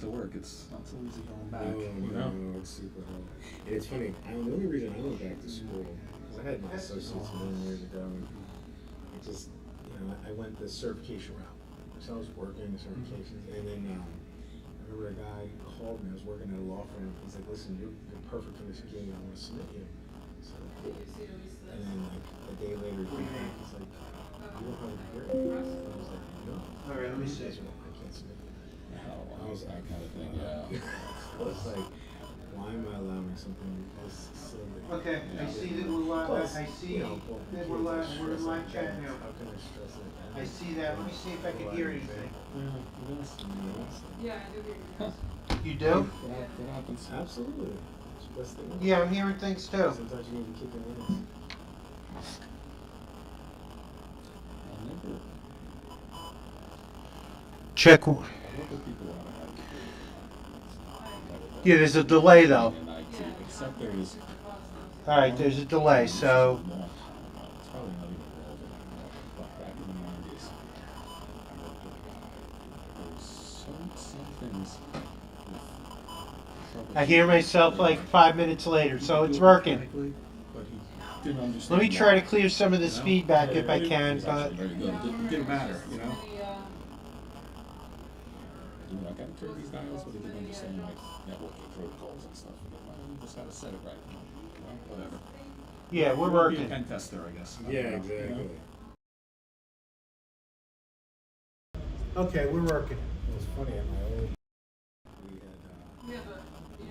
to work. It's not so easy going back. No, it's super hard. And it's funny. The only reason I went back to school because I had my associates many years ago, and I just, I went the certification route. So I was working the certifications, and then I remember a guy called me. I was working at a law firm. He's like, "Listen, you're perfect for this gig. I want to submit you." So, and then like a day later, he came back. He's like, "You don't have a degree." I was like, "No." All right, let me see. I can't submit you. I was that kind of thing, yeah. I was like, why am I allowing something this silly? Okay, I see that we're live. Plus, I see that we're live. We're in live chat now. How can I stress it? I see that. Let me see if I can hear anything. Yeah, I do hear you. You do? What happens? Absolutely. It's the best thing. Yeah, I'm hearing things too. Sometimes you need to kick in the Check. Yeah, there's a delay though. Except there is. All right, there's a delay, so. It's probably not even relevant anymore. But back in the 90s, there's some things. I hear myself like 5 minutes later, so it's working. But he didn't understand. Let me try to clear some of this feedback if I can, It's but. actually very good. It didn't matter, you know? I got to clear these dials, but they didn't understand like networking protocols and stuff. You just got to set it right. Whatever. Yeah, we're Be a working. pen tester, I guess. Yeah, exactly. Okay, we're working. It was funny at my old. We had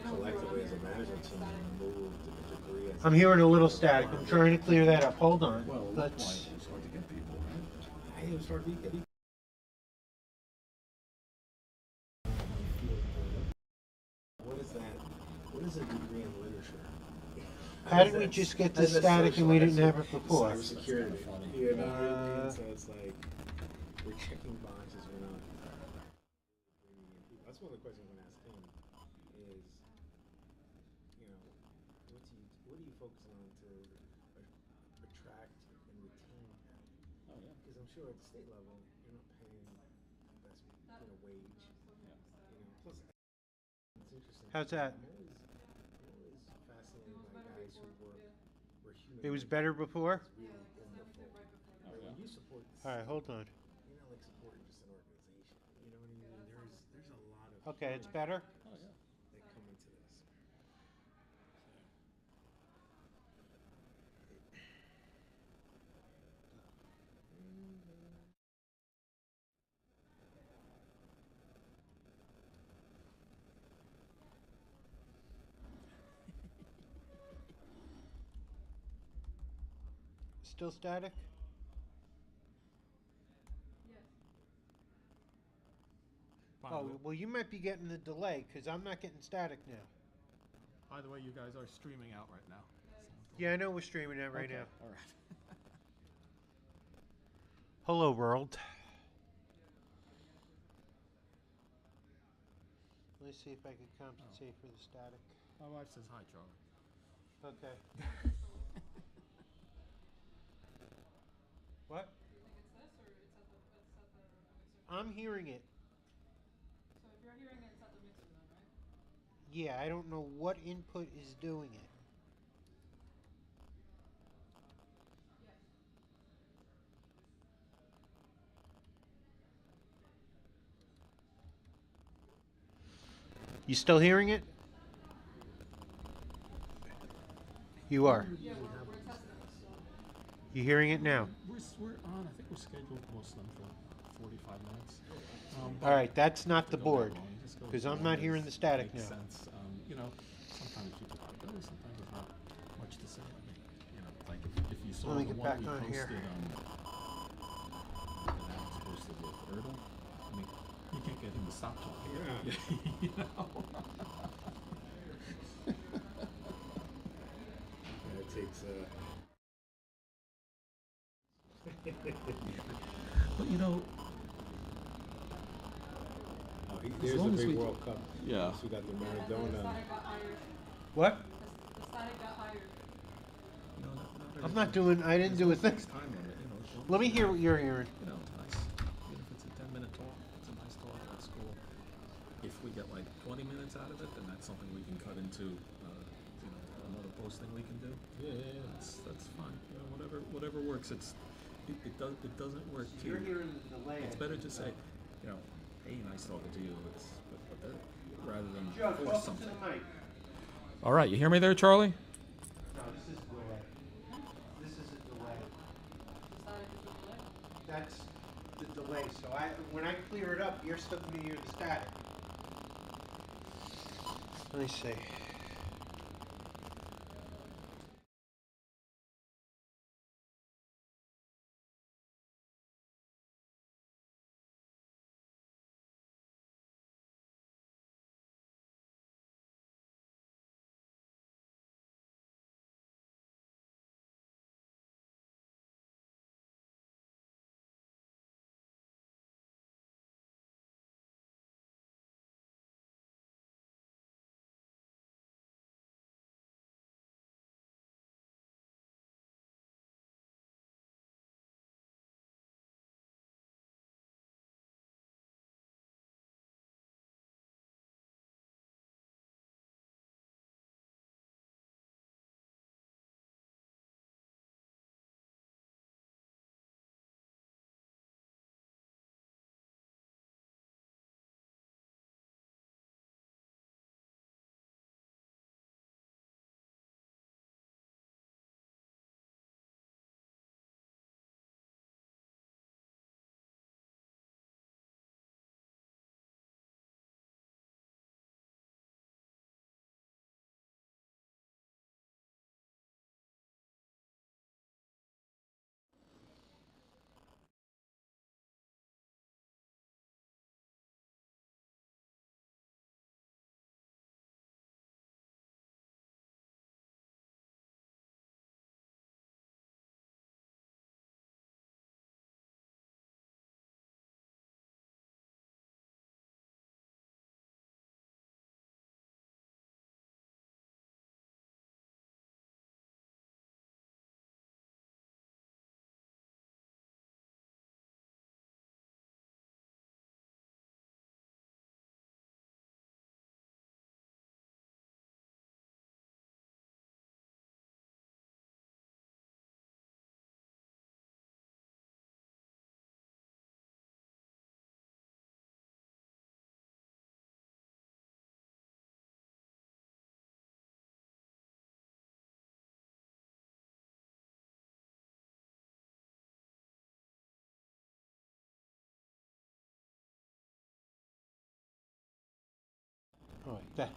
collectively as a management team moved the degree. I'm hearing a little static. I'm trying to clear that up. Hold on. Well, Let's. it's hard to get people, right? It was hard to get. What is that? What is a degree in literature? How did we just get this static and we didn't have it before? Cybersecurity. You know what I mean? So it's like we're checking boxes. We're not. That's one of the questions I'm going to ask him. Is what do you focus on to attract and retain talent? Oh, yeah. Because I'm sure at the state level you're not paying best wage. Plus it's interesting. How's that? I'm always fascinated by guys who were human. It was better before? Really wonderful. Oh, yeah. When you support the All right, city, hold on. you're not like supporting just an organization. You know what I mean? There's a lot of Okay, it's better? Oh, yeah. that come into this. Still static? Oh, well, you might be getting the delay because I'm not getting static now. Either way, you guys are streaming out right now. Yeah, I know we're streaming it right now. All right. Hello, world. Let me see if I can compensate for the static. My wife says hi, Charlie. Okay. What? I'm hearing it. So if you're hearing it, it's at the mixer then, right? Yeah, I don't know what input is doing it. You still hearing it? You are. Yeah, we're testing it. You hearing it now? We're on. I think we're scheduled most of them for 45 minutes. All right, that's not the Go that board long, you just go because as I'm long not as hearing the static makes now. sense. Sometimes people gotta go. Sometimes there's not much to say. I mean, like if you saw Let me the get one back we on posted, here. that was posted with Erdl. I mean, you can't get him to stop talking. Yeah. You know. It takes But you know, there's a long as big we- World Cup. yeah. So we got the The Maradona. static got higher. What? The static got higher. You know, I'm not doing. I didn't do a thing. Time limit, Let me hear what you're hearing. You know, it's nice. Even if it's a 10-minute talk, it's a nice talk. That's cool. If we get like 20 minutes out of it, then that's something we can cut into, another posting we can do. Yeah. That's fine. Whatever works. It doesn't work So too. you're hearing the delay. It's better to say, hey, nice talking to you. Rather than Joe, force talk to something. the mic. All right, you hear me there, Charlie? No, this is a delay. This is a delay. That's the delay. So when I clear it up, you're still going to hear the static. Let me see. All right, that.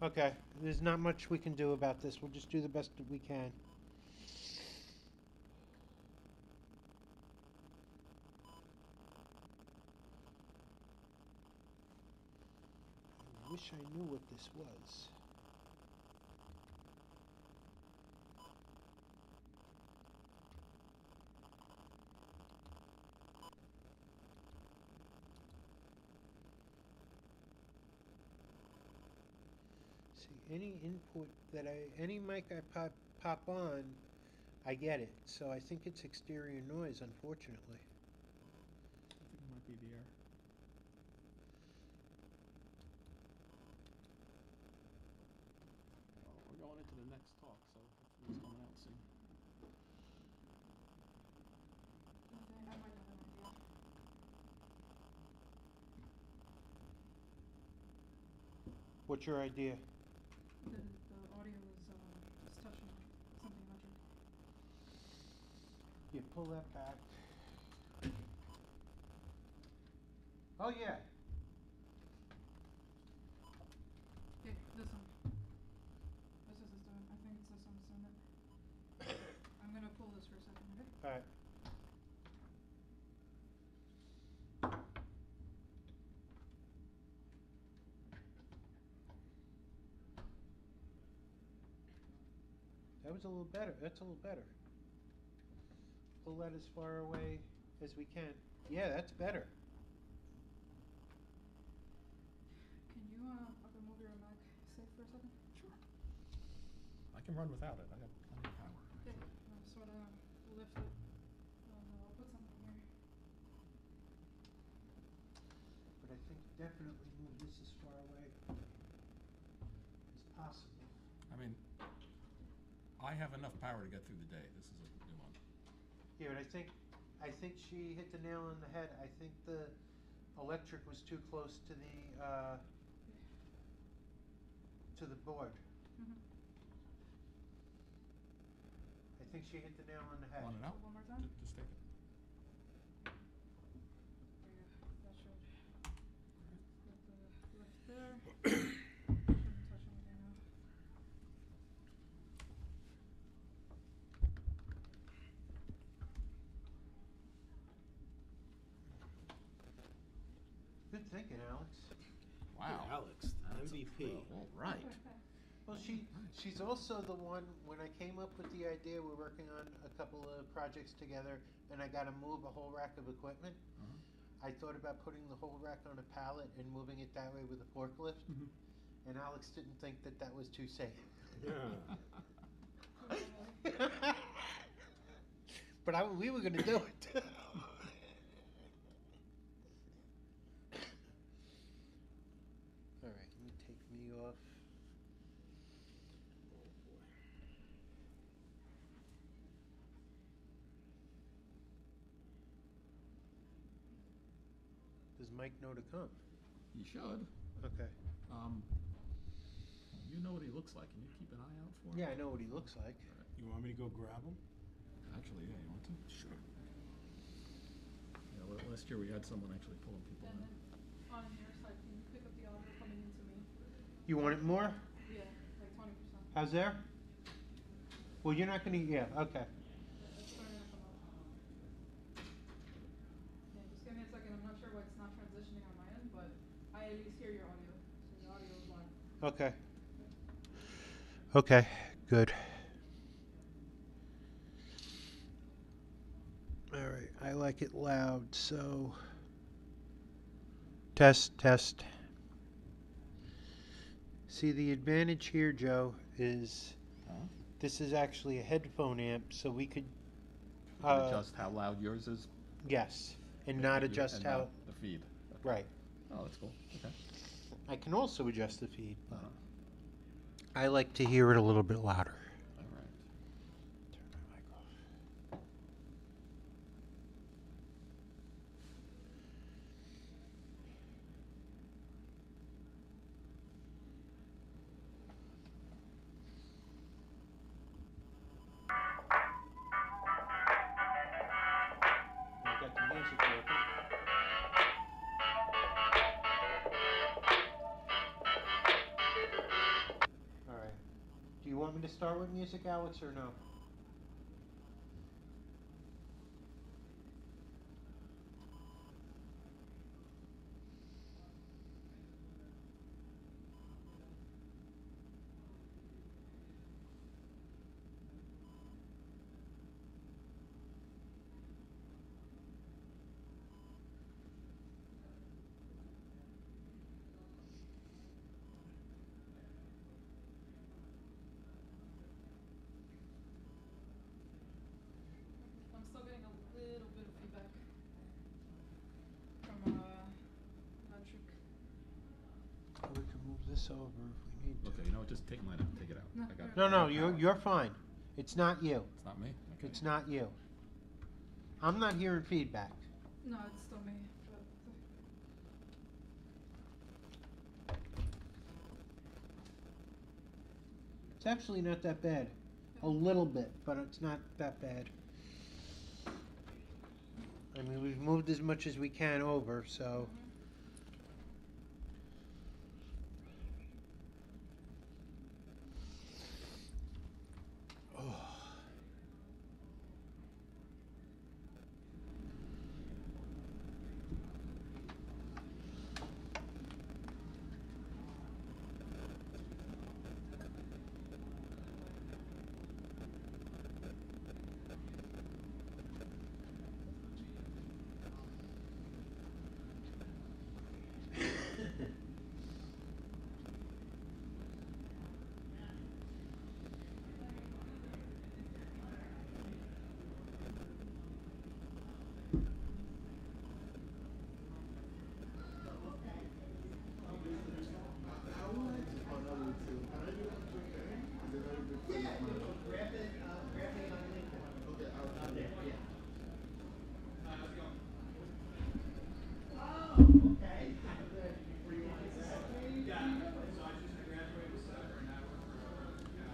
Okay, there's not much we can do about this. We'll just do the best that we can. I wish I knew what this was. See, any input that any mic I pop on, I get it. So I think it's exterior noise, unfortunately. I think it might be the air. Well, we're going into the next talk, so hopefully it's coming out soon. Okay, I might have an idea. What's your idea? The audio is just touching something electric. You pull that back. Oh yeah. Yeah, this one. This is doing. I think it's this one's doing it. I'm gonna pull this for a second, okay? All right. That was a little better. That's a little better. Pull that as far away as we can. Yeah, that's better. Can you remove your mic safe for a second? Sure. I can run without it. I got plenty of power. Yeah, sort of lift it. I'll put something here. But I think definitely move this as far away as possible. I mean, I have enough power to get through the day. This is a new one. Yeah, but I think she hit the nail on the head. I think the electric was too close to the board. Mm-hmm. I think she hit the nail on the head. Want it out? One more time? Just take it. There you go. That should lift there. Shouldn't touch anything now. Good thinking, Alex. Wow. Alex, That's a MVP. pro. All right. Well, she's also the one, when I came up with the idea, we're working on a couple of projects together, and I got to move a whole rack of equipment. Uh-huh. I thought about putting the whole rack on a pallet and moving it that way with a forklift, and Alex didn't think that that was too safe. But we were going to do it. All right, let me take me off. Does Mike know to come? You should. Okay. You know what he looks like. Can you keep an eye out for him? Yeah, I know what he looks like. All right. You want me to go grab him? Actually, yeah, you want to? Sure. Yeah, last year we had someone actually pulling people And in. then on your side, can you pick up the audio coming into me? You want it more? Yeah, like 20%. How's there? Well, you're not going to, yeah, okay. Yeah, it's starting to come up. Yeah, just give me a second. I'm not sure why it's not transitioning on my end, but I at least hear your audio. So your audio is live. Okay. Okay, good. All right, I like it loud, so test. See, the advantage here, Joe, is this is actually a headphone amp, so we could adjust how loud yours is. yes, and not adjust and how not the feed. Okay. right. Oh, that's cool. Okay. I can also adjust the feed, but Uh-huh. I like to hear it a little bit louder. All right. Turn my mic off. I got the music working. All right. Do you want me to start with music, Alex, or no? I'm still getting a little bit of feedback from electric. We can move this over if we need to. Okay, you know what? Just take mine out. Take it out. No, I got you're it. No, I no, got you're power. fine. It's not you. It's not me? Okay. It's not you. I'm not hearing feedback. No, it's still me. But It's actually not that bad. A little bit, but it's not that bad. I mean, we've moved as much as we can over, so.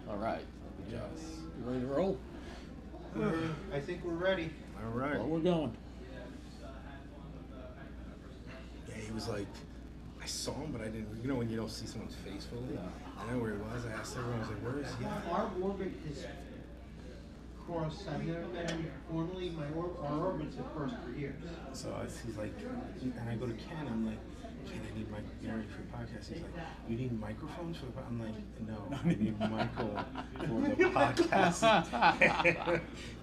All right. Yes. You ready to roll? I think we're ready. All right. Well, we're going. Yeah, he was like, I saw him, but I didn't. You know when you don't see someone's face fully? Yeah. I know where he was. I asked everyone. I was like, where is he at? Our orbit is crossed. I've never met him formally. Our orbits have crossed for years. So he's like, and I go to Ken. I'm like, Ken, I need Gary for the podcast. He's like, you need microphones for the podcast? I'm like, no, I need Michael for the podcast.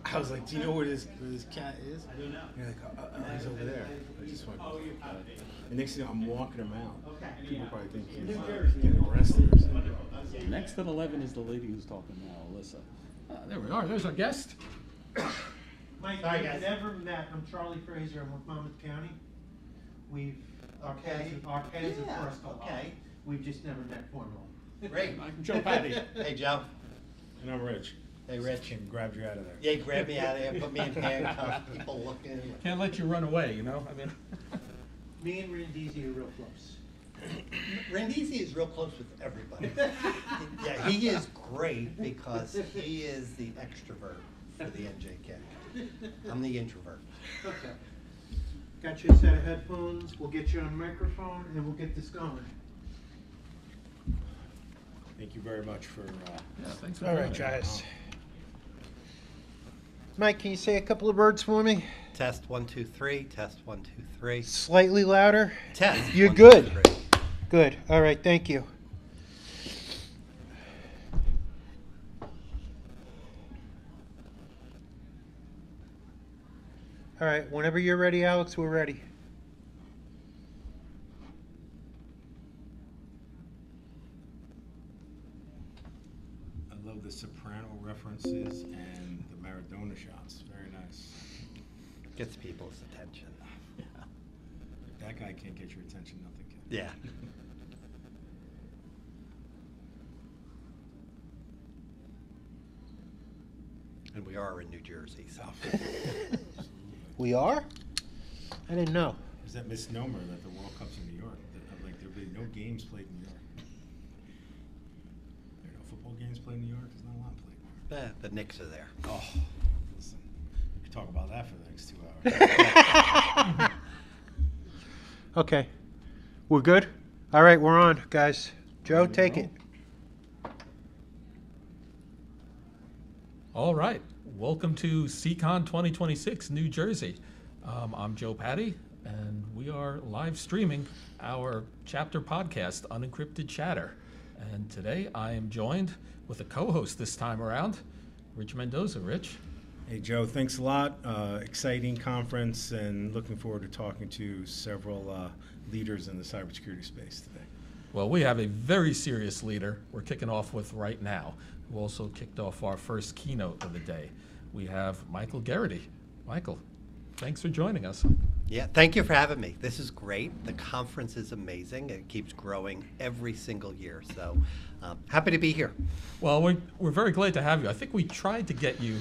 I was like, do you know where this cat is? I don't know. You're like, oh, he's over there. I just went, and next thing you know, I'm walking him out. People probably think he's getting arrested or something. Next at 11 is the lady who's talking now, Alyssa. There we are. There's our guest. Mike, I've never met. I'm Charlie Fraser. I'm with Monmouth County. Our paths have crossed a lot. We've just never met formally. Great. I'm Joe Patty. Hey, Joe. And I'm Rich. Hey, Rich. And grabbed you out of there. Yeah, grab me out of there, put me in handcuffs, people looking. Can't let you run away, you know? I mean. Me and Randisi are real close. Randisi is real close with everybody. Yeah, he is great because he is the extrovert for the NJK. I'm the introvert. Okay. Got you a set of headphones. We'll get you on microphone, and we'll get this going. Thank you very much for. Yeah, thanks for All doing right, it. guys. Mike, can you say a couple of words for me? Test 1 2 3. Test 1 2 3. Slightly louder. Test. You're 1, good. 2, 3. Good. All right. Thank you. All right. Whenever you're ready, Alex, we're ready. I love the Soprano references and the Maradona shots. Very nice. Gets people's attention. If that guy can't get your attention, nothing can. Yeah. And we are in New Jersey, so. We are? I didn't know. There's that misnomer that the World Cup's in New York. That, like, there'll be no games played in New York. There are no football games played in New York. There's not a lot played in New York. The Knicks are there. Oh, listen. We could talk about that for the next 2 hours. Okay. We're good? All right, we're on, guys. Joe, take it. All right. Welcome to SECON 2026, New Jersey. I'm Joe Patty, and we are live streaming our chapter podcast, Unencrypted Chatter. And today I am joined with a co-host this time around, Rich Mendoza. Rich. Hey, Joe, thanks a lot. Exciting conference, and looking forward to talking to several leaders in the cybersecurity space today. Well, we have a very serious leader we're kicking off with right now, who also kicked off our first keynote of the day. We have Michael Garrity. Michael, thanks for joining us. Yeah, thank you for having me. This is great. The conference is amazing. It keeps growing every single year. So happy to be here. Well, we're very glad to have you. I think we tried to get you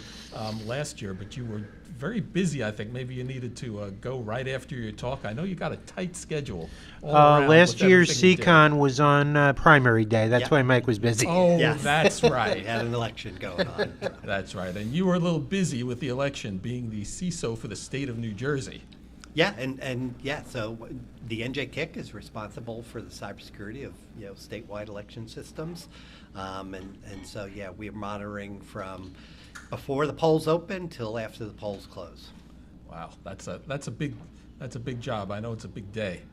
last year, but you were very busy. I think maybe you needed to go right after your talk. I know you got a tight schedule. all around Last with year's everything you did. SECON was on primary day. That's Yeah. why Mike was busy. Oh, Yes. that's We right. had an election going on. That's right. And you were a little busy with the election, being the CISO for the state of New Jersey. Yeah, and yeah, so the NJKIC is responsible for the cybersecurity of statewide election systems, and so yeah, we're monitoring from before the polls open till after the polls close. Wow, that's a big job. I know it's a big day,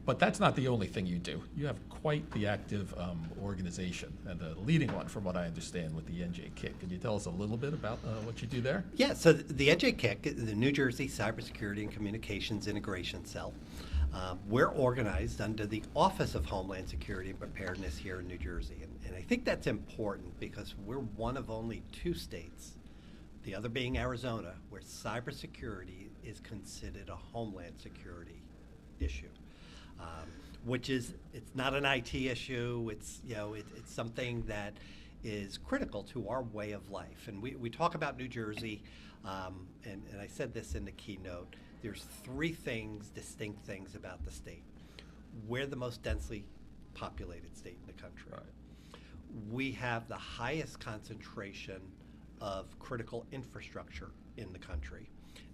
but that's not the only thing you do. You have quite the active organization and a leading one, from what I understand, with the NJKIC. Can you tell us a little bit about what you do there? Yeah, so the NJKIC, the New Jersey Cybersecurity and Communications Integration Cell, we're organized under the Office of Homeland Security and Preparedness here in New Jersey. And I think that's important because we're one of only 2 states, the other being Arizona, where cybersecurity is considered a homeland security issue. Which is, it's not an IT issue, it's something that is critical to our way of life. And we talk about New Jersey, and I said this in the keynote, there's 3 distinct things about the state. We're the most densely populated state in the country. Right. We have the highest concentration of critical infrastructure in the country,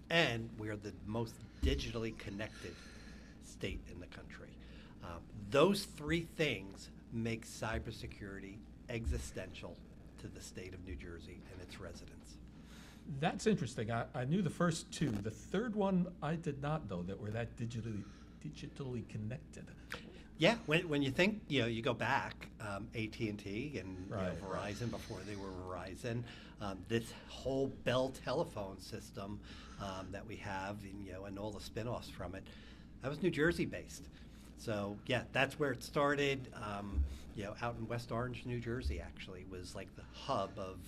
and we are the most digitally connected state in the country. Those 3 things make cybersecurity existential to the state of New Jersey and its residents. That's interesting. I knew the first 2. The third one I did not know, that we're that digitally connected. Yeah, when you think, you go back, AT&T and Right, Verizon before they were Verizon, this whole Bell telephone system that we have, and all the spin-offs from it, that was New Jersey based. So yeah, that's where it started. Out in West Orange, New Jersey, actually was like the hub of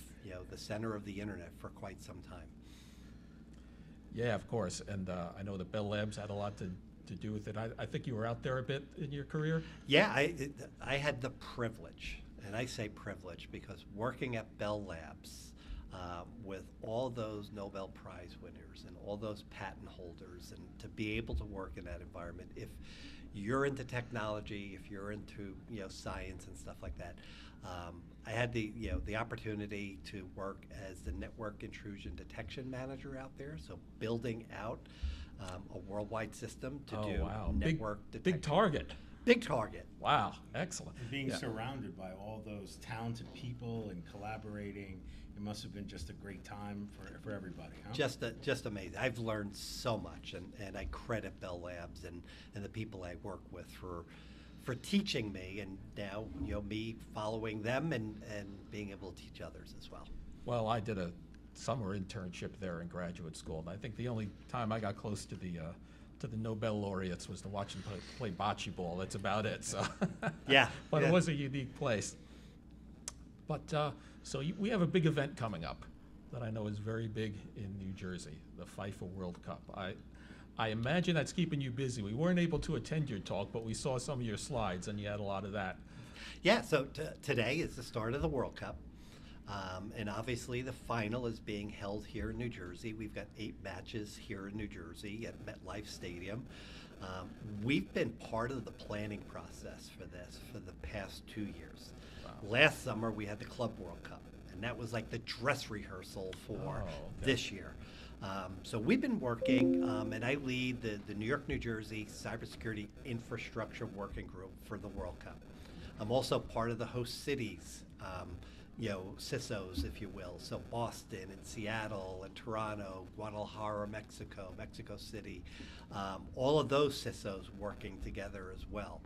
the center of the internet for quite some time. Yeah, of course. And I know that Bell Labs had a lot to do with it. I think you were out there a bit in your career. Yeah, I had the privilege, and I say privilege because working at Bell Labs with all those Nobel Prize winners and all those patent holders, and to be able to work in that environment, if you're into technology, if you're into science and stuff like that, I had the opportunity to work as the network intrusion detection manager out there, so building out a worldwide system to do network detection. Big target. Big target. Wow, excellent. And being Yeah. surrounded by all those talented people and collaborating, it must have been just a great time for everybody, huh? Just amazing. I've learned so much, and I credit Bell Labs and the people I work with for teaching me, and now me following them and being able to teach others as well. Well, I did a summer internship there in graduate school, and I think the only time I got close to the Nobel laureates was to watch them play bocce ball. That's about it. So Yeah. But yeah. it was a unique place. But we have a big event coming up that I know is very big in New Jersey, the FIFA World Cup. I imagine that's keeping you busy. We weren't able to attend your talk, but we saw some of your slides, and you had a lot of that. Yeah, so today is the start of the World Cup. And obviously the final is being held here in New Jersey. We've got 8 matches here in New Jersey at MetLife Stadium. We've been part of the planning process for this for the past 2 years. Wow. Last summer we had the Club World Cup, and that was like the dress rehearsal for this year. So we've been working, and I lead the New York, New Jersey Cybersecurity Infrastructure Working Group for the World Cup. I'm also part of the host cities, CISOs, if you will. So Boston and Seattle and Toronto, Guadalajara, Mexico, Mexico City, all of those CISOs working together as well.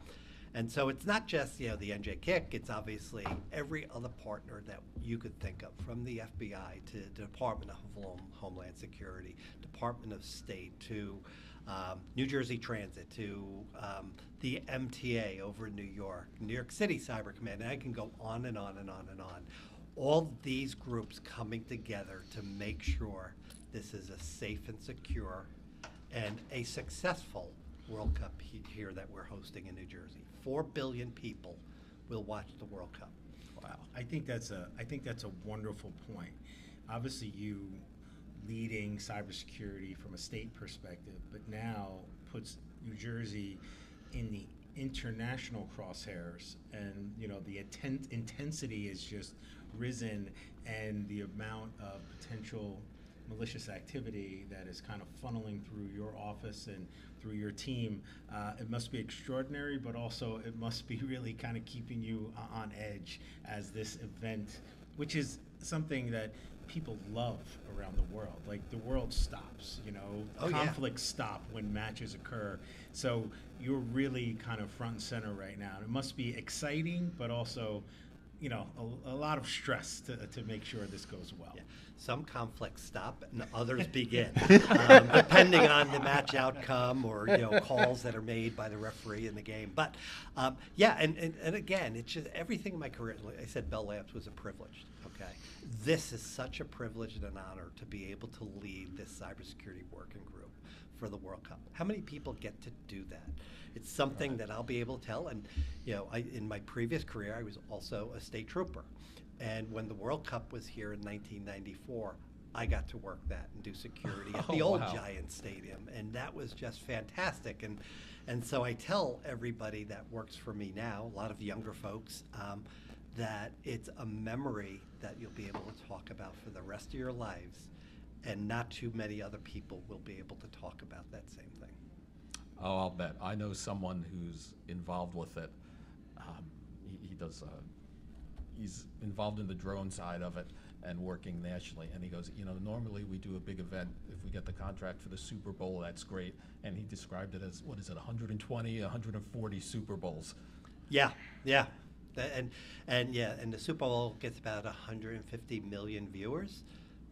And so it's not just the NJKIC, it's obviously every other partner that you could think of, from the FBI to the Department of Homeland Security, Department of State, to New Jersey Transit, to the MTA over in New York City Cyber Command, and I can go on and on and on and on. All these groups coming together to make sure this is a safe and secure and a successful World Cup here that we're hosting in New Jersey. 4 billion people will watch the World Cup. Wow, I think that's a wonderful point. Obviously, you leading cybersecurity from a state perspective, but now puts New Jersey in the international crosshairs, and the intensity has just risen, and the amount of potential malicious activity that is kind of funneling through your office and through your team, it must be extraordinary, but also it must be really kind of keeping you on edge as this event, which is something that people love around the world. Like, the world stops, conflicts stop when matches occur. So you're really kind of front and center right now. It must be exciting, but also, a lot of stress to make sure this goes well. Yeah. Some conflicts stop and others begin, depending on the match outcome or calls that are made by the referee in the game. But and again, it's just everything in my career. Like I said, Bell Labs was a privilege. Okay, this is such a privilege and an honor to be able to lead this cybersecurity working group for the World Cup. How many people get to do that? It's something that I'll be able to tell. And in my previous career, I was also a state trooper. And when the World Cup was here in 1994, I got to work that and do security at the old Giant Stadium, and that was just fantastic. And so I tell everybody that works for me now, a lot of younger folks, that it's a memory that you'll be able to talk about for the rest of your lives, and not too many other people will be able to talk about that same thing. Oh, I'll bet. I know someone who's involved with it. He does. He's involved in the drone side of it and working nationally. And he goes, normally we do a big event. If we get the contract for the Super Bowl, that's great. And he described it as, 120, 140 Super Bowls. Yeah. And the Super Bowl gets about 150 million viewers.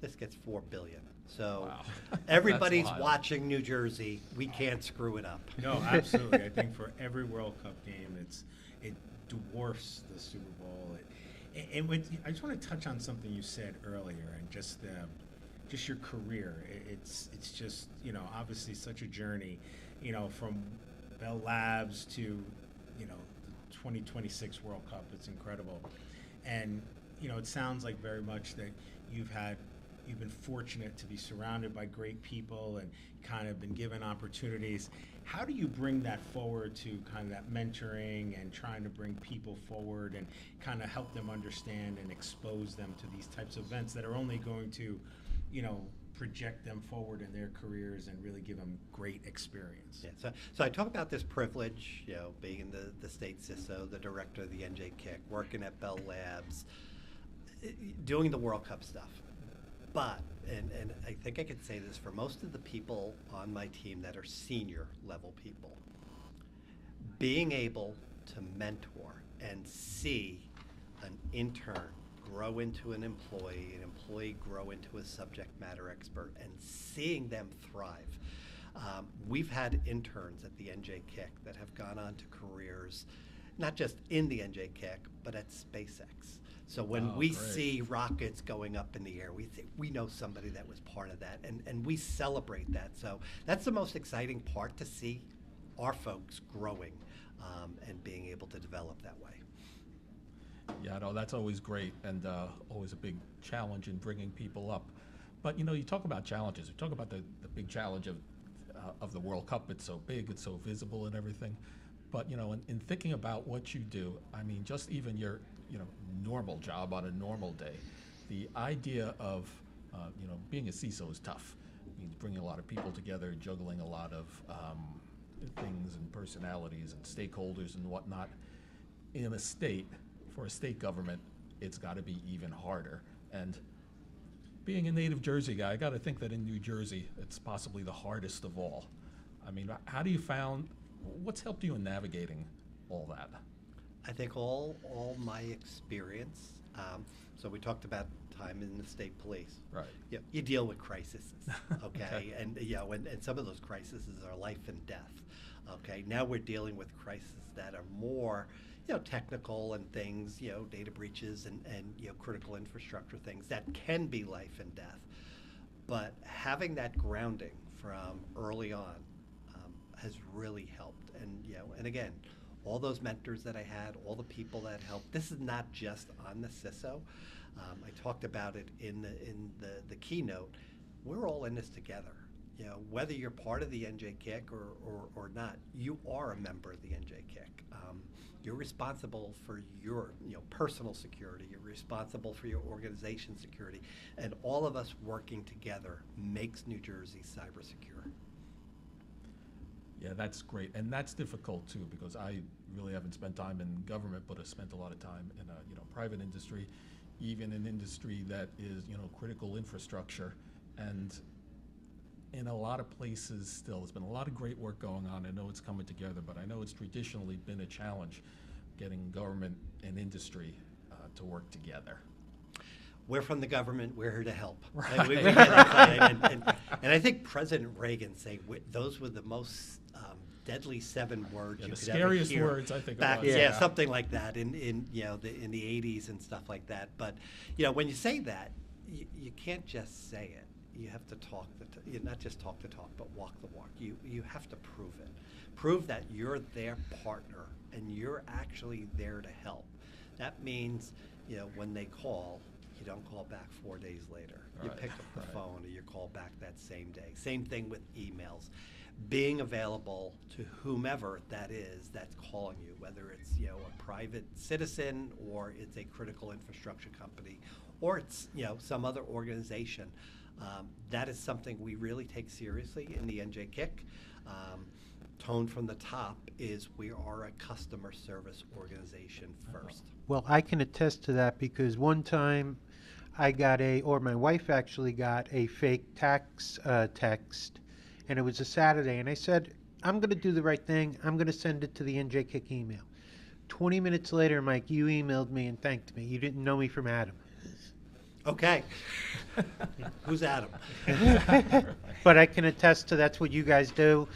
This gets 4 billion. So wow. Everybody's watching New Jersey. We can't screw it up. No, absolutely. I think for every World Cup game, it dwarfs the Super Bowl. I just want to touch on something you said earlier, and just your career. It's just obviously such a journey, from Bell Labs to the 2026 World Cup. It's incredible, and it sounds like very much that you've been fortunate to be surrounded by great people and kind of been given opportunities. How do you bring that forward to kind of that mentoring and trying to bring people forward and kind of help them understand and expose them to these types of events that are only going to, project them forward in their careers and really give them great experience? Yeah, so I talk about this privilege, being in the state CISO, the director of the NJ KIC, working at Bell Labs, doing the World Cup stuff. But, and I think I could say this for most of the people on my team that are senior level people, being able to mentor and see an intern grow into an employee grow into a subject matter expert, and seeing them thrive. We've had interns at the NJ KIC that have gone on to careers, not just in the NJ KIC, but at SpaceX. So when we see rockets going up in the air, we know somebody that was part of that, and we celebrate that. So that's the most exciting part, to see our folks growing and being able to develop that way. Yeah, no, that's always great, and always a big challenge in bringing people up. But you talk about challenges. We talk about the big challenge of the World Cup. It's so big, it's so visible and everything. But in thinking about what you do, I mean, just even your normal job on a normal day, the idea of being a CISO is tough. It means bringing a lot of people together, juggling a lot of things and personalities and stakeholders and whatnot. In a state, for a state government, it's got to be even harder. And being a native Jersey guy, I got to think that in New Jersey, it's possibly the hardest of all. I mean, how do you what's helped you in navigating all that? I think all my experience. So we talked about time in the state police. Right. You deal with crises, okay? Okay. And and some of those crises are life and death. Okay. Now we're dealing with crises that are more, technical and things, data breaches and critical infrastructure things that can be life and death. But having that grounding from early on has really helped. And and again, all those mentors that I had, all the people that helped. This is not just on the CISO. I talked about it in the keynote. We're all in this together. Whether you're part of the NJ KIC or not, you are a member of the NJ KIC. You're responsible for your personal security. You're responsible for your organization security, and all of us working together makes New Jersey cyber secure. Yeah, that's great, and that's difficult too, because I really haven't spent time in government, but have spent a lot of time in a private industry, even an industry that is critical infrastructure, and in a lot of places still, there's been a lot of great work going on. I know it's coming together, but I know it's traditionally been a challenge getting government and industry to work together. We're from the government. We're here to help. Right. We get excited. And I think President Reagan said those were the most deadly 7 words you the could ever scariest hear. words, I think. Back, it was. something like that in the 80s and stuff like that. But when you say that, you can't just say it. You have to talk not just talk the talk, but walk the walk. You have to prove it. Prove that you're their partner and you're actually there to help. That means when they call, you don't call back 4 days later. You Right. pick up the phone or you call back that same day. Same thing with emails. Being available to whomever that is that's calling you, whether it's a private citizen or it's a critical infrastructure company or it's some other organization. That is something we really take seriously in the NJ KIC. Tone from the top is we are a customer service organization first. Well, I can attest to that because one time I got my wife actually got a fake tax text, and it was a Saturday, and I said, I'm going to do the right thing. I'm going to send it to the NJ KIC email. 20 minutes later, Mike, you emailed me and thanked me. You didn't know me from Adam. Okay. Who's Adam? But I can attest to that's what you guys do.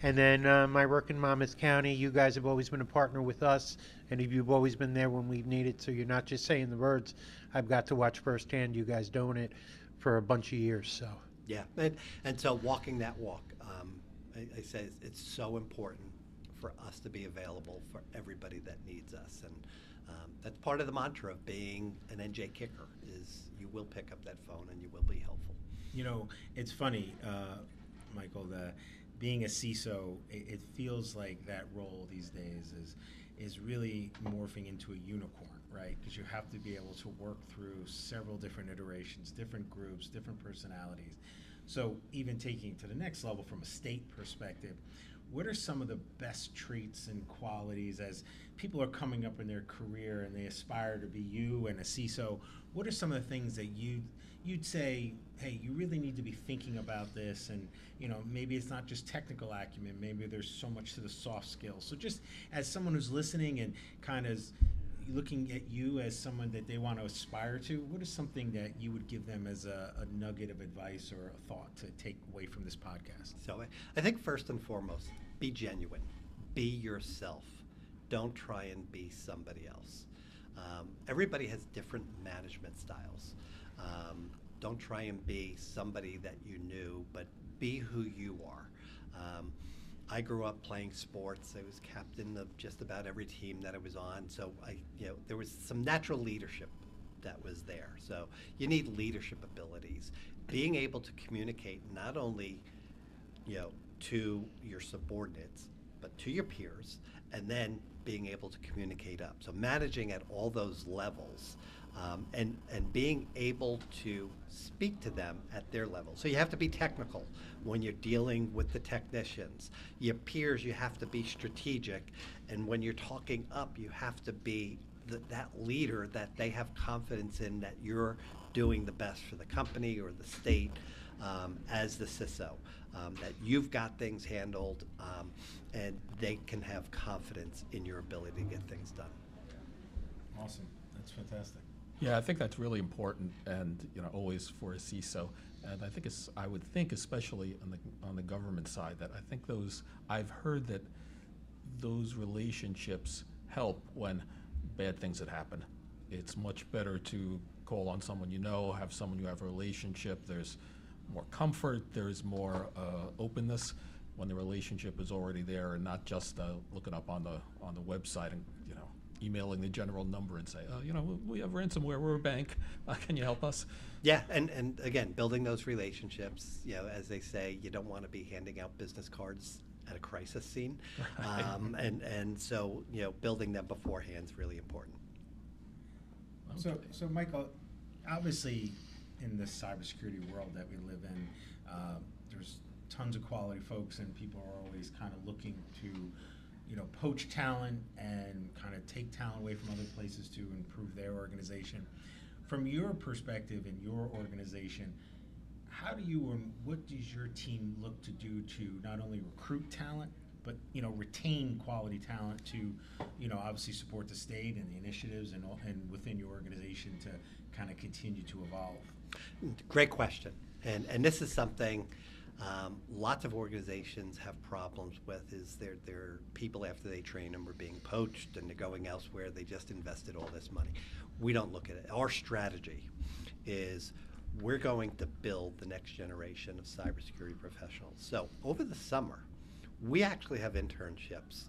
And then my work in Monmouth County, you guys have always been a partner with us, and you've always been there when we've needed. So you're not just saying the words. I've got to watch firsthand you guys doing it for a bunch of years. So Yeah, and so walking that walk, I say it's so important for us to be available for everybody that needs us, and that's part of the mantra of being an NJ kicker is you will pick up that phone and you will be helpful. It's funny, Michael, being a CISO, it feels like that role these days is really morphing into a unicorn, right? Because you have to be able to work through several different iterations, different groups, different personalities. So even taking it to the next level from a state perspective, what are some of the best traits and qualities as people are coming up in their career and they aspire to be you and a CISO? What are some of the things that you'd say, hey, you really need to be thinking about this, and maybe it's not just technical acumen, maybe there's so much to the soft skills. So just as someone who's listening and kind of looking at you as someone that they want to aspire to, what is something that you would give them as a nugget of advice or a thought to take away from this podcast? So I think first and foremost, be genuine, be yourself. Don't try and be somebody else. Everybody has different management styles. Don't try and be somebody that you knew, but be who you are. I grew up playing sports. I was captain of just about every team that I was on. So there was some natural leadership that was there. So you need leadership abilities. Being able to communicate not only, to your subordinates, but to your peers, and then being able to communicate up. So managing at all those levels, and being able to speak to them at their level. So you have to be technical when you're dealing with the technicians. Your peers, you have to be strategic. And when you're talking up, you have to be that leader that they have confidence in that you're doing the best for the company or the state as the CISO. That you've got things handled, and they can have confidence in your ability to get things done. Awesome. That's fantastic. Yeah, I think that's really important, and always for a CISO. And I would think, especially on the government side, that I think I've heard that those relationships help when bad things had happened. It's much better to call on someone have someone you have a relationship. There's more comfort, there's more openness when the relationship is already there, and not just looking up on the website and emailing the general number and say, oh, we have ransomware, we're a bank, can you help us? Yeah, and again, building those relationships, as they say, you don't want to be handing out business cards at a crisis scene. Right. And so, building them beforehand is really important. Okay. So Michael, obviously in this cybersecurity world that we live in, there's tons of quality folks, and people are always kind of looking to poach talent and kind of take talent away from other places to improve their organization. From your perspective in your organization, how do you and what does your team look to do to not only recruit talent, but retain quality talent to obviously support the state and the initiatives and within your organization to kind of continue to evolve? Great question. And this is something lots of organizations have problems with, is their people, after they train them, are being poached and they're going elsewhere. They just invested all this money. We don't look at it. Our strategy is we're going to build the next generation of cybersecurity professionals. So over the summer, we actually have internships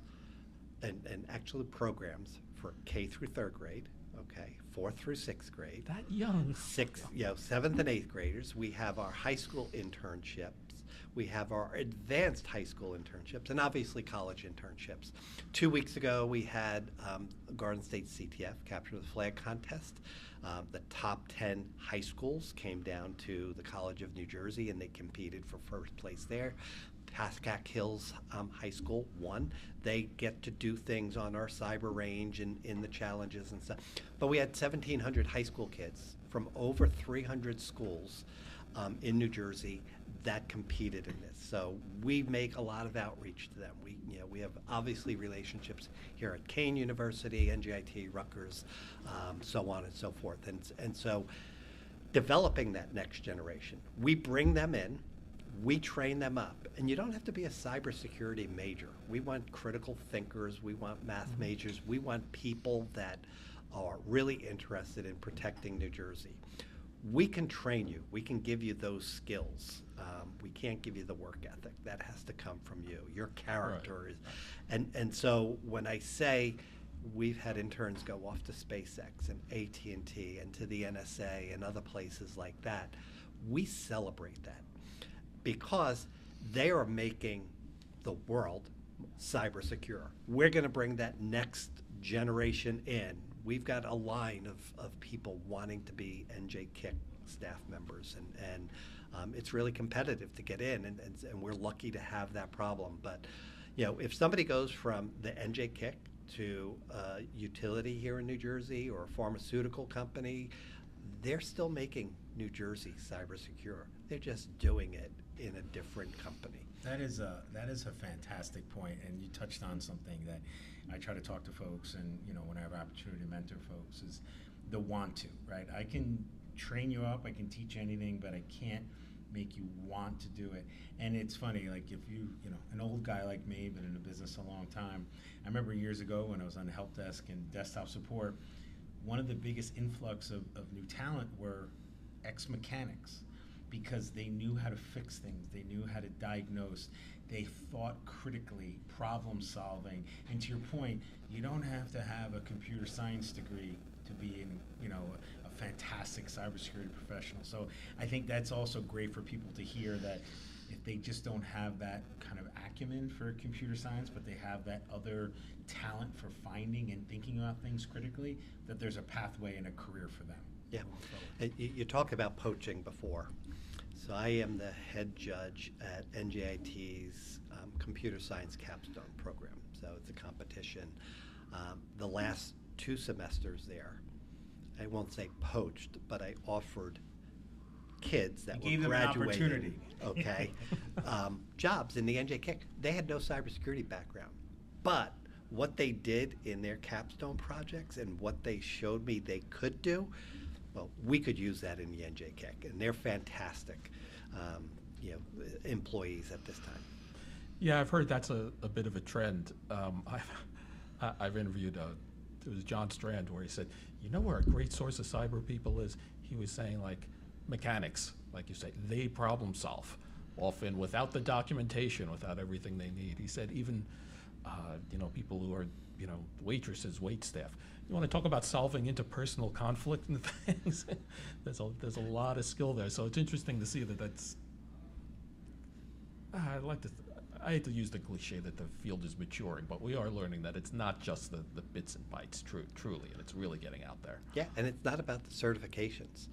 and actually programs for K through 3rd grade, okay, 4th through 6th grade. That young. 7th and 8th graders. We have our high school internships. We have our advanced high school internships, and obviously college internships. 2 weeks ago, we had Garden State CTF, Capture the Flag contest. The top 10 high schools came down to the College of New Jersey, and they competed for first place there. Pascack Hills High School won. They get to do things on our cyber range and in the challenges and stuff. But we had 1,700 high school kids from over 300 schools in New Jersey that competed in this. So we make a lot of outreach to them. We have obviously relationships here at Kean University, NJIT, Rutgers, so on and so forth. And so developing that next generation, we bring them in, we train them up. And you don't have to be a cybersecurity major. We want critical thinkers, we want math majors, we want people that are really interested in protecting New Jersey. We can train you, we can give you those skills. We can't give you the work ethic. That has to come from you. Your character is, and so when I say we've had interns go off to SpaceX and AT&T and to the NSA and other places like that, we celebrate that because they are making the world cyber secure. We're going to bring that next generation in. We've got a line of people wanting to be NJ Kick staff members, and it's really competitive to get in, and we're lucky to have that problem. But if somebody goes from the NJ Kick to a utility here in New Jersey or a pharmaceutical company, they're still making New Jersey cyber secure. They're just doing it in a different company. That is a fantastic point, and you touched on something that I try to talk to folks, and when I have opportunity to mentor folks, is the want to, right? I can train you up, I can teach anything, but I can't make you want to do it. And it's funny, like if you an old guy like me, been in the business a long time, I remember years ago when I was on the help desk and desktop support, one of the biggest influx of new talent were ex-mechanics, because they knew how to fix things, they knew how to diagnose, they thought critically, problem solving. And to your point, you don't have to have a computer science degree to be a fantastic cybersecurity professional. So I think that's also great for people to hear, that if they just don't have that kind of acumen for computer science, but they have that other talent for finding and thinking about things critically, that there's a pathway and a career for them. Yeah, you talked about poaching before. So I am the head judge at NJIT's computer science capstone program. So it's a competition. The last 2 semesters there, I won't say poached, but I offered kids that were graduating, okay, jobs in the NJ Kick. They had no cybersecurity background, but what they did in their capstone projects and what they showed me they could do, well, we could use that in the NJ Kick, and they're fantastic, employees at this time. Yeah, I've heard that's a bit of a trend. I've interviewed, it was John Strand, where he said, where a great source of cyber people is? He was saying, like, mechanics, like you say, they problem solve, often without the documentation, without everything they need. He said even, people who are, waitresses, wait staff. You want to talk about solving interpersonal conflict and things? there's a lot of skill there. So it's interesting to see that's. I hate to use the cliche that the field is maturing, but we are learning that it's not just the bits and bytes, truly, and it's really getting out there. Yeah, and it's not about the certifications.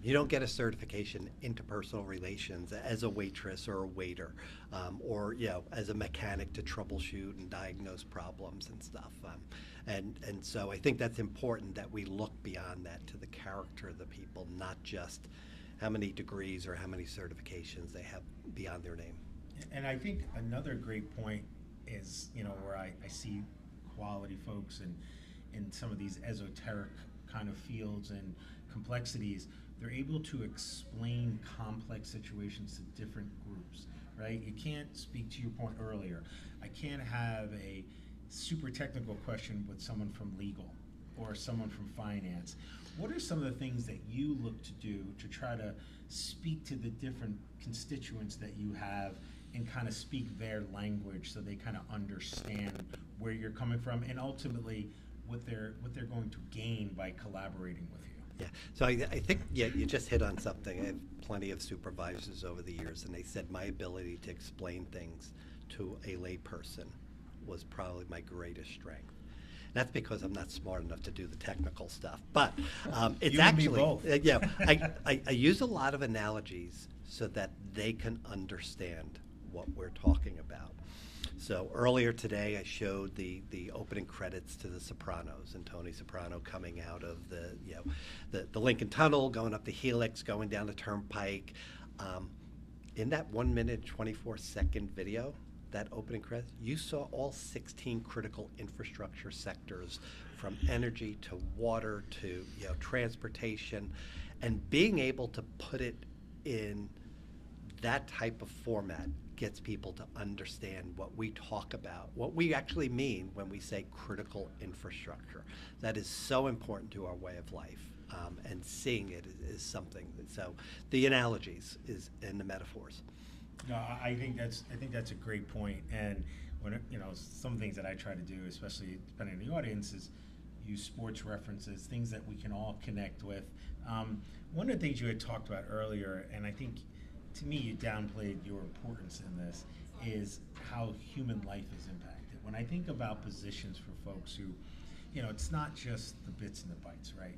You don't get a certification interpersonal relations as a waitress or a waiter, or as a mechanic to troubleshoot and diagnose problems and stuff. And so I think that's important that we look beyond that to the character of the people, not just how many degrees or how many certifications they have beyond their name. And I think another great point is, where I see quality folks in some of these esoteric kind of fields and complexities, they're able to explain complex situations to different groups, right? You can't, speak to your point earlier, I can't have a super technical question with someone from legal or someone from finance. What are some of the things that you look to do to try to speak to the different constituents that you have and kind of speak their language so they kind of understand where you're coming from and ultimately what they're going to gain by collaborating with you? Yeah, so I think, you just hit on something. I have plenty of supervisors over the years, and they said my ability to explain things to a layperson was probably my greatest strength. That's because I'm not smart enough to do the technical stuff. But it's you actually, and me both. I use a lot of analogies so that they can understand what we're talking about. So earlier today, I showed the opening credits to The Sopranos and Tony Soprano coming out of the Lincoln Tunnel, going up the Helix, going down the Turnpike. In that 1 minute, 24-second video, that opening credits, you saw all 16 critical infrastructure sectors, from energy to water to transportation, and being able to put it in that type of format gets people to understand what we talk about, what we actually mean when we say critical infrastructure. That is so important to our way of life, and seeing it is something. So the analogies and the metaphors. No, I think that's a great point. And when some things that I try to do, especially depending on the audience, is use sports references, things that we can all connect with. One of the things you had talked about earlier, and I think to me you downplayed your importance in this, is how human life is impacted. When I think about positions for folks who, it's not just the bits and the bytes, right?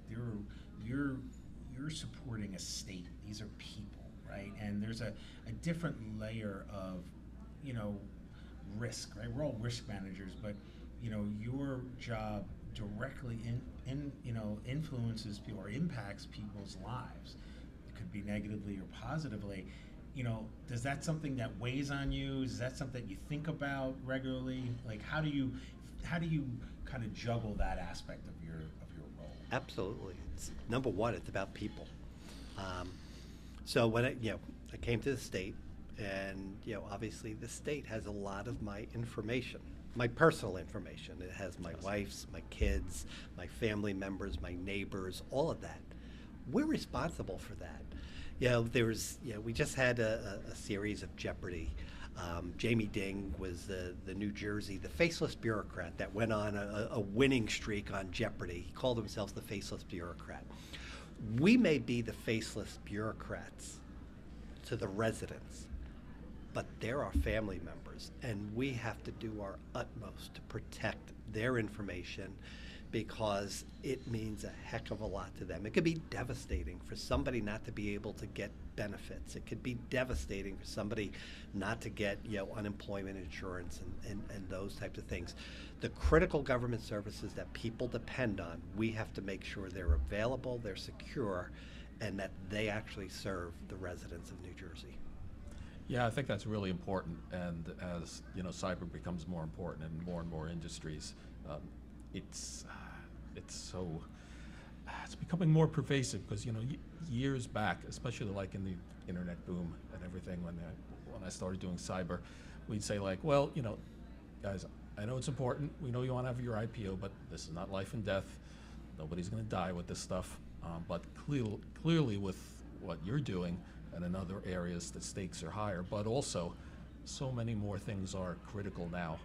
You're supporting a state. These are people, right? And there's a different layer of, risk, right? We're all risk managers, but your job directly influences people or impacts people's lives. It could be negatively or positively. Does that something that weighs on you? Is that something you think about regularly? Like, how do you kind of juggle that aspect of your role? Absolutely. Number one, it's about people. So when I came to the state, and obviously the state has a lot of my information, my personal information. It has my wife's, my kids, my family members, my neighbors, all of that. We're responsible for that. We just had a series of Jeopardy. Jamie Ding was the New Jersey, the faceless bureaucrat that went on a winning streak on Jeopardy. He called himself the faceless bureaucrat. We may be the faceless bureaucrats to the residents, but they're our family members, and we have to do our utmost to protect their information, because it means a heck of a lot to them. It could be devastating for somebody not to be able to get benefits. It could be devastating for somebody not to get unemployment insurance and those types of things. The critical government services that people depend on, we have to make sure they're available, they're secure, and that they actually serve the residents of New Jersey. Yeah, I think that's really important. And as cyber becomes more important in more and more industries, it's becoming more pervasive, because years back, especially like in the internet boom and everything, when I started doing cyber, we'd say like, well, guys, I know it's important. We know you want to have your IPO, but this is not life and death. Nobody's going to die with this stuff. But clearly with what you're doing, and in other areas the stakes are higher. But also, so many more things are critical now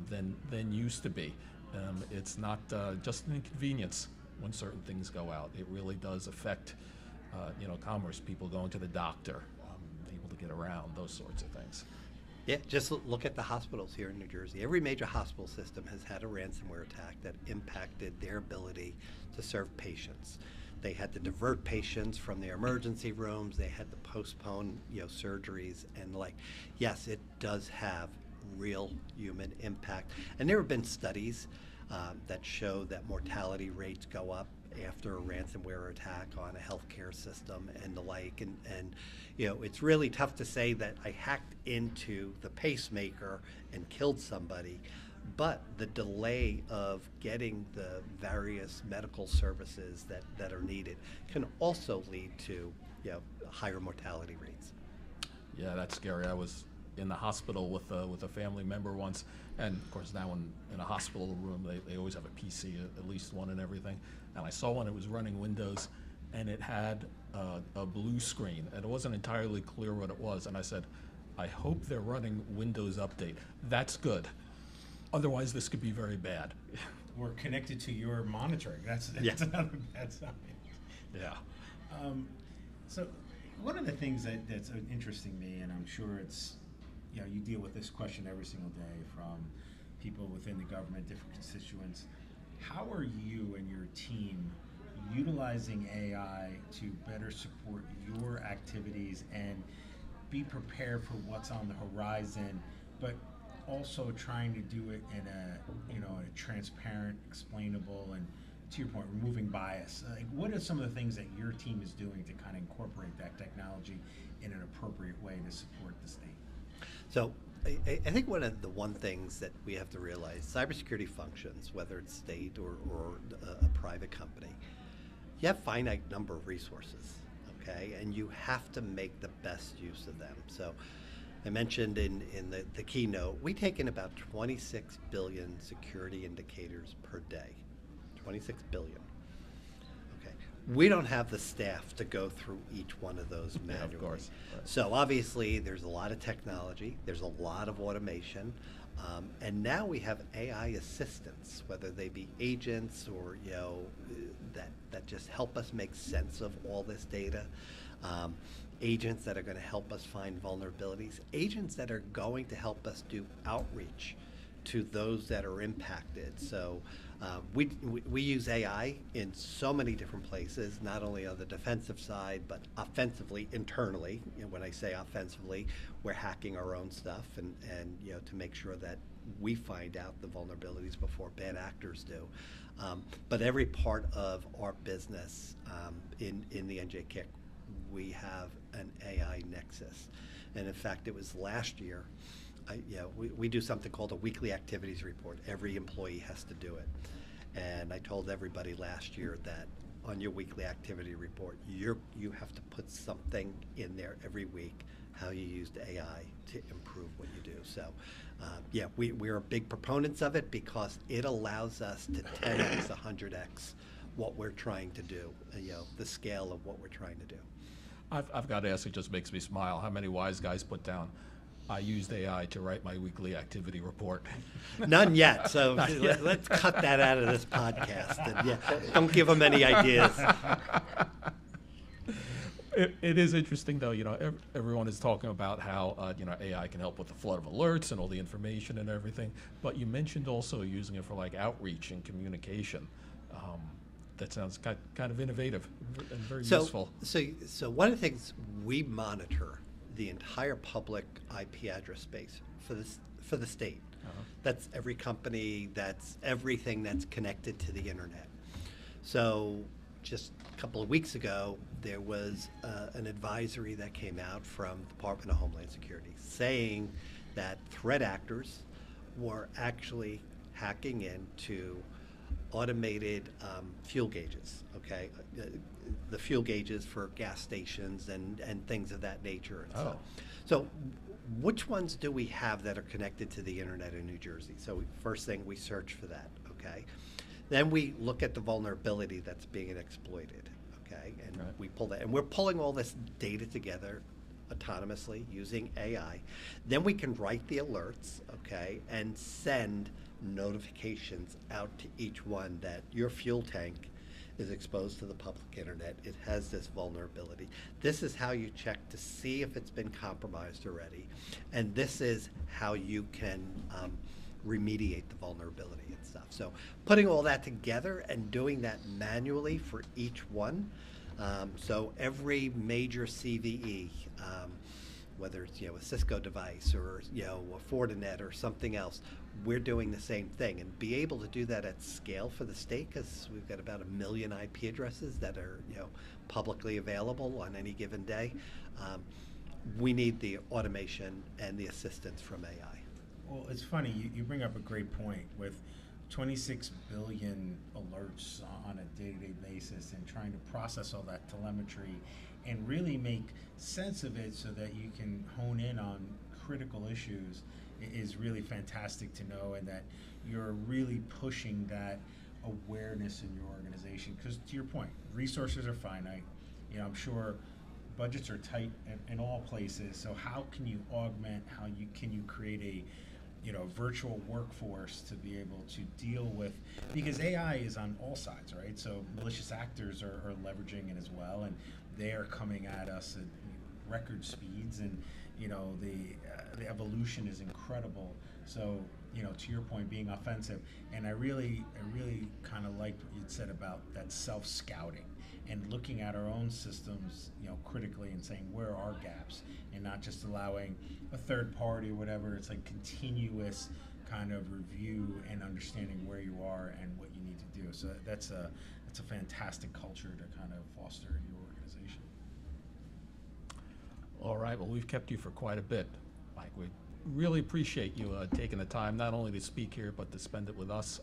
than used to be. It's not just an inconvenience when certain things go out. It really does affect, commerce, people going to the doctor, able to get around, those sorts of things. Yeah, just look at the hospitals here in New Jersey. Every major hospital system has had a ransomware attack that impacted their ability to serve patients. They had to divert patients from their emergency rooms. They had to postpone, surgeries and the like. Yes, it does have real human impact. And there have been studies that show that mortality rates go up after a ransomware attack on a healthcare system and the like. And it's really tough to say that I hacked into the pacemaker and killed somebody, but the delay of getting the various medical services that are needed can also lead to higher mortality rates. Yeah, that's scary. I was in the hospital with a family member once, and of course now in a hospital room they always have a PC, at least one, and everything. And I saw one, it was running Windows, and it had a blue screen, and it wasn't entirely clear what it was. And I said, I hope they're running Windows Update. That's good. Otherwise, this could be very bad. Or connected to your monitoring. That's another bad sign. Yeah. So one of the things that's interesting to me, and I'm sure it's, you deal with this question every single day from people within the government, different constituents. How are you and your team utilizing AI to better support your activities and be prepared for what's on the horizon, but also trying to do it in a transparent, explainable, and to your point, removing bias? Like, what are some of the things that your team is doing to kind of incorporate that technology in an appropriate way to support the state? So I think one things that we have to realize, cybersecurity functions, whether it's state or a private company, you have finite number of resources, okay? And you have to make the best use of them. So I mentioned in the keynote, we take in about 26 billion security indicators per day. 26 billion. Okay. We don't have the staff to go through each one of those manually. Yeah, of course. Right. So obviously there's a lot of technology, there's a lot of automation, and now we have AI assistants, whether they be agents or that just help us make sense of all this data. Agents that are going to help us find vulnerabilities, agents that are going to help us do outreach to those that are impacted. So we use AI in so many different places, not only on the defensive side, but offensively, internally. When I say offensively, we're hacking our own stuff and to make sure that we find out the vulnerabilities before bad actors do. But every part of our business in the NJ KIC, we have an AI nexus. And in fact, it was last year, we do something called a weekly activities report. Every employee has to do it. And I told everybody last year that on your weekly activity report, you have to put something in there every week, how you used AI to improve what you do. So we're big proponents of it because it allows us to 10x, 100x what we're trying to do, the scale of what we're trying to do. I've got to ask, it just makes me smile. How many wise guys put down, I used AI to write my weekly activity report? None yet, so let's cut that out of this podcast. And don't give them any ideas. It is interesting, though. Everyone is talking about how AI can help with the flood of alerts and all the information and everything. But you mentioned also using it for like outreach and communication. That sounds kind of innovative and very useful. So one of the things, we monitor the entire public IP address space for the state. Uh-huh. That's every company, that's everything that's connected to the internet. So just a couple of weeks ago, there was an advisory that came out from the Department of Homeland Security saying that threat actors were actually hacking into automated fuel gauges, okay? The fuel gauges for gas stations and things of that nature. And so which ones do we have that are connected to the internet in New Jersey? So first thing, we search for that, okay? Then we look at the vulnerability that's being exploited, okay? okay? And Right. we pull that, and we're pulling all this data together autonomously using AI. Then we can write the alerts, okay, and send notifications out to each one that your fuel tank is exposed to the public internet. It has this vulnerability. This is how you check to see if it's been compromised already. And this is how you can remediate the vulnerability and stuff. So putting all that together and doing that manually for each one. So every major CVE, whether it's a Cisco device or a Fortinet or something else, we're doing the same thing, and be able to do that at scale for the state, because we've got about 1 million IP addresses that are publicly available on any given day. We need the automation and the assistance from AI. Well, it's funny, you bring up a great point with 26 billion alerts on a day-to-day basis, and trying to process all that telemetry and really make sense of it so that you can hone in on critical issues is really fantastic to know, and that you're really pushing that awareness in your organization. Because to your point, resources are finite. I'm sure budgets are tight in all places. So how can you augment? Can you create a virtual workforce to be able to deal with, because AI is on all sides, right? So malicious actors are leveraging it as well, and they are coming at us at record speeds, and the evolution is incredible. So to your point, being offensive, and I really kind of liked what you said about that self-scouting and looking at our own systems, critically, and saying where are gaps, and not just allowing a third party or whatever. It's like continuous kind of review and understanding where you are and what you need to do. So that's a fantastic culture to kind of foster in your organization. All right, well, we've kept you for quite a bit, Mike. We really appreciate you taking the time not only to speak here, but to spend it with us.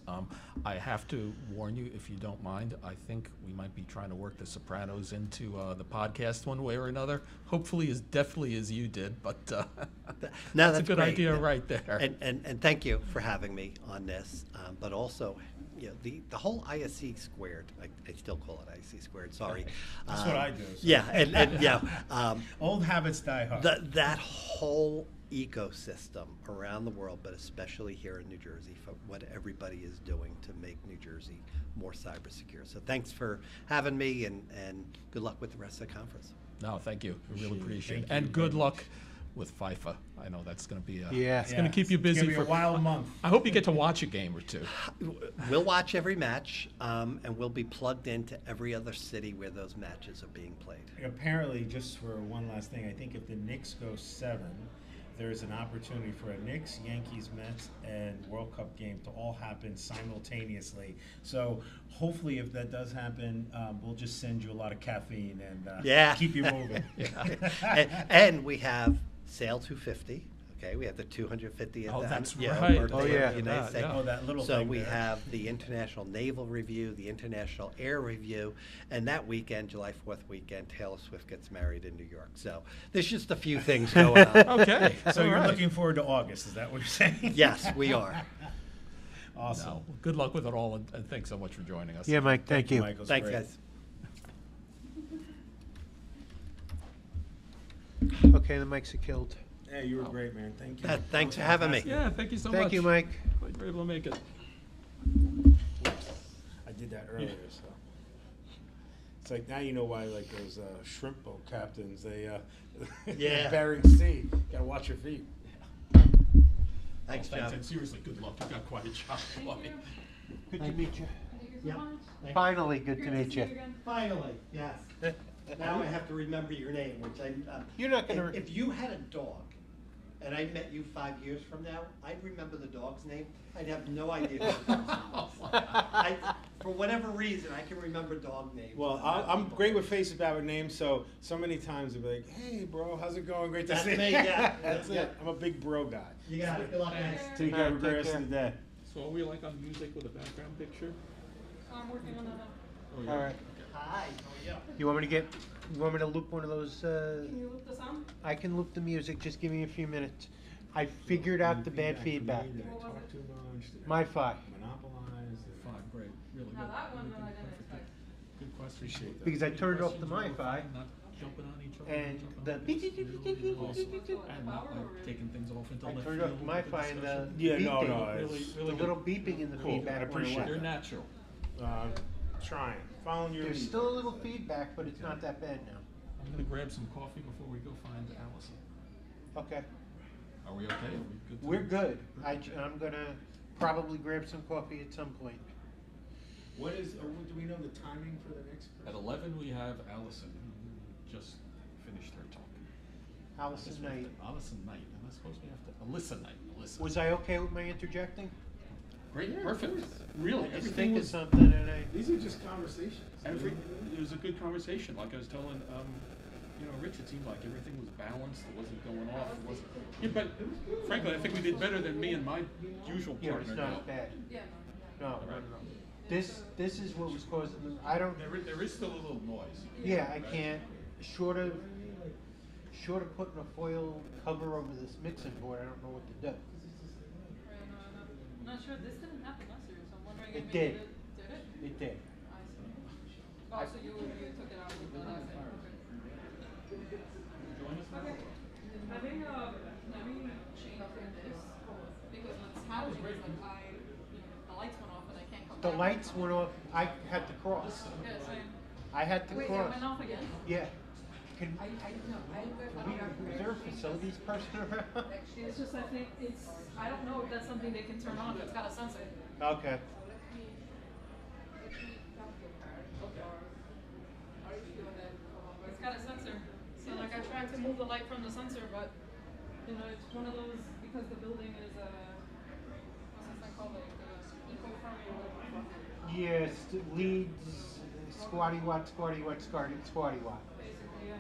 I have to warn you, if you don't mind, I think we might be trying to work The Sopranos into the podcast one way or another. Hopefully as deftly as you did, but No, that's a good great. idea right there. And thank you for having me on this, but also, the whole ISC squared, I still call it ISC squared, sorry. That's what I do. So. Yeah, and Old habits die hard. That whole ecosystem around the world, but especially here in New Jersey, for what everybody is doing to make New Jersey more cyber secure. So thanks for having me, and good luck with the rest of the conference. No, thank you. We really appreciate it. Thank you And good very luck with FIFA. I know that's going to be Yeah. going to keep you busy It's gonna for be a wild month. I hope you get to watch a game or two. We'll watch every match, and we'll be plugged into every other city where those matches are being played. Apparently, just for one last thing, I think if the Knicks go 7, there's an opportunity for a Knicks, Yankees, Mets, and World Cup game to all happen simultaneously. So hopefully, if that does happen, we'll just send you a lot of caffeine and keep you moving. and we have Sail 250. Okay, we have the 250th. Oh, that's birthday right. of Oh, the yeah. United States. Oh, that little So thing we there. have the International Naval Review, the International Air Review, and that weekend, July 4th weekend, Taylor Swift gets married in New York. So there's just a few things going on. Okay. So all you're right. looking forward to August, is that what you're saying? Yes, we are. Awesome. No, good luck with it all, and thanks so much for joining us. Yeah, Mike, thank you. Michael. It's Thanks, great. guys. Okay, the mics are killed. Yeah, you were great, man. Thank you. Thanks for having me. Yeah, thank you so much. Thank you, Mike. Glad you were able to make it. I did that earlier, so. It's like now you know why like those shrimp boat captains, they Yeah. Bering Sea, gotta watch your feet. Thanks, Thanks, John. and seriously, good luck. You got quite a job. Good to meet you. Thank you so much. Finally, good to Great meet see you. again. Finally, yes. Now I have to remember your name, which You're not gonna. If you had a dog, and I met you 5 years from now, I'd remember the dog's name. I'd have no idea who the person was. For whatever reason, I can remember dog names. Well, I'm great with faces about names, so many times they'll be like, "Hey, bro, how's it going? Great to That's see you." me, yeah. That's Yeah. it. I'm a big bro guy. You got it. Good luck, guys. Take All care. right, Have a great take rest care. of the day. So are we like on music with a background picture? I'm working on that now. Oh, yeah. All right. Hi, how are you? You want me to loop one of those? Can you loop this on? I can loop the music. Just give me a few minutes. I figured out the bad feedback. Did I What was talk it? too much? Did I My fi. monopolize? Great, really Now good. that one Really I good, didn't perfect. expect. Good question. Appreciate that. Because I turned off the Questions MiFi, Not jumping on each other. and jumping the on each other. beep, And not like taking things off until I the turned off the MiFi and the Yeah, no, beeping, no, Really, it's really the little beeping in the Cool, I feedback went appreciate away. You're natural. trying, following your There's lead. still a little feedback, but it's not that bad now. I'm gonna grab some coffee before we go find Allison. Okay, Are we okay? Are we good? to- we're good. I'm gonna probably grab some coffee at some point. What is, do we know the timing for the next At person? 11, we have Allison, who just finished her talk. Allison Guess we have Knight. to- Allison Knight, and I suppose we have to, Alyssa Knight, Alyssa. Was I okay with my interjecting? Great, Yeah, of perfect. course. Really, I just everything think of was, something and I. These are just conversations. it was a good conversation. Like I was telling, Rich, it seemed like everything was balanced, it wasn't going off, it wasn't. Yeah, but frankly, I think we did better than me and my usual Yeah, partner. it's not did. as bad. Yeah, No, no, no. This is what was causing the, I don't, There is still a little noise. yeah, I can't, short of putting a foil cover over this mixing board, I don't know what to do. right, no, I'm not sure, this didn't happen last year, so I'm wondering It if did. maybe did it? It did. I see. Oh, so you took it out with the last thing, okay. Okay, let me change this, because what's happening is like the lights went off and I can't come The back. lights went off, I had to cross. Yeah, same. I had to Wait, it cross. went off again? Yeah. Can, No, is there a facilities person around? It's just, I think, I don't know if that's something they can turn on, it's got a sensor. Okay. It's got a sensor, so like I tried to move the light from the sensor, but, it's one of those, because the building is, what's this thing called, like, eco-friendly or whatever. Yes, leads, squatty watt, squatty watt, squatty watt. Basically, yeah.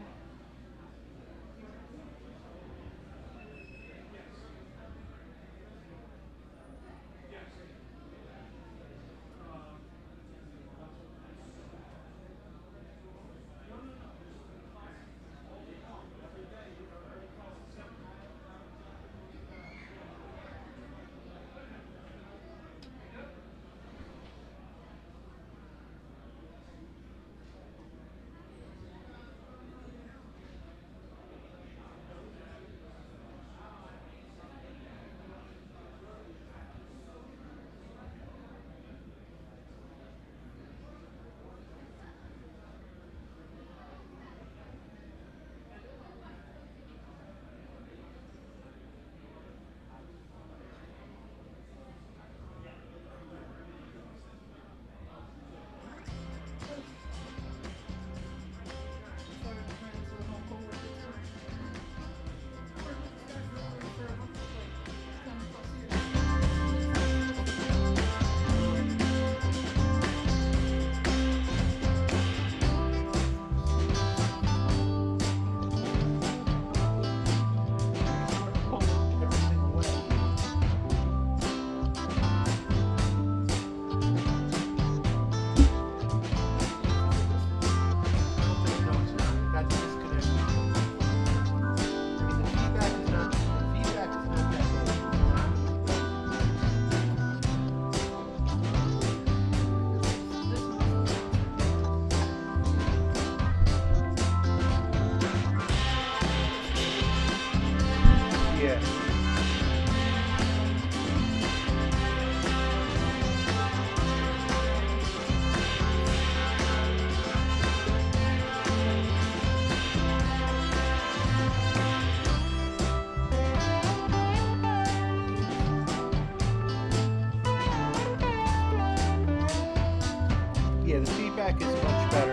Yeah, the feedback is much better.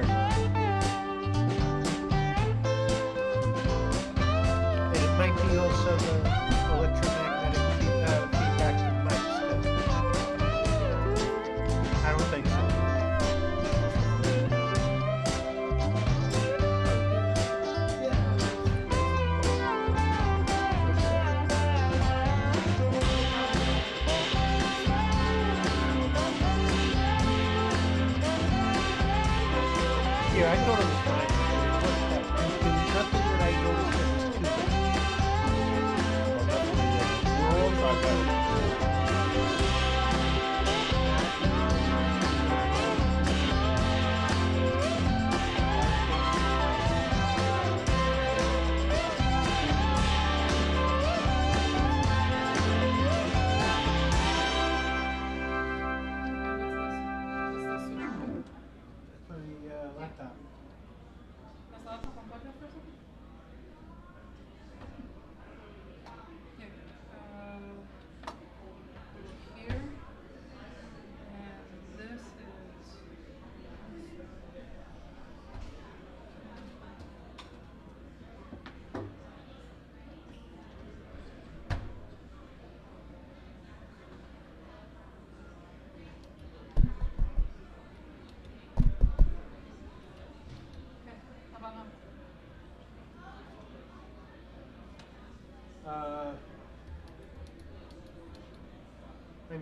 And it might be also the electromagnetic feedback from the mics too. I don't think so. Yeah, I thought it was fine. It wasn't that bad. There was nothing that I noticed that was too bad. We're all talking.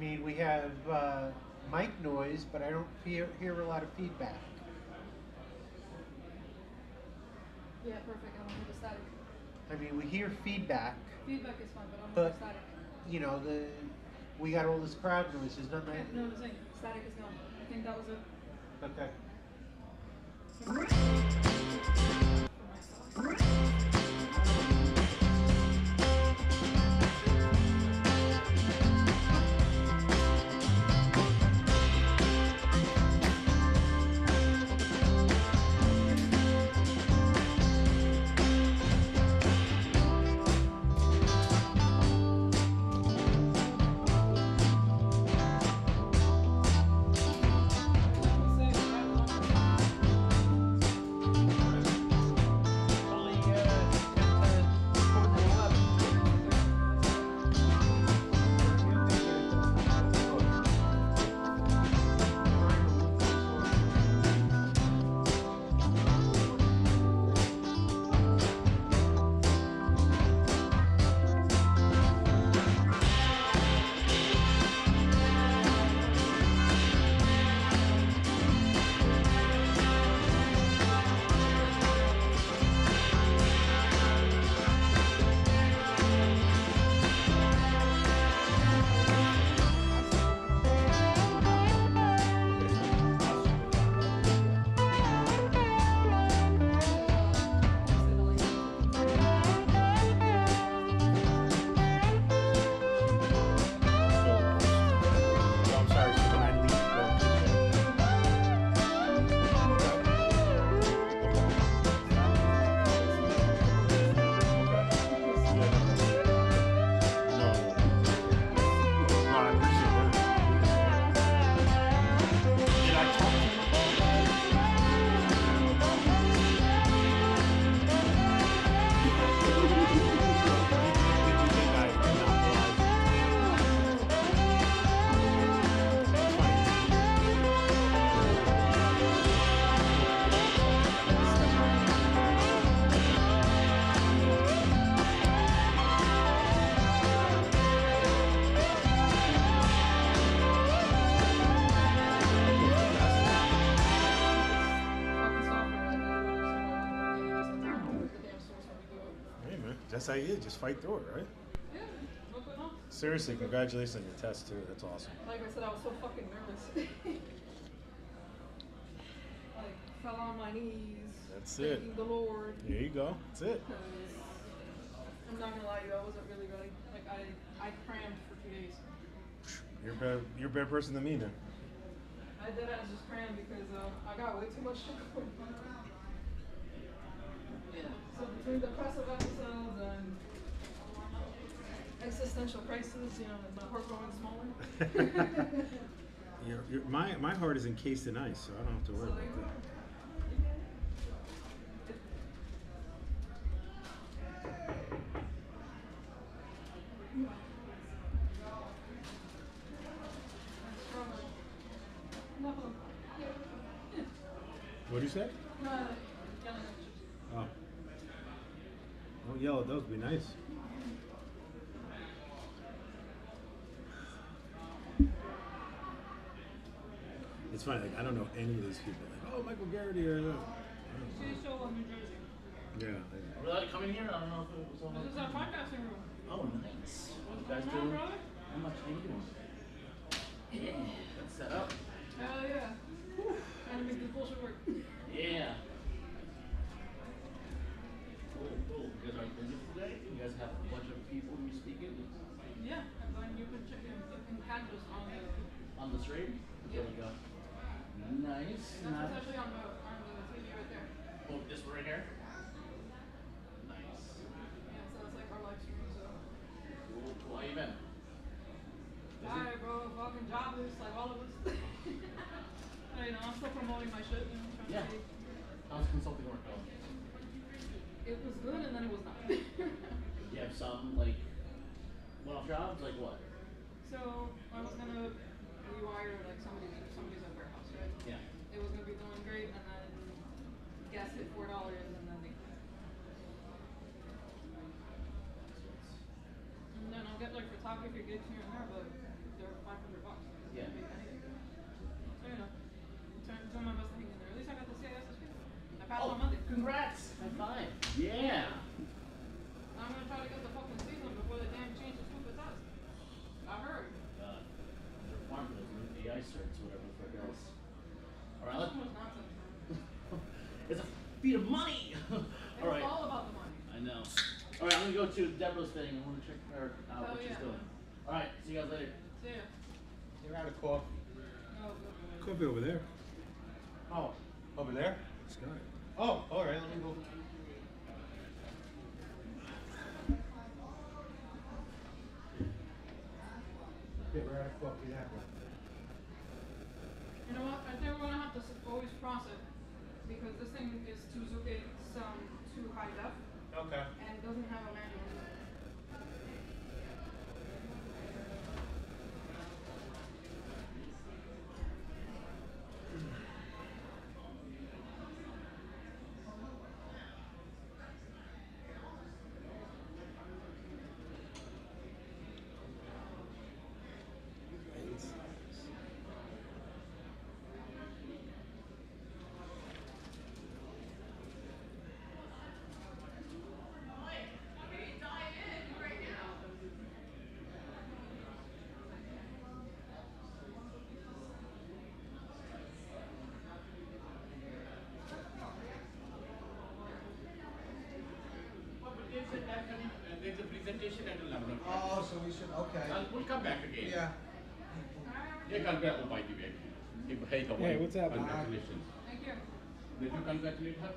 mean, we have mic noise, but I don't hear a lot of feedback. Yeah, perfect. I don't hear the static. I mean, we hear feedback, Feedback is fine, but I don't hear but the static. you know, we got all this crowd noise. There's nothing. Okay, no, I'm saying static is gone. I think that was it. Okay. For myself. That's how you just fight through it, right? Yeah, what's going on? Seriously, congratulations on your test too. That's awesome. Like I said, I was so fucking nervous. Like, fell on my knees. That's thanking it. the Lord. There you go. That's it. 'Cause I'm not gonna lie to you, I wasn't really ready. Like, I crammed for 2 days. You're a better person than me then. I did it, I just crammed because I got way too much shit going on. Yeah. So between depressive episodes and existential crisis, you know, my heart growing smaller. My heart is encased in ice, so I don't have to worry So about there you go. that. What do you say? Oh. Oh, yellow, those would be nice. It's funny, like, I don't know any of these people. Like, oh, Michael Garrity or that. She's show on New Jersey. Yeah. Are we allowed to come in here? I don't know if it was on. This is our podcasting room. Oh, nice. What you guys What's going on, doing? brother? How much are you doing? Yeah. That's set up. Hell yeah. Trying to make this bullshit work. Yeah. Cool, cool. You guys are busy today? You guys have a bunch of people you're speaking Yeah, and then you can check in catch us on the stream? There we go. Nice. That's Nice. actually on the TV right there. Oh, this one right here? Nice. Yeah, so it's like our live stream, so. Cool, cool. How you been? Alright, bro, fucking jobless, like all of us. You know, I'm still promoting my shit, you know, trying Yeah. to How's consulting work going? It was good and then it was not. You have some, like, one-off jobs? Like what? So, I was gonna rewire like somebody's like warehouse, right? Yeah. It was gonna be doing great and then gas hit $4 and then they. And then I'll get like photography gigs here and there, but they're $500 congrats. High five. Yeah. I'm gonna try to get the fucking season before they damn change the stupid test. I heard. The requirement of AI certs or whatever for girls. All right, Too much nonsense. it's a feat of money. It's All right. all about the money. I know. All right, I'm gonna go to Deborah's thing. I want to check her out Hell what she's yeah. doing. All right, see you guys later. See ya. You're out of coffee. No, good. Coffee over there. Oh, over there? Scott. Oh, all right, let me go. Yeah, we're out of coffee that way. You know what? I think we're gonna have to always cross it because this thing is too high def Okay. and doesn't have a manual. There's a presentation at 11 o'clock. Oh, so we should, okay. We'll come back again. Yeah. Yeah, congrats. Oh, by the way. Hey, how are Hey, you? what's happening? Congratulations. Thank you. Did you congratulate her?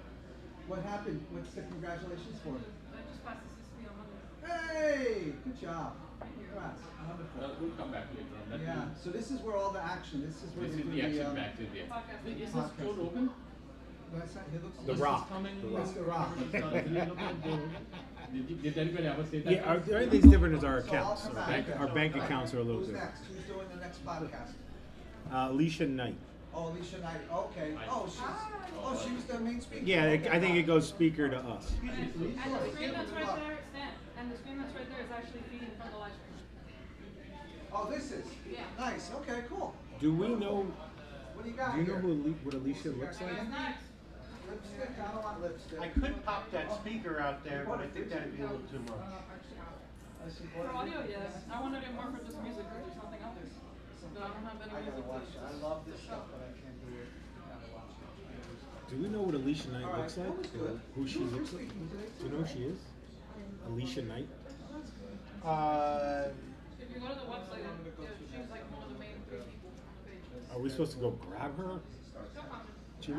What happened? What's the congratulations for? I just passed the CCP on Monday. Hey, good job. Congrats. Wonderful. We'll come back later on. That Yeah, so this is where all the action, this is where This they is do the action the, back to the. Podcast. Is this Podcast. door open? what's that? It looks The like- Rock. It's the Rock. Did anybody ever say that? Yeah, everything's different as our So I'll accounts. come Our back. bank accounts are a little Who's different. next? Who's doing the next podcast? Alicia Knight. Oh, Alicia Knight, okay. She was the main speaker. Yeah, Okay. I think it goes speaker to us. And the screen that's right there, Stan, and the screen that's right there is actually feeding from the live stream. Oh, this is? Yeah. Nice, okay, cool. Do we know? What do you got Do you know here? what Alicia looks like? It's nice. Lipstick, I don't want lipstick. I could pop that speaker out there, but I think that'd be a little too much. I see For audio, yes. I wanted it more for just music because there's nothing out there. But I don't have any I music gotta watch to it. I love this stuff, but I can't do it. I gotta watch it. Do we know what Alicia Knight All right, looks like? that was Or good. who she looks like? Speaking today, Do you know who she is? Alicia Knight? If you go to the website, she's like one of the main 3 people on the page. Are we supposed to go grab her? Still coming.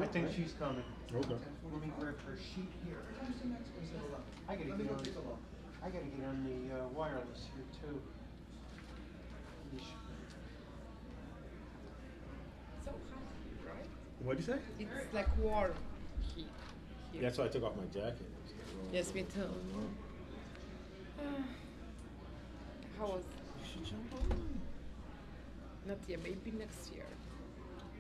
I think she's coming. Okay. Let me grab her sheet here. Who's the next person? I gotta Let me get go on, take a look. I gotta get on the wireless here too. So hot, right? What'd you say? It's like warm heat here. That's why I took off my jacket. Yes, me too. How was? You should jump on. Not yet, maybe next year.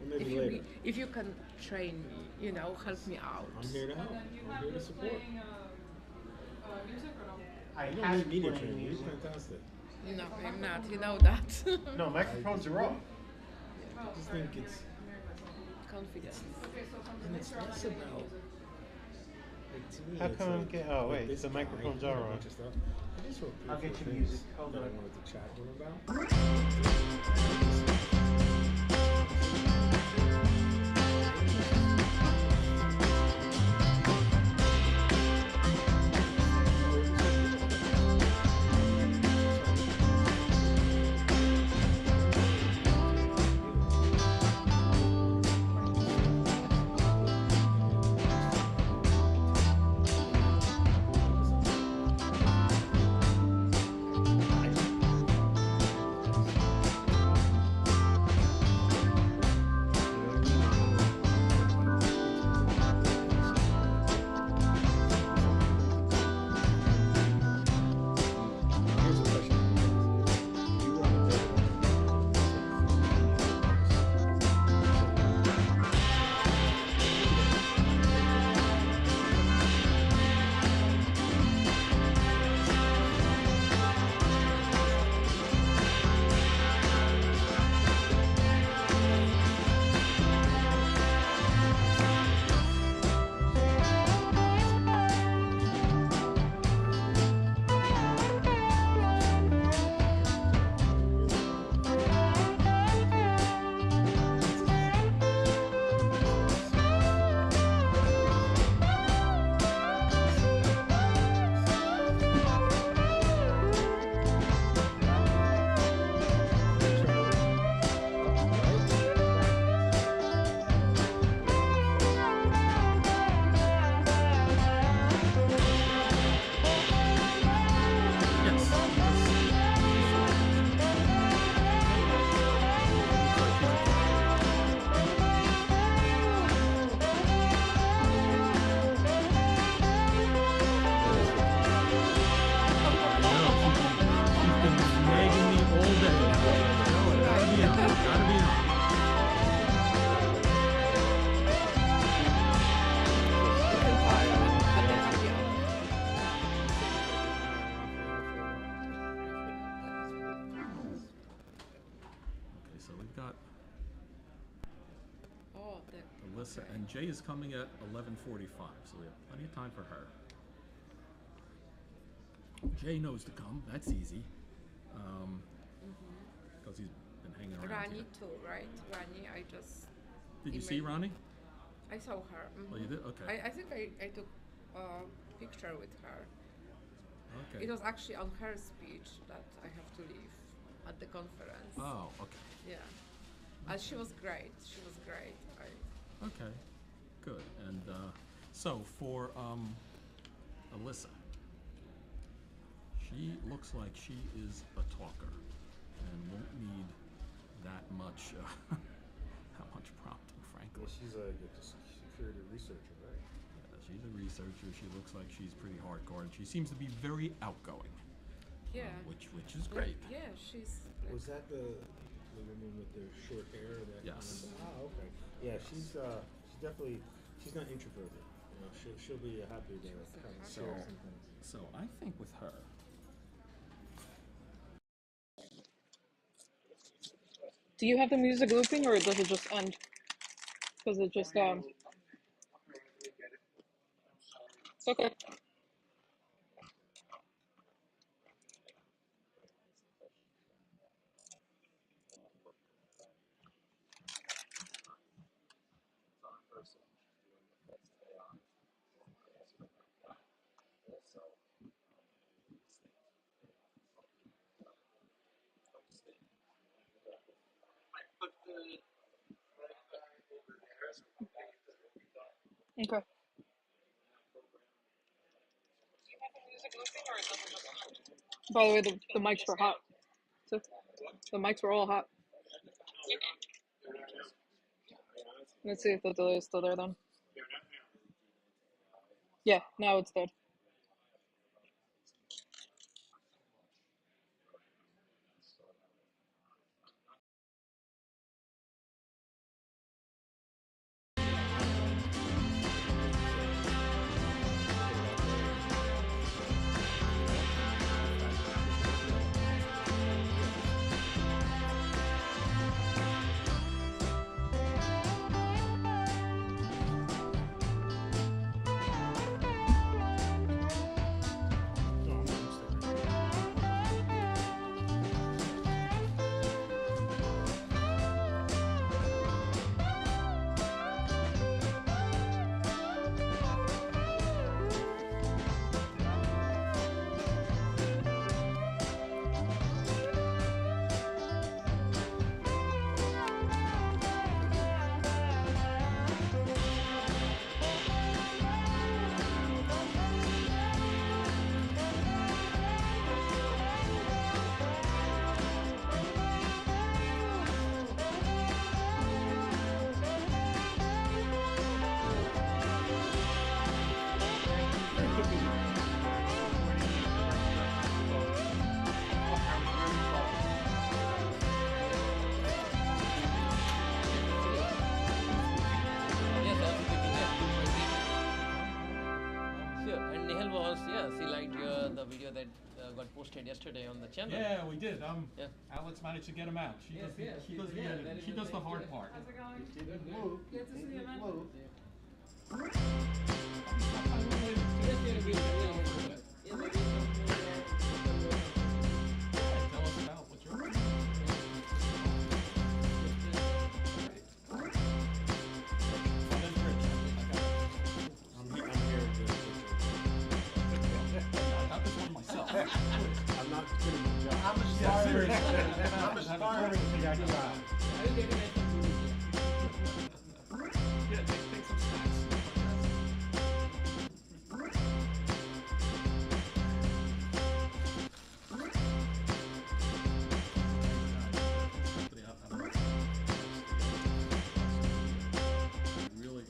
Or maybe later. If you can train me, help me out. I'm here to help. And then you I'm have here to this support. playing music or no? I You don't have need media playing training. You're music. fantastic. No, I'm not. You know that. No, microphones are off. Oh, I just sorry, think I'm it's. married myself. Confidence. Okay, so from the And it's mixer, I'm not less getting any about- music. Like, to me, How it's come I'm like, get- oh, wait, this the guy, microphones you know, are a on. bunch of stuff. I just wrote three I'll or get four you things music. Hold that I on. wanted to chat to him about. Alyssa, and Jay is coming at 11:45, so we have plenty of time for her. Jay knows to come. That's easy, because he's been hanging around Rani here. too, right? Rani, I just. Did you see Ronnie? I saw her. Oh, you did? Okay. I think I took a picture with her. Okay. It was actually on her speech that I have to leave at the conference. Oh, okay. Yeah. She was great. She was great. Okay, good. And so for Alyssa, she looks like she is a talker and won't need that much prompting, frankly. Well, she's a security researcher, right? Yeah, she's a researcher. She looks like she's pretty hardcore, and she seems to be very outgoing. Yeah. Which is great. Yeah, she's. Was that the woman with the short hair? That Yes. Oh, okay. Yeah, she's definitely, she's not introverted. You know, she'll be happy to kind of share some things. So I think with her. Do you have the music looping, or does it just end? Because it just It's okay. Okay. By the way, the mics were hot. So the mics were all hot. Let's see if the delay is still there then. Yeah, now it's dead. posted yesterday on the channel. Yeah, we did. Alex managed to get him out. She does the editing. She does the hard part. How's it going? It didn't move. Good to see you, man. Tell us about what you're doing. I'm not kidding you, John. I'm aspiring. I'm aspiring to be that guy. Yeah, take some snacks. Really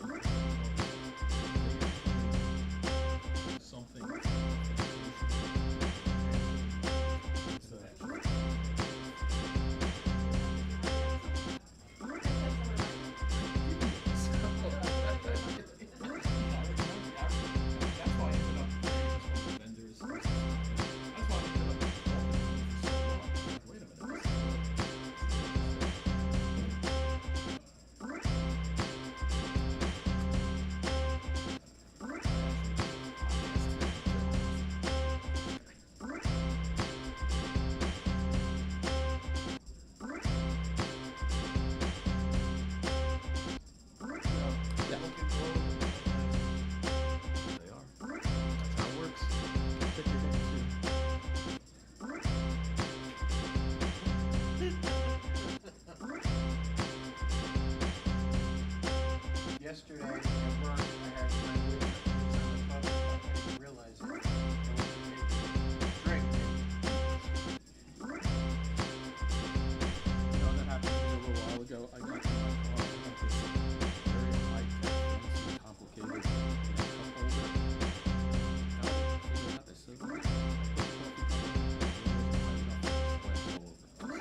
something. yesterday at work, I had my I didn't realize it. I wasn't drink. You know, that happened to me a little while ago. I got in my car, I got this very high-tech, complicated, cup holder. Now, I figured out this, I put the coffee cup in,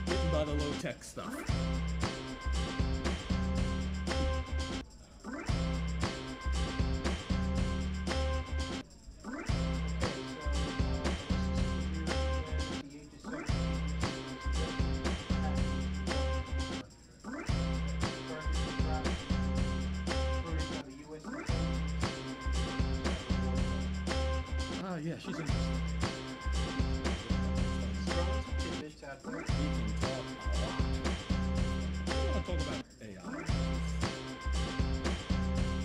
hidden by the low-tech stuff. Yeah, she's interesting. Tidbits out there. We can talk a lot. I want to talk about AI.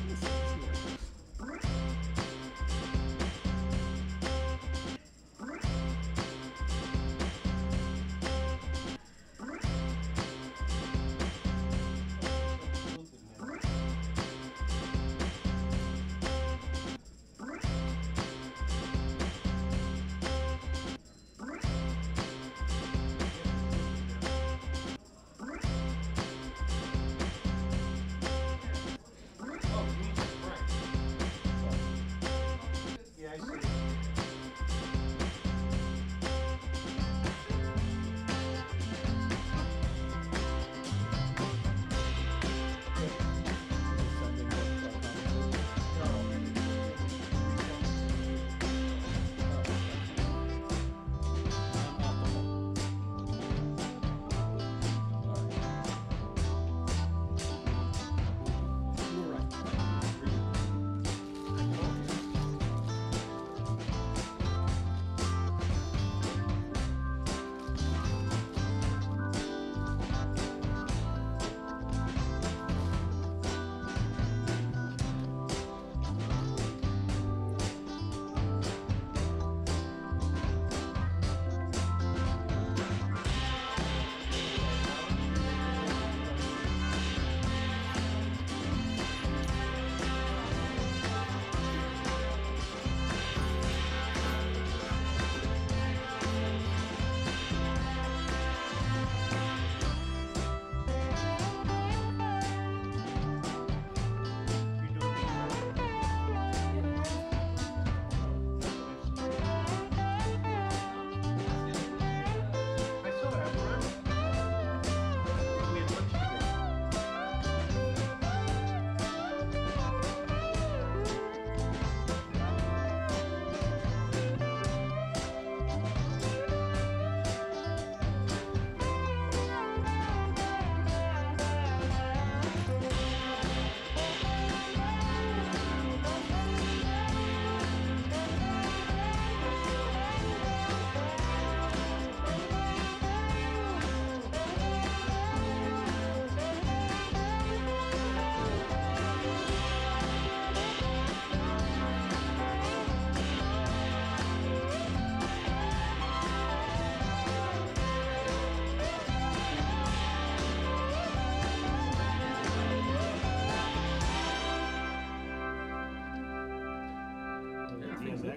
Let's see where it goes. Yeah, I see.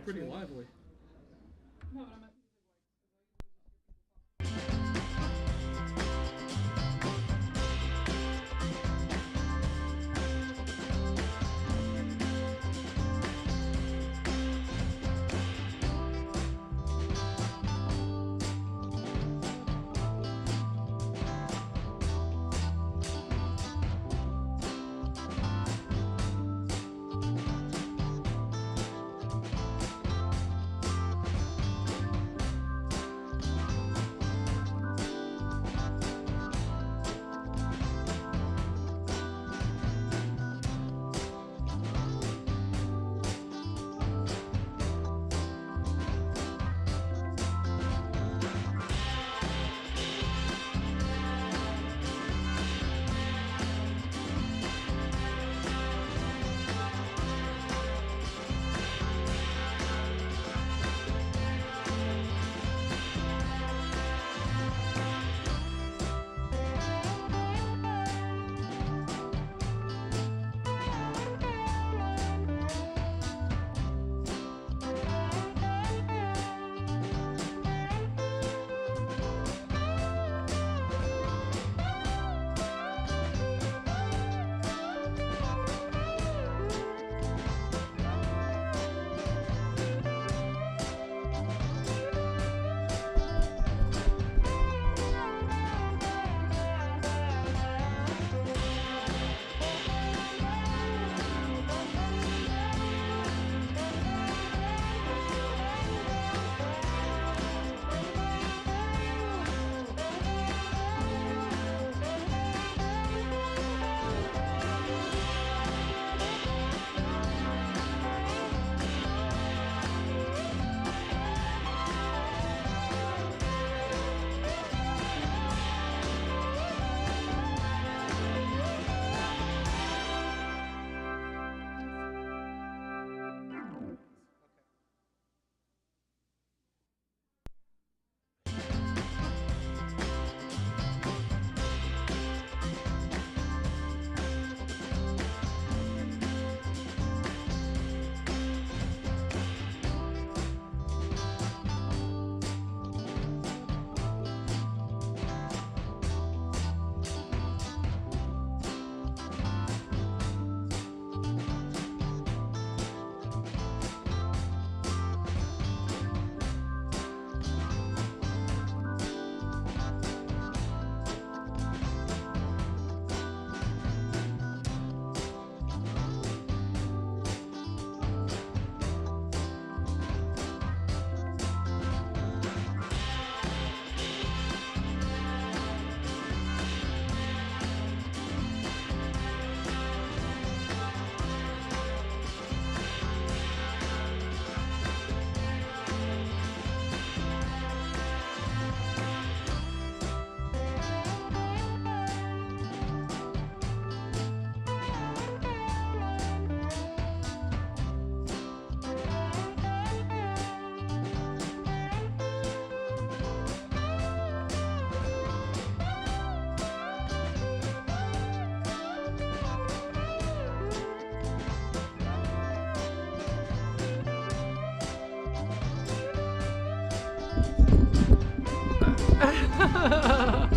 Pretty lively. No, but I meant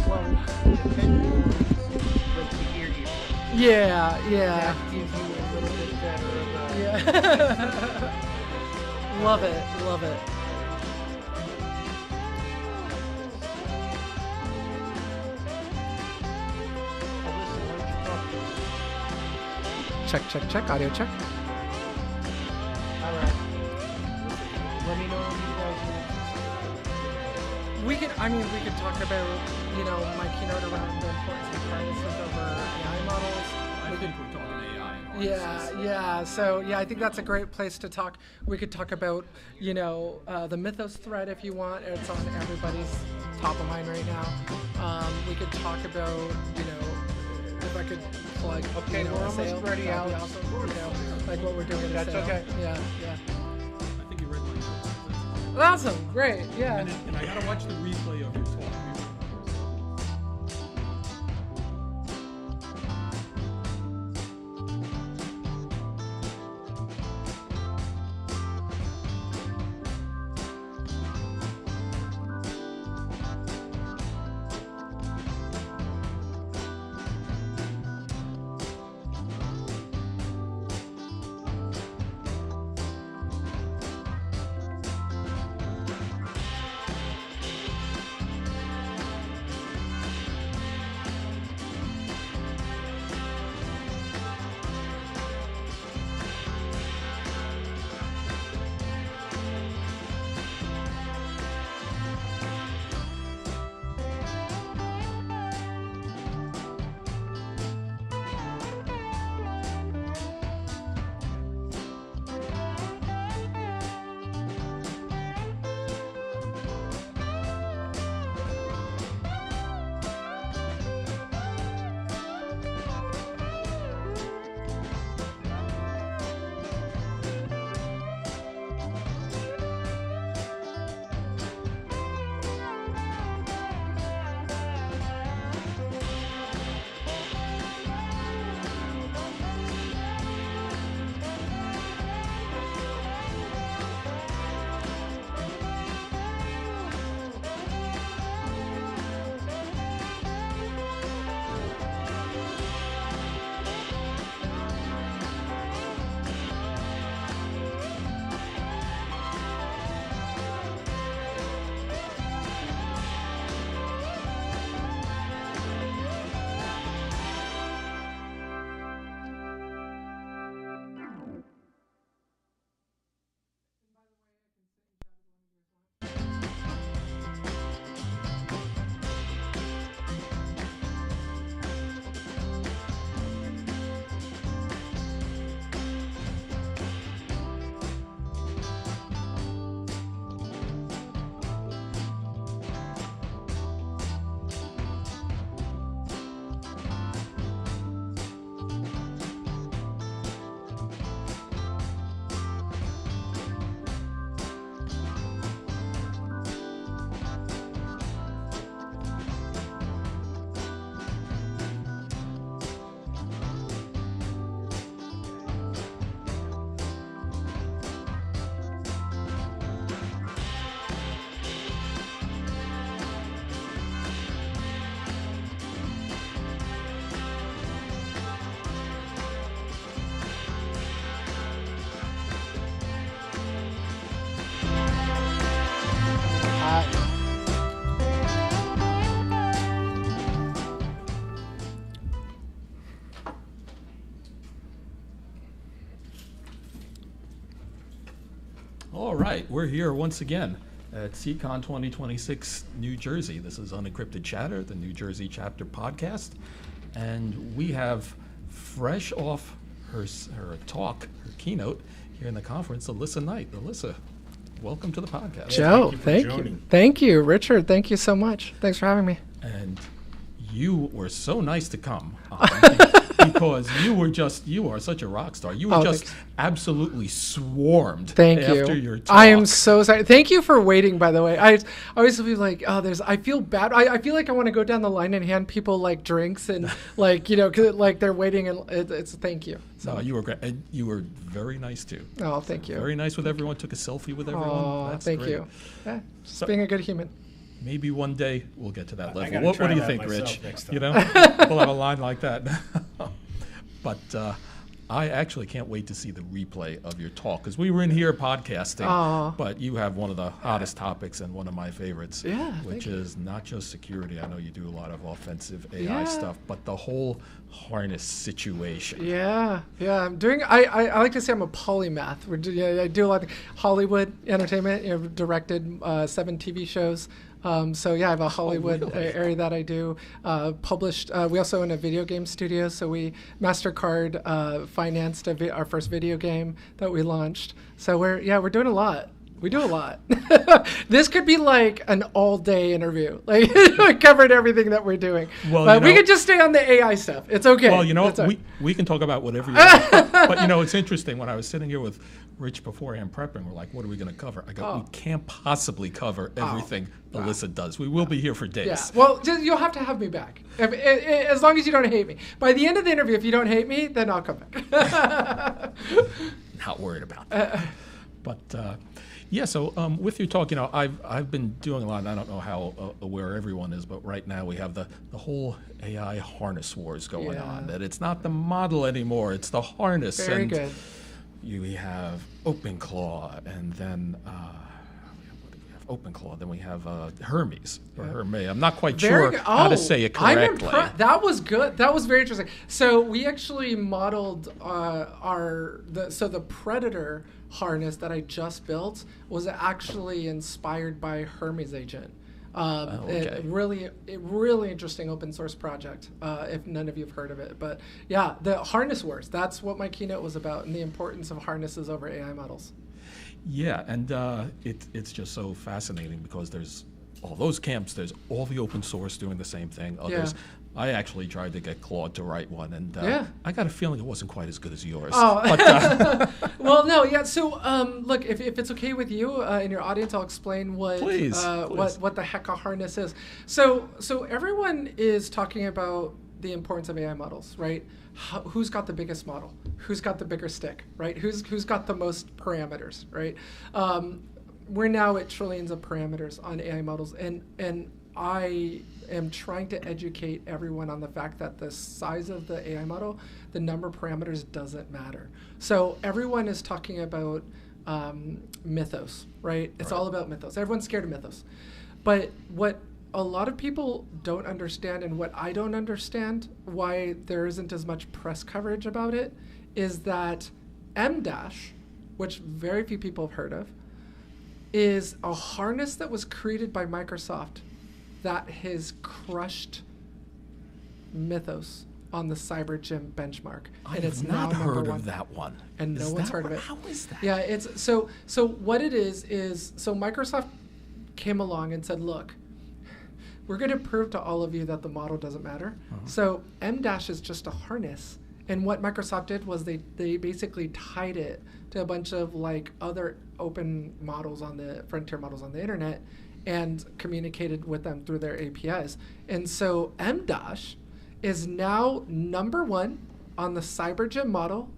Well, depending on what the ear you put. Yeah. That gives you a little bit better of a... Yeah. Love it. Check, audio check. All right. Let me know if you guys We could talk about, my keynote around the importance of privacy over AI models. I think we're talking AI. Yeah. So, I think that's a great place to talk. We could talk about, the Mythos thread if you want. It's on everybody's top of mind right now. We could talk about, if I could plug. Okay, we're almost sale, ready, that'd be Alex. awesome. Like what we're doing in That's sale. okay. Yeah. I think you read my notes. Awesome. Great. Yeah. And I gotta watch the replay of your talk. All right, we're here once again at SECON 2026 New Jersey. This is Unencrypted Chatter, the New Jersey chapter podcast. And we have fresh off her talk, her keynote here in the conference, Alyssa Knight. Alyssa, welcome to the podcast. Joe, thank you. Thank you, Richard. Thank you so much. Thanks for having me. And you were so nice to come because you are such a rock star. You were just absolutely swarmed after your talk. I am so sorry. Thank you for waiting, by the way. I always feel like, I feel bad. I feel like I want to go down the line and hand people like drinks and like, cause, like they're waiting and it's thank you. So. No, you were great. And you were very nice too. Oh, thank you. Very nice with everyone. Took a selfie with everyone. Oh, That's thank great. you. Yeah, just being a good human. maybe one day we'll get to that I level. gotta What try do you that think, myself Rich? next time. You know, we'll have a line like that. But I actually can't wait to see the replay of your talk, because we were in here podcasting, but you have one of the hottest topics and one of my favorites, which is not just security. I know you do a lot of offensive AI stuff, but the whole harness situation. Yeah, I'm doing. I like to say I'm a polymath. I do a lot of Hollywood entertainment. Directed 7 TV shows. So yeah, I have a Hollywood area that I do. Published. We also own a video game studio, so we MasterCard financed our first video game that we launched. So we're doing a lot. We do a lot. This could be like an all-day interview. Like we covered everything that we're doing. Well, but we could just stay on the AI stuff. It's okay. Well, you know, we can talk about whatever you want. But you know, it's interesting. When I was sitting here with Rich beforehand prepping, we're like, what are we going to cover? I go, we can't possibly cover everything Alyssa does. We will be here for days. Yeah. Well, you'll have to have me back. As long as you don't hate me. By the end of the interview, if you don't hate me, then I'll come back. Not worried about that. But yeah, so with your talk, you know, I've been doing a lot, and I don't know how aware everyone is, but right now we have the whole AI harness wars going on. That it's not the model anymore; it's the harness. Very good. We have OpenClaw, and then OpenClaw. Then we have Hermes or Hermes. I'm not quite sure how to say it correctly. That was good. That was very interesting. So we actually modeled the Predator harness that I just built was actually inspired by Hermes Agent. Really interesting open source project, if none of you have heard of it. But yeah, the harness wars, that's what my keynote was about, and the importance of harnesses over AI models. Yeah, and it's just so fascinating because there's all those camps, there's all the open source doing the same thing. Others, I actually tried to get Claude to write one, and I got a feeling it wasn't quite as good as yours. But, well, no, yeah. So, look, if it's okay with you in your audience, I'll explain what the heck a harness is. So everyone is talking about the importance of AI models, right? Who's got the biggest model? Who's got the bigger stick, right? Who's got the most parameters, right? We're now at trillions of parameters on AI models, and I am trying to educate everyone on the fact that the size of the AI model, the number of parameters doesn't matter. So everyone is talking about mythos, right? It's all about mythos. Everyone's scared of mythos. But what a lot of people don't understand, and what I don't understand why there isn't as much press coverage about it, is that M-, which very few people have heard of, is a harness that was created by Microsoft that has crushed Mythos on the CyberGym benchmark. And it's not heard of that one. And no one's heard of it. How is that? Yeah, it's so what it is so Microsoft came along and said, look, we're going to prove to all of you that the model doesn't matter. So M- is just a harness. And what Microsoft did was they basically tied it to a bunch of like other open models on the frontier models on the internet and communicated with them through their APIs. And so M- is now #1 on the CyberGym model,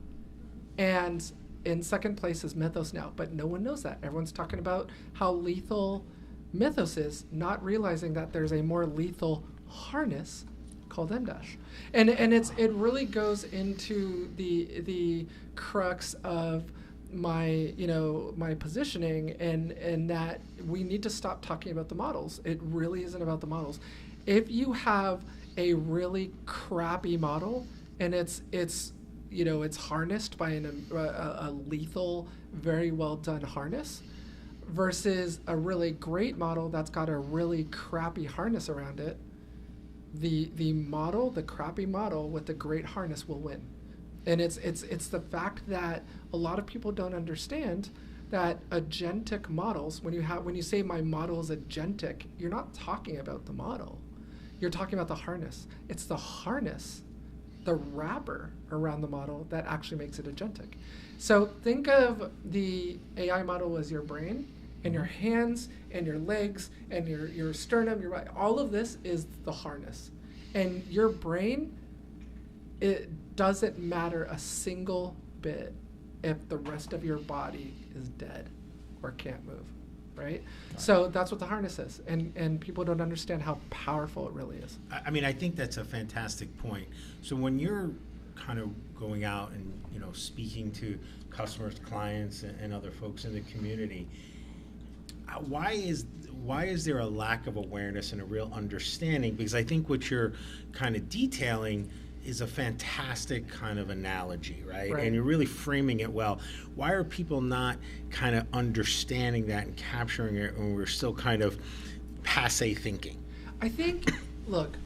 and in second place is Mythos now. But no one knows that. Everyone's talking about how lethal Mythos is, not realizing that there's a more lethal harness called M-. And it really goes into the crux of my positioning, and that we need to stop talking about the models. It really isn't about the models. If you have a really crappy model and it's harnessed by a lethal, very well done harness, versus a really great model that's got a really crappy harness around it, the crappy model with the great harness will win. And it's the fact that a lot of people don't understand that agentic models, when you say my model is agentic, you're not talking about the model. You're talking about the harness. It's the harness, the wrapper around the model, that actually makes it agentic. So think of the AI model as your brain, and your hands, and your legs, and your sternum, your right. All of this is the harness. And your brain, it doesn't matter a single bit if the rest of your body is dead or can't move. right? So that's what the harness is, and people don't understand how powerful it really is. I mean, I think that's a fantastic point. So when you're kind of going out and, you know, speaking to customers, clients, and other folks in the community, why is there a lack of awareness and a real understanding? Because I think what you're kind of detailing is a fantastic kind of analogy, right? And you're really framing it well. Why are people not kind of understanding that and capturing it when we're still kind of passé thinking? I think, look,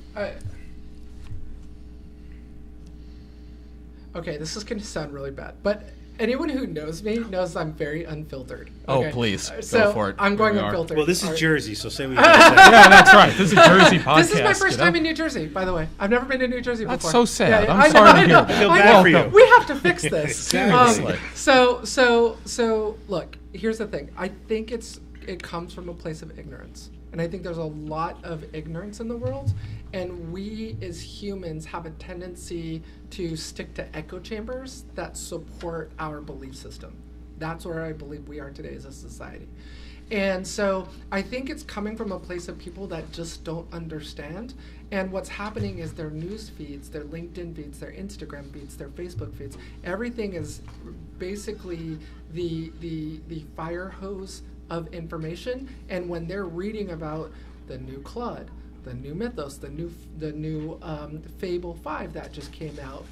okay, this is going to sound really bad, but anyone who knows me knows I'm very unfiltered. Okay? Oh, please, so go for it. I'm going unfiltered. Well, this is All right. Jersey, so say what you gotta say. Yeah, that's right. This is Jersey podcast. This is my first time in New Jersey, by the way. I've never been to New Jersey before. That's so sad. I'm I sorry to know, hear that. I feel I bad know. for you. We have to fix this. Seriously. So look, here's the thing. I think it comes from a place of ignorance. And I think there's a lot of ignorance in the world, and we as humans have a tendency to stick to echo chambers that support our belief system. That's where I believe we are today as a society. And so I think it's coming from a place of people that just don't understand. And what's happening is their news feeds, their LinkedIn feeds, their Instagram feeds, their Facebook feeds, everything is basically the fire hose of information. And when they're reading about the new CLUD, the new Mythos, the new Fable 5 that just came out,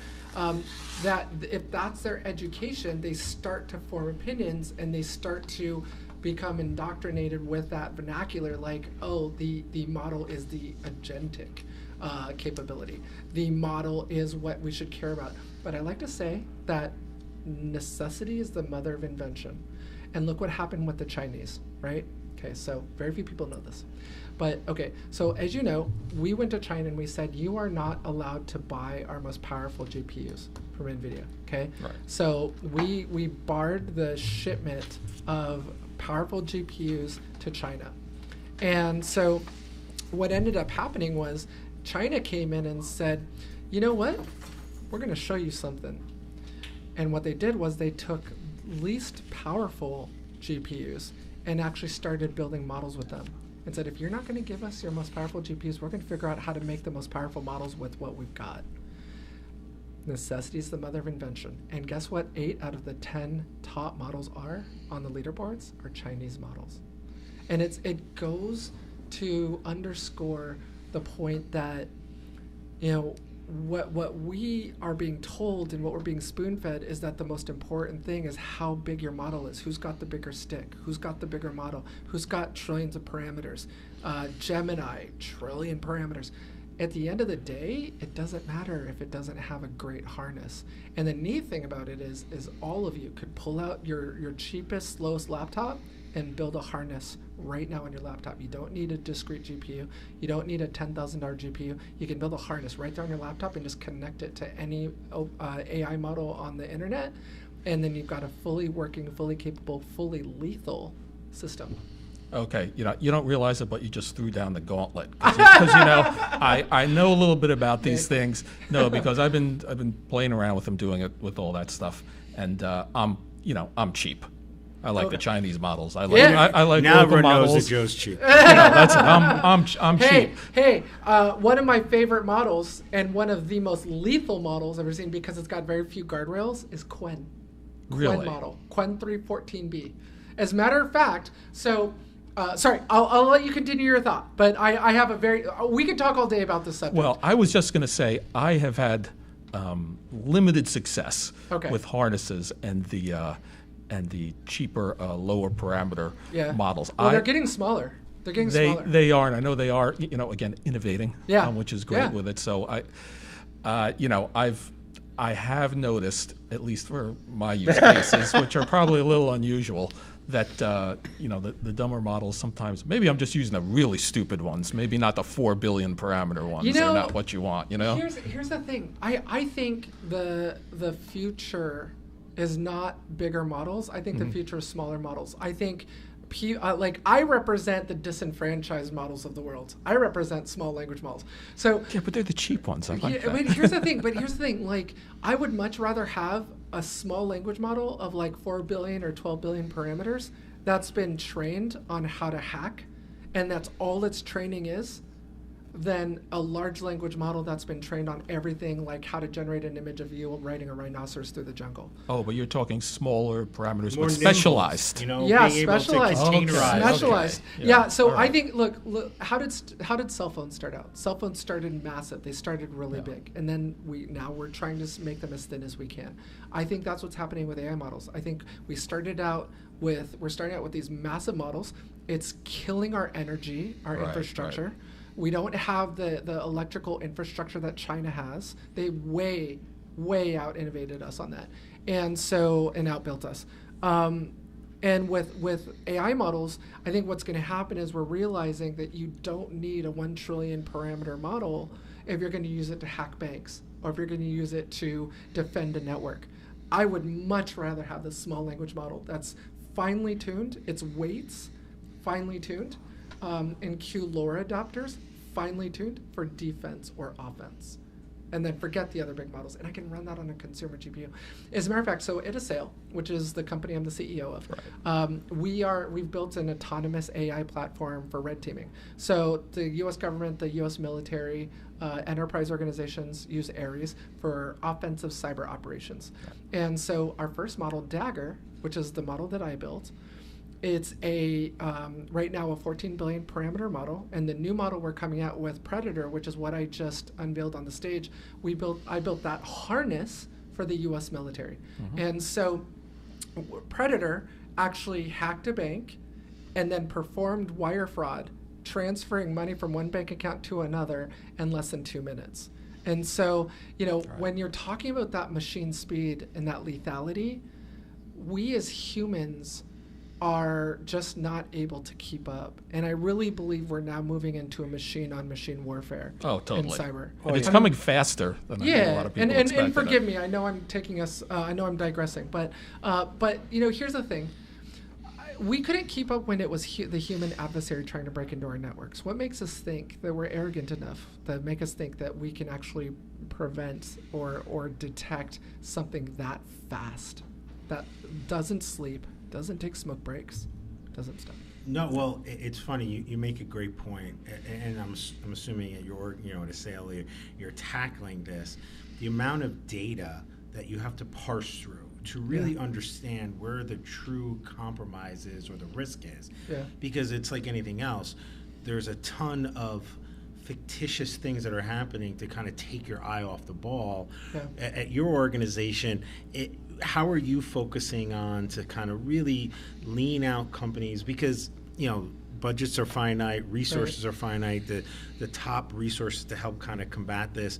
that if that's their education, they start to form opinions and they start to become indoctrinated with that vernacular, like, oh, the model is the agentic capability. The model is what we should care about. But I like to say that necessity is the mother of invention. And look what happened with the Chinese, right? Okay, so very few people know this. But okay, so as you know, we went to China and we said, you are not allowed to buy our most powerful GPUs from NVIDIA, okay? Right. So we barred the shipment of powerful GPUs to China. And so what ended up happening was China came in and said, you know what? We're gonna show you something. And what they did was they took least powerful GPUs and actually started building models with them and said, if you're not going to give us your most powerful GPUs, we're going to figure out how to make the most powerful models with what we've got. Necessity is the mother of invention. And guess what 8 out of the 10 top models are on the leaderboards are Chinese models. And it goes to underscore the point that, you know, what we are being told and what we're being spoon-fed is that the most important thing is how big your model is. Who's got the bigger stick? Who's got the bigger model? Who's got trillions of parameters? Gemini, trillion parameters. At the end of the day, it doesn't matter if it doesn't have a great harness. And the neat thing about it is all of you could pull out your cheapest, slowest laptop and build a harness right now on your laptop. You don't need a discrete GPU. You don't need a $10,000 GPU. You can build a harness right there on your laptop and just connect it to any AI model on the internet. And then you've got a fully working, fully capable, fully lethal system. Okay, you don't realize it, but you just threw down the gauntlet because I know a little bit about these things. No, because I've been playing around with them, doing it with all that stuff, and I'm cheap. I like the Chinese models. I like now local everyone models. knows that Joe's cheap. That's it. I'm cheap. Hey, one of my favorite models and one of the most lethal models I've ever seen because it's got very few guardrails is Quen. Really? Quen model, Quen 314B. As a matter of fact, so. Sorry, I'll let you continue your thought, but I have a very. We could talk all day about this subject. Well, I was just going to say I have had limited success with harnesses and the cheaper, lower parameter models. Well, they're getting smaller. They're getting smaller. They are, and I know they are. Again, innovating, which is great with it. So I have noticed, at least for my use cases, which are probably a little unusual, that the dumber models sometimes, maybe I'm just using the really stupid ones, maybe not the 4 billion parameter ones. They're not what you want. Here's the thing. I think the future is not bigger models. I think the future is smaller models. I think I represent the disenfranchised models of the world. I represent small language models. So yeah, but they're the cheap ones. I like that. But here's the thing. Like, I would much rather have a small language model of like 4 billion or 12 billion parameters that's been trained on how to hack, and that's all its training is, than a large language model that's been trained on everything like how to generate an image of you riding a rhinoceros through the jungle. Oh, but you're talking smaller parameters, More but nimble, specialized. you know, Yeah, being able to specialized. containerize. Specialized. Okay. Yeah. So All I right. think, look, how did cell phones start out? Cell phones started massive. They started really big, and then we're trying to make them as thin as we can. I think that's what's happening with AI models. I think we're starting out with these massive models. It's killing our energy, our Right, infrastructure. right. We don't have the electrical infrastructure that China has. They way out innovated us on that, and outbuilt us. And with AI models, I think what's going to happen is we're realizing that you don't need a 1 trillion parameter model if you're going to use it to hack banks or if you're going to use it to defend a network. I would much rather have this small language model that's finely tuned, its weights finely tuned, and Q-LoRa adapters finely tuned for defense or offense. And then forget the other big models, and I can run that on a consumer GPU. As a matter of fact, so at Assail, which is the company I'm the CEO of, we've built an autonomous AI platform for red teaming. So the U.S. government, the U.S. military, enterprise organizations use Ares for offensive cyber operations. And so our first model, Dagger, which is the model that I built, it's right now a 14 billion parameter model, and the new model we're coming out with, Predator, which is what I just unveiled on the stage. I built that harness for the U.S. military, and so Predator actually hacked a bank, and then performed wire fraud, transferring money from one bank account to another in less than 2 minutes. And so, when you're talking about that machine speed and that lethality, we as humans are just not able to keep up. And I really believe we're now moving into a machine-on-machine warfare in cyber. And it's coming faster than I think a lot of people expected. And forgive me, I know I'm taking us, I know I'm digressing, but here's the thing. We couldn't keep up when it was the human adversary trying to break into our networks. What makes us think that we're arrogant enough that make us think that we can actually prevent or detect something that fast, that doesn't sleep, doesn't take smoke breaks, doesn't stop? No, well, it's funny. You make a great point, and I'm assuming at your at Assail you're tackling this. The amount of data that you have to parse through to really understand where the true compromise is or the risk is, because it's like anything else. There's a ton of fictitious things that are happening to kind of take your eye off the ball. At your organization, how are you focusing on to kind of really lean out companies, because budgets are finite, resources are finite, the top resources to help kind of combat this.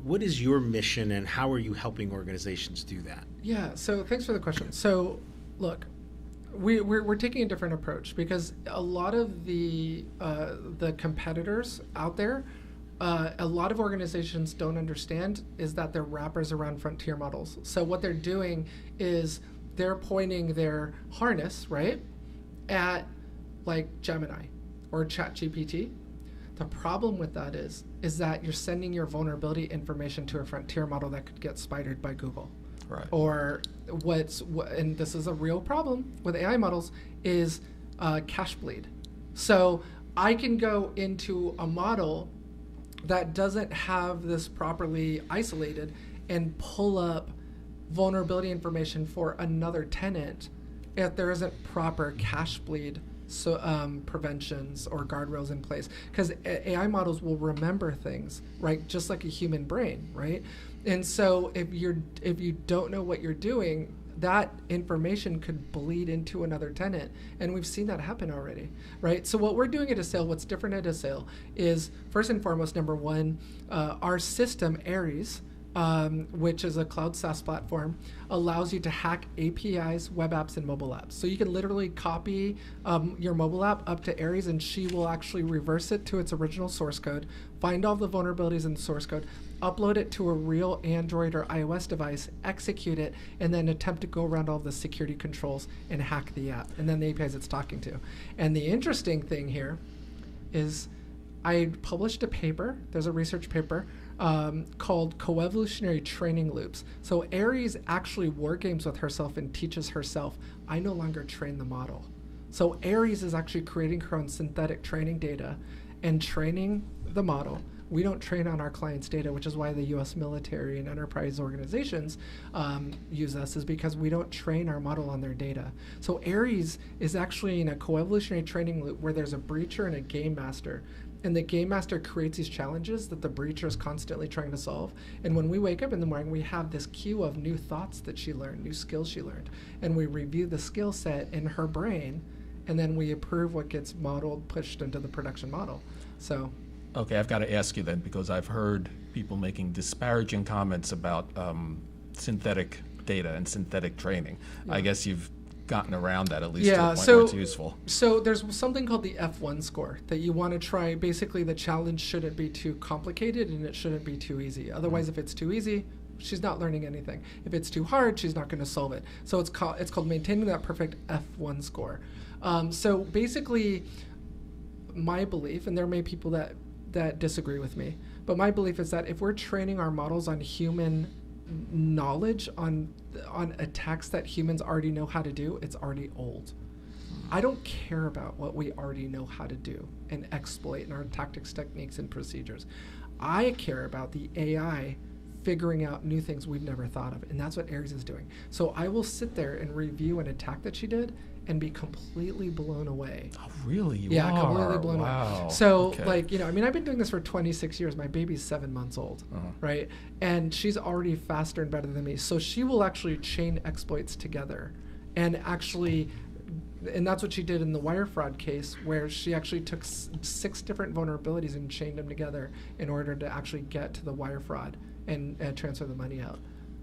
What is your mission, and how are you helping organizations do that? Yeah, so thanks for the question. So look, we're taking a different approach, because a lot of the competitors out there, a lot of organizations don't understand is that they're wrappers around frontier models. So what they're doing is they're pointing their harness, right, at like Gemini or ChatGPT. The problem with that is that you're sending your vulnerability information to a frontier model that could get spidered by Google. Right. Or and this is a real problem with AI models, is cache bleed. So I can go into a model that doesn't have this properly isolated and pull up vulnerability information for another tenant if there isn't proper cache bleed preventions or guardrails in place, because AI models will remember things, right, just like a human brain, right? And so if you don't know what you're doing, that information could bleed into another tenant, and we've seen that happen already, right? So what we're doing at Assail, what's different at Assail, is first and foremost, number one, our system Ares, which is a cloud SaaS platform, allows you to hack APIs, web apps, and mobile apps. So you can literally copy your mobile app up to Ares, and she will actually reverse it to its original source code, find all the vulnerabilities in the source code, upload it to a real Android or iOS device, execute it, and then attempt to go around all the security controls and hack the app, and then the APIs it's talking to. And the interesting thing here is I published a paper, there's a research paper, called Coevolutionary Training Loops. So Ares actually war games with herself and teaches herself, I no longer train the model. So Ares is actually creating her own synthetic training data and training the model. We don't train on our clients' data, which is why the U.S. military and enterprise organizations use us, is because we don't train our model on their data. So Ares is actually in a coevolutionary training loop where there's a breacher and a game master. And the game master creates these challenges that the breacher is constantly trying to solve. And when we wake up in the morning, we have this queue of new thoughts that she learned, new skills she learned. And we review the skill set in her brain, and then we approve what gets modeled, pushed into the production model. So. Okay, I've got to ask you then, because I've heard people making disparaging comments about synthetic data and synthetic training. Yeah. I guess you've gotten around that at least to a point where it's useful. So there's something called the F1 score that you want to try. Basically, the challenge shouldn't be too complicated and it shouldn't be too easy. Otherwise, if it's too easy, she's not learning anything. If it's too hard, she's not going to solve it. So it's called maintaining that perfect F1 score. So basically, my belief, and there may be people that disagree with me, but my belief is that if we're training our models on human knowledge, on attacks that humans already know how to do, it's already old. I don't care about what we already know how to do and exploit in our tactics, techniques, and procedures. I care about the AI figuring out new things we've never thought of, and that's what Ares is doing. So I will sit there and review an attack that she did and be completely blown away. Oh, really? Yeah, completely blown away. So, okay. like, I've been doing this for 26 years. My baby's 7 months old, right? And she's already faster and better than me. So she will actually chain exploits together and that's what she did in the wire fraud case, where she actually took 6 different vulnerabilities and chained them together in order to actually get to the wire fraud and transfer the money out.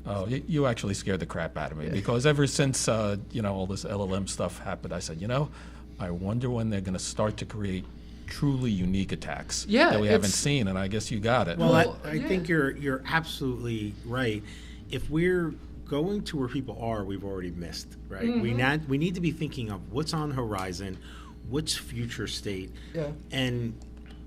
Oh, you actually scared the crap out of me, because ever since all this LLM stuff happened, I said, I wonder when they're going to start to create truly unique attacks that we haven't seen, and I guess you got it. Well, I think you're absolutely right. If we're going to where people are, we've already missed, right? Mm-hmm. We need to be thinking of what's on the horizon, what's future state, and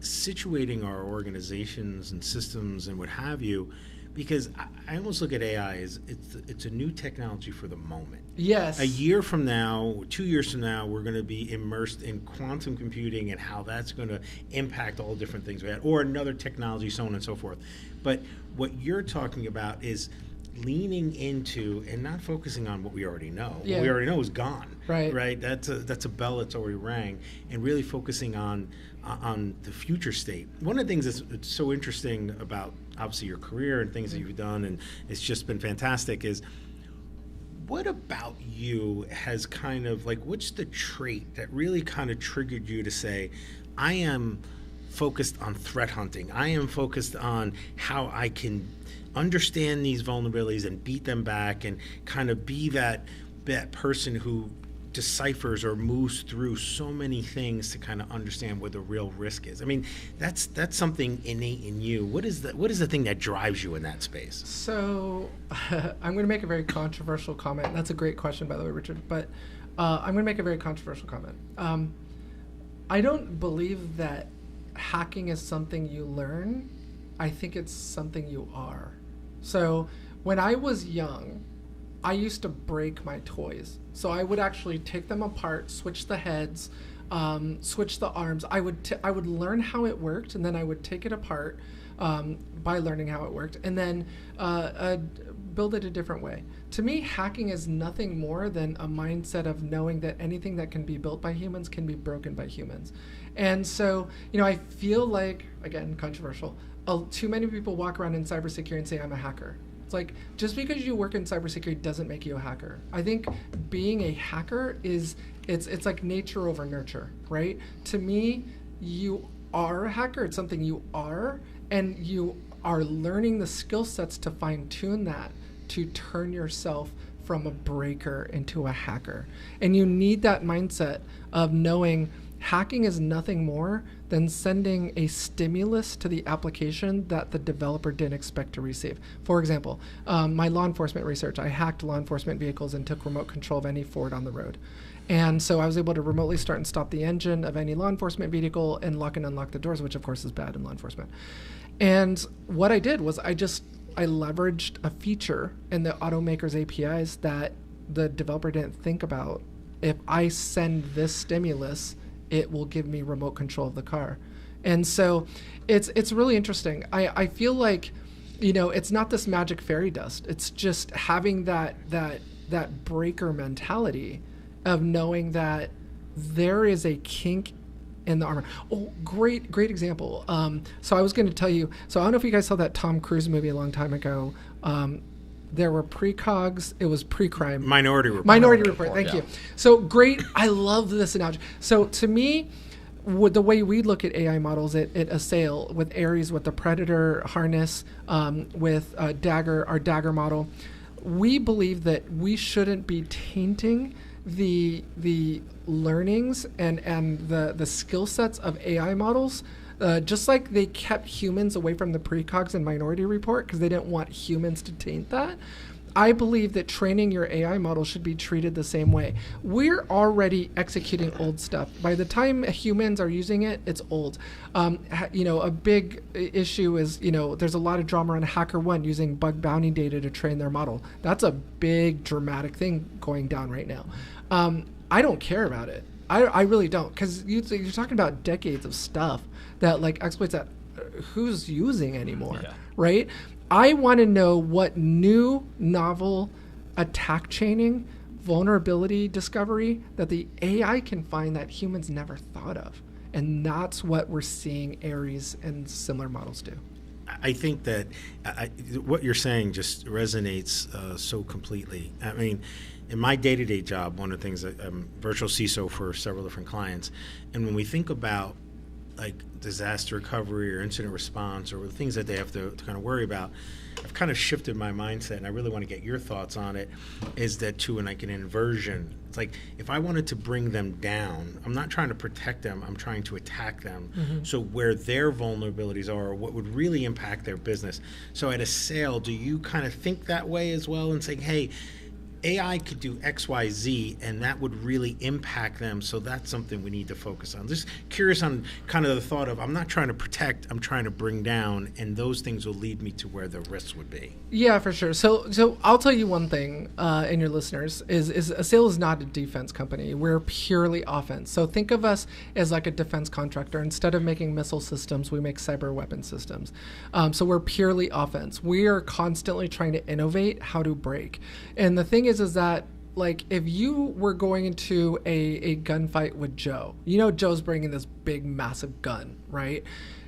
situating our organizations and systems and what have you. Because I almost look at AI as it's a new technology for the moment. Yes. A year from now, 2 years from now, we're going to be immersed in quantum computing and how that's going to impact all different things we had, or another technology, so on and so forth. But what you're talking about is leaning into and not focusing on what we already know. Yeah. What we already know is gone. Right. That's a bell that's already rang, and really focusing on the future state. One of the things that's so interesting about obviously your career and things that you've done, and it's just been fantastic, is what about you has kind of what's the trait that really kind of triggered you to say, I am focused on threat hunting. I am focused on how I can understand these vulnerabilities and beat them back and kind of be that person who deciphers or moves through so many things to kind of understand where the real risk is. I mean, that's something innate in you. What is the thing that drives you in that space? So I'm going to make a very controversial comment. That's a great question, by the way, Richard. But I'm going to make a very controversial comment. I don't believe that hacking is something you learn. I think it's something you are. So when I was young, I used to break my toys. So I would actually take them apart, switch the heads, switch the arms. I would learn how it worked, and then I would take it apart by learning how it worked, and then build it a different way. To me, hacking is nothing more than a mindset of knowing that anything that can be built by humans can be broken by humans. And so, I feel like, again, controversial, too many people walk around in cybersecurity and say, I'm a hacker. It's like, just because you work in cybersecurity doesn't make you a hacker. I think being a hacker it's like nature over nurture, right? To me, you are a hacker. It's something you are, and you are learning the skill sets to fine tune that to turn yourself from a breaker into a hacker. And you need that mindset of knowing hacking is nothing more than sending a stimulus to the application that the developer didn't expect to receive. For example, my law enforcement research, I hacked law enforcement vehicles and took remote control of any Ford on the road. And so I was able to remotely start and stop the engine of any law enforcement vehicle and lock and unlock the doors, which of course is bad in law enforcement. And what I did was I leveraged a feature in the automaker's APIs that the developer didn't think about if I send this stimulus, it will give me remote control of the car. And so it's really interesting. I feel like, you know, it's not this magic fairy dust. It's just having that breaker mentality of knowing that there is a kink in the armor. Oh, great example. So I was going to tell you, so I don't know if you guys saw that Tom Cruise movie a long time ago. There were precogs. It was pre-crime. Minority Report. Minority Report. Thank you. So great. I love this analogy. So to me, the way we look at AI models, it assail with Ares, with the Predator harness, with our Dagger model. We believe that we shouldn't be tainting the learnings and the skill sets of AI models. Just like they kept humans away from the precogs and Minority Report because they didn't want humans to taint that, I believe that training your AI model should be treated the same way. We're already executing old stuff. By the time humans are using it, it's old. You know, a big issue is, you know, there's a lot of drama on HackerOne using bug bounty data to train their model. That's a big dramatic thing going down right now. I don't care about it. I really don't, because you're talking about decades of stuff that like exploits that who's using anymore, right? I want to know what new novel attack chaining, vulnerability discovery that the AI can find that humans never thought of. And that's what we're seeing Ares and similar models do. I think that what you're saying just resonates so completely. I mean, in my day-to-day job, one of the things I'm virtual CISO for several different clients, and when we think about like disaster recovery or incident response or the things that they have to kind of worry about, I've kind of shifted my mindset, and I really want to get your thoughts on it, is that to like an inversion. It's like if I wanted to bring them down, I'm not trying to protect them, I'm trying to attack them. So where their vulnerabilities are, what would really impact their business. So at a sale, do you kind of think that way as well and saying, hey, AI could do X, Y, Z, and that would really impact them, so that's something we need to focus on. Just curious on kind of the thought of, I'm not trying to protect, I'm trying to bring down, and those things will lead me to where the risks would be. Yeah, for sure. So I'll tell you one thing, and your listeners, is Assail is not a defense company. We're purely offense. So think of us as like a defense contractor. Instead of making missile systems, we make cyber weapon systems. So we're purely offense. We are constantly trying to innovate how to break. And the thing is that, like, if you were going into a gunfight with Joe, you know Joe's bringing this big, massive gun, right?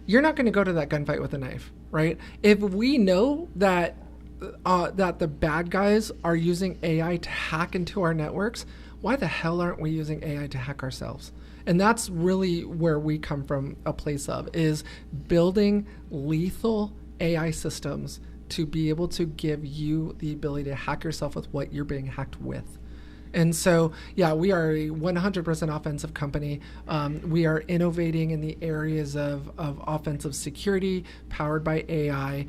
You're not going to go to that gunfight with a knife, right? If we know that that the bad guys are using AI to hack into our networks, why the hell aren't we using AI to hack ourselves? And that's really where we come from, a place of, is building lethal AI systems to be able to give you the ability to hack yourself with what you're being hacked with. And so, yeah, we are a 100% offensive company. We are innovating in the areas of offensive security powered by AI.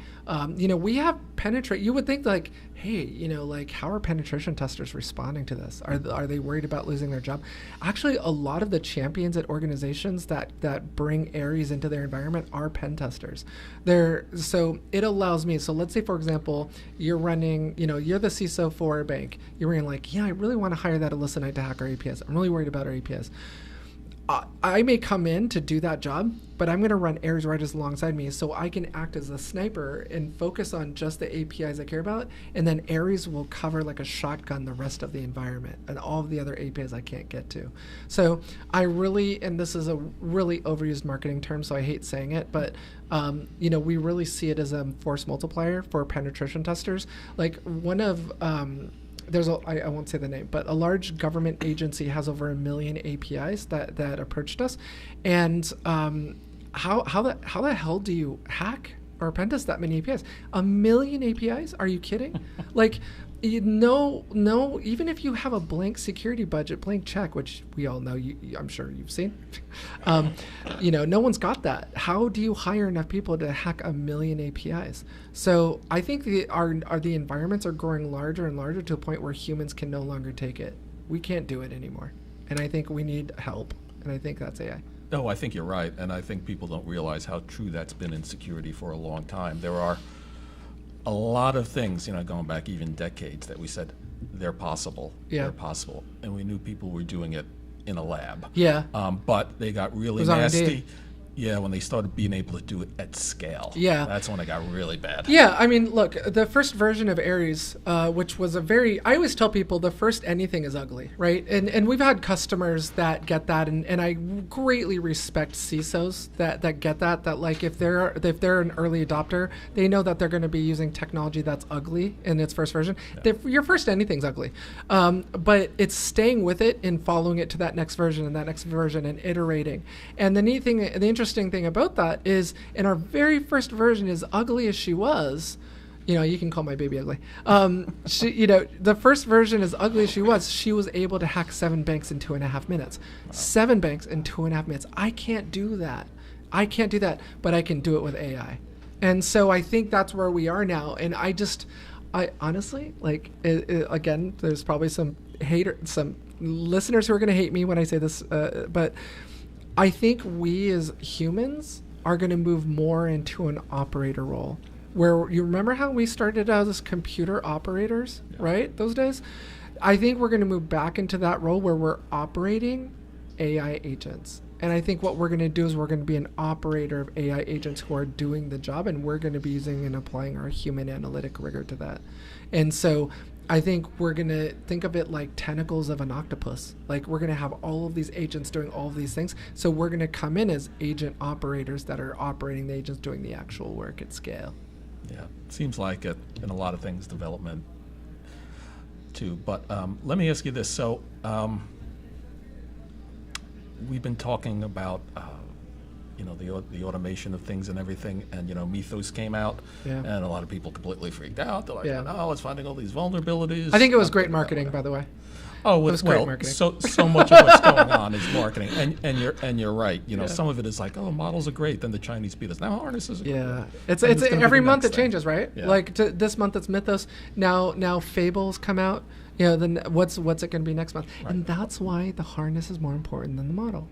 You know, we have you would think like, hey, you know, like, how are penetration testers responding to this? Are they worried about losing their job? Actually, a lot of the champions at organizations that bring Ares into their environment are pen testers. So it allows me, so let's say, for example, you're running, you know, you're the CISO for a bank. You're running like, yeah, I really want to hire that Alyssa Knight to hack our APS. I'm really worried about our APS. I may come in to do that job, but I'm going to run Ares right alongside me so I can act as a sniper and focus on just the APIs I care about, and then Ares will cover like a shotgun the rest of the environment and all of the other APIs I can't get to. So I really, and this is a really overused marketing term, so I hate saying it, but you know, we really see it as a force multiplier for penetration testers. Like one of I won't say the name, but a large government agency has over 1 million APIs that approached us. And how the hell do you hack or pen test that many APIs? 1 million APIs? Are you kidding? Like, no, even if you have a blank security budget, blank check, which we all know, I'm sure you've seen, you know, no one's got that. How do you hire enough people to hack 1 million APIs? So I think the environments are growing larger and larger to a point where humans can no longer take it. We can't do it anymore. And I think we need help. And I think that's AI. No, I think you're right. And I think people don't realize how true that's been in security for a long time. There are a lot of things, you know, going back even decades, that we said, they're possible. Yeah. They're possible. And we knew people were doing it in a lab. Yeah. But they got really It was R&D. nasty. Yeah, when they started being able to do it at scale. Yeah. That's when it got really bad. Yeah, I mean, look, the first version of Ares, which was I always tell people the first anything is ugly, right? And we've had customers that get that, and I greatly respect CISOs that get that like if they're an early adopter, they know that they're going to be using technology that's ugly in its first version. Yeah. Your first anything's ugly, but it's staying with it and following it to that next version and that next version and iterating. And the interesting thing about that is in our very first version, as ugly as she was, you can call my baby ugly. The first version, as ugly as she was able to hack 7 banks in 2.5 minutes. Wow. 7 banks in 2.5 minutes. I can't do that, but I can do it with AI. And so I think that's where we are now. And I honestly, again, there's probably some listeners who are going to hate me when I say this, but I think we as humans are going to move more into an operator role. Where you remember how we started out as computer operators, right? Those days? I think we're going to move back into that role where we're operating AI agents. And I think what we're going to do is we're going to be an operator of AI agents who are doing the job, and we're going to be using and applying our human analytic rigor to that. And so I think we're going to think of it like tentacles of an octopus. Like we're going to have all of these agents doing all of these things. So we're going to come in as agent operators that are operating the agents doing the actual work at scale. Yeah, it seems like it in a lot of things, development too. But let me ask you this. So we've been talking about the automation of things and everything, and Mythos came out, and a lot of people completely freaked out. They're like, "No, it's finding all these vulnerabilities." I think it was great marketing, by the way. Oh, it was great marketing. So much of what's going on is marketing, and you're right. Some of it is like, oh, models are great. Then the Chinese beat us. Now harnesses are great. It's every month it changes, right? Yeah. Like this month it's Mythos. Now Fables come out. Then what's it going to be next month? Right. And that's why the harness is more important than the model.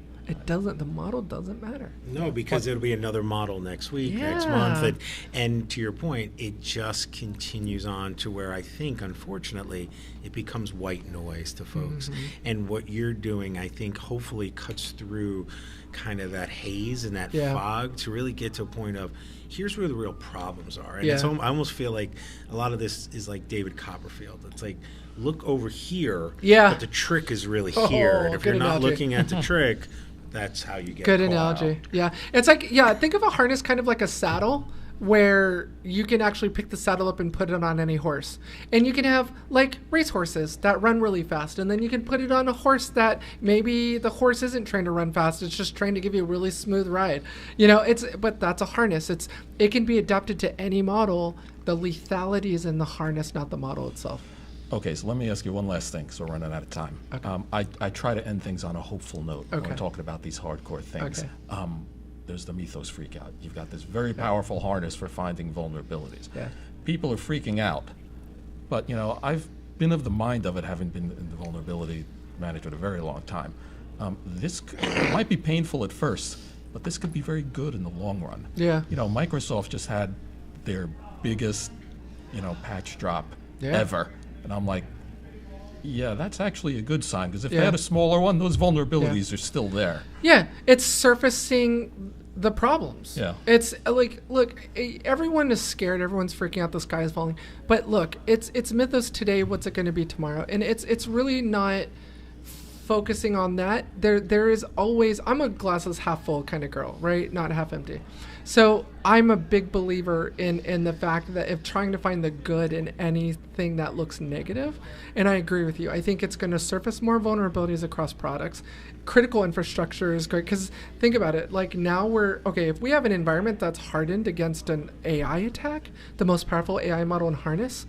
The model doesn't matter. No, because it'll be another model next week, next month. And to your point, it just continues on to where I think, unfortunately, it becomes white noise to folks. Mm-hmm. And what you're doing, I think, hopefully cuts through kind of that haze and that fog to really get to a point of, here's where the real problems are. And I almost feel like a lot of this is like David Copperfield. It's like, look over here, but the trick is really here. And if you're not looking at the trick, that's how you get good analogy. Yeah, it's like think of a harness kind of like a saddle, where you can actually pick the saddle up and put it on any horse, and you can have like race horses that run really fast, and then you can put it on a horse that maybe the horse isn't trained to run fast, it's just trained to give you a really smooth ride. But that's a harness. It can be adapted to any model. The lethality is in the harness, not the model itself. Okay, so let me ask you one last thing, because we're running out of time. Okay. I try to end things on a hopeful note when we're talking about these hardcore things. Okay. There's the Mythos freak out. You've got this very powerful harness for finding vulnerabilities. Yeah. People are freaking out, but I've been of the mind of it, having been in the vulnerability management a very long time. This might be painful at first, but this could be very good in the long run. Yeah. Microsoft just had their biggest, patch drop ever. And I'm like, yeah, that's actually a good sign, because if they had a smaller one, those vulnerabilities are still there. Yeah, it's surfacing the problems. Yeah. It's like, look, everyone is scared, everyone's freaking out, the sky is falling. But look, it's Mythos today, what's it going to be tomorrow? And it's really not focusing on that. There is always, I'm a glasses half full kind of girl, right? Not half empty. So I'm a big believer in the fact that if trying to find the good in anything that looks negative, and I agree with you, I think it's going to surface more vulnerabilities across products. Critical infrastructure is great, because think about it, like now if we have an environment that's hardened against an AI attack, the most powerful AI model in harness,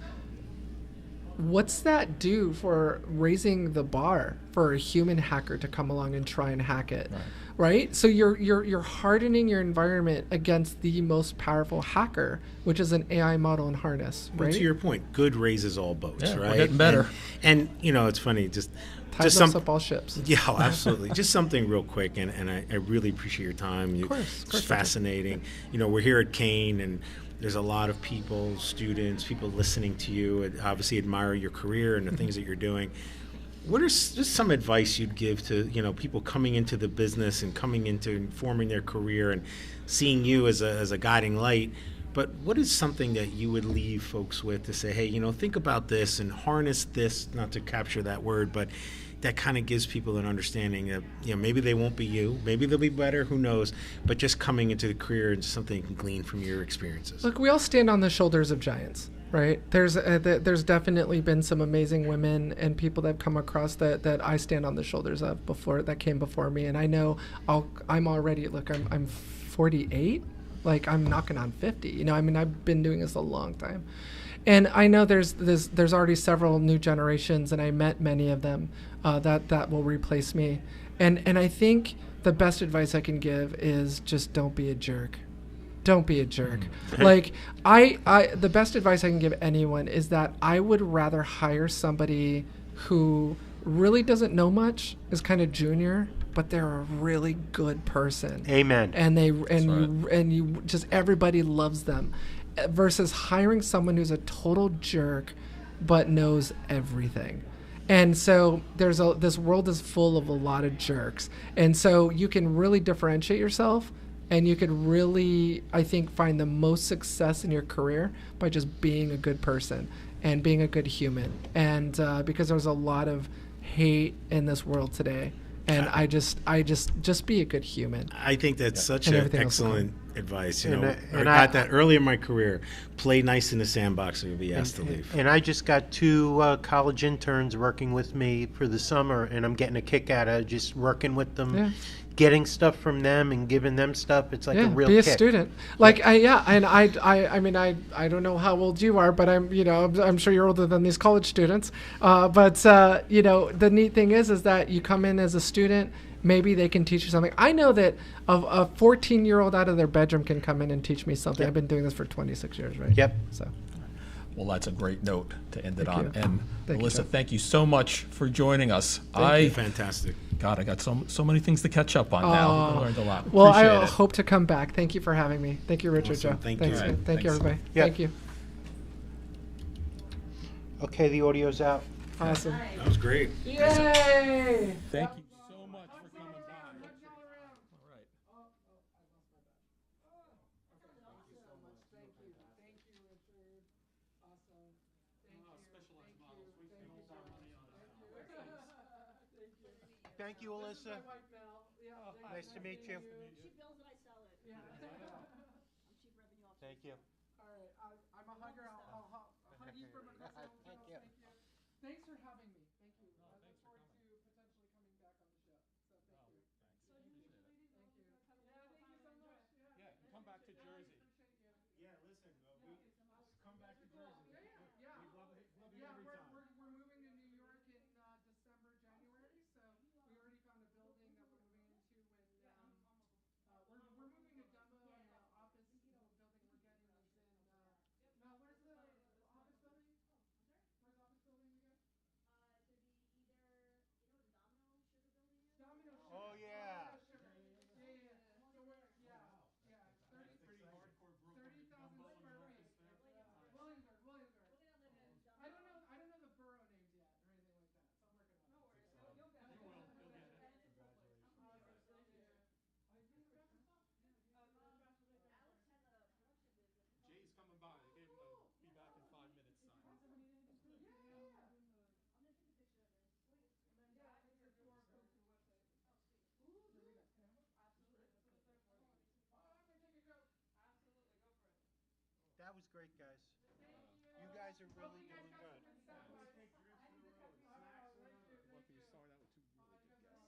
what's that do for raising the bar for a human hacker to come along and try and hack it? Right? So you're hardening your environment against the most powerful hacker, which is an AI model in harness, right? But to your point, good raises all boats, right? We're getting better. And it's funny, just up all ships. Yeah, absolutely. Just something real quick, and I really appreciate your time. Of course, it's fascinating. We're here at Kean, and there's a lot of people, students, people listening to you, and obviously admire your career and the things that you're doing. What are just some advice you'd give to people coming into the business and coming into forming their career and seeing you as a guiding light? But what is something that you would leave folks with to say, hey, think about this and harness this, not to capture that word, but that kind of gives people an understanding that maybe they won't be you, maybe they'll be better, who knows, but just coming into the career and something you can glean from your experiences. Look, we all stand on the shoulders of giants, right? There's definitely been some amazing women and people that have come across that I stand on the shoulders of that came before me, and I know I'm already, I'm 48, like I'm knocking on 50. I've been doing this a long time. And I know there's already several new generations, and I met many of them that will replace me. And I think the best advice I can give is just don't be a jerk. Don't be a jerk. Like the best advice I can give anyone is that I would rather hire somebody who really doesn't know much, is kind of junior, but they're a really good person. Amen. And you just everybody loves them, versus hiring someone who's a total jerk but knows everything. And so this world is full of a lot of jerks. And so you can really differentiate yourself, and you could really, I think, find the most success in your career by just being a good person and being a good human. And because there's a lot of hate in this world today. And I just be a good human. I think that's such an excellent advice. I I got that early in my career. Play nice in the sandbox, or you'll be asked to leave. And I just got 2 college interns working with me for the summer, and I'm getting a kick out of just working with them, getting stuff from them and giving them stuff. It's like a real be a kick. student. And I don't know how old you are, but I'm sure you're older than these college students. But the neat thing is that you come in as a student, maybe they can teach you something. I know that a 14-year-old out of their bedroom can come in and teach me something. I've been doing this for 26 years, right? Yep. So. Well, that's a great note to end it Thank on. you. And Melissa, You, thank you so much for joining us. Thank you. Fantastic. God, I got so many things to catch up on now. I learned a lot. Well, Appreciate I it. hope to come back. Thank you for having me. Thank you, Richard. Awesome. Joe. Thank Thanks. you. Thank Thanks. you, everybody. Yeah. Thank you. Okay, the audio's out. Awesome. That was great. Yay! Thank you so much for coming by. All right. Thank you, Alyssa. Nice to meet you. She bills and I sell it. Yeah. I'm cheap revenue off. Thank you. All right. I'm a hugger. I'll hug you from across the room. Thank you. Thanks for having me. Thank you. I look forward to potentially coming back on the show. So thank you. So you ladies Thank you. will kind of Yeah, thank you so much. Yeah, come back to Jersey. Appreciate you. Yeah, listen, come back to Jersey. Yeah. We'd love you Yeah, every time. we're moving to New York in December, January. So we already found a building that we're moving into when we're moving to Dumbo, and the office building we're getting is in no, where's the office building? Where's the office building again? It's gonna be either what the Domino Sugar building is? Domino Sugar. Oh, yeah. Domino Sugar. Yeah. So we're 30,000 square feet. Williamsburg. I don't know the borough names yet or anything like that, so I'm working on it. No worries. You'll get it. You will. You'll get it. Congratulations. Alex has a production business. Jay's coming by. They gave him a be back in 5 minutes sign. I'll take a picture of this. Yeah, it's your QR code to your website. Oh, sweet. Can I read it? Can I? Absolutely. Let's put it there for you. Oh, I'm gonna take a coat. Absolutely. Go for it. That was great, guys. Thank you. You guys are Hope really you guys doing got good. some good sound bites. Lucky you started out with 2 really good guests. Awesome. Thanks, Alex.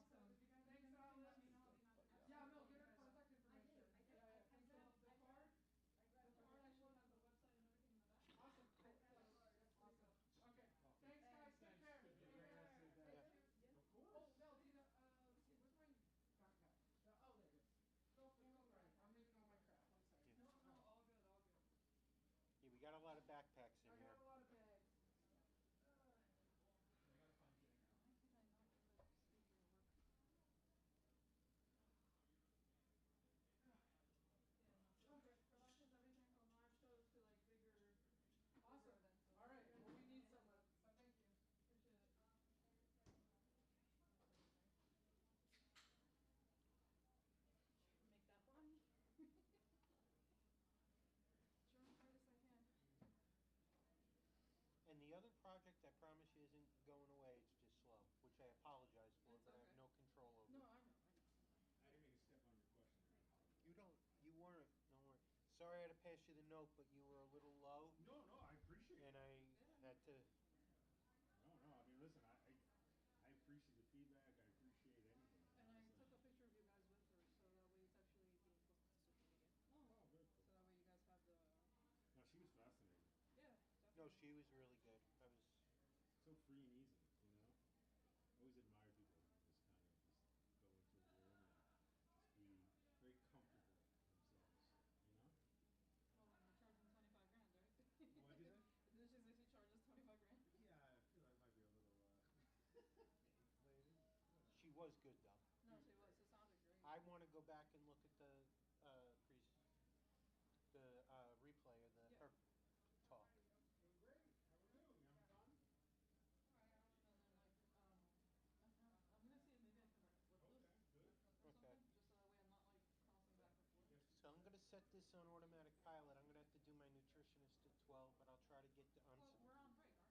Yeah, no, get her contact information. I did. Yeah, yeah. I And did. the card? I grabbed The the card actually has the website and everything in the back? Awesome, cool. Awesome. Okay. Thanks, guys. Take care. Yeah. Oh, Mel, do you know, let's see, where's my backpack? Oh, there it is. Go for it. I'm leaving all my crap. One second. No, all good, all good. Yeah, we got a lot of backpacks in I here. got a lot of bags. was good though. No, she was. It sounded great. I want to go back and look at the replay of her talk. I'm gonna see if maybe I can like flip this or Okay. something, just so that way I'm not like crossing back and forth. So I'm gonna set this on automatic pilot. I'm gonna have to do my nutritionist at 12, but I'll try to get to Well, we're on break,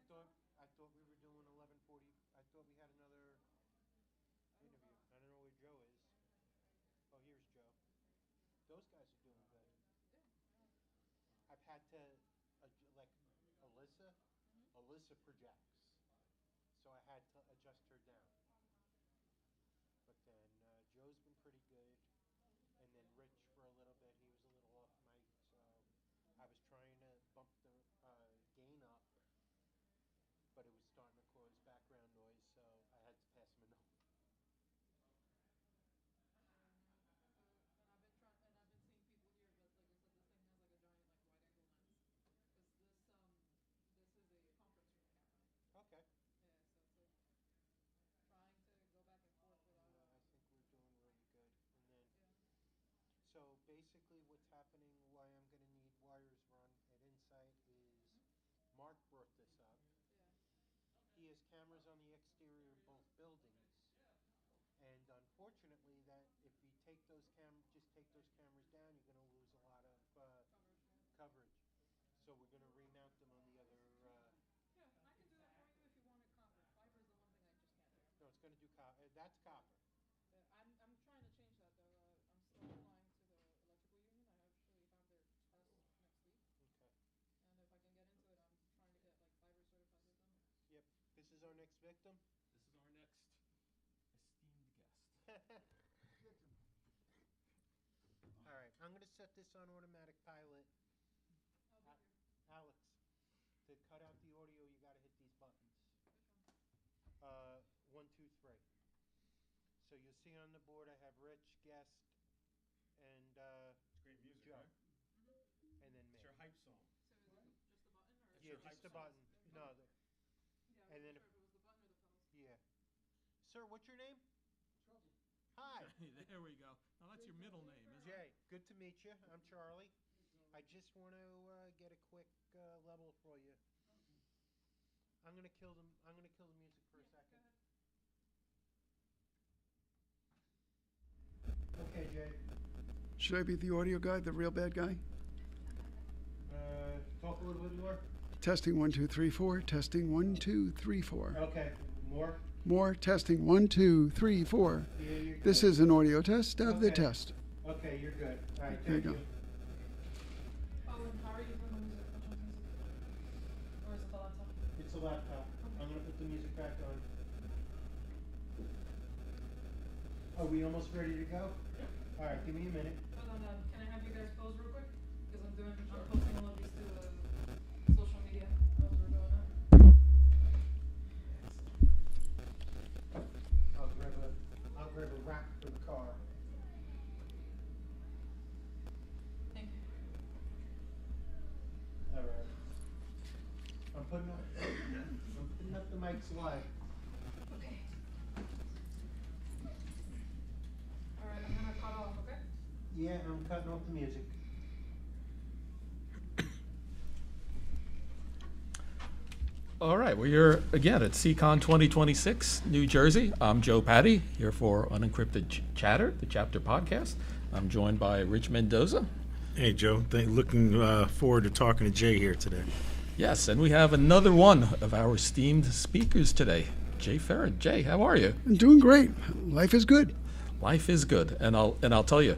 aren't we? I thought we were doing 11:40. I thought we had another interview. I don't know where Joe is. Oh, here's Joe. Those guys are doing good. I've had to, like Alyssa projects, so I had to adjust her down. But then Joe's been pretty good, and then Rich for a little bit, he was a little off mic, so I was trying to bump the gain up, but it was starting to cause background noise, so I had to pass him a note. And I've been seeing people here, but like I said, this thing has like a giant like wide angle lens, because this is a conference room camera. Okay. Yeah, so it's like trying to go back and forth without. I think we're doing really good, and then. Yeah. So basically what's happening, why I'm going to need wires run at Insight is Mark brought this up. Yeah. He has cameras on the exterior of both buildings. And unfortunately that if you take those cameras down, you're going to lose a lot of coverage. So we're going to remount them on the other. Yeah, I can do that for you if you wanted copper. Fiber is the one thing I just can't do. No, it's going to do copper. That's copper. I'm trying to change that though. I'm still applying to the electrical union. I actually have their test next week. Okay. And if I can get into it, I'm trying to get like fiber certified with them. Yep. This is our next victim. This is our next esteemed guest. All right, I'm going to set this on automatic pilot. Alex, to cut out the audio, you got to hit these buttons. Which one? 1, 2, 3. So you'll see on the board I have Rich, Guest, and It's great music, Joe. right? And then me. It's your hype song. So is it just the button or? Yeah, just the button. No. Yeah, I and then wasn't sure if it was the button or the pedals. Yeah. Sir, what's your name? Hi. There we go. Now that's your middle name, isn't it? Jay, good to meet you. I'm Charlie. I just want to get a quick level for you. I'm gonna kill them. I'm gonna kill the music for a second. Okay, Jay. Should I be the audio guy, the real bad guy? Talk a little bit more. Testing 1 2 3 4. Testing 1 2 3 4. Okay. More. More. Testing 1 2 3 4. Yeah, you're This good. is an audio test of the test. Okay, you're good. All right, There you thank go. Oh, and how are you putting the music? Which one's music? Or is it the laptop? It's a laptop. I'm gonna put the music back on. Are we almost ready to go? All right, give me a minute. Hold on, can I have you guys pose real quick? Because I'm posting all of these to social media as we're doing it. I'll grab a rack for the car. Thank you. All right. I'm putting up the mics live. Okay. All right, I'm gonna cut off, okay? Yeah, I'm cutting off the music. All right, well, you're again at SECON 2026, New Jersey. I'm Joe Patty, here for Unencrypted Chatter, the chapter podcast. I'm joined by Rich Mendoza. Hey, Joe. Looking forward to talking to Jay here today. Yes, and we have another one of our esteemed speakers today, Jay Ferrin. Jay, how are you? I'm doing great. Life is good. Life is good, and I'll tell you,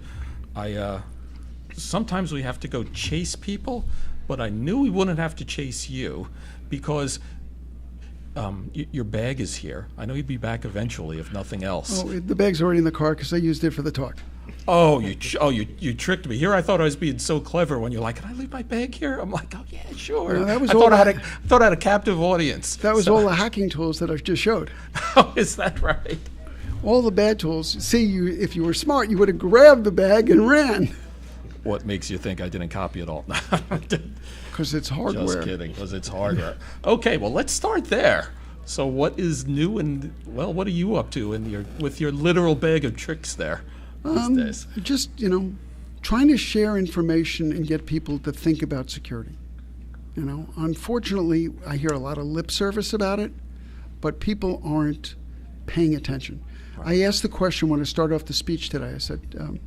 sometimes we have to go chase people, but I knew we wouldn't have to chase you because your bag is here. I know you'd be back eventually, if nothing else. Oh, the bag's already in the car because I used it for the talk. Oh, you tricked me. Here I thought I was being so clever when you're like, "Can I leave my bag here?" I'm like, "Oh yeah, sure." No, that was I thought I had a captive audience. That was all the hacking tools that I just showed. Oh, is that right? All the bad tools. See, if you were smart, you would have grabbed the bag and ran. What makes you think I didn't copy it all? Because it's hardware. Just kidding, because it's hardware. Okay, well, let's start there. So what is new and, well, what are you up to with your literal bag of tricks there these days? Just, trying to share information and get people to think about security. Unfortunately, I hear a lot of lip service about it, but people aren't paying attention. Right. I asked the question when I started off the speech today. I said,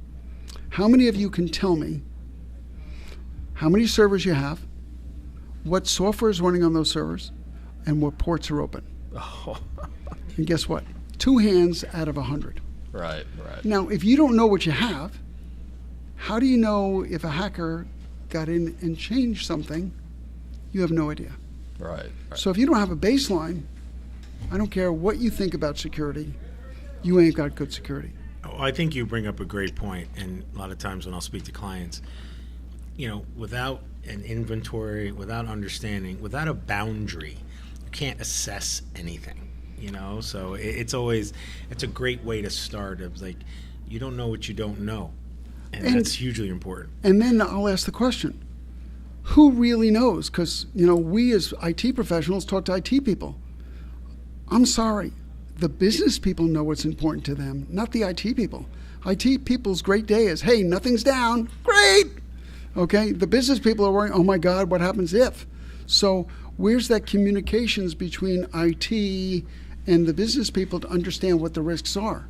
how many of you can tell me how many servers you have, what software is running on those servers, and what ports are open? Oh. And guess what? 2 hands out of 100. Right. Now, if you don't know what you have, how do you know if a hacker got in and changed something? You have no idea. Right. So if you don't have a baseline, I don't care what you think about security, you ain't got good security. Oh, I think you bring up a great point, and a lot of times when I'll speak to clients, without an inventory, without understanding, without a boundary, you can't assess anything. So it's a great way to start. Of like, you don't know what you don't know, and that's hugely important. And then I'll ask the question: who really knows? Because we as IT professionals talk to IT people. I'm sorry, the business people know what's important to them, not the IT people. IT people's great day is, hey, nothing's down, great. Okay, the business people are worrying, oh my God, what happens if? So where's that communications between IT and the business people to understand what the risks are?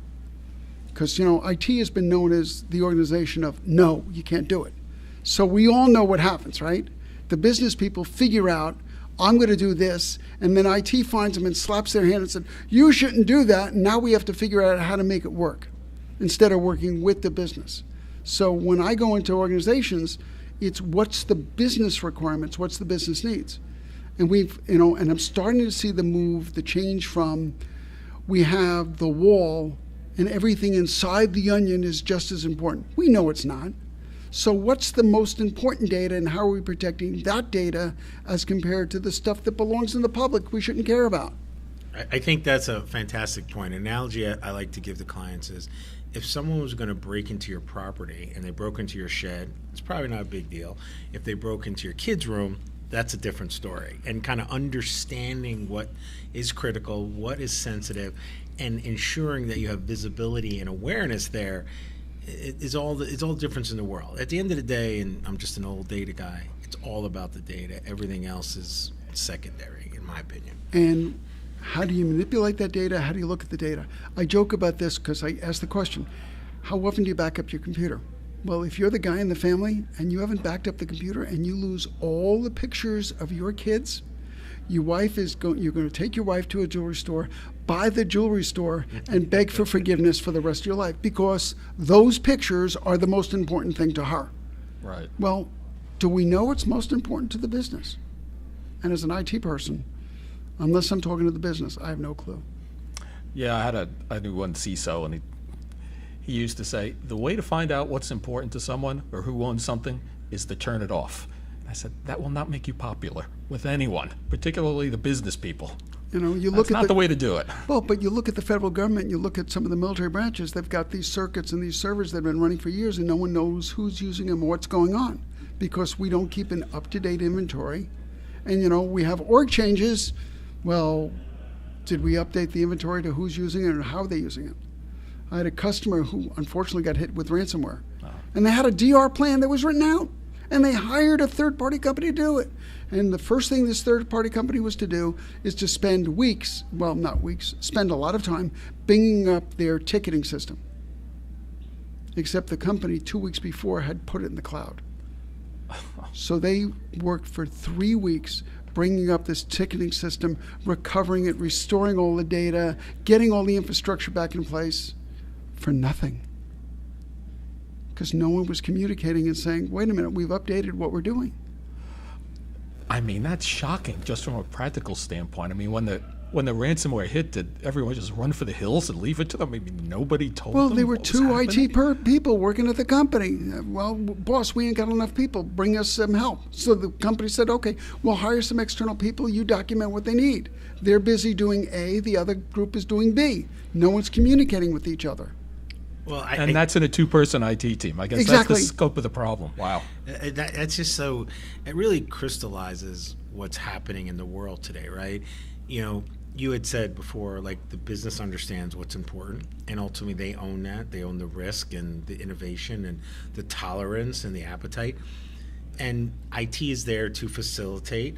Because, IT has been known as the organization of, no, you can't do it. So we all know what happens, right? The business people figure out, I'm going to do this, and then IT finds them and slaps their hand and said, you shouldn't do that, and now we have to figure out how to make it work instead of working with the business. So when I go into organizations, it's what's the business requirements, what's the business needs. And and I'm starting to see the change from we have the wall and everything inside the onion is just as important. We know it's not. So what's the most important data and how are we protecting that data as compared to the stuff that belongs in the public we shouldn't care about? I think that's a fantastic point. An analogy I like to give to clients is if someone was going to break into your property and they broke into your shed, it's probably not a big deal. If they broke into your kid's room, that's a different story. And kind of understanding what is critical, what is sensitive, and ensuring that you have visibility and awareness there it's all difference in the world. At the end of the day, and I'm just an old data guy, it's all about the data. Everything else is secondary, in my opinion. And how do you manipulate that data? How do you look at the data? I joke about this because I ask the question, how often do you back up your computer? Well, if you're the guy in the family and you haven't backed up the computer and you lose all the pictures of your kids, your wife you're going to take your wife to a jewelry store, buy the jewelry store, and beg for forgiveness for the rest of your life because those pictures are the most important thing to her. Right. Well, do we know what's most important to the business? And as an IT person, unless I'm talking to the business, I have no clue. Yeah, I knew one CISO, and he used to say, the way to find out what's important to someone or who owns something is to turn it off. I said, that will not make you popular with anyone, particularly the business people. You look That's at not the way to do it. Well, but you look at the federal government, you look at some of the military branches, they've got these circuits and these servers that have been running for years and no one knows who's using them or what's going on because we don't keep an up-to-date inventory. And, we have org changes. Well, did we update the inventory to who's using it and how are they using it? I had a customer who unfortunately got hit with ransomware. Oh. And they had a DR plan that was written out. And they hired a third-party company to do it. And the first thing this third-party company was to do is to spend spend a lot of time bringing up their ticketing system. Except the company 2 weeks before had put it in the cloud. So they worked for 3 weeks bringing up this ticketing system, recovering it, restoring all the data, getting all the infrastructure back in place for nothing. Because no one was communicating and saying, wait a minute, we've updated what we're doing. I mean, that's shocking just from a practical standpoint. I mean, when the ransomware hit, did everyone just run for the hills and leave it to them? I mean, nobody told them. Well, there were 2 IT people working at the company. Well, boss, we ain't got enough people. Bring us some help. So the company said, okay, we'll hire some external people. You document what they need. They're busy doing A. The other group is doing B. No one's communicating with each other. Well, and that's in a 2-person IT team. I guess exactly. That's the scope of the problem. Wow. That's just so, it really crystallizes what's happening in the world today, right? you had said before, like the business understands what's important, and ultimately they own that. They own the risk and the innovation and the tolerance and the appetite. And IT is there to facilitate,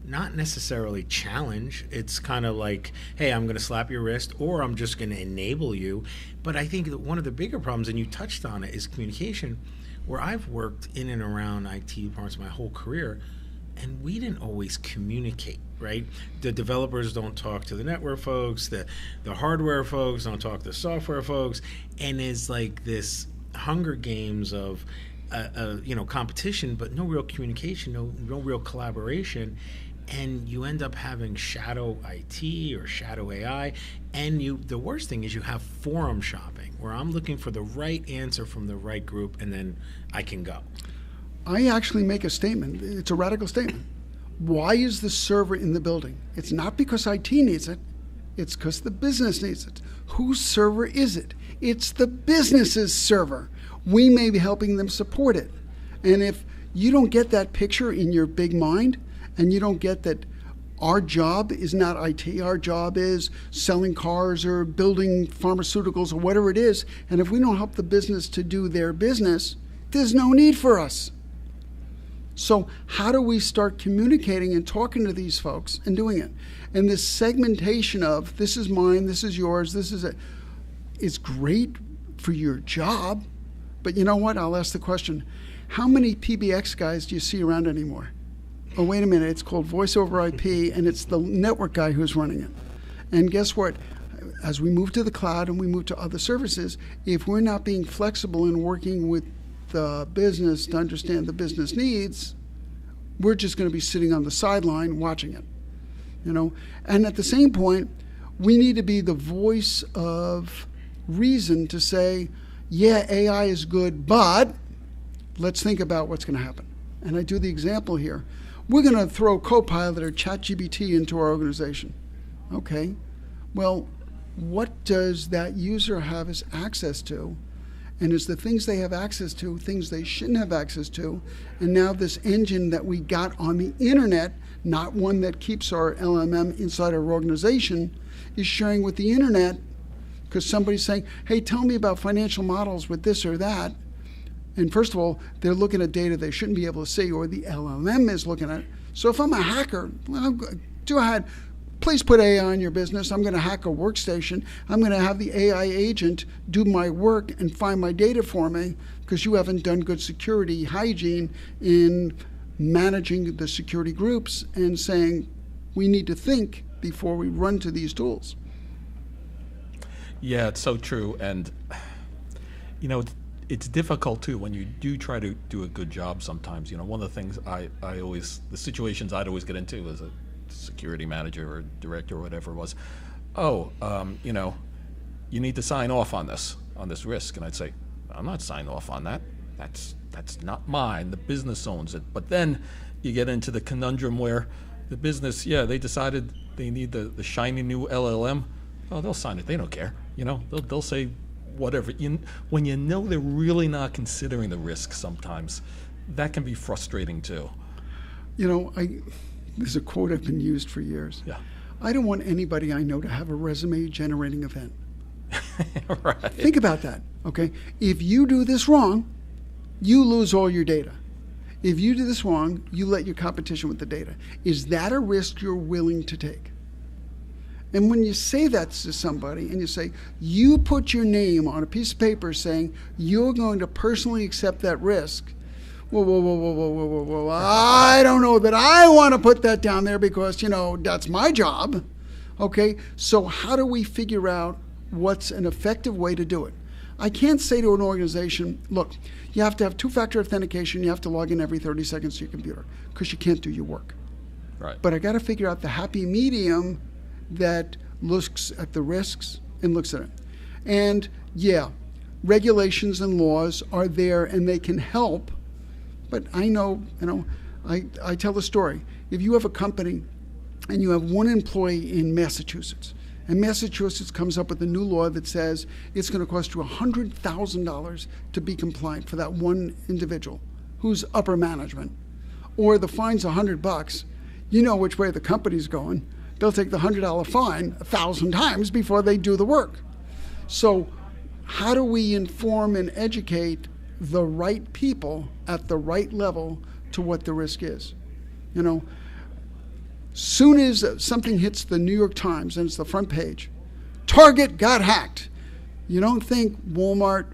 not necessarily challenge. It's kind of like, hey, I'm going to slap your wrist, or I'm just going to enable you. But I think that one of the bigger problems, and you touched on it, is communication. Where I've worked in and around IT departments my whole career, and we didn't always communicate, right? The developers don't talk to the network folks, the hardware folks don't talk to the software folks, and it's like this Hunger Games of competition, but no real communication, no real collaboration, and you end up having shadow IT or shadow AI, and the worst thing is you have forum shopping, where I'm looking for the right answer from the right group, and then I can go. I actually make a statement. It's a radical statement. Why is the server in the building? It's not because IT needs it. It's because the business needs it. Whose server is it? It's the business's server. We may be helping them support it. And if you don't get that picture in your big mind, and you don't get that our job is not IT, our job is selling cars or building pharmaceuticals or whatever it is, and if we don't help the business to do their business, there's no need for us. So how do we start communicating and talking to these folks and doing it? And this segmentation of this is mine, this is yours, this is it, is great for your job. But you know what? I'll ask the question, how many PBX guys do you see around anymore? Oh, wait a minute, it's called voice over IP, and it's the network guy who's running it. And guess what? As we move to the cloud and we move to other services, if we're not being flexible in working with the business to understand the business needs, we're just going to be sitting on the sideline watching it, And at the same point, we need to be the voice of reason to say, yeah, AI is good, but let's think about what's going to happen. And I do the example here. We're going to throw Copilot or ChatGPT into our organization. Okay, well, what does that user have as access to? And is the things they have access to things they shouldn't have access to? And now this engine that we got on the internet, not one that keeps our LMM inside our organization, is sharing with the internet because somebody's saying, hey, tell me about financial models with this or that. And first of all, they're looking at data they shouldn't be able to see, or the LLM is looking at it. So if I'm a hacker, well, go ahead. Please put AI in your business. I'm going to hack a workstation. I'm going to have the AI agent do my work and find my data for me because you haven't done good security hygiene in managing the security groups and saying we need to think before we run to these tools. Yeah, it's so true. And, it's difficult too when you do try to do a good job sometimes. One of the things the situations I'd always get into as a security manager or director or whatever it was, you need to sign off on this risk. And I'd say, I'm not signing off on that. That's not mine. The business owns it. But then you get into the conundrum where the business, they decided they need the shiny new LLM. Oh, they'll sign it. They don't care. They'll say whatever. When they're really not considering the risk sometimes, that can be frustrating too. There's a quote I've been used for years. Yeah. I don't want anybody I know to have a resume generating event. Right. Think about that, okay? If you do this wrong, you lose all your data. If you do this wrong, you let your competition with the data. Is that a risk you're willing to take? And when you say that to somebody and you say, you put your name on a piece of paper saying you're going to personally accept that risk, whoa. I don't know that I want to put that down there because, that's my job. Okay, so how do we figure out what's an effective way to do it? I can't say to an organization, look, you have to have two-factor authentication, you have to log in every 30 seconds to your computer because you can't do your work. Right. But I got to figure out the happy medium that looks at the risks and looks at it. And regulations and laws are there and they can help. But I know, I tell the story. If you have a company and you have one employee in Massachusetts, and Massachusetts comes up with a new law that says it's going to cost you $100,000 to be compliant for that one individual who's upper management, or the fine's $100, you know which way the company's going. they'll take the $100 fine 1,000 times before they do the work. So how do we inform and educate the right people at the right level to what the risk is? You know, soon as something hits the New York Times and it's the front page, Target got hacked. You don't think Walmart,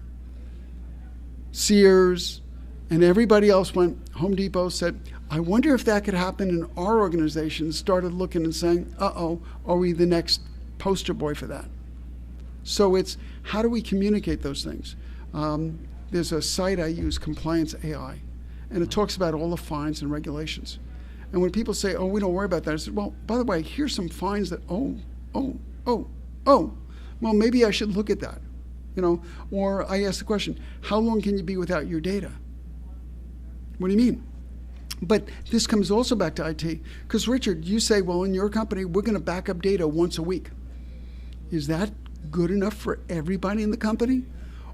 Sears, and everybody else went, Home Depot said, I wonder if that could happen in our organization, started looking and saying, uh-oh, are we the next poster boy for that? So it's, how do we communicate those things? There's a site I use, Compliance AI, and it talks about all the fines and regulations. And when people say, oh, we don't worry about that, I said, well, by the way, here's some fines that, well, maybe I should look at that. You know, or I ask the question, how long can you be without your data? What do you mean? But this comes also back to IT, because Richard, you say, well, in your company, we're going to back up data once a week. Is that good enough for everybody in the company?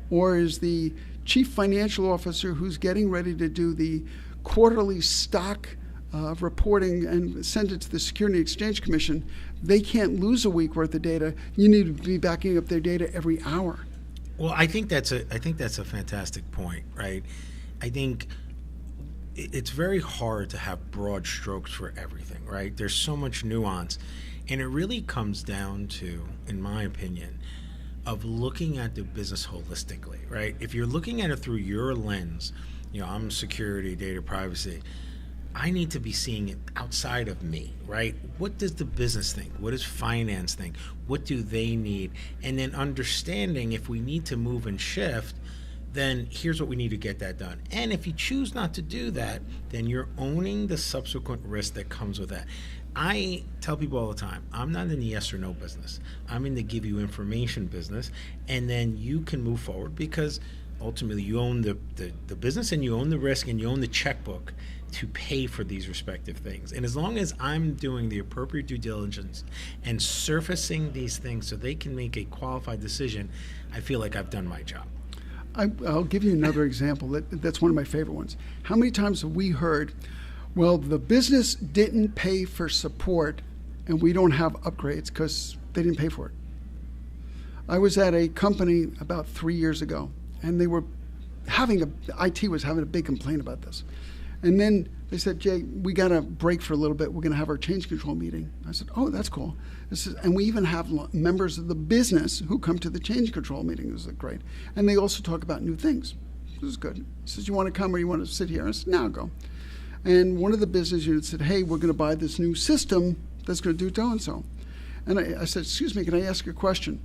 Or is the chief financial officer who's getting ready to do the quarterly stock reporting and send it to the Security and Exchange Commission, they can't lose a week worth of data. You need to be backing up their data every hour. Well, I think that's a fantastic point, right? I think it's very hard to have broad strokes for everything, right? There's so much nuance, and it really comes down to, in my opinion, of looking at the business holistically, right? If you're looking at it through your lens, you know, I'm security, data privacy, I need to be seeing it outside of me, right? What does the business think? What does finance think? What do they need? And then understanding if we need to move and shift, then here's what we need to get that done. And if you choose not to do that, then you're owning the subsequent risk that comes with that. I tell people all the time, I'm not in the yes or no business. I'm in the give you information business, and then you can move forward because ultimately you own the business and you own the risk and you own the checkbook to pay for these respective things. And as long as I'm doing the appropriate due diligence and surfacing these things so they can make a qualified decision, I feel like I've done my job. I'll give you another example. That's one of my favorite ones. How many times have we heard, well, the business didn't pay for support and we don't have upgrades because they didn't pay for it? I was at a company about 3 years ago, and they were IT was having a big complaint about this. And then they said, Jay, we got to break for a little bit. We're going to have our change control meeting. I said, oh, that's cool. And we even have members of the business who come to the change control meeting. This is great. And they also talk about new things. This is good. He says, you want to come or you want to sit here? I said, no, I'll go. And one of the business units said, hey, we're going to buy this new system that's going to do so-and-so. And I said, excuse me, can I ask you a question?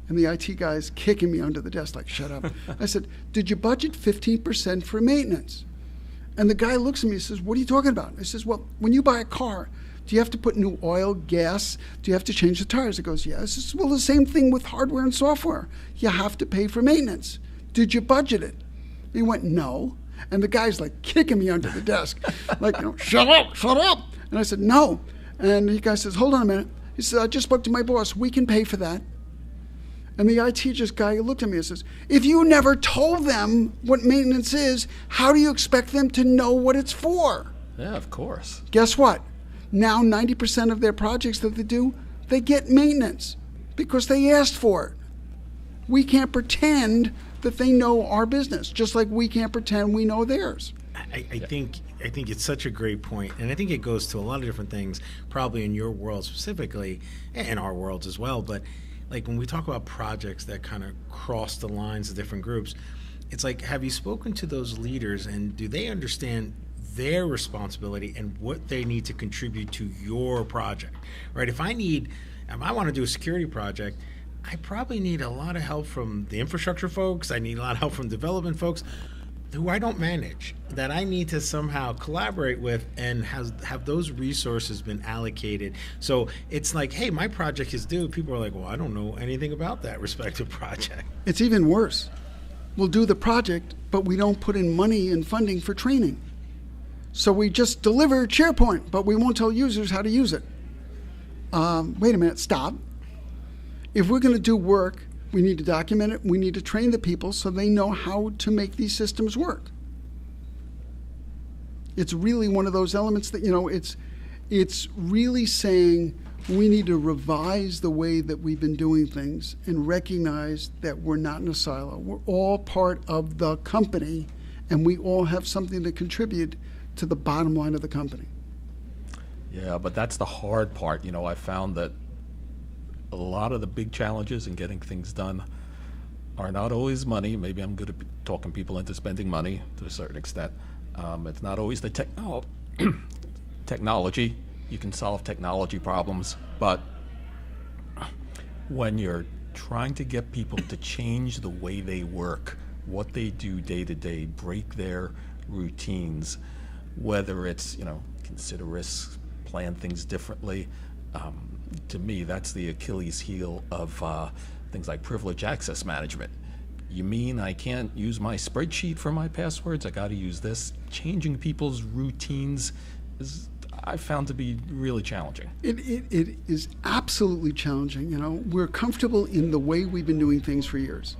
And the IT guy's kicking me under the desk, like, shut up. I said, did you budget 15% for maintenance? And the guy looks at me and says, what are you talking about? I says, well, when you buy a car, do you have to put new oil, gas? Do you have to change the tires? He goes, yeah. I says, well, the same thing with hardware and software. You have to pay for maintenance. Did you budget it? And he went, no. And the guy's like kicking me under the desk, like, you know, shut up. And I said, no. And the guy says, hold on a minute. He says, I just spoke to my boss. We can pay for that. And the IT guy looked at me and says, if you never told them what maintenance is, how do you expect them to know what it's for? Yeah, of course. Guess what? Now 90% of their projects that they do, they get maintenance because they asked for it. We can't pretend that they know our business, just like we can't pretend we know theirs. I think it's such a great point, and I think it goes to a lot of different things, probably in your world specifically, and our worlds as well, but like when we talk about projects that kind of cross the lines of different groups, it's like, have you spoken to those leaders and do they understand their responsibility and what they need to contribute to your project, right? If I want to do a security project, I probably need a lot of help from the infrastructure folks. I need a lot of help from development folks who I don't manage, that I need to somehow collaborate with, and have those resources been allocated. So it's like, hey, my project is due. People are like, well, I don't know anything about that respective project. It's even worse. We'll do the project, but we don't put in money and funding for training. So we just deliver SharePoint, but we won't tell users how to use it. Wait a minute, stop. If we're going to do work, we need to document it. We need to train the people so they know how to make these systems work. It's really one of those elements that, you know, it's really saying we need to revise the way that we've been doing things and recognize that we're not in a silo. We're all part of the company, and we all have something to contribute to the bottom line of the company. Yeah, but that's the hard part. You know, I found that a lot of the big challenges in getting things done are not always money. Maybe I'm good at talking people into spending money to a certain extent. It's not always the technology. You can solve technology problems, but when you're trying to get people to change the way they work, what they do day to day, break their routines, whether it's, you know, consider risks, plan things differently, to me, that's the Achilles heel of things like privilege access management. You mean I can't use my spreadsheet for my passwords? I got to use this. Changing people's routines is, I found to be really challenging. It is absolutely challenging. You know, we're comfortable in the way we've been doing things for years.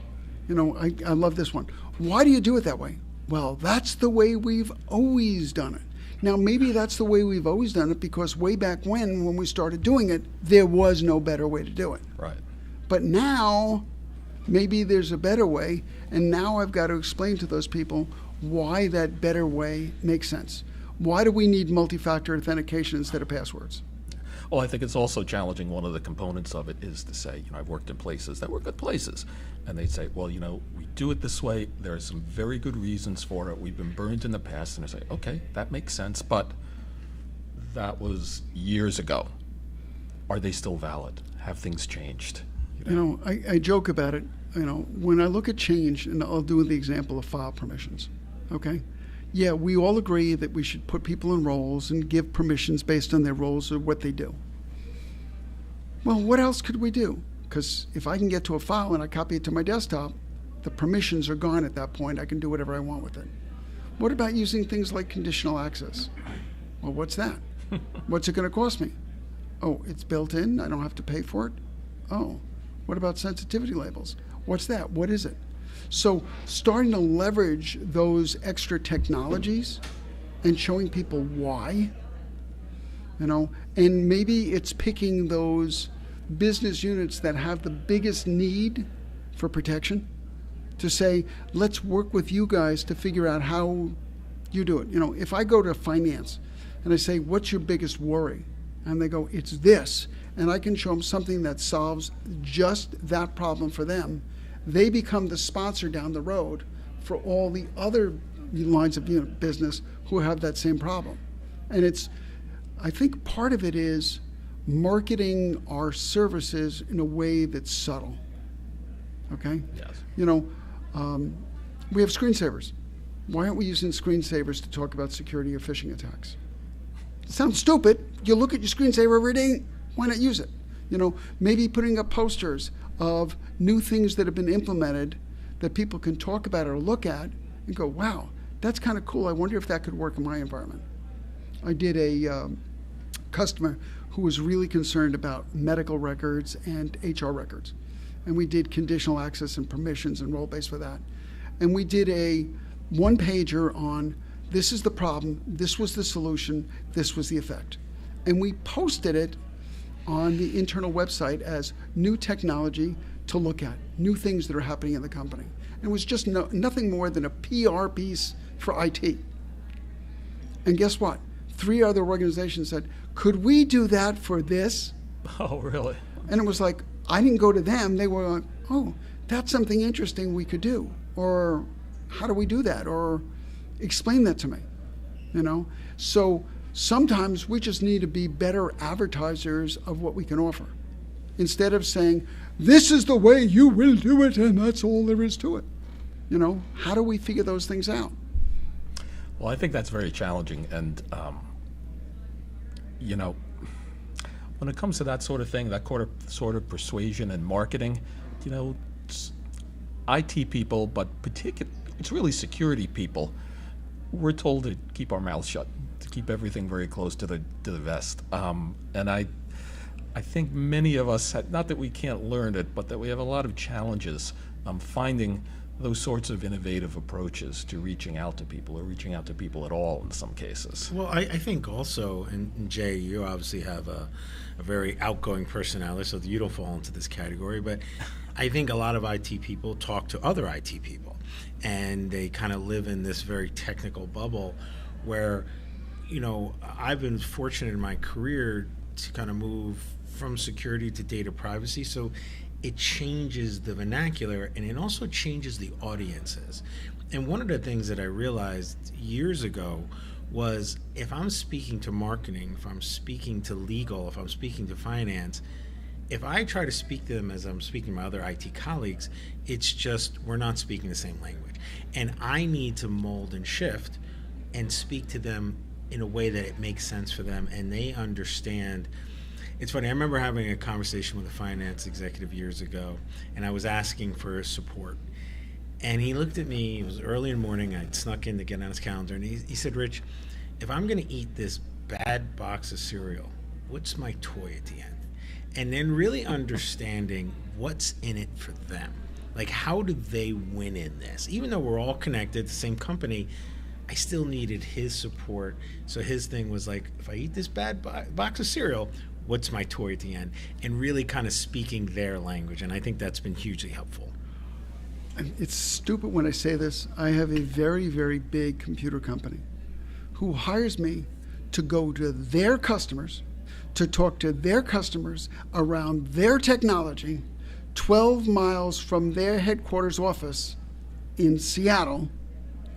You know, I love this one. Why do you do it that way? Well, that's the way we've always done it. Now, maybe that's the way we've always done it because way back when we started doing it, there was no better way to do it. Right. But now, maybe there's a better way, and now I've got to explain to those people why that better way makes sense. Why do we need multi-factor authentication instead of passwords? Well, I think it's also challenging. One of the components of it is to say, you know, I've worked in places that were good places, and they'd say, well, you know, we do it this way. There are some very good reasons for it. We've been burned in the past, and I say, okay, that makes sense, but that was years ago. Are they still valid? Have things changed? You know, I joke about it. You know, when I look at change, and I'll do the example of file permissions, okay? Yeah, we all agree that we should put people in roles and give permissions based on their roles or what they do. Well, what else could we do? Because if I can get to a file and I copy it to my desktop, the permissions are gone at that point. I can do whatever I want with it. What about using things like conditional access? Well, what's that? What's it going to cost me? Oh, it's built in. I don't have to pay for it. Oh, what about sensitivity labels? What's that? What is it? So starting to leverage those extra technologies and showing people why, you know, and maybe it's picking those business units that have the biggest need for protection to say, let's work with you guys to figure out how you do it. You know, if I go to finance and I say, what's your biggest worry? And they go, it's this. And I can show them something that solves just that problem for them. They become the sponsor down the road for all the other lines of business who have that same problem. And it's, I think part of it is marketing our services in a way that's subtle. Okay? Yes. You know, we have screensavers. Why aren't we using screensavers to talk about security or phishing attacks? It sounds stupid. You look at your screensaver every day, why not use it? You know, maybe putting up posters of new things that have been implemented that people can talk about or look at and go, wow, that's kind of cool. I wonder if that could work in my environment. I did a customer who was really concerned about medical records and HR records. And we did conditional access and permissions and role-based for that. And we did a one-pager on this is the problem, this was the solution, this was the effect. And we posted it on the internal website as new technology to look at, new things that are happening in the company. And it was just nothing more than a PR piece for IT. And guess what? 3 other organizations said, could we do that for this? Oh, really? And it was like, I didn't go to them. They were like, oh, that's something interesting we could do. Or how do we do that? Or explain that to me, you know? So sometimes we just need to be better advertisers of what we can offer. Instead of saying, this is the way you will do it and that's all there is to it. You know, how do we figure those things out? Well, I think that's very challenging. And, you know, when it comes to that sort of thing, that sort of persuasion and marketing, you know, it's IT people, but it's really security people. We're told to keep our mouths shut, to keep everything very close to the vest. And I think many of us, not that we can't learn it, but that we have a lot of challenges finding those sorts of innovative approaches to reaching out to people, or reaching out to people at all in some cases? Well, I think also, and Jay, you obviously have a very outgoing personality, so you don't fall into this category, but I think a lot of IT people talk to other IT people, and they kind of live in this very technical bubble where, you know, I've been fortunate in my career to kind of move from security to data privacy, so it changes the vernacular and it also changes the audiences. And one of the things that I realized years ago was if I'm speaking to marketing, if I'm speaking to legal, if I'm speaking to finance, if I try to speak to them as I'm speaking to my other IT colleagues, it's just we're not speaking the same language. And I need to mold and shift and speak to them in a way that it makes sense for them and they understand. It's funny, I remember having a conversation with a finance executive years ago, and I was asking for support. And he looked at me, it was early in the morning, I'd snuck in to get on his calendar, and he said, Rich, if I'm gonna eat this bad box of cereal, what's my toy at the end? And then really understanding what's in it for them. Like, how do they win in this? Even though we're all connected, the same company, I still needed his support. So his thing was like, if I eat this bad box of cereal, what's my toy at the end? And really kind of speaking their language. And I think that's been hugely helpful. It's stupid when I say this. I have a very, very big computer company who hires me to go to their customers, to talk to their customers around their technology 12 miles from their headquarters office in Seattle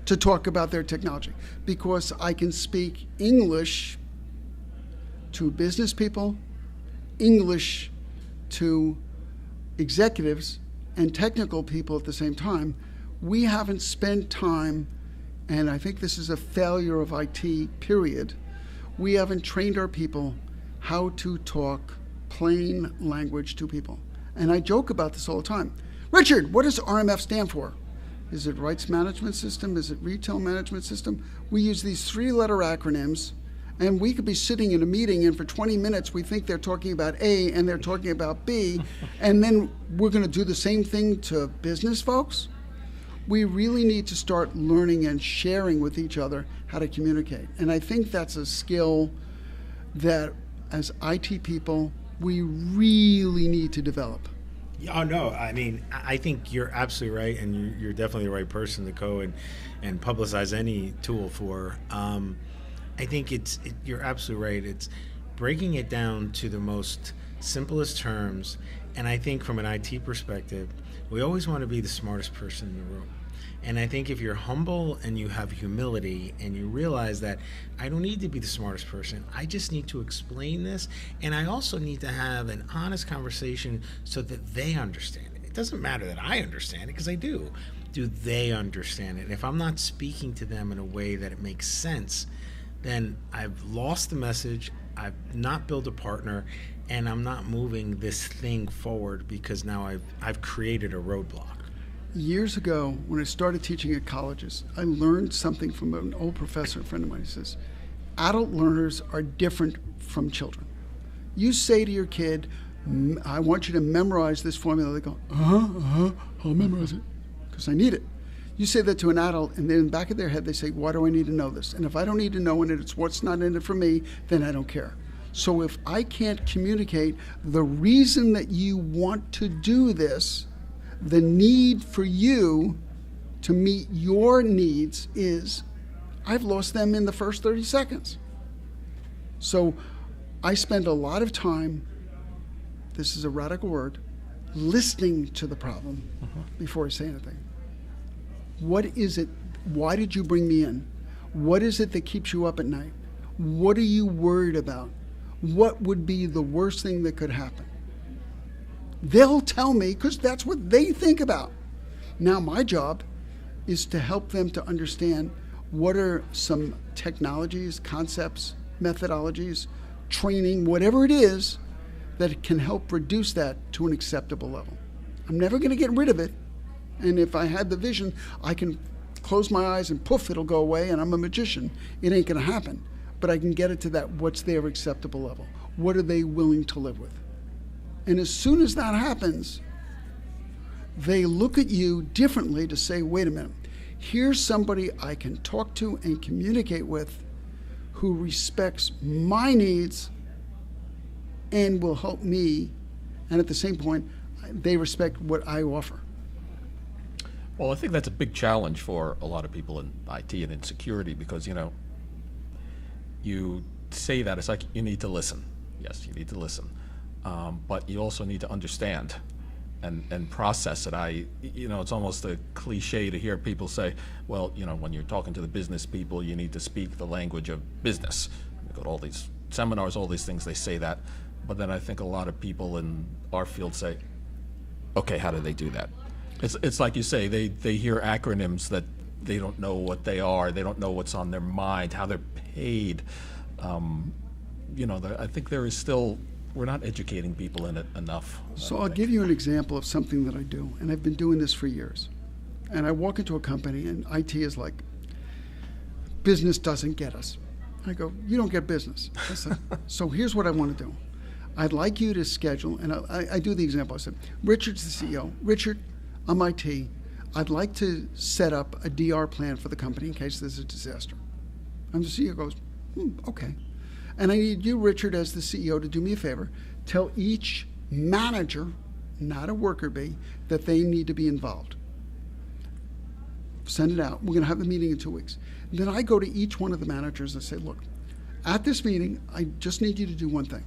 to talk about their technology, because I can speak English to business people, English to executives and technical people at the same time. We haven't spent time, and I think this is a failure of IT, period. We haven't trained our people how to talk plain language to people. And I joke about this all the time. Richard, what does RMF stand for? Is it Rights Management System? Is it Retail Management System? We use these 3-letter acronyms, and we could be sitting in a meeting, and for 20 minutes we think they're talking about A and they're talking about B, and then we're going to do the same thing to business folks? We really need to start learning and sharing with each other how to communicate. And I think that's a skill that, as IT people, we really need to develop. Oh, no, I mean, I think you're absolutely right, and you're definitely the right person to go and publicize any tool for. I think you're absolutely right. It's breaking it down to the most simplest terms, and I think from an IT perspective, we always want to be the smartest person in the room. And I think if you're humble and you have humility and you realize that I don't need to be the smartest person, I just need to explain this, and I also need to have an honest conversation so that they understand it. It doesn't matter that I understand it, because I do. Do they understand it? And if I'm not speaking to them in a way that it makes sense, then I've lost the message, I've not built a partner, and I'm not moving this thing forward because now I've created a roadblock. Years ago, when I started teaching at colleges, I learned something from an old professor, a friend of mine. He says, adult learners are different from children. You say to your kid, I want you to memorize this formula. They go, I'll memorize it because I need it. You say that to an adult, and then in the back of their head, they say, why do I need to know this? And if I don't need to know it, it's what's not in it for me, then I don't care. So if I can't communicate the reason that you want to do this, the need for you to meet your needs is, I've lost them in the first 30 seconds. So I spend a lot of time, this is a radical word, listening to the problem before I say anything. What is it? Why did you bring me in? What is it that keeps you up at night? What are you worried about? What would be the worst thing that could happen? They'll tell me, because that's what they think about. Now my job is to help them to understand what are some technologies, concepts, methodologies, training, whatever it is, that can help reduce that to an acceptable level. I'm never going to get rid of it. And if I had the vision, I can close my eyes and poof, it'll go away, and I'm a magician. It ain't going to happen. But I can get it to that, what's their acceptable level? What are they willing to live with? And as soon as that happens, they look at you differently to say, wait a minute, here's somebody I can talk to and communicate with who respects my needs and will help me, and at the same point, they respect what I offer. Well, I think that's a big challenge for a lot of people in IT and in security because, you say that, it's like you need to listen. Yes, you need to listen. But you also need to understand and process it. It's almost a cliche to hear people say, well, when you're talking to the business people, you need to speak the language of business. You go to all these seminars, all these things, they say that. But then I think a lot of people in our field say, okay, how do they do that? It's like you say, they hear acronyms that they don't know what they are, they don't know what's on their mind, how they're paid. I think there is still, we're not educating people in it enough. So I'll give you an example of something that I do, and I've been doing this for years. And I walk into a company and IT is like, business doesn't get us. I go, you don't get business. I said, so here's what I want to do. I'd like you to schedule, and I do the example. I said, Richard's the CEO. Richard, I'm IT. I'd like to set up a DR plan for the company in case there's a disaster. And the CEO goes, okay. And I need you, Richard, as the CEO, to do me a favor. Tell each manager, not a worker bee, that they need to be involved. Send it out. We're going to have the meeting in 2 weeks. And then I go to each one of the managers and say, look, at this meeting, I just need you to do one thing.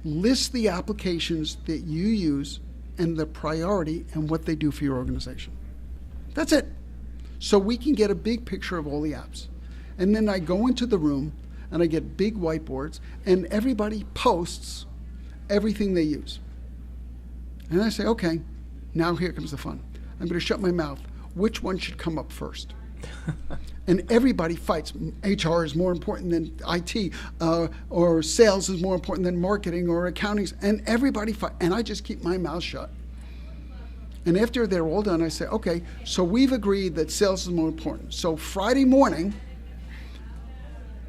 List the applications that you use and the priority and what they do for your organization. That's it. So we can get a big picture of all the apps. And then I go into the room and I get big whiteboards and everybody posts everything they use. And I say, okay, now here comes the fun. I'm going to shut my mouth. Which one should come up first? And everybody fights. HR is more important than IT, or sales is more important than marketing or accounting, and everybody fights. And I just keep my mouth shut. And after they're all done, I say, okay, so we've agreed that sales is more important. So Friday morning,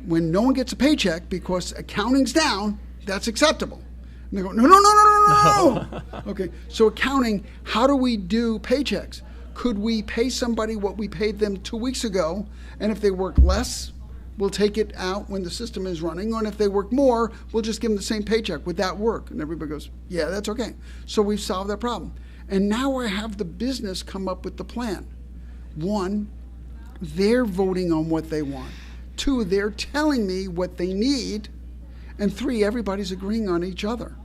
when no one gets a paycheck because accounting's down, that's acceptable. And they go, no. Okay, so accounting, how do we do paychecks? Could we pay somebody what we paid them 2 weeks ago, and if they work less, we'll take it out when the system is running, and if they work more, we'll just give them the same paycheck. Would that work? And everybody goes, yeah, that's okay. So we've solved that problem. And now I have the business come up with the plan. 1, they're voting on what they want. 2, they're telling me what they need. And 3, everybody's agreeing on each other.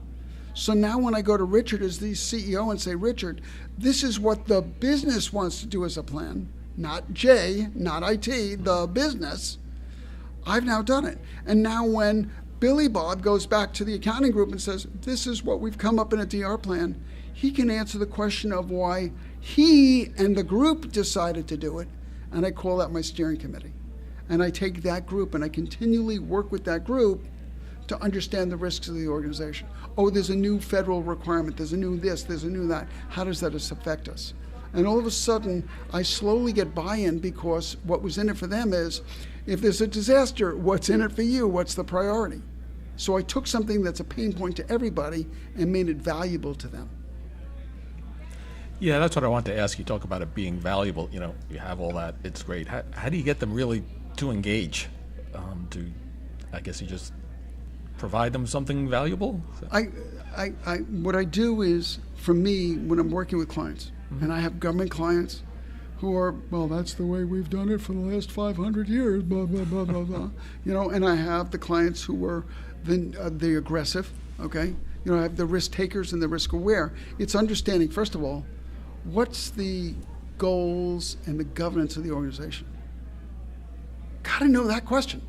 So now when I go to Richard as the CEO and say, Richard, this is what the business wants to do as a plan, not Jay, not IT, the business, I've now done it. And now when Billy Bob goes back to the accounting group and says, this is what we've come up in a DR plan, he can answer the question of why he and the group decided to do it, and I call that my steering committee. And I take that group and I continually work with that group to understand the risks of the organization. Oh, there's a new federal requirement, there's a new this, there's a new that. How does that affect us? And all of a sudden, I slowly get buy-in because what was in it for them is, if there's a disaster, what's in it for you? What's the priority? So I took something that's a pain point to everybody and made it valuable to them. Yeah, that's what I want to ask you. Talk about it being valuable. You have all that. It's great. How do you get them really to engage? I guess you just provide them something valuable? What I do is, for me, when I'm working with clients, and I have government clients who are, well, that's the way we've done it for the last 500 years, blah, blah, blah, blah, blah. And I have the clients who are the aggressive, okay? I have the risk takers and the risk aware. It's understanding, first of all, what's the goals and the governance of the organization? Got to know that question.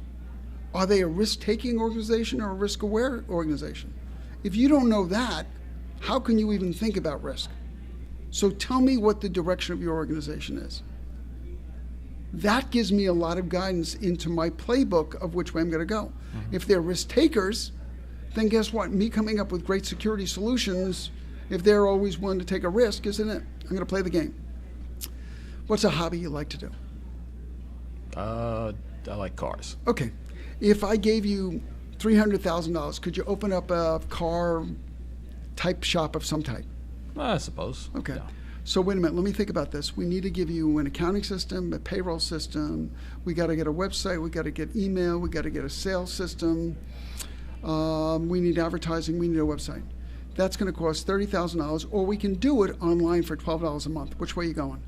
Are they a risk-taking organization or a risk-aware organization? If you don't know that, how can you even think about risk? So tell me what the direction of your organization is. That gives me a lot of guidance into my playbook of which way I'm going to go. If they're risk-takers, then guess what? Me coming up with great security solutions, if they're always willing to take a risk, isn't it? I'm going to play the game. What's a hobby you like to do? I like cars. Okay. If I gave you $300,000, could you open up a car type shop of some type? I suppose. Okay. Yeah. So wait a minute, let me think about this. We need to give you an accounting system, a payroll system. We got to get a website. We got to get email. We got to get a sales system. We need advertising. We need a website. That's going to cost $30,000, or we can do it online for $12 a month. Which way are you going?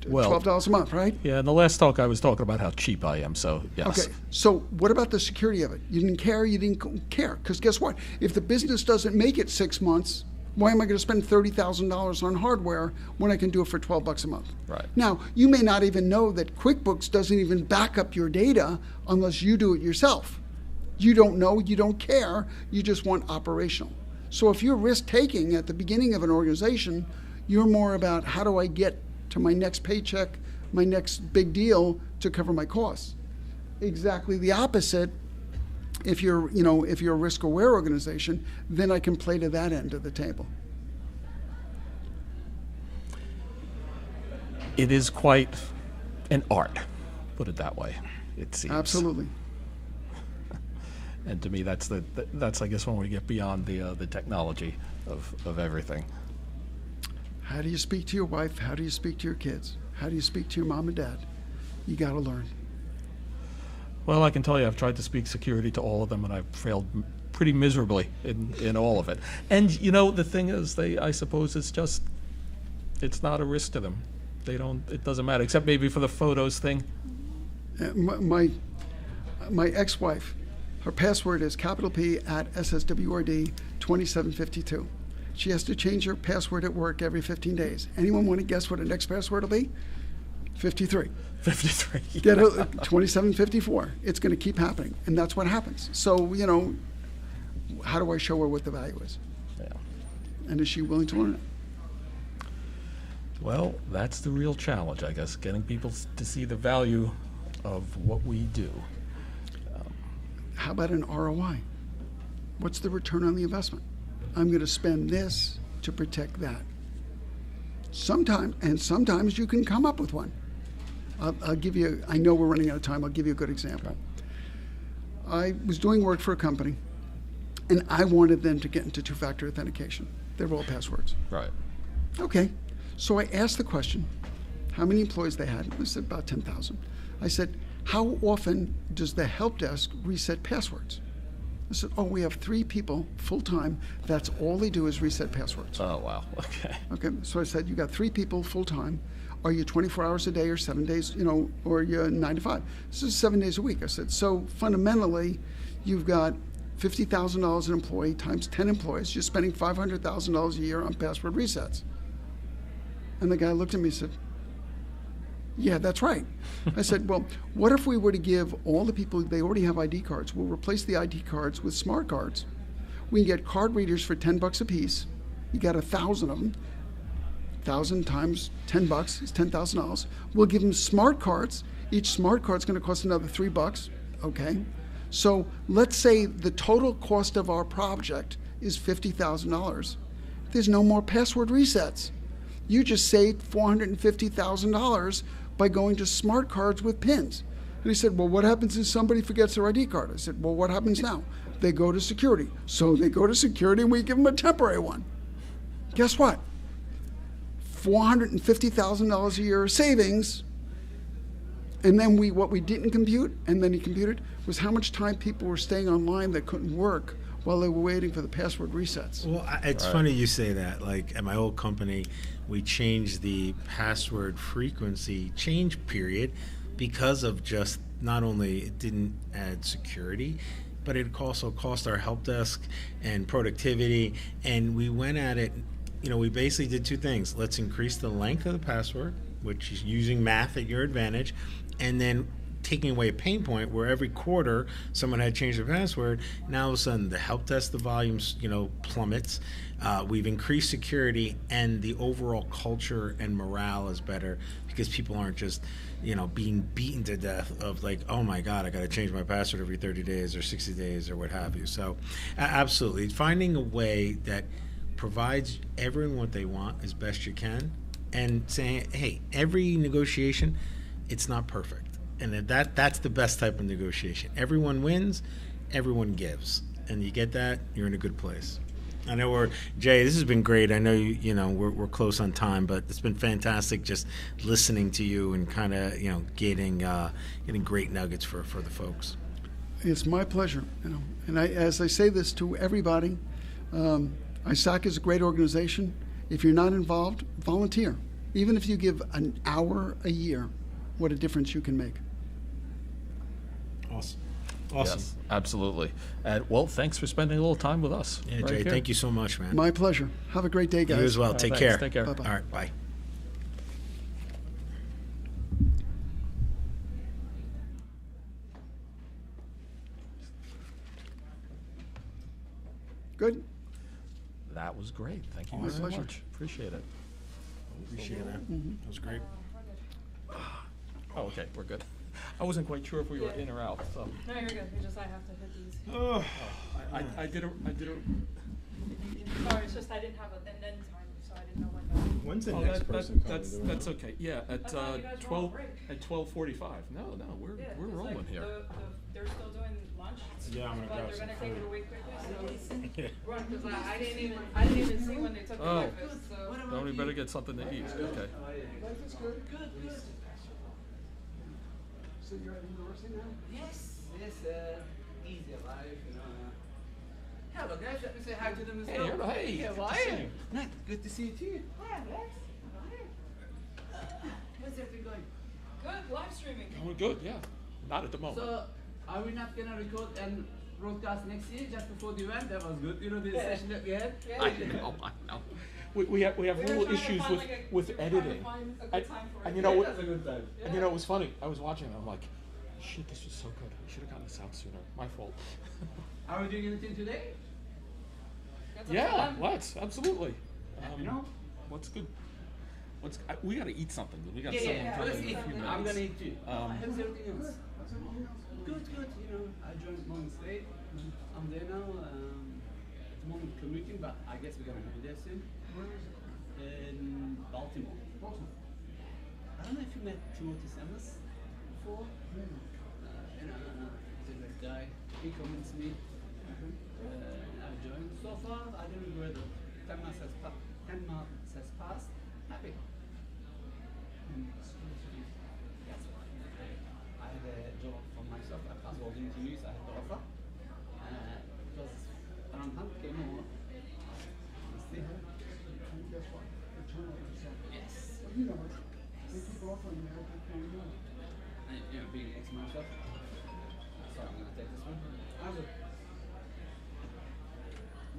Well, $12 a month, right? Yeah, in the last talk I was talking about how cheap I am, so yes. Okay, so what about the security of it? You didn't care, because guess what? If the business doesn't make it 6 months, why am I going to spend $30,000 on hardware when I can do it for $12 a month? Right. Now, you may not even know that QuickBooks doesn't even back up your data unless you do it yourself. You don't know, you don't care, you just want operational. So if you're risk-taking at the beginning of an organization, you're more about how do I get to my next paycheck, my next big deal to cover my costs. Exactly the opposite. If you're a risk-aware organization, then I can play to that end of the table. It is quite an art, put it that way, it seems. Absolutely. And to me, that's I guess when we get beyond the technology of everything. How do you speak to your wife? How do you speak to your kids? How do you speak to your mom and dad? You got to learn. Well, I can tell you I've tried to speak security to all of them, and I've failed pretty miserably in all of it. And, the thing is, I suppose it's not a risk to them. It doesn't matter, except maybe for the photos thing. My ex-wife, her password is capital P at SSWRD 2752. She has to change her password at work every 15 days. Anyone want to guess what her next password will be? 53. 53. Get it? 2754. It's going to keep happening, and that's what happens. So, how do I show her what the value is? Yeah. And is she willing to learn it? Well, that's the real challenge, I guess, getting people to see the value of what we do. How about an ROI? What's the return on the investment? I'm going to spend this to protect that. Sometimes you can come up with one. I'll give you, I know we're running out of time, I'll give you a good example. I was doing work for a company, and I wanted them to get into two-factor authentication. They were all passwords. Right. Okay, so I asked the question, how many employees they had? They said about 10,000. I said, how often does the help desk reset passwords? I said, we have 3 people full-time. That's all they do is reset passwords. Oh, wow. Okay. Okay, so I said, you got 3 people full-time. Are you 24 hours a day or 7 days, or you're 9 to 5? This is 7 days a week. I said, so fundamentally, you've got $50,000 an employee times 10 employees. You're spending $500,000 a year on password resets. And the guy looked at me and said, yeah, that's right. I said, well, what if we were to give all the people, they already have ID cards, we'll replace the ID cards with smart cards. We can get card readers for $10 a piece. You got 1,000 of them. 1,000 times $10 is $10,000. We'll give them smart cards. Each smart card's going to cost another $3. Okay. So let's say the total cost of our project is $50,000. There's no more password resets. You just saved $450,000 by going to smart cards with pins. And he said, well, what happens if somebody forgets their ID card? I said, well, what happens now? They go to security. So they go to security and we give them a temporary one. Guess what? $450,000 a year of savings. And then what we didn't compute, and then he computed, was how much time people were staying online that couldn't work while they were waiting for the password resets. Well, it's funny you say that. Like at my old company, we changed the password frequency change period because of just not only it didn't add security, but it also cost our help desk and productivity. And we went at it, we basically did 2 things. Let's increase the length of the password, which is using math at your advantage, and then taking away a pain point where every quarter someone had changed their password. Now all of a sudden the help desk, the volumes, plummets. We've increased security, and the overall culture and morale is better because people aren't just, being beaten to death of like, oh my God, I got to change my password every 30 days or 60 days or what have you. So absolutely, finding a way that provides everyone what they want as best you can, and saying, hey, every negotiation, it's not perfect. And that's the best type of negotiation. Everyone wins, everyone gives. And you get that, you're in a good place. I know Jay, this has been great. I know we're close on time, but it's been fantastic just listening to you and kind of getting great nuggets for the folks. It's my pleasure, and as I say this to everybody, ISAC is a great organization. If you're not involved, volunteer. Even if you give an hour a year, what a difference you can make. Awesome. Yes, absolutely. And well, thanks for spending a little time with us. Yeah, Jay, thank you so much, man. My pleasure. Have a great day, guys. You as well. Take care. Take care. Bye-bye. All right, bye. Good. That was great. Thank you My very pleasure. much. Appreciate it. Appreciate that. That was great. Oh, okay, we're good. I wasn't quite sure if we were in or out. So. No, you're good. We just I have to hit these. Oh, I did a. Sorry, it's just I didn't have an end time, so I didn't know when that. When's the next person coming? That's okay. Yeah, at thought you guys were 12 on break. at 12:45. No, we're 'cause, rolling like, here. they're still doing lunch. Yeah, I'm gonna but grab they're some gonna take food. it away quickly. So run, because I didn't even see when they took the Oh, breakfast. So. then we better get something to eat. Okay. Life is good. Good. So you're at university now? Yes, easy life, Hello guys, let me say hi to them as Hey, well. hey, how good to are see you? you. Nice, good to see you too. Hi Alex. How's everything going? Good live streaming. We're good. Yeah. Not at the moment. So, are we not gonna record and broadcast next year just before the event? That was good. The session that we had. Yeah. I know. We have We were little trying to issues find, with like, with we were trying to editing. find a good time for And it. you know what? That's a good time. And it was funny. I was watching and I'm like, shit, this was so good. I should have gotten this out sooner. My fault. Are we doing anything today? Yeah, let's absolutely. No? What's good? We got to eat something. We got Yeah, something yeah. coming Let's in eat. a few I'm minutes. gonna eat too. Um, How's everything else? Good. I joined Morgan State. I'm there now. At the moment commuting, but I guess we're gonna be there soon. In Baltimore. I don't know if you met Timothy Samus before. He's a great guy. He convinced me. I've joined. So far, I didn't regret it. 10 months has passed. Happy. Yes. I had a job for myself. I passed all the interviews. I had the offer. It was around 100K more. Stay here. Guess what? The turnover is up. Yes. Well, you know it. They keep offering there, but they don't know. And, being ex-myself. Sorry, I'm gonna take this one. How's it?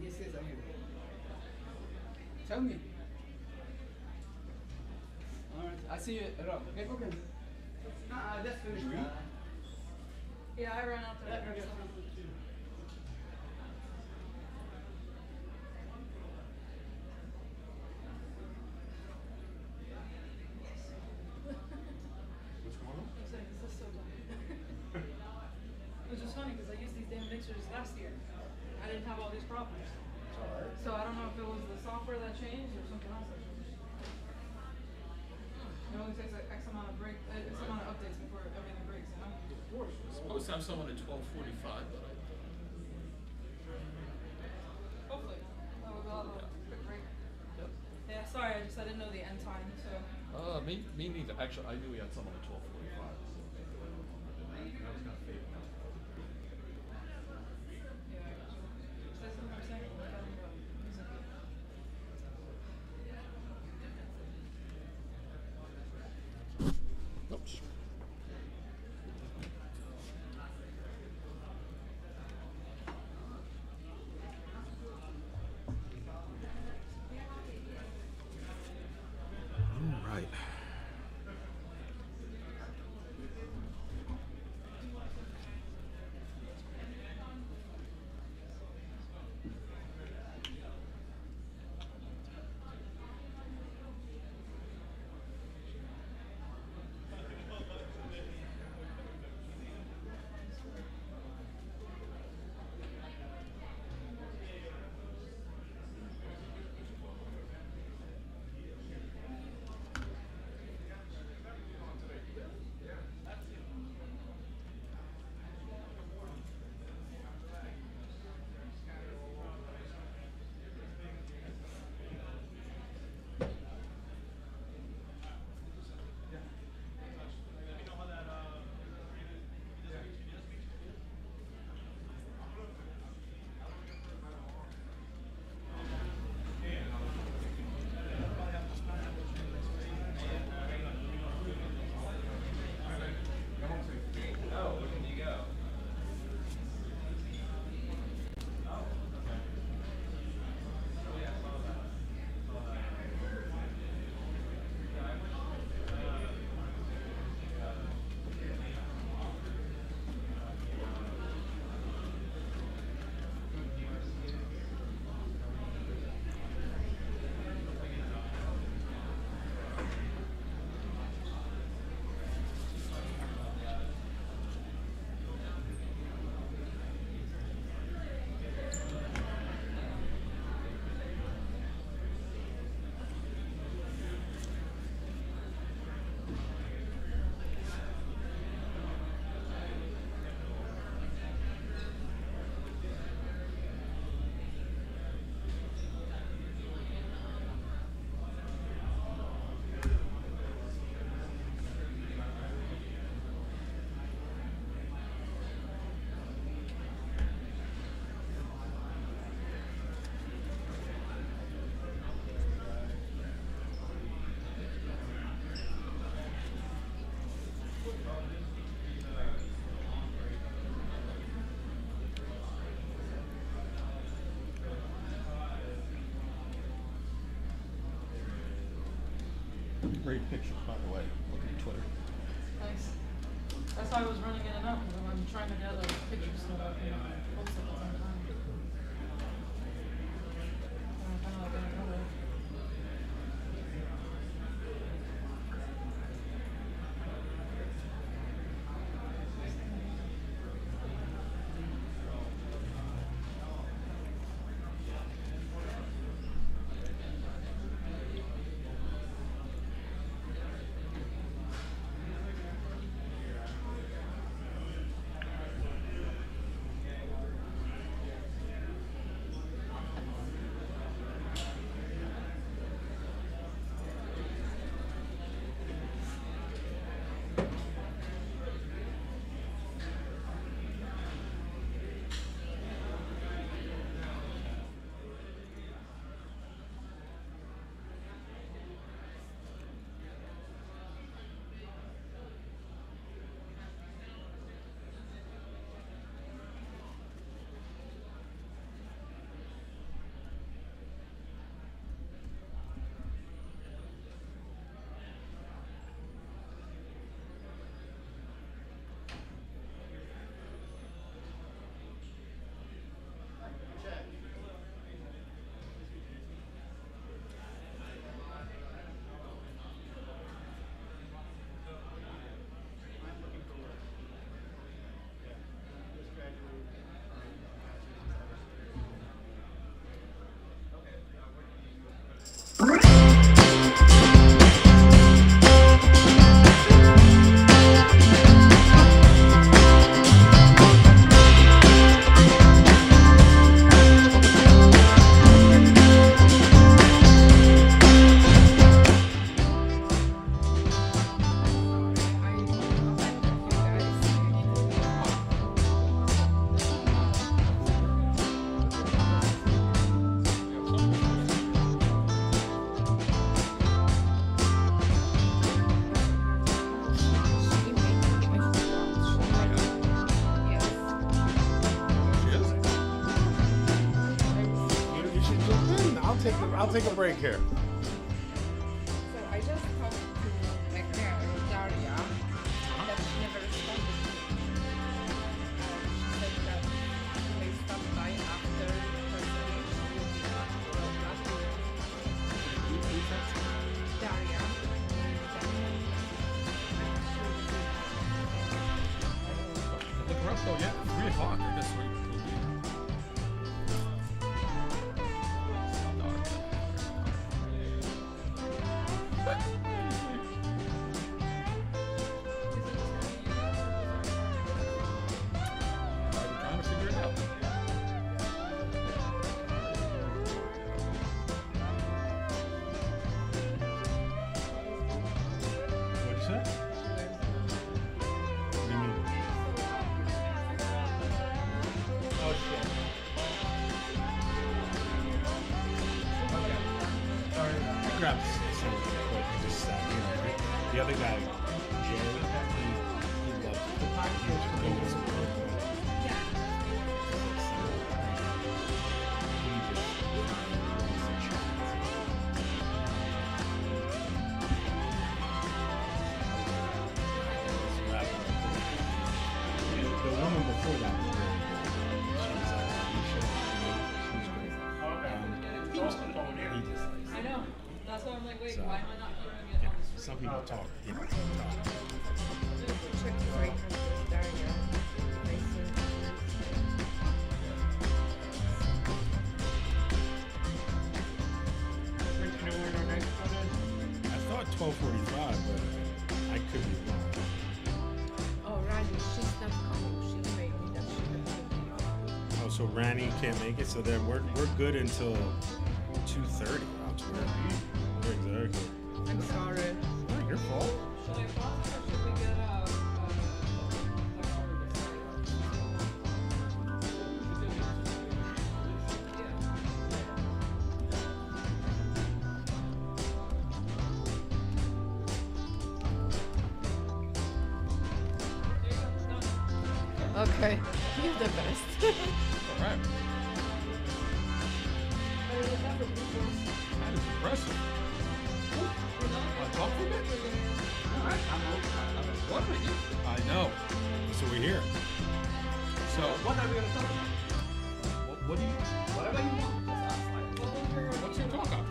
Yes, I am. Tell me. Alright, I see you around, okay? Okay. I just finished. Yeah, I ran out there. Yeah, okay. What's going on? I was like, this is so dumb. Which is funny because I used these damn mixers last year. I didn't have all these problems. So I don't know if it was the software that changed or something else that changed. It only takes like X amount of updates before everything breaks, you know? We're supposed to have someone at 12:45, but Hopefully. We'll have a quick break. Yeah, sorry, I didn't know the end time, so. me neither. Actually, I knew we had someone at 12:45. I was gonna fade out. Yeah, I got you. That's what I'm saying. Music. Oops. All right. great picture, by the way. Look at Twitter. Thanks. That's why I was running in and out, because I'm trying to gather pictures so that I can post it at the same time. I'm kind of like in a hurry. I'll take a break here. So I just talked to my parent, Daria, that she never responded to me. She said that she may stop by after her solution. Daria. Look her up though, yeah, 3 o'clock, I guess we'll be. Grab some quick, just the other guy, Jerry, he loves the podcast. The woman before that was really good. She was great. I know. That's why I'm like, wait, why am I not hearing it on the screen? Some people talk, you know, I thought 12:45, but I could be wrong. Oh, Rani, she's not coming. She made me that she doesn't. Oh, so Rani can't make it. So then we're good until 2:30. Exactly. I'm sorry. Not your fault. Should I pause or should we get Okay, you're the best. All right. That is impressive. Want to talk for a bit? right, I'm what with you? I know. So we're here. So What are we gonna talk about? what do you? Whatever you want. Just ask, like, What's your talk on?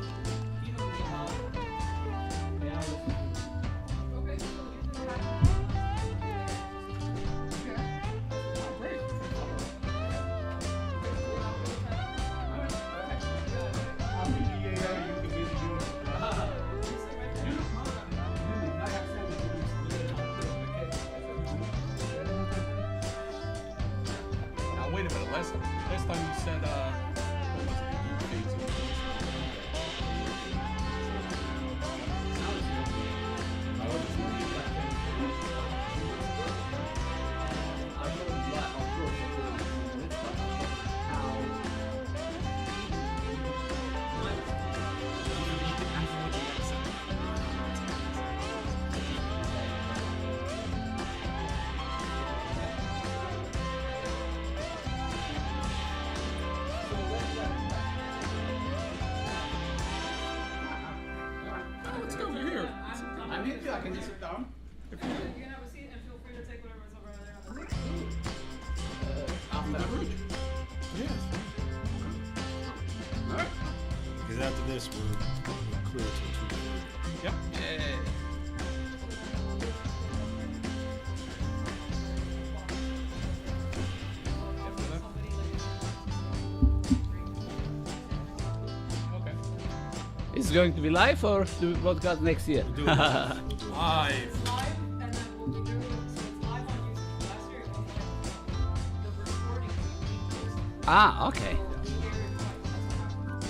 Now wait a minute. Last time you said what was it? You phase of Let's go over here. I'm here too. I can just sit down. You can have a seat and feel free to take whatever's over there on the table. After. Yes. All right. Because after this, we're clear to 2:30. Yep. Yeah. Okay. Is it going to be live or do we broadcast next year? We'll do it live. It's live, and then we'll be doing it, so it's live on YouTube. Last year it was the recording. Ah, okay.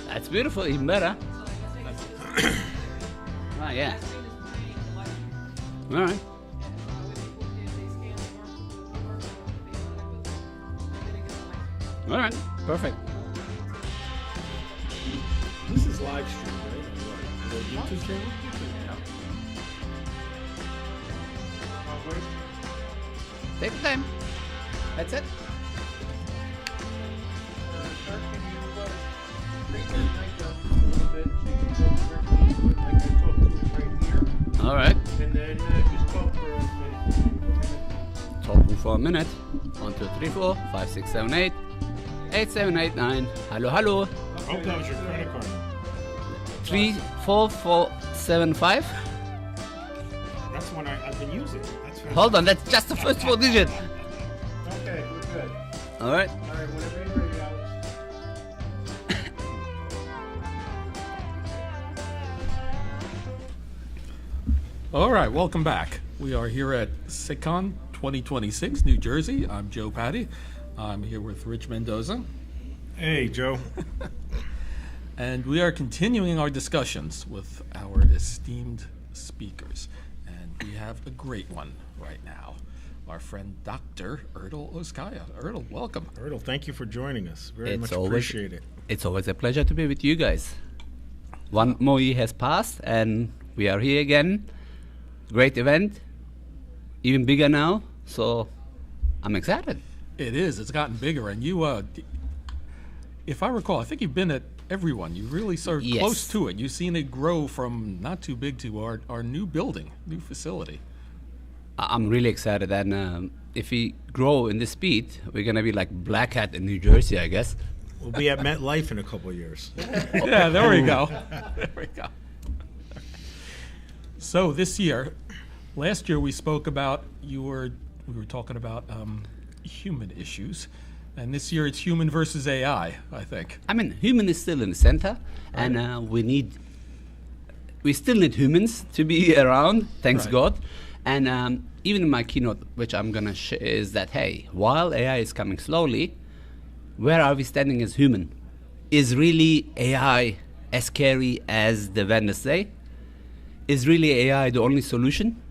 That's beautiful, even better. Ah, yeah. All right. All right, perfect. This is live stream, right? The YouTube channel? Take the time. That's it. All right. And then just talk for a minute. Talking for a minute. 1, 2, 3, 4, 5, 6, 7, 8. 8, 7, 8, 9. Hello, hello. I hope that was your credit card. 3, 4, 4, 7, 5. That's the one I've been using. That's Hold on, that's just the first 4 digit. Okay, we're good. All right. All right, whenever you're ready, Alex. All right, welcome back. We are here at SECON 2026, New Jersey. I'm Joe Patty. I'm here with Rich Mendoza. Hey, Joe. And we are continuing our discussions with our esteemed speakers. And we have a great one right now. Our friend Dr. Erdal Oskaya. Erdal, welcome. Erdal, thank you for joining us. Very much always, appreciate it. It's always a pleasure to be with you guys. One more year has passed and we are here again. Great event, even bigger now, so I'm excited. It is. It's gotten bigger. And you, if I recall, I think you've been at every one. You really sort of Yes. close to it. You've seen it grow from not too big to our new building, new facility. I'm really excited, and if we grow in this speed, we're gonna be like Black Hat in New Jersey, I guess. We'll be at MetLife in a couple of years. Yeah, there we go. There we go. So this year, last year we spoke about we were talking about human issues, and this year it's human versus AI, I think. I mean, human is still in the center, and we still need humans to be around. Thanks Right. God. And even in my keynote, which I'm gonna share, is that hey, while AI is coming slowly, where are we standing as human? Is really AI as scary as the vendors say? Is really AI the only solution?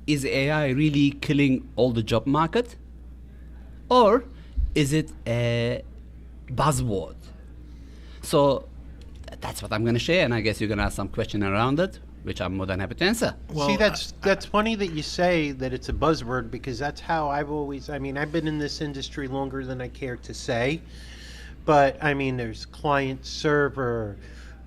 Is AI really killing all the job market? Or is it a buzzword? So that's what I'm going to share, and I guess you're going to ask some question around it, which I'm more than happy to answer. See, that's funny that you say that it's a buzzword, because that's how I've always, I've been in this industry longer than I care to say, but there's client server,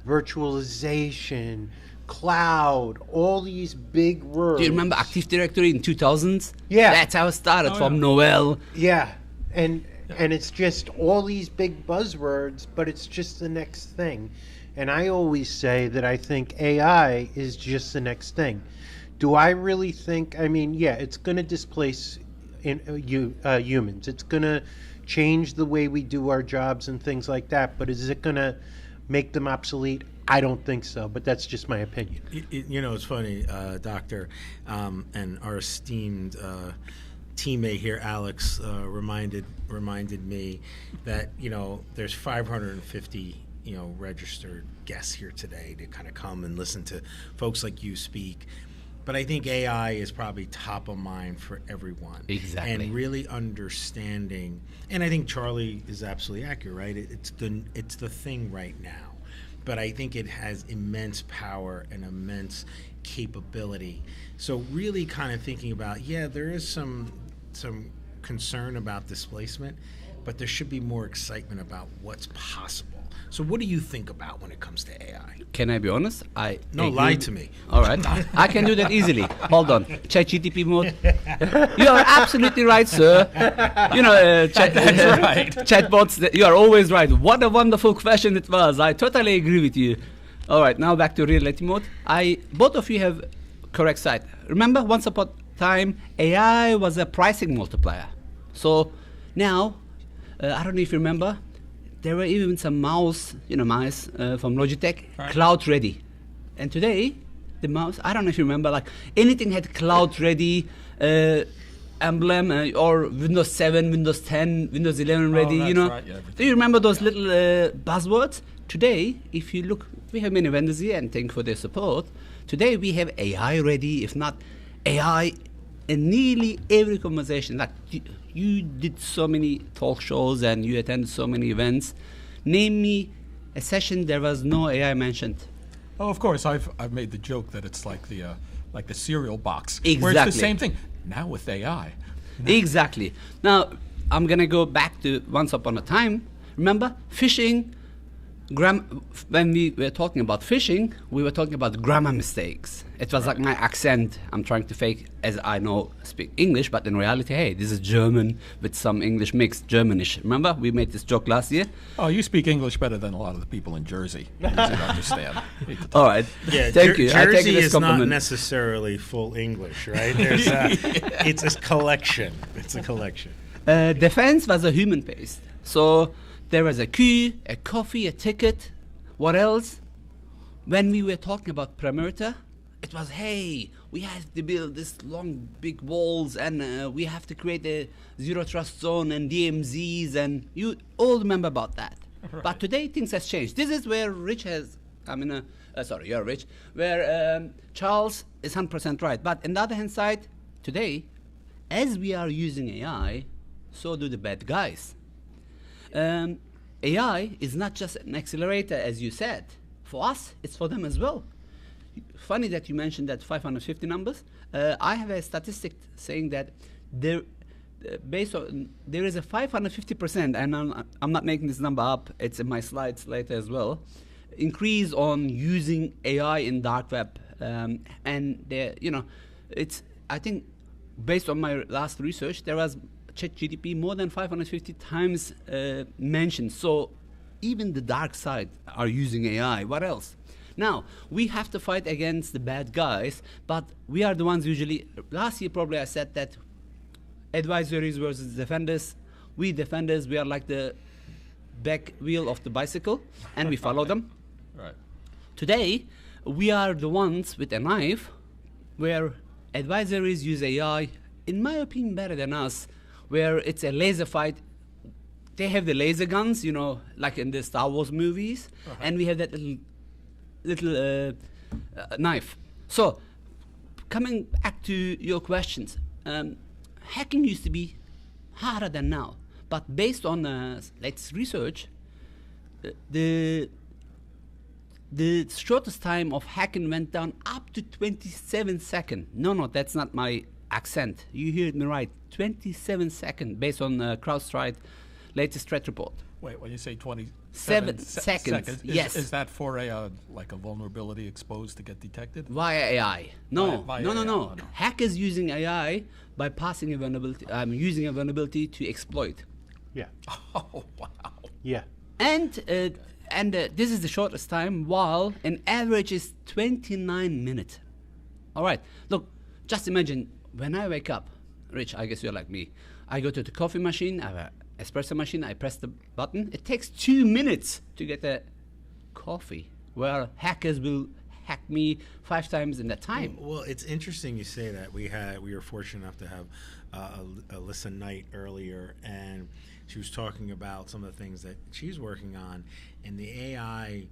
virtualization, cloud, all these big words. Do you remember Active Directory in 2000s? Yeah. That's how it started, from yeah. Noel. Yeah, and it's just all these big buzzwords, but it's just the next thing. And I always say that I think AI is just the next thing. Do I really think, I mean, yeah, it's going to displace humans. It's going to change the way we do our jobs and things like that, but is it going to make them obsolete? I don't think so, but that's just my opinion. It's funny, Doctor, and our esteemed teammate here, Alex, reminded me that there's 550 registered guests here today to kind of come and listen to folks like you speak. But I think AI is probably top of mind for everyone. Exactly. And really understanding, and I think Charlie is absolutely accurate, right? It's the thing right now. But I think it has immense power and immense capability. So really kind of thinking about, there is some concern about displacement, but there should be more excitement about what's possible. So what do you think about when it comes to AI? Can I be honest? No, lie to me. All right. I can do that easily. Hold on. ChatGTP mode. You are absolutely right, sir. Chatbots, you are always right. What a wonderful question it was. I totally agree with you. All right, now back to reality mode. Both of you have correct side. Remember, once upon a time, AI was a pricing multiplier. So now, I don't know if you remember, there were even some mice from Logitech, cloud ready. And today, the mouse, I don't know if you remember, like anything had cloud ready emblem or Windows 7, Windows 10, Windows 11 ready, Right, yeah, do you remember those little buzzwords? Today, if you look, we have many vendors here and thank for their support. Today we have AI ready, if not AI in nearly every conversation. Like you did so many talk shows and you attended so many events. Name me a session there was no AI mentioned. Oh, of course. I've made the joke that it's like the cereal box, Exactly. where it's the same thing now with AI. Exactly. Now I'm gonna go back to once upon a time. Remember phishing? When we were talking about phishing, we were talking about grammar mistakes. It was like my accent. I'm trying to fake as I speak English, but in reality, hey, this is German with some English mixed, Germanish. Remember, we made this joke last year. Oh, you speak English better than a lot of the people in Jersey. Easy to understand. All right. Yeah, Thank you. I take Jersey it as is not compliment. necessarily full English, right? There's it's a collection. It's a collection. Defense was a human-based. So there was a key, a coffee, a ticket. What else? When we were talking about perimeter, it was, hey, we have to build this long, big walls, and we have to create a zero trust zone and DMZs, and you all remember about that. Right. But today things has changed. This is where Rich has, you're Rich, where Charles is 100% right. But on the other hand side, today, as we are using AI, so do the bad guys. AI is not just an accelerator, as you said. For us, it's for them as well. Funny that you mentioned that 550 numbers. I have a statistic saying that there is a 550%, and I'm not making this number up, it's in my slides later as well, increase on using AI in dark web. And I think based on my last research, there was ChatGPT more than 550 times mentioned. So even the dark side are using AI. What else? Now, we have to fight against the bad guys, but we are the ones usually, last year probably I said that advisories versus defenders. We defenders, we are like the back wheel of the bicycle, and we follow them. Right. Today, we are the ones with a knife, where advisories use AI, in my opinion, better than us, where it's a laser fight. They have the laser guns, like in the Star Wars movies, and we have that little knife. So, coming back to your questions, hacking used to be harder than now, but based on latest research, the shortest time of hacking went down up to 27 seconds. No, that's not my accent. You heard me right. 27 seconds based on CrowdStrike latest threat report. Wait, when you say 7 seconds, yes. Is that for a vulnerability exposed to get detected? Via AI. No, Via no. AI. Oh, no. Hackers using AI by passing a vulnerability, using a vulnerability to exploit. Yeah. Oh, wow. Yeah. And this is the shortest time, while an average is 29 minutes. All right, look, just imagine when I wake up, Rich, I guess you're like me. I go to the coffee machine, I have an espresso machine, I press the button. It takes 2 minutes to get a coffee, where hackers will hack me 5 times in that time. Well, it's interesting you say that. We were fortunate enough to have Alyssa Knight earlier, and she was talking about some of the things that she's working on, and the AI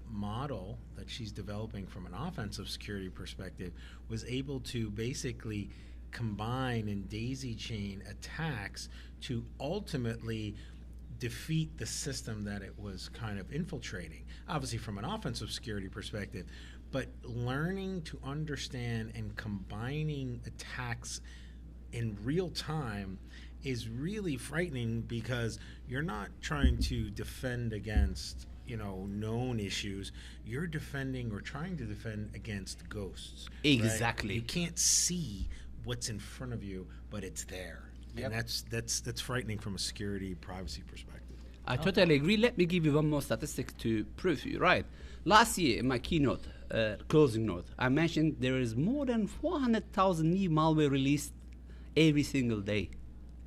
model that she's developing from an offensive security perspective was able to basically combine and daisy chain attacks to ultimately defeat the system that it was kind of infiltrating, obviously from an offensive security perspective, but learning to understand and combining attacks in real time is really frightening, because you're not trying to defend against known issues. You're defending or trying to defend against ghosts. Exactly. Right? You can't see what's in front of you, but it's there. Yep. And that's frightening from a security privacy perspective. I totally agree. Let me give you one more statistic to prove you right. Last year in my keynote, closing note, I mentioned there is more than 400,000 new malware released every single day.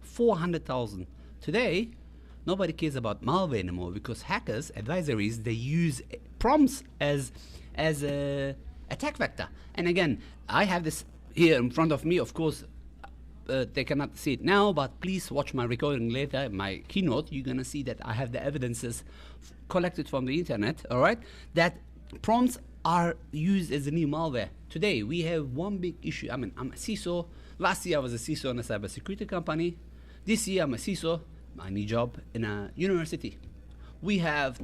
400,000. Today, nobody cares about malware anymore, because hackers, advisories, they use prompts as a attack vector. And again, I have this here in front of me. Of course, they cannot see it now, but please watch my recording later, my keynote. You're gonna see that I have the evidences collected from the internet, all right, that prompts are used as a new malware. Today, we have one big issue. I mean, I'm a CISO. Last year, I was a CISO in a cybersecurity company. This year, I'm a CISO, my new job, in a university. We have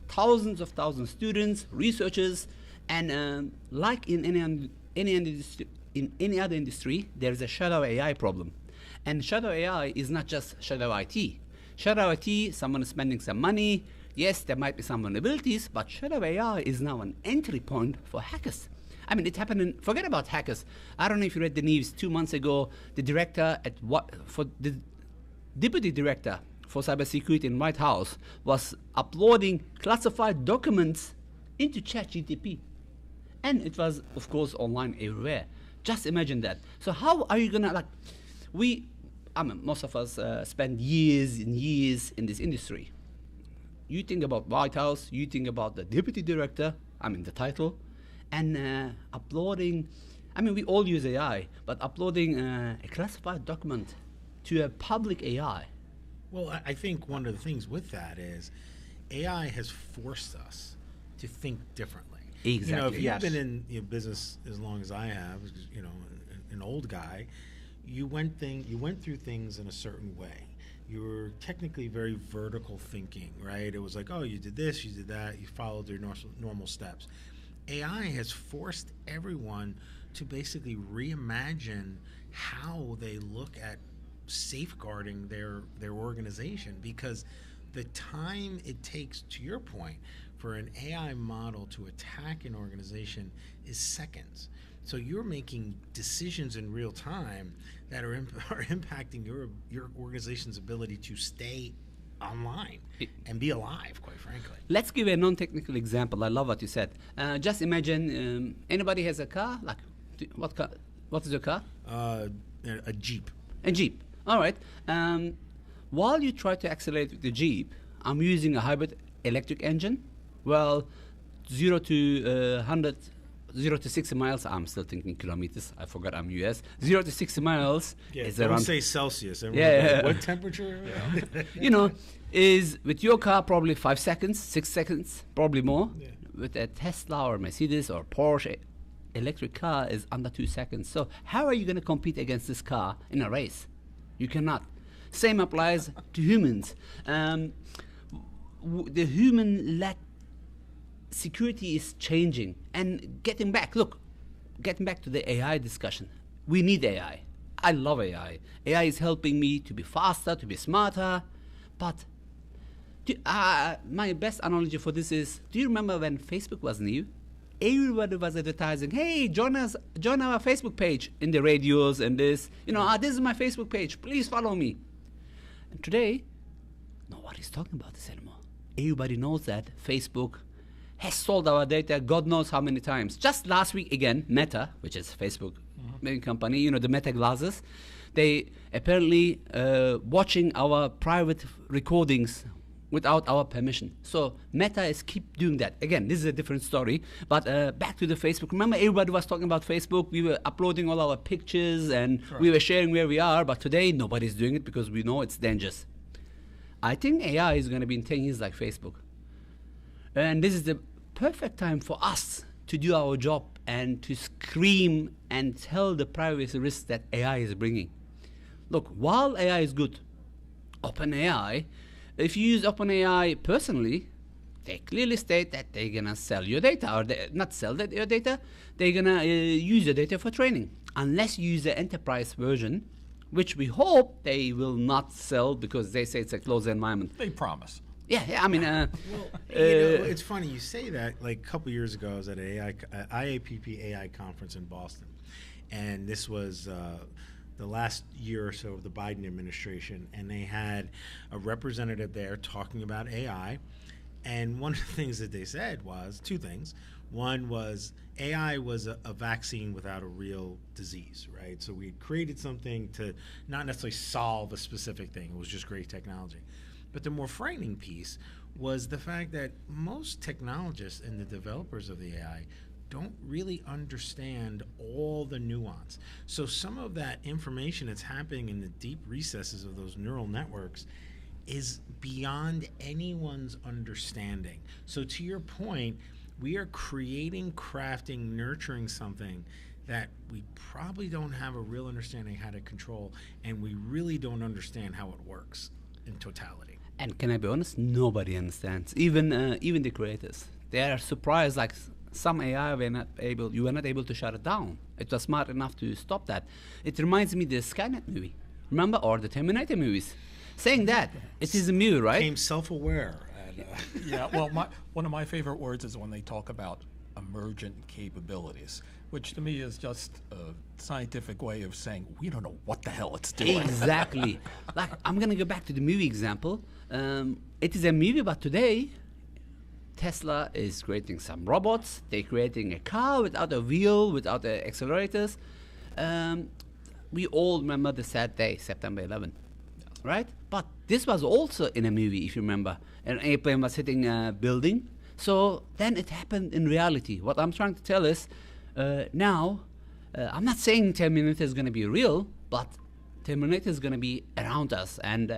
thousands of students, researchers, and like in any other industry, there is a shadow AI problem. And shadow AI is not just shadow IT. Shadow IT, someone is spending some money. Yes, there might be some vulnerabilities, but shadow AI is now an entry point for hackers. I mean, it happened forget about hackers. I don't know if you read the news 2 months ago, the deputy director for cybersecurity in White House was uploading classified documents into ChatGPT. And it was, of course, online everywhere. Just imagine that. So how are you gonna, most of us spend years and years in this industry. You think about White House, you think about the deputy director, the title, and uploading, we all use AI, but uploading a classified document to a public AI. Well, I think one of the things with that is AI has forced us to think differently. Exactly. If you've been in business as long as I have, an old guy, you went through things in a certain way. You were technically very vertical thinking, right? It was like, oh, you did this, you did that, you followed their normal steps. AI has forced everyone to basically reimagine how they look at safeguarding their organization, because the time it takes, to your point, for an AI model to attack an organization is seconds. So you're making decisions in real time that are impacting your organization's ability to stay online and be alive, quite frankly. Let's give a non-technical example. I love what you said. Just imagine anybody has a car. What car? What is your car? A Jeep. A Jeep. All right. While you try to accelerate with the Jeep, I'm using a hybrid electric engine. Well, 0 to 60 miles. I'm still thinking kilometers. I forgot I'm US. 0 to 60 miles is don't around. say Celsius. Yeah. What temperature? Is with your car probably 5 seconds, 6 seconds, probably more. Yeah. With a Tesla or Mercedes or Porsche electric car is under 2 seconds. So how are you going to compete against this car in a race? You cannot. Same applies to humans. The human-led security is changing. And getting back to the AI discussion. We need AI. I love AI. AI is helping me to be faster, to be smarter. But My best analogy for this is, do you remember when Facebook was new? Everybody was advertising, hey, join our Facebook page in the radios and this. This is my Facebook page. Please follow me. And today, nobody's talking about this anymore. Everybody knows that Facebook has sold our data God knows how many times. Just last week again, Meta, which is Facebook main company, the Meta glasses, they apparently watching our private recordings without our permission. So Meta is keep doing that. Again, this is a different story, but back to the Facebook. Remember, everybody was talking about Facebook. We were uploading all our pictures and we were sharing where we are, but today nobody's doing it because we know it's dangerous. I think AI is going to be in 10 years like Facebook. And this is the perfect time for us to do our job and to scream and tell the privacy risks that AI is bringing. Look, while AI is good, OpenAI, if you use OpenAI personally, they clearly state that they're going to sell your data, or not sell your data, they're going to use your data for training. Unless you use the enterprise version, which we hope they will not sell because they say it's a closed environment. They promise. Yeah, I mean... it's funny you say that. Like a couple years ago, I was at an IAPP AI conference in Boston, and this was the last year or so of the Biden administration, and they had a representative there talking about AI, and one of the things that they said was two things. One was AI was a vaccine without a real disease, right? So we had created something to not necessarily solve a specific thing. It was just great technology. But the more frightening piece was the fact that most technologists and the developers of the AI don't really understand all the nuance. So some of that information that's happening in the deep recesses of those neural networks is beyond anyone's understanding. So to your point, we are creating, crafting, nurturing something that we probably don't have a real understanding how to control, and we really don't understand how it works in totality. And can I be honest? Nobody understands. Even the creators, they are surprised. Like some AI, you were not able to shut it down. It was smart enough to stop that. It reminds me of the Skynet movie, remember, or the Terminator movies. Saying that it is a movie, right? Became self-aware. Yeah. Well, one of my favorite words is when they talk about emergent capabilities, which to me is just a scientific way of saying we don't know what the hell it's doing. Exactly. Like, I'm going to go back to the movie example. It is a movie, but today, Tesla is creating some robots. They're creating a car without a wheel, without the accelerators. We all remember the sad day, September 11, right? But this was also in a movie, if you remember. An airplane was hitting a building. So then it happened in reality. What I'm trying to tell is, now, I'm not saying Terminator is going to be real, but Terminator is going to be around us. And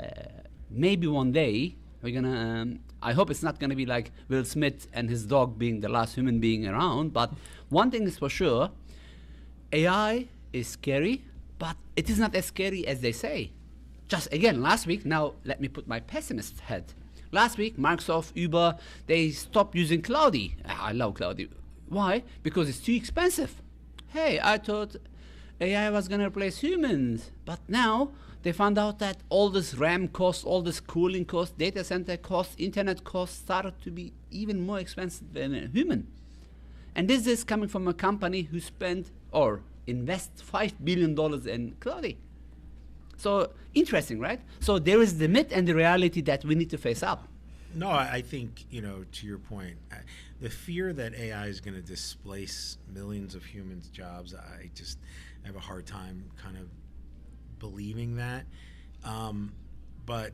maybe one day, we're going to, I hope it's not going to be like Will Smith and his dog being the last human being around. But one thing is for sure, AI is scary, but it is not as scary as they say. Just again, last week, now let me put my pessimist head. Last week, Microsoft, Uber, they stopped using Cloudy. I love Cloudy. Why? Because it's too expensive. Hey, I thought AI was going to replace humans. But now they found out that all this RAM costs, all this cooling costs, data center costs, internet costs started to be even more expensive than a human. And this is coming from a company who spent or invest $5 billion in Cloudy. So interesting, right? So there is the myth and the reality that we need to face up. No, I think, to your point, the fear that AI is going to displace millions of humans' jobs, I just have a hard time kind of believing that. But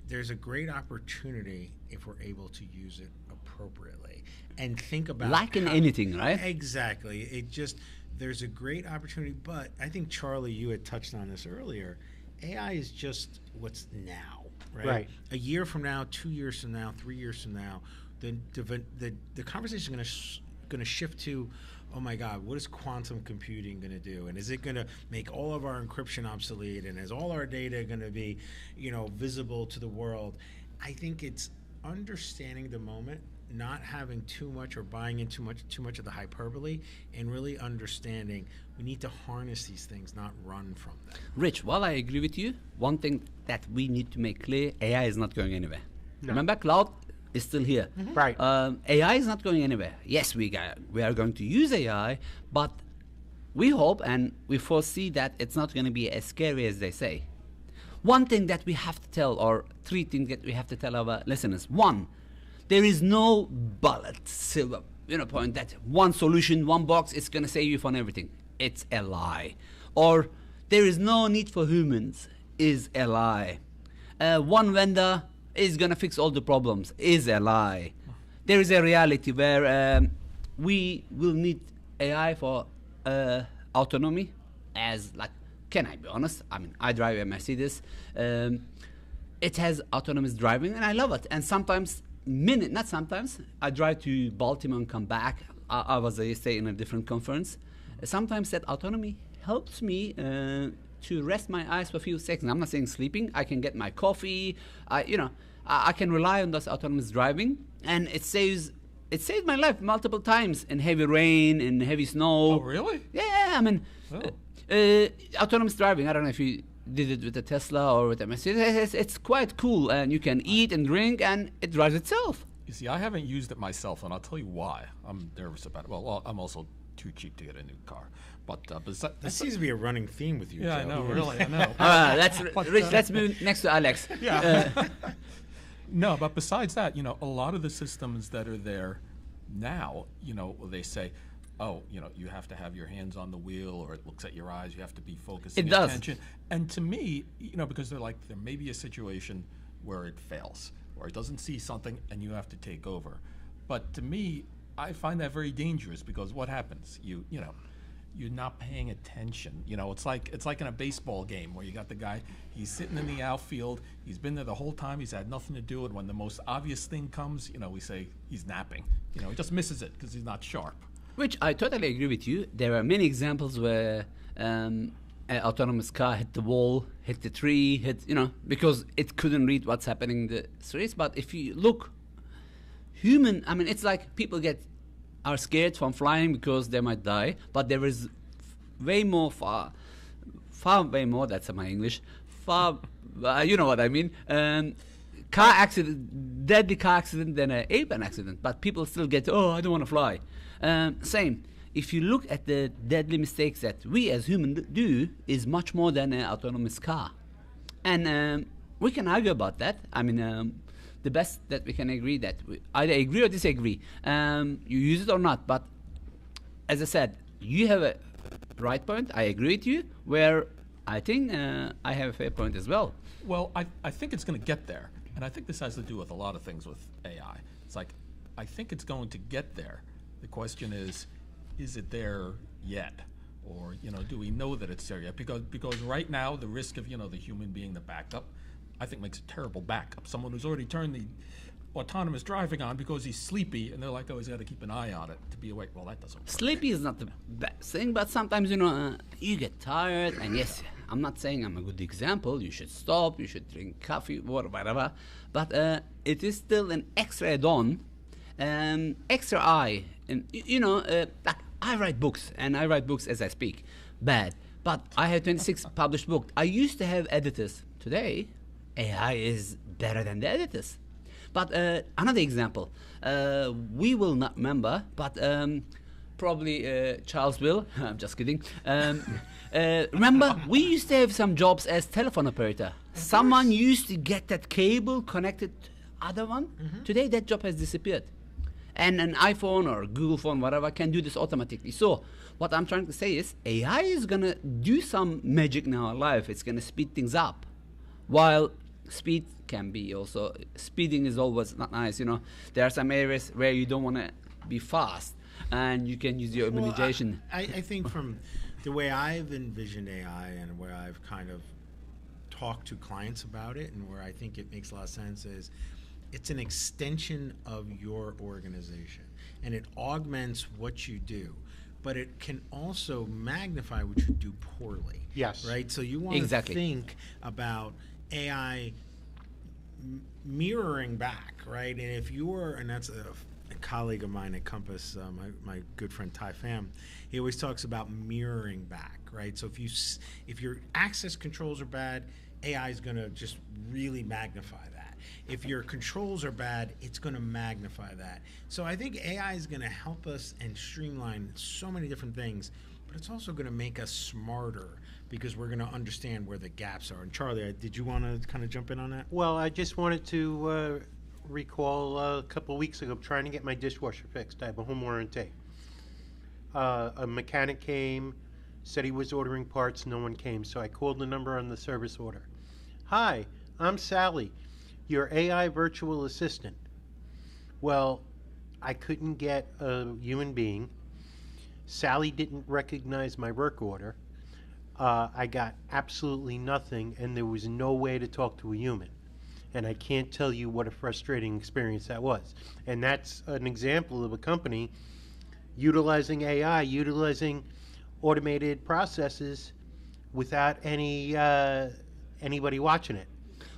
there's a great opportunity if we're able to use it appropriately and think about like in anything, right? Exactly. There's a great opportunity, but I think, Charlie, you had touched on this earlier. AI is just what's now, right? A year from now, 2 years from now, 3 years from now, the conversation is going to shift to, oh my God, what is quantum computing going to do? And is it going to make all of our encryption obsolete? And is all our data going to be, visible to the world? I think it's understanding the moment, not having too much or buying in too much of the hyperbole, and really understanding we need to harness these things, not run from them. Rich, while I agree with you, one thing that we need to make clear, AI is not going anywhere. Remember, cloud is still here. Right. AI is not going anywhere. Yes, we are going to use AI, but we hope and we foresee that it's not going to be as scary as they say. One thing that we have to tell, or three things that we have to tell our listeners. One, there is no bullet, silver, point that one solution, one box is going to save you from everything. It's a lie. Or there is no need for humans is a lie. One vendor is going to fix all the problems is a lie. There is a reality where we will need AI for autonomy, as like, can I be honest? I mean, I drive a Mercedes. It has autonomous driving, and I love it. And sometimes, not sometimes, I drive to Baltimore and come back. I was yesterday in a different conference. Sometimes that autonomy helps me to rest my eyes for a few seconds. I'm not saying sleeping. I can get my coffee. I can rely on this autonomous driving, and it saved my life multiple times in heavy rain, in heavy snow. Oh, really? Yeah, I mean, autonomous driving. I don't know if you did it with a Tesla or with a Mercedes. It's quite cool, and you can eat and drink, and it drives itself. You see, I haven't used it myself, and I'll tell you why. I'm nervous about it. Well, I'm also too cheap to get a new car. But that seems to be a running theme with you. Yeah, Joe. I know, really, I know. Rich, let's move next to Alex. Yeah. No, but besides that, a lot of the systems that are there now, they say, oh, you have to have your hands on the wheel, or it looks at your eyes, you have to be focusing attention. And to me, because there may be a situation where it fails, or it doesn't see something and you have to take over. But to me, I find that very dangerous, because what happens? You're not paying attention. It's like in a baseball game where you got the guy, he's sitting in the outfield, he's been there the whole time, he's had nothing to do, and when the most obvious thing comes, we say he's napping. He just misses it because he's not sharp. Which I totally agree with you. There are many examples where an autonomous car hit the wall, hit the tree, because it couldn't read what's happening in the streets. But if you look, it's like people are scared from flying because they might die, but there is way more, far way more, that's my English, you know what I mean, car accident, deadly car accident than an airplane accident, but people still get, I don't want to fly. Same, if you look at the deadly mistakes that we as humans do, is much more than an autonomous car. And we can argue about that. The best that we can agree that we either agree or disagree. You use it or not, but as I said, you have a right point. I agree with you, where I think I have a fair point as well. Well, I think it's going to get there, and I think this has to do with a lot of things with AI. It's like, I think it's going to get there. The question is it there yet? Or, do we know that it's there yet? Because right now, the risk of, the human being the backup, I think makes a terrible backup. Someone who's already turned the autonomous driving on because he's sleepy, and they're like, he's got to keep an eye on it to be awake. Well, that doesn't work. Sleepy is not the best thing, but sometimes, you get tired, and yes, I'm not saying I'm a good example. You should stop, you should drink coffee, whatever, but it is still an extra add-on, extra eye. And, I write books, and I write books as I speak. Bad. But I have 26 published books. I used to have editors. Today, AI is better than the editors. But another example, we will not remember, but probably Charles will. I'm just kidding. Remember, we used to have some jobs as telephone operator. Someone used to get that cable connected to other one. Today, that job has disappeared. And an iPhone or Google phone, whatever, can do this automatically. So what I'm trying to say is AI is going to do some magic in our life. It's going to speed things up. While speed can be also, speeding is always not nice. There are some areas where you don't want to be fast, and you can use your imagination. I think from the way I've envisioned AI and where I've kind of talked to clients about it, and where I think it makes a lot of sense, is it's an extension of your organization, and it augments what you do, but it can also magnify what you do poorly. Yes. Right? So you want to think about AI mirroring back, right? And if you're, and that's a colleague of mine at Compass, my good friend Ty Pham, he always talks about mirroring back, right? So if your access controls are bad, AI is going to just really magnify that. If your controls are bad, it's going to magnify that. So I think AI is going to help us and streamline so many different things, but it's also going to make us smarter because we're going to understand where the gaps are. And Charlie, did you want to kind of jump in on that? Well, I just wanted to recall a couple of weeks ago trying to get my dishwasher fixed. I have a home warranty. A mechanic came, said he was ordering parts, no one came, so I called the number on the service order. Hi, I'm Sally, your AI virtual assistant. Well, I couldn't get a human being. Sally didn't recognize my work order. I got absolutely nothing, and there was no way to talk to a human. And I can't tell you what a frustrating experience that was. And that's an example of a company utilizing AI, utilizing automated processes without anybody watching it.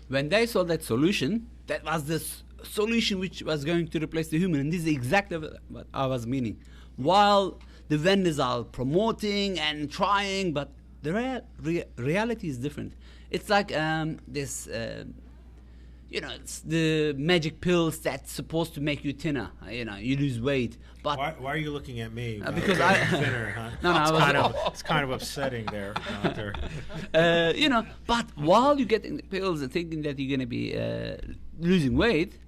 When they saw that solution, that was the solution which was going to replace the human. And this is exactly what I was meaning. While the vendors are promoting and trying, but the reality is different. It's like this, it's the magic pills that's supposed to make you thinner. You lose weight. But why are you looking at me? Because thinner, huh? No, it's kind of upsetting there. But while you're getting the pills and thinking that you're going to be losing weight,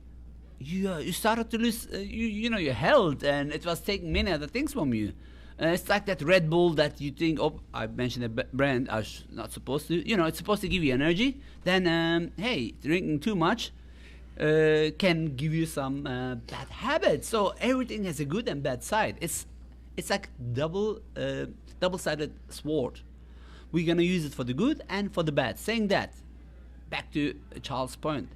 you started to lose, your health, and it was taking many other things from you. It's like that Red Bull that you think, oh, I mentioned a brand, I was not supposed to. It's supposed to give you energy. Then, hey, drinking too much can give you some bad habits. So everything has a good and bad side. It's like double-sided sword. We're gonna use it for the good and for the bad. Saying that, back to Charles' point,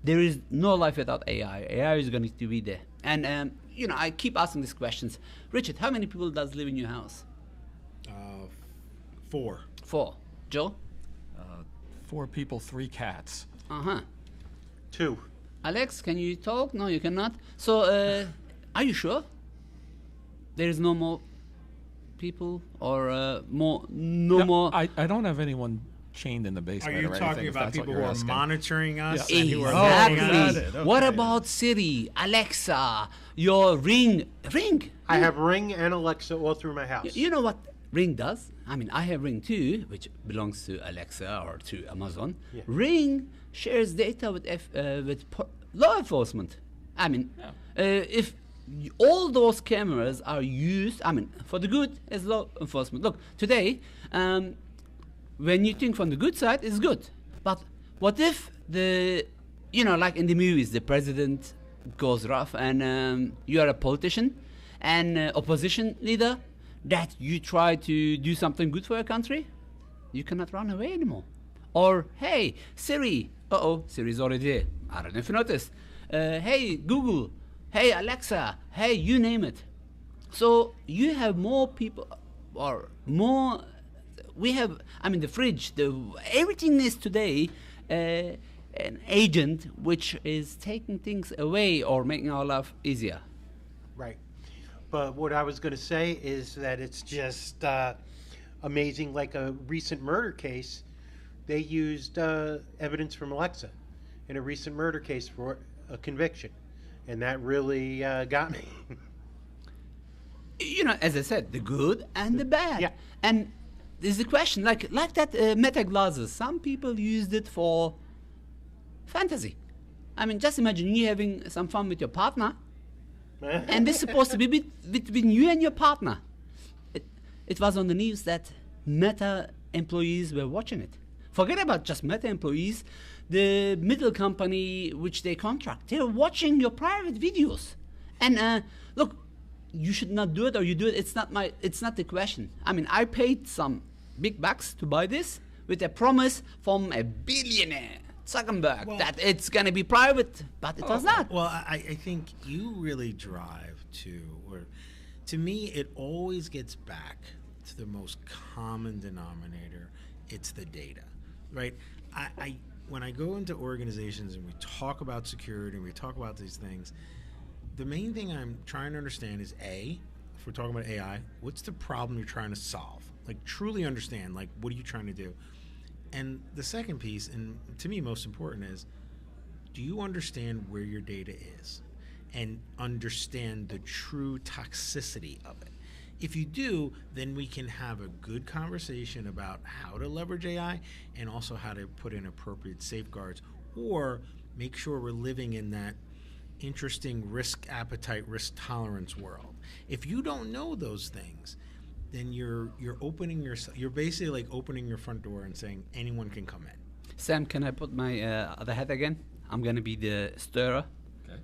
there is no life without AI. AI is going to be there. And I keep asking these questions. Richard, how many people does live in your house? 4. 4. Joe? 4 people, 3 cats. 2. Alex, can you talk? No, you cannot. So, are you sure? There is no more people or more? I don't have anyone chained in the basement. Are you or talking anything, about people who are monitoring us? Yeah. And who are Exactly. Okay. What about Siri, Alexa, your Ring? I have Ring and Alexa all through my house. You know what Ring does? I mean, I have Ring too, which belongs to Alexa or to Amazon. Yeah. Ring shares data with law enforcement. I mean, if all those cameras are used, for the good as law enforcement. Look, today, when you think from the good side, it's good. But what if like in the movies, the president goes rough and you are a politician and opposition leader that you try to do something good for your country? You cannot run away anymore. Or, hey, Siri. Siri's already there. I don't know if you noticed. Hey, Google. Hey, Alexa. Hey, you name it. So you have more people or more... We have, the fridge, everything is today an agent which is taking things away or making our life easier. Right. But what I was going to say is that it's just amazing, like a recent murder case, they used evidence from Alexa in a recent murder case for a conviction. And that really got me. As I said, the good and the bad. Yeah. And there's a question, like that Meta glasses. Some people used it for fantasy. Just imagine you having some fun with your partner, and this is supposed to be between you and your partner. It was on the news that Meta employees were watching it. Forget about just Meta employees. The middle company which they contract, they're watching your private videos. And look, you should not do it, or you do it. It's not the question. I paid some big bucks to buy this with a promise from a billionaire, Zuckerberg, that it's going to be private, but it was not. Well, I think you really drive to me, it always gets back to the most common denominator. It's the data, right? When I go into organizations and we talk about security and we talk about these things, the main thing I'm trying to understand is if we're talking about AI, what's the problem you're trying to solve? Like, truly understand, like, what are you trying to do? And the second piece, and to me most important, is do you understand where your data is and understand the true toxicity of it? If you do, then we can have a good conversation about how to leverage AI and also how to put in appropriate safeguards, or make sure we're living in that interesting risk appetite, risk tolerance world. If you don't know those things, then you're basically like opening your front door and saying anyone can come in. Sam, can I put my other hat again? I'm going to be the stirrer. Okay.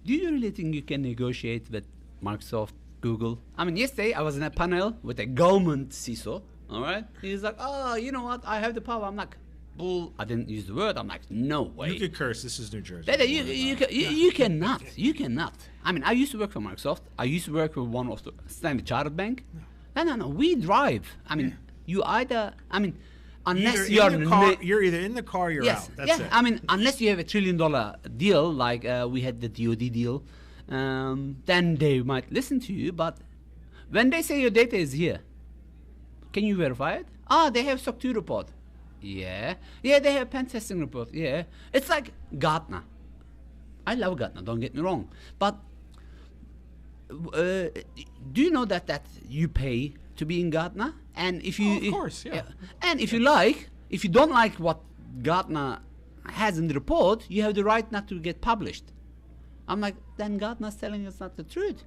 Do you really think you can negotiate with Microsoft, Google? I mean, yesterday I was in a panel with a government CISO, all right? He's like, oh, you know what? I have the power. I'm like, bull. I didn't use the word. I'm like, no way. You could curse. This is New Jersey. You cannot. You cannot. I mean, I used to work for Microsoft. I used to work for one of the Standard Chartered Bank. No. We drive. I mean, you either, I mean, unless you're either in the car or you're out. That's it. I mean, unless you have $1 trillion deal, like we had the DoD deal, then they might listen to you. But when they say your data is here, can you verify it? They have SOC 2 report. Yeah, they have pen testing report. Yeah, it's like Gartner. I love Gartner. Don't get me wrong, but do you know that you pay to be in Gartner? And if you, of course, yeah. And if you don't like what Gartner has in the report, you have the right not to get published. I'm like, then Gartner's telling us not the truth.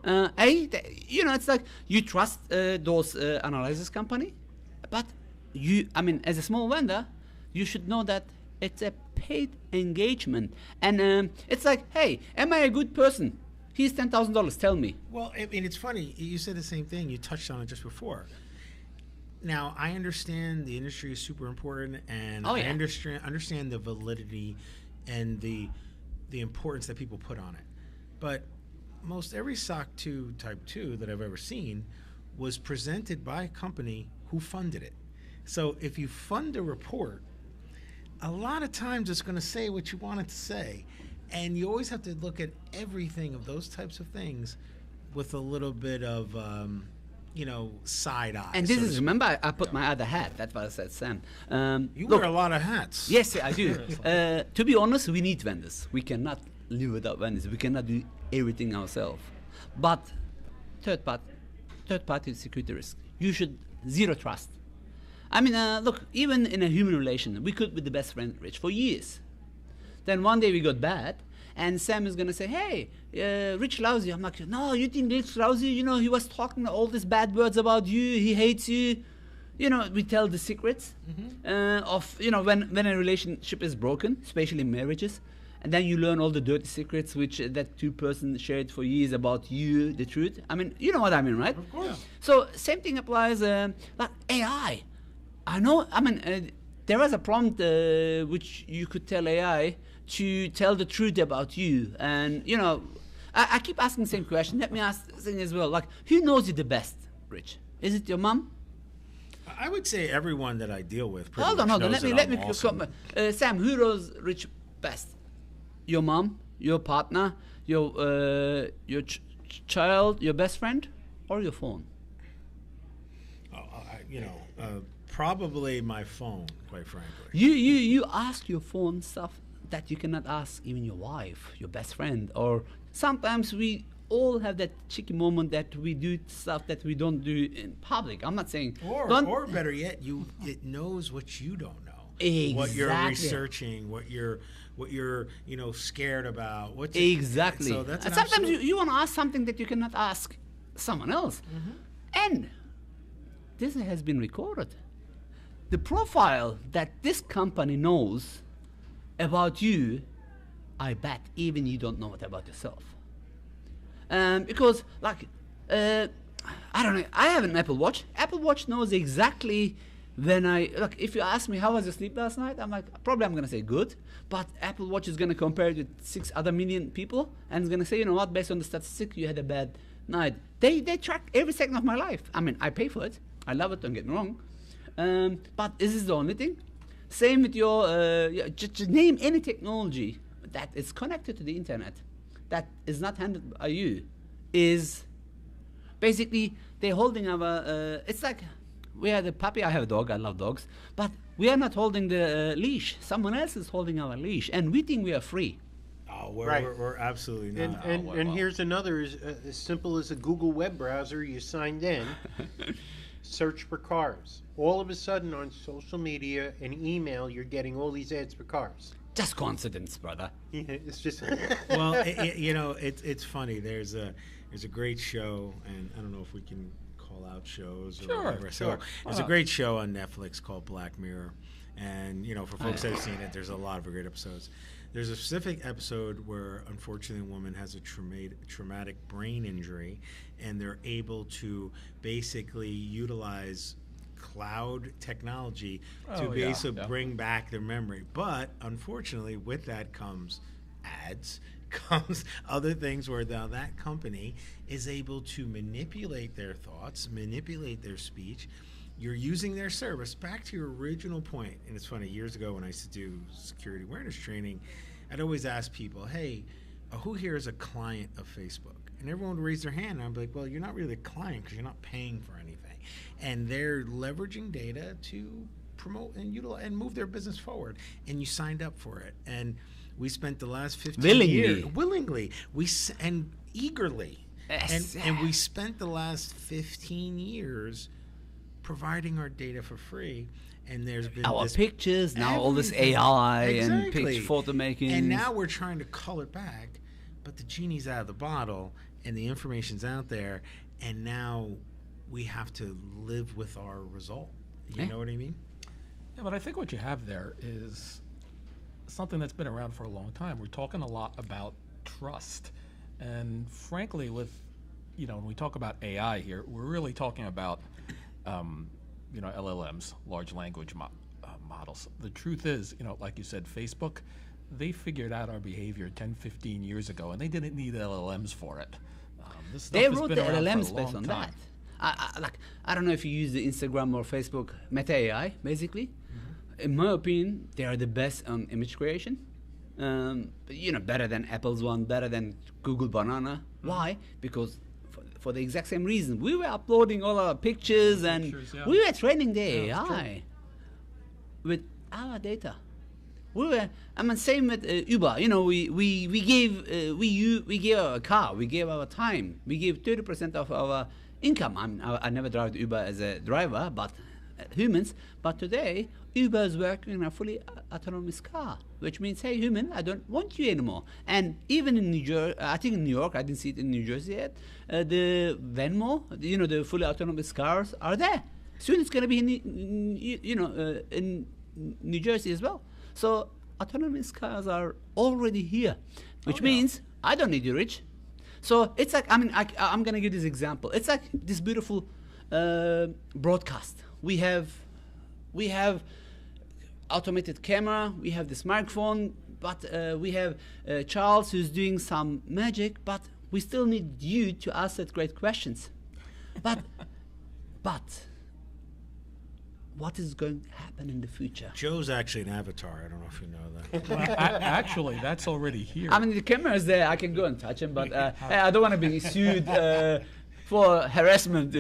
It's like you trust those analysis company, but as a small vendor, you should know that it's a paid engagement, and it's like, hey, am I a good person? Here's $10,000. Tell me. Well, I mean, it's funny. You said the same thing. You touched on it just before. Now, I understand the industry is super important, and I understand the validity and the importance that people put on it. But most every SOC 2 Type 2 that I've ever seen was presented by a company who funded it. So if you fund a report, a lot of times it's going to say what you want it to say. And you always have to look at everything of those types of things with a little bit of, side eye. And this is, remember, I put my other hat. That's what I said, Sam. You wear a lot of hats. Yes, I do. To be honest, we need vendors. We cannot live without vendors. We cannot do everything ourselves. But third party security risk. You should zero trust. I mean, look, even in a human relation, we could be the best friend, Rich, for years. Then one day we got bad, and Sam is going to say, hey, Rich loves you. I'm like, no, you think Rich loves you? You know, he was talking all these bad words about you. He hates you. You know, we tell the secrets of, when a relationship is broken, especially marriages, and then you learn all the dirty secrets which that two persons shared for years about you, the truth. I mean, you know what I mean, right? Of course. Yeah. So same thing applies like AI. I know, there was a prompt which you could tell AI to tell the truth about you. And, I keep asking the same question. Let me ask this thing as well. Like, who knows you the best, Rich? Is it your mom? I would say everyone that I deal with. Hold on. Let me awesome. Sam, who knows Rich best? Your mom, your partner, your child, your best friend, or your phone? Probably my phone, quite frankly. You ask your phone stuff that you cannot ask even your wife, your best friend, or sometimes we all have that cheeky moment that we do stuff that we don't do in public. I'm not saying, or better yet, it knows what you don't know. Exactly. What you're researching, what you're scared about. Exactly. So that's sometimes you want to ask something that you cannot ask someone else, and this has been recorded. The profile that this company knows about you, I bet even you don't know it about yourself. Because, like, I don't know, I have an Apple Watch. Apple Watch knows exactly when if you ask me how was your sleep last night, I'm like, probably I'm going to say good, but Apple Watch is going to compare it with 6 other million people, and it's going to say, you know what, based on the statistic, you had a bad night. They track every second of my life. I mean, I pay for it. I love it, don't get me wrong. But is this the only thing? Same with your, just name any technology that is connected to the internet that is not handled by you, is basically they're holding our, it's like We had a puppy. I have a dog. I love dogs. But we are not holding the leash. Someone else is holding our leash, and we think we are free. Oh, we're, Right. we're absolutely not. And here's another, as simple as a Google web browser. You signed in, search for cars. All of a sudden on social media and email, you're getting all these ads for cars. Just coincidence, brother. Yeah, it's just Well, it's funny. There's a great show, and I don't know if we can call out shows or whatever. So there's a great show on Netflix called Black Mirror, and for folks that have seen it, there's a lot of great episodes. There's a specific episode where, unfortunately, a woman has a traumatic brain injury, and they're able to basically utilize cloud technology to basically bring back their memory. But unfortunately, with that comes ads, comes other things where now that company is able to manipulate their thoughts, manipulate their speech. You're using their service. Back to your original point, and it's funny, years ago when I used to do security awareness training, I'd always ask people, hey, who here is a client of Facebook? And everyone would raise their hand, and I'd be like, well, you're not really a client because you're not paying for anything. And they're leveraging data to promote and utilize and move their business forward. And you signed up for it. And we spent the last 15 years willingly, and eagerly. Yes. And we spent the last 15 years providing our data for free, and there's been our pictures now, all this AI and picture photo making, and now we're trying to cull it back, but the genie's out of the bottle, and the information's out there, and now we have to live with our result. You know what I mean? Yeah, but I think what you have there is something that's been around for a long time. We're talking a lot about trust, and frankly, when we talk about AI here, we're really talking about LLMs, large language models. The truth is, like you said, Facebook, they figured out our behavior 10, 15 years ago, and they didn't need LLMs for it. This stuff They has wrote been the around for a LLMs long based on time. that. I don't know if you use the Instagram or Facebook Meta AI, basically. In my opinion, they are the best on image creation. Better than Apple's one, better than Google Banana. Why? Because for the exact same reason. We were uploading all our pictures and we were training the AI with our data. Same with Uber. We gave our car, we gave our time, we gave 30% of our income. I never drive Uber as a driver, but humans. But today, Uber is working in a fully autonomous car, which means, hey, human, I don't want you anymore. And even in I think in New York, I didn't see it in New Jersey yet, the Venmo, the fully autonomous cars are there. Soon it's going to be in New Jersey as well. So autonomous cars are already here, which means I don't need you, Rich. So it's like, I'm going to give this example. It's like this beautiful broadcast. We have automated camera, we have the smartphone, but we have Charles who's doing some magic, but we still need you to ask that great questions. But what is going to happen in the future? Joe's actually an avatar. I don't know if you know that. Well, actually, that's already here. The camera is there. I can go and touch him, but I don't want to be sued for harassment,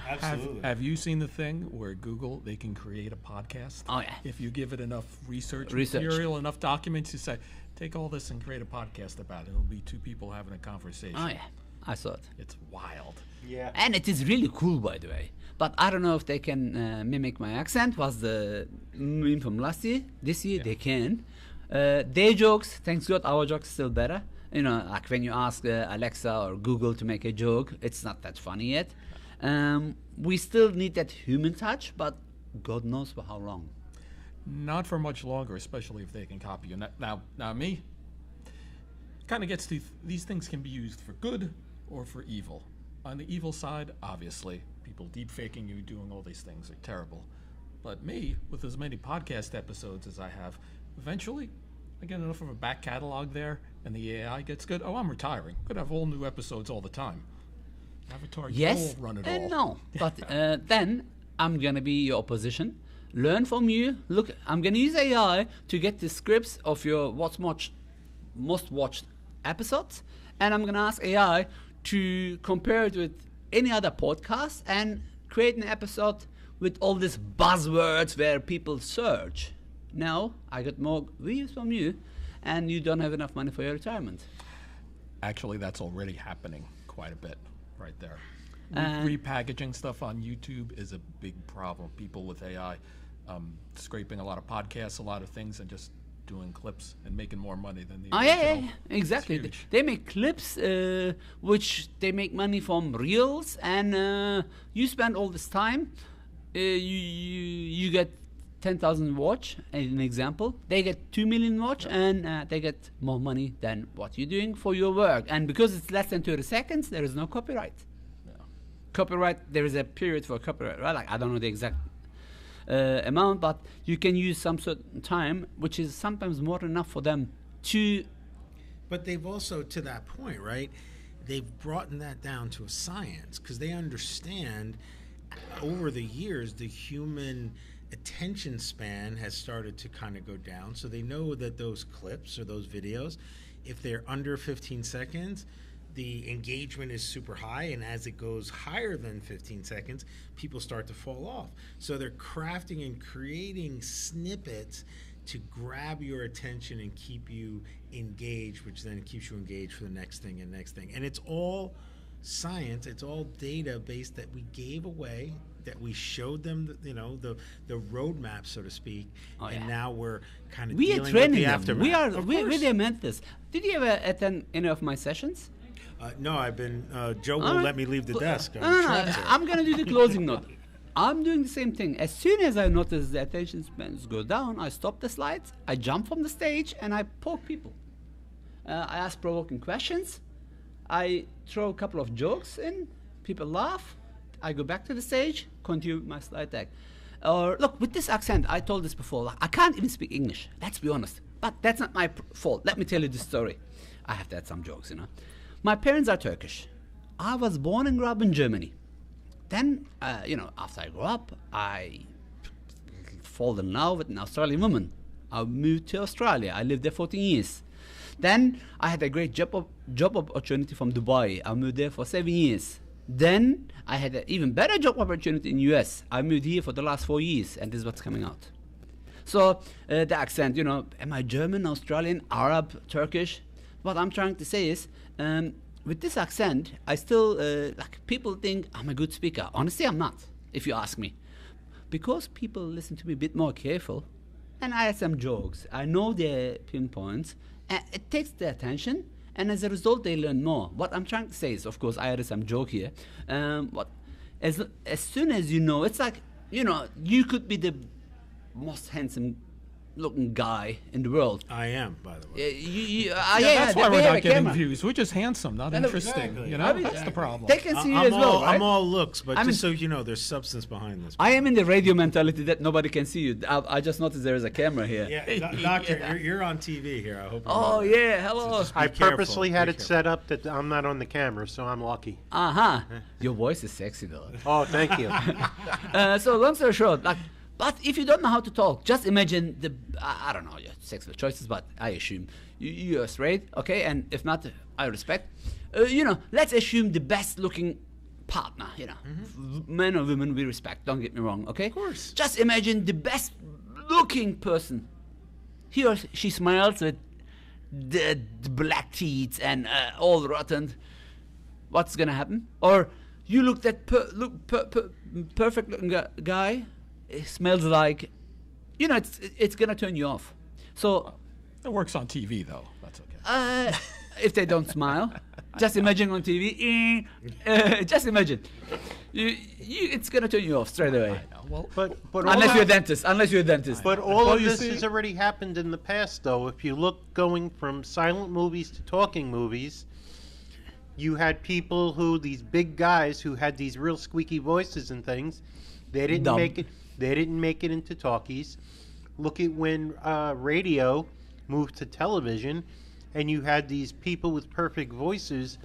Absolutely. Have you seen the thing where Google, they can create a podcast? Oh, yeah. If you give it enough research material, enough documents, you say, take all this and create a podcast about it. It'll be two people having a conversation. Oh, yeah. I saw it. It's wild. Yeah. And it is really cool, by the way. But I don't know if they can mimic my accent. Was the meme from last year? This year, they can. Their jokes, thanks God, our jokes still better. Like when you ask Alexa or Google to make a joke, it's not that funny yet. We still need that human touch, but God knows for how long. Not for much longer, especially if they can copy you. Now me, kind of gets to these things can be used for good or for evil. On the evil side, obviously, people deep faking you, doing all these things are terrible. But me, with as many podcast episodes as I have, eventually I get enough of a back catalog there, and the AI gets good. Oh, I'm retiring. Could have all new episodes all the time. Avatar, yes, you'll run it all. No, but then I'm gonna be your opposition. Learn from you. Look, I'm gonna use AI to get the scripts of your most watched episodes, and I'm gonna ask AI to compare it with any other podcast and create an episode with all these buzzwords where people search. Now I got more views from you, and you don't have enough money for your retirement. Actually, that's already happening quite a bit right there. And Repackaging stuff on YouTube is a big problem. People with AI scraping a lot of podcasts, a lot of things, and just doing clips and making more money than the original. yeah, exactly. They make clips, which they make money from reels, and you spend all this time. You get 10,000 watch, as an example. They get 2 million watch, and they get more money than what you're doing for your work. And because it's less than 30 seconds, there is no copyright. Copyright, there is a period for copyright, right? Like, I don't know the exact amount, but you can use some certain time, which is sometimes more than enough for them to. But they've also, to that point, right, they've brought that down to a science, because they understand over the years the human attention span has started to kind of go down. So they know that those clips or those videos, if they're under 15 seconds, the engagement is super high, and as it goes higher than 15 seconds, people start to fall off. So they're crafting and creating snippets to grab your attention and keep you engaged, which then keeps you engaged for the next thing and next thing. And it's all science, it's all data based that we gave away, that we showed them, the roadmap, so to speak. And now we're kind of dealing with the aftermath. We are mentors. Did you ever attend any of my sessions? No, I've been. Joe won't let me leave the desk. I'm going to do the closing note. I'm doing the same thing. As soon as I notice the attention spans go down, I stop the slides, I jump from the stage, and I poke people. I ask provoking questions. I throw a couple of jokes in. People laugh. I go back to the stage, continue my slide deck. Or look, with this accent, I told this before. Like, I can't even speak English. Let's be honest. But that's not my fault. Let me tell you this story. I have to add some jokes, My parents are Turkish. I was born and grew up in Germany. Then, after I grew up, I fall in love with an Australian woman. I moved to Australia. I lived there 14 years. Then I had a great job opportunity from Dubai. I moved there for 7 years. Then I had an even better job opportunity in US. I moved here for the last 4 years, and this is what's coming out. So the accent, am I German, Australian, Arab, Turkish? What I'm trying to say is, with this accent, I still, people think I'm a good speaker. Honestly, I'm not, if you ask me. Because people listen to me a bit more careful, and I add some jokes. I know their pinpoints, and it takes their attention, and as a result, they learn more. What I'm trying to say is, of course, I added some joke here. As soon as it's like, you could be the most handsome looking guy in the world. I am, by the way. That's why we're not getting views. We're just handsome, not interesting. Exactly. That's the problem. They can see you as well, right? I'm all looks, but just so you know, there's substance behind this. I am in the radio mentality that nobody can see you. I just noticed there is a camera here. Yeah, Doctor, you're on TV here. I hope. Hello. So I purposely had it set up that I'm not on the camera, so I'm lucky. Your voice is sexy though. Oh, thank you. So long story short, but if you don't know how to talk, just imagine I don't know your sexual choices, but I assume you're straight, okay? And if not, I respect. Let's assume the best looking partner, men or women we respect, don't get me wrong, okay? Of course. Just imagine the best looking person. He or she smiles with the black teeth and all rotten. What's gonna happen? Or you look that perfect looking guy. It smells like, it's gonna turn you off. So it works on TV though. That's okay. If they don't smile, just imagine on TV. Just imagine, it's gonna turn you off straight away. Well, but unless you're a dentist. But all of this has already happened in the past, though. If you look going from silent movies to talking movies, you had people these big guys who had these real squeaky voices and things. They didn't make it. They didn't make it into talkies. Look at when radio moved to television, and you had these people with perfect voices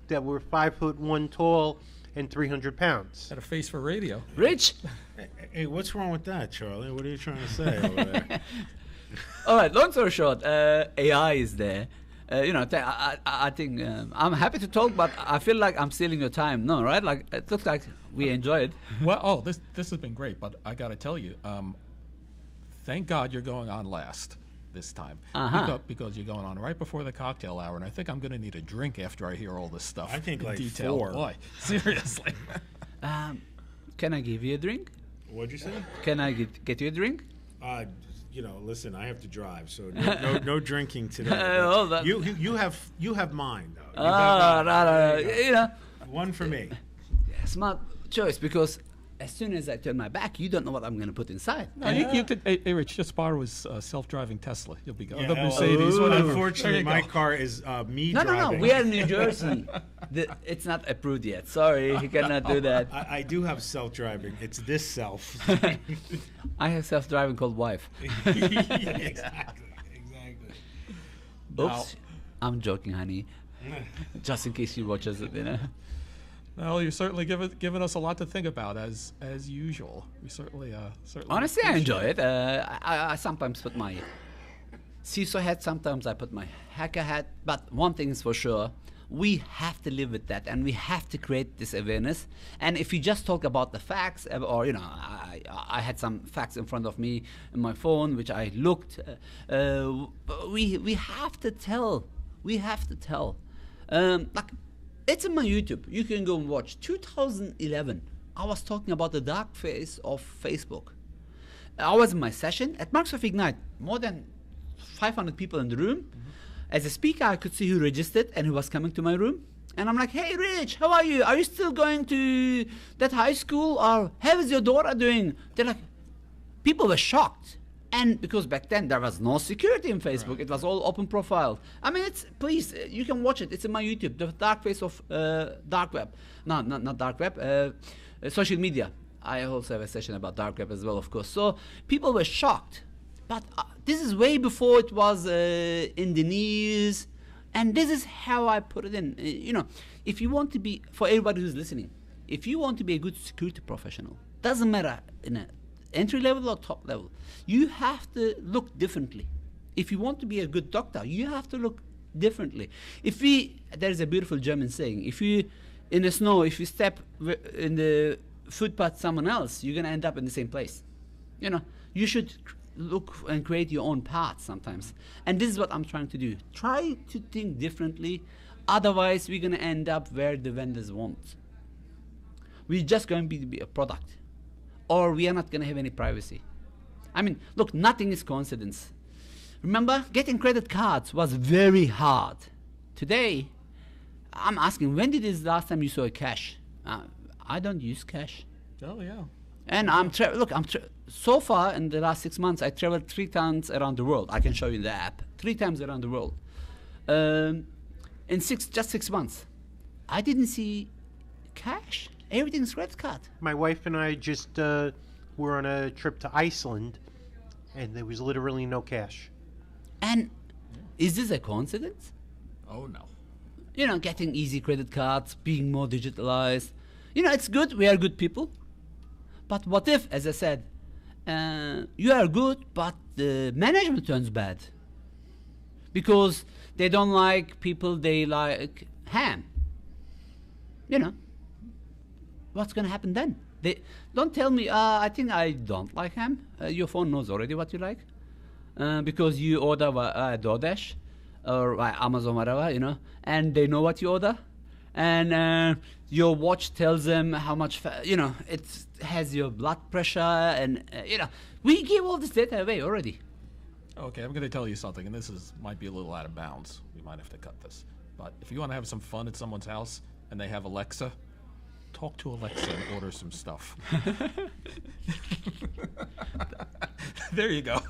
that were 5'1" tall and 300 pounds. Had a face for radio. Rich. Hey, what's wrong with that, Charlie? What are you trying to say over there? All right. Long story short, AI is there. I think I'm happy to talk, but I feel like I'm stealing your time. No, right? Like it looks like we enjoy it. Well, this has been great, but I got to tell you, thank God you're going on last this time, because you're going on right before the cocktail hour, and I think I'm going to need a drink after I hear all this stuff. I think in like detail. 4. Boy, seriously. Can I give you a drink? What'd you say? Can I get you a drink? Listen, I have to drive, so no drinking today. You have mine though. One for me. Smart choice, because as soon as I turn my back, you don't know what I'm going to put inside. No, you could. Hey, Rich, just borrow his self-driving Tesla. You'll be good. Yeah, The Mercedes, whatever. Unfortunately, my car is me No, driving. we are in New Jersey. It's not approved yet. Sorry, you cannot do that. I do have self-driving. It's this self. I have self-driving called wife. Exactly. Oops. I'm joking, honey. Just in case she watches it, Well, you're certainly giving us a lot to think about, as usual. We certainly. Honestly, I enjoy it. I sometimes put my CISO hat, sometimes I put my hacker hat. But one thing is for sure, we have to live with that, and we have to create this awareness. And if you just talk about the facts, or I had some facts in front of me in my phone, which I looked. We have to tell. We have to tell. It's in my YouTube. You can go and watch. 2011, I was talking about the dark face of Facebook. I was in my session at Microsoft Ignite. More than 500 people in the room. As a speaker, I could see who registered and who was coming to my room. And I'm like, hey, Rich, how are you? Are you still going to that high school? Or how is your daughter doing? They're like, people were shocked. And because back then there was no security in Facebook, it was all open profile. I mean, please, you can watch it. It's in my YouTube, the dark face of dark web. No, not dark web, social media. I also have a session about dark web as well, of course. So people were shocked. But this is way before it was in the news. And this is how I put it in. If you want to be, for everybody who's listening, if you want to be a good security professional, doesn't matter in a entry level or top level, you have to look differently. If you want to be a good doctor, you have to look differently. There is a beautiful German saying, if you step in the footpath someone else, you're going to end up in the same place. You should look and create your own path sometimes. And this is what I'm trying to do. Try to think differently, otherwise we're going to end up where the vendors want. We're just going to be a product. Or we are not going to have any privacy. I mean, look, nothing is coincidence. Remember, getting credit cards was very hard. Today, I'm asking, when did this last time you saw a cash? I don't use cash. Oh, yeah. And so far in the last 6 months, I traveled 3 times around the world. I can show you the app. 3 times around the world. In just 6 months. I didn't see cash. Everything's credit card. My wife and I just were on a trip to Iceland, and there was literally no cash. And is this a coincidence? Oh, no. Getting easy credit cards, being more digitalized. It's good. We are good people. But what if, as I said, you are good, but the management turns bad? Because they don't like people, they like ham. What's going to happen then? Don't tell me, I think I don't like ham. Your phone knows already what you like. Because you order DoorDash or Amazon, whatever, and they know what you order. And your watch tells them how much, it has your blood pressure. And, we give all this data away already. Okay, I'm going to tell you something, and might be a little out of bounds. We might have to cut this. But if you want to have some fun at someone's house and they have Alexa, talk to Alexa and order some stuff. There you go.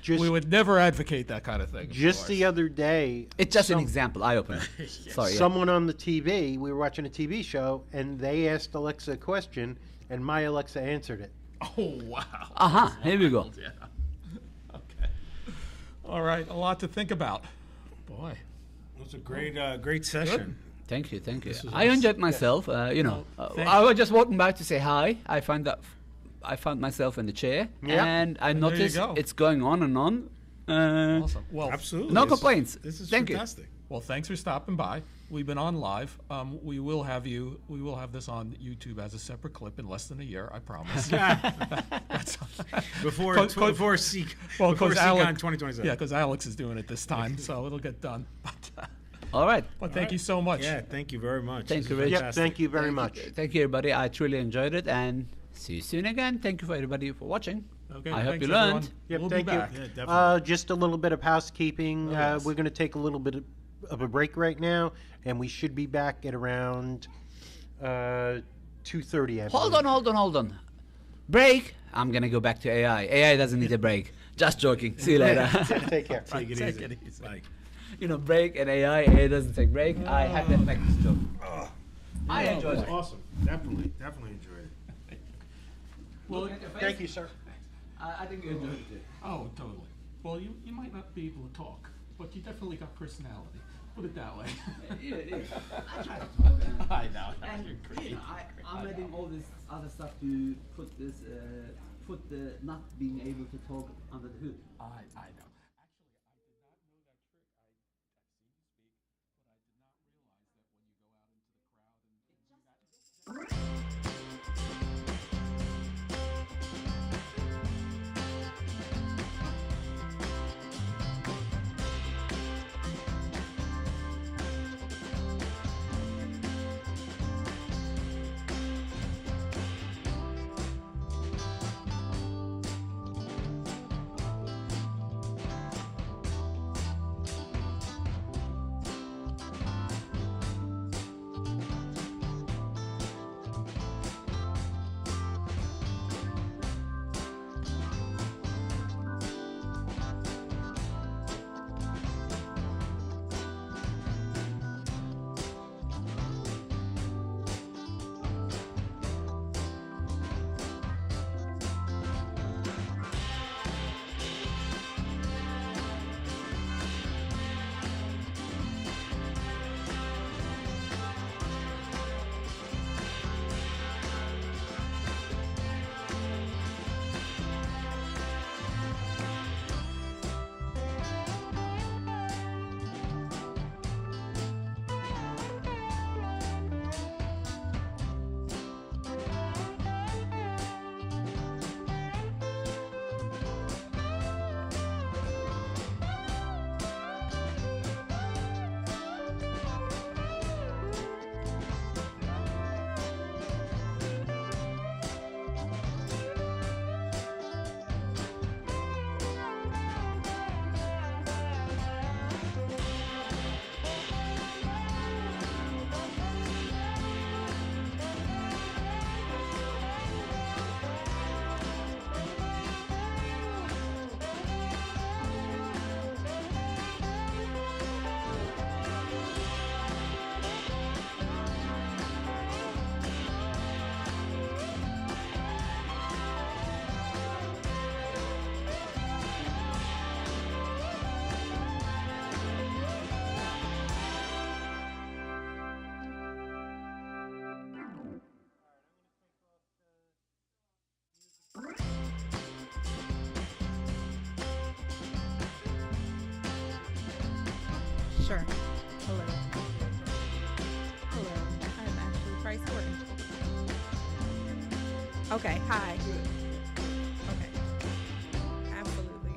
We would never advocate that kind of thing. Just the other day, it's just an example. I open it. Sorry. Someone on the TV, we were watching a TV show, and they asked Alexa a question, and my Alexa answered it. Oh, wow. Here we go. Yeah. Okay. All right, a lot to think about. Boy. It was a great session. Good. Thank you. I enjoyed myself. I was just walking by to say hi. I found myself in the chair, and I noticed it's going on and on. Awesome. Well, absolutely. No complaints. This is Thank fantastic. Well, thanks for stopping by. we've been on live. We will have this on YouTube as a separate clip in less than a year, I promise. Before Alex, 2027. Yeah, because Alex is doing it this time, so it'll get done. All right. But thank you so much. Yeah, thank you very much. Thank you, Rich. Yep, thank you very much. Thank you, everybody. I truly enjoyed it, and see you soon again. Thank you for everybody for watching. Okay, I hope thanks, you learned. everyone. Yep, We'll thank be you. back. Yeah, definitely. Just a little bit of housekeeping. yes. We're going to take a little bit of a break right now, and we should be back at around 2:30. Hold on. Break. I'm going to go back to AI. AI doesn't need a break. Just joking. See you later. Take care. Take it Take easy. it easy. Bye. You know, break and AI doesn't take break. I had that make this joke. I enjoyed it. Awesome. Definitely enjoyed it. Well, Thank you, sir. I think you enjoyed it too. oh, totally. Well, you might not be able to talk, but you definitely got personality. Put it that way. Yeah. I try to talk. I know. And You're great. you know, I'm adding all this other stuff to put this, put the not being able to talk under the hood. I know. Sure. Hello. Hello. I'm actually Bryce Gordon. Okay. Hi. Okay. Absolutely.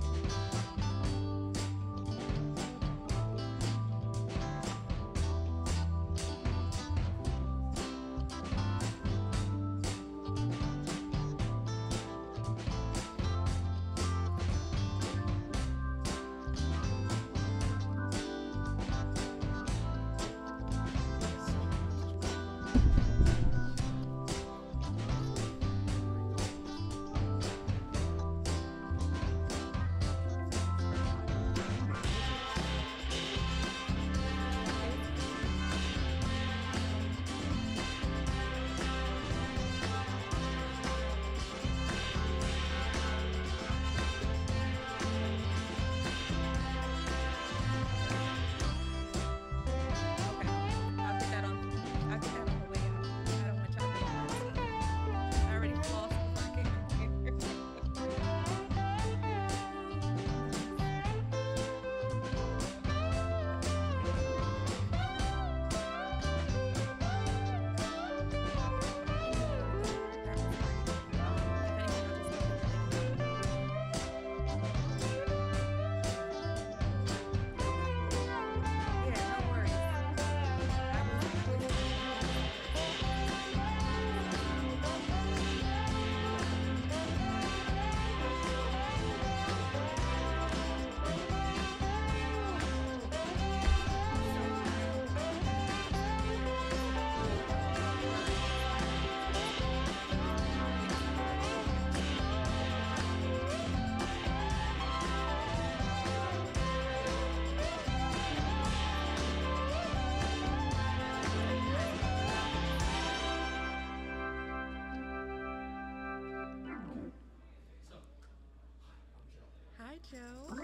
Joe. No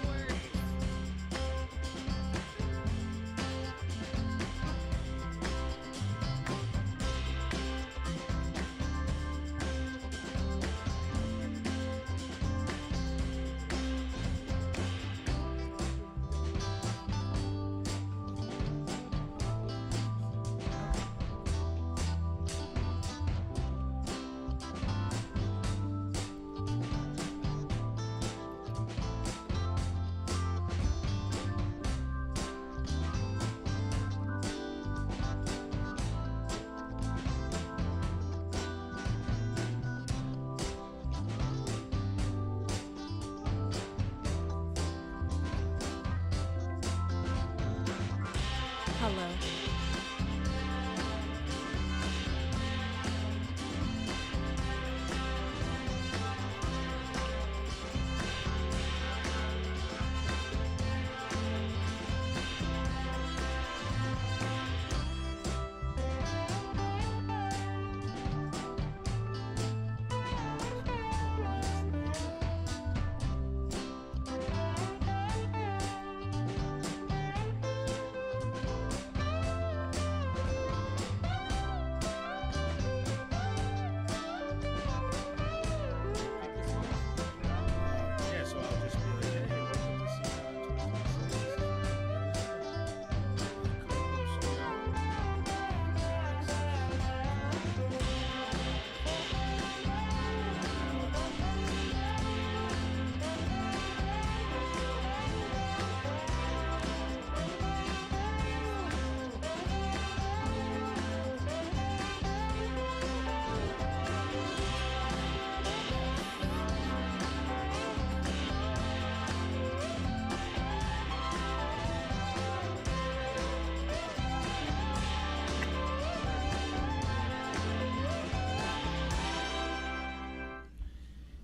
worries. Hello. Yeah, so I'll just be like, hey, welcome to SECON 2026.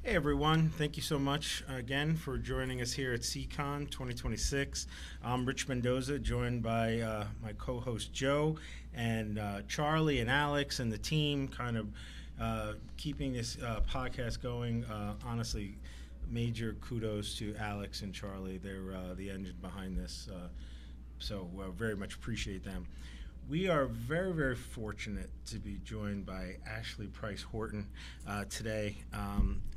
Hey everyone, thank you so much again for joining us here at SECON 2026. I'm Rich Mendoza, joined by my co-host Joe and Charlie and Alex and the team, kind of keeping this podcast going. Honestly, major kudos to Alex and Charlie. They're the engine behind this, so very much appreciate them. We are very, very fortunate to be joined by Ashley Price Horton today,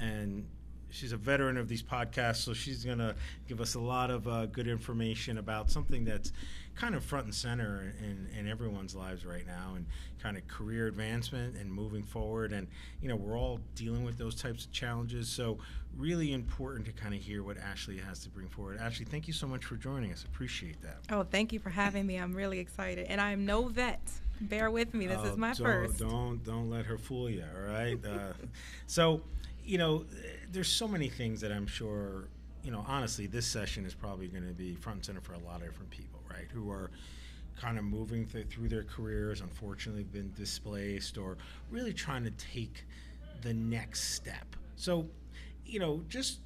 and she's a veteran of these podcasts, so she's going to give us a lot of good information about something that's kind of front and center in everyone's lives right now, and kind of career advancement and moving forward. And, you know, we're all dealing with those types of challenges, so really important to kind of hear what Ashley has to bring forward. Ashley, thank you so much for joining us. Appreciate that. Oh, thank you for having me. I'm really excited. And I'm no vet. Bear with me. This is my first. Don't let her fool you, all right? So, you know, there's so many things that I'm sure, you know, honestly, this session is probably going to be front and center for a lot of different people, right, who are kind of moving through their careers, unfortunately been displaced, or really trying to take the next step. So, you know, just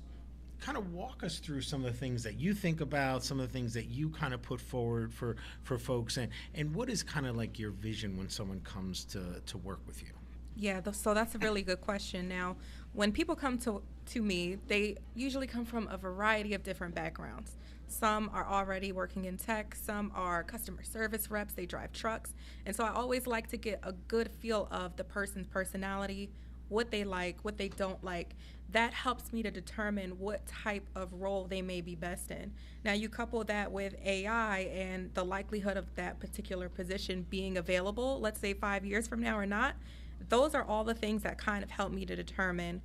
kind of walk us through some of the things that you think about, some of the things that you kind of put forward for folks, and what is kind of like your vision when someone comes to work with you? Yeah, so that's a really good question. Now, when people come to me, they usually come from a variety of different backgrounds. Some are already working in tech, some are customer service reps, they drive trucks. And so I always like to get a good feel of the person's personality, what they like, what they don't like. That helps me to determine what type of role they may be best in. Now, you couple that with AI and the likelihood of that particular position being available, let's say 5 years from now or not, those are all the things that kind of help me to determine,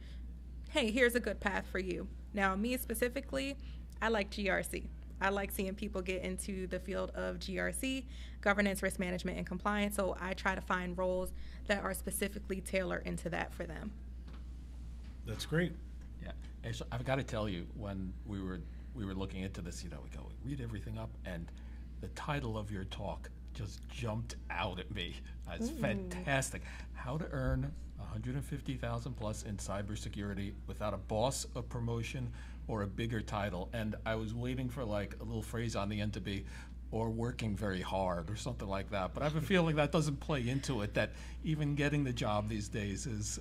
hey, here's a good path for you. Now, me specifically, I like GRC. I like seeing people get into the field of GRC, governance, risk management, and compliance, so I try to find roles that are specifically tailored into that for them. That's great. Yeah, actually, I've got to tell you, when we were looking into this, you know, we go read everything up, and the title of your talk just jumped out at me. It's fantastic. How to earn $150,000 plus in cybersecurity without a boss, a promotion, or a bigger title. And I was waiting for like a little phrase on the end to be, or working very hard or something like that. But I have a feeling that doesn't play into it, that even getting the job these days is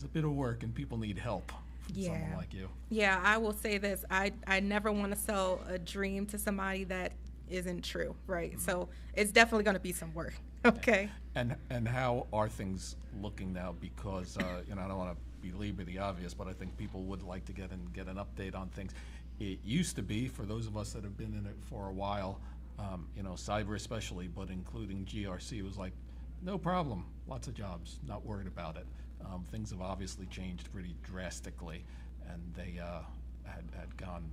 a bit of work, and people need help from someone like you. Yeah, I will say this. I never want to sell a dream to somebody that isn't true, right? Mm-hmm. So it's definitely going to be some work. Okay. And how are things looking now? Because I don't want to belabor the obvious, but I think people would like to get an update on things. It used to be, for those of us that have been in it for a while, cyber especially, but including GRC, was like, no problem, lots of jobs, not worried about it. Things have obviously changed pretty drastically, and they had gotten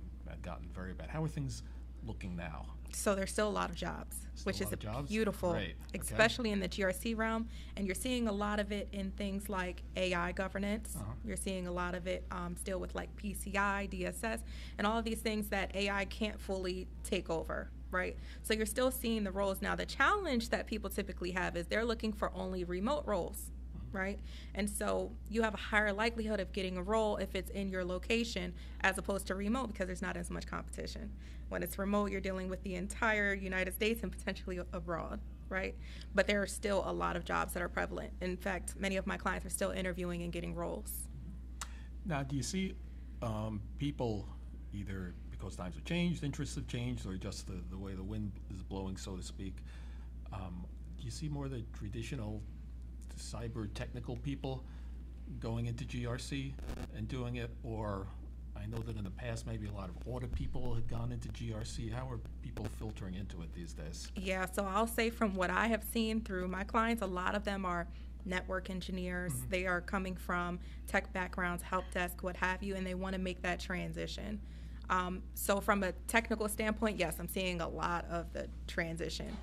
very bad. How are things looking now? So there's still a lot of jobs, which is beautiful, Great. especially in the GRC realm. And you're seeing a lot of it in things like AI governance. You're seeing a lot of it still with like PCI, DSS, and all of these things that AI can't fully take over, right? So you're still seeing the roles. Now, the challenge that people typically have is they're looking for only remote roles, right? And so you have a higher likelihood of getting a role if it's in your location as opposed to remote, because there's not as much competition. When it's remote, you're dealing with the entire United States and potentially abroad, right? But there are still a lot of jobs that are prevalent. In fact, many of my clients are still interviewing and getting roles. Now, do you see people, either because times have changed, interests have changed, or just the way the wind is blowing, so to speak, do you see more of the traditional cyber technical people going into GRC and doing it? Or I know that in the past maybe a lot of audit people had gone into GRC. How are people filtering into it these days? Yeah, so I'll say from what I have seen through my clients, a lot of them are network engineers. They are coming from tech backgrounds, help desk, what have you, and they want to make that transition. So from a technical standpoint, yes, I'm seeing a lot of the transition.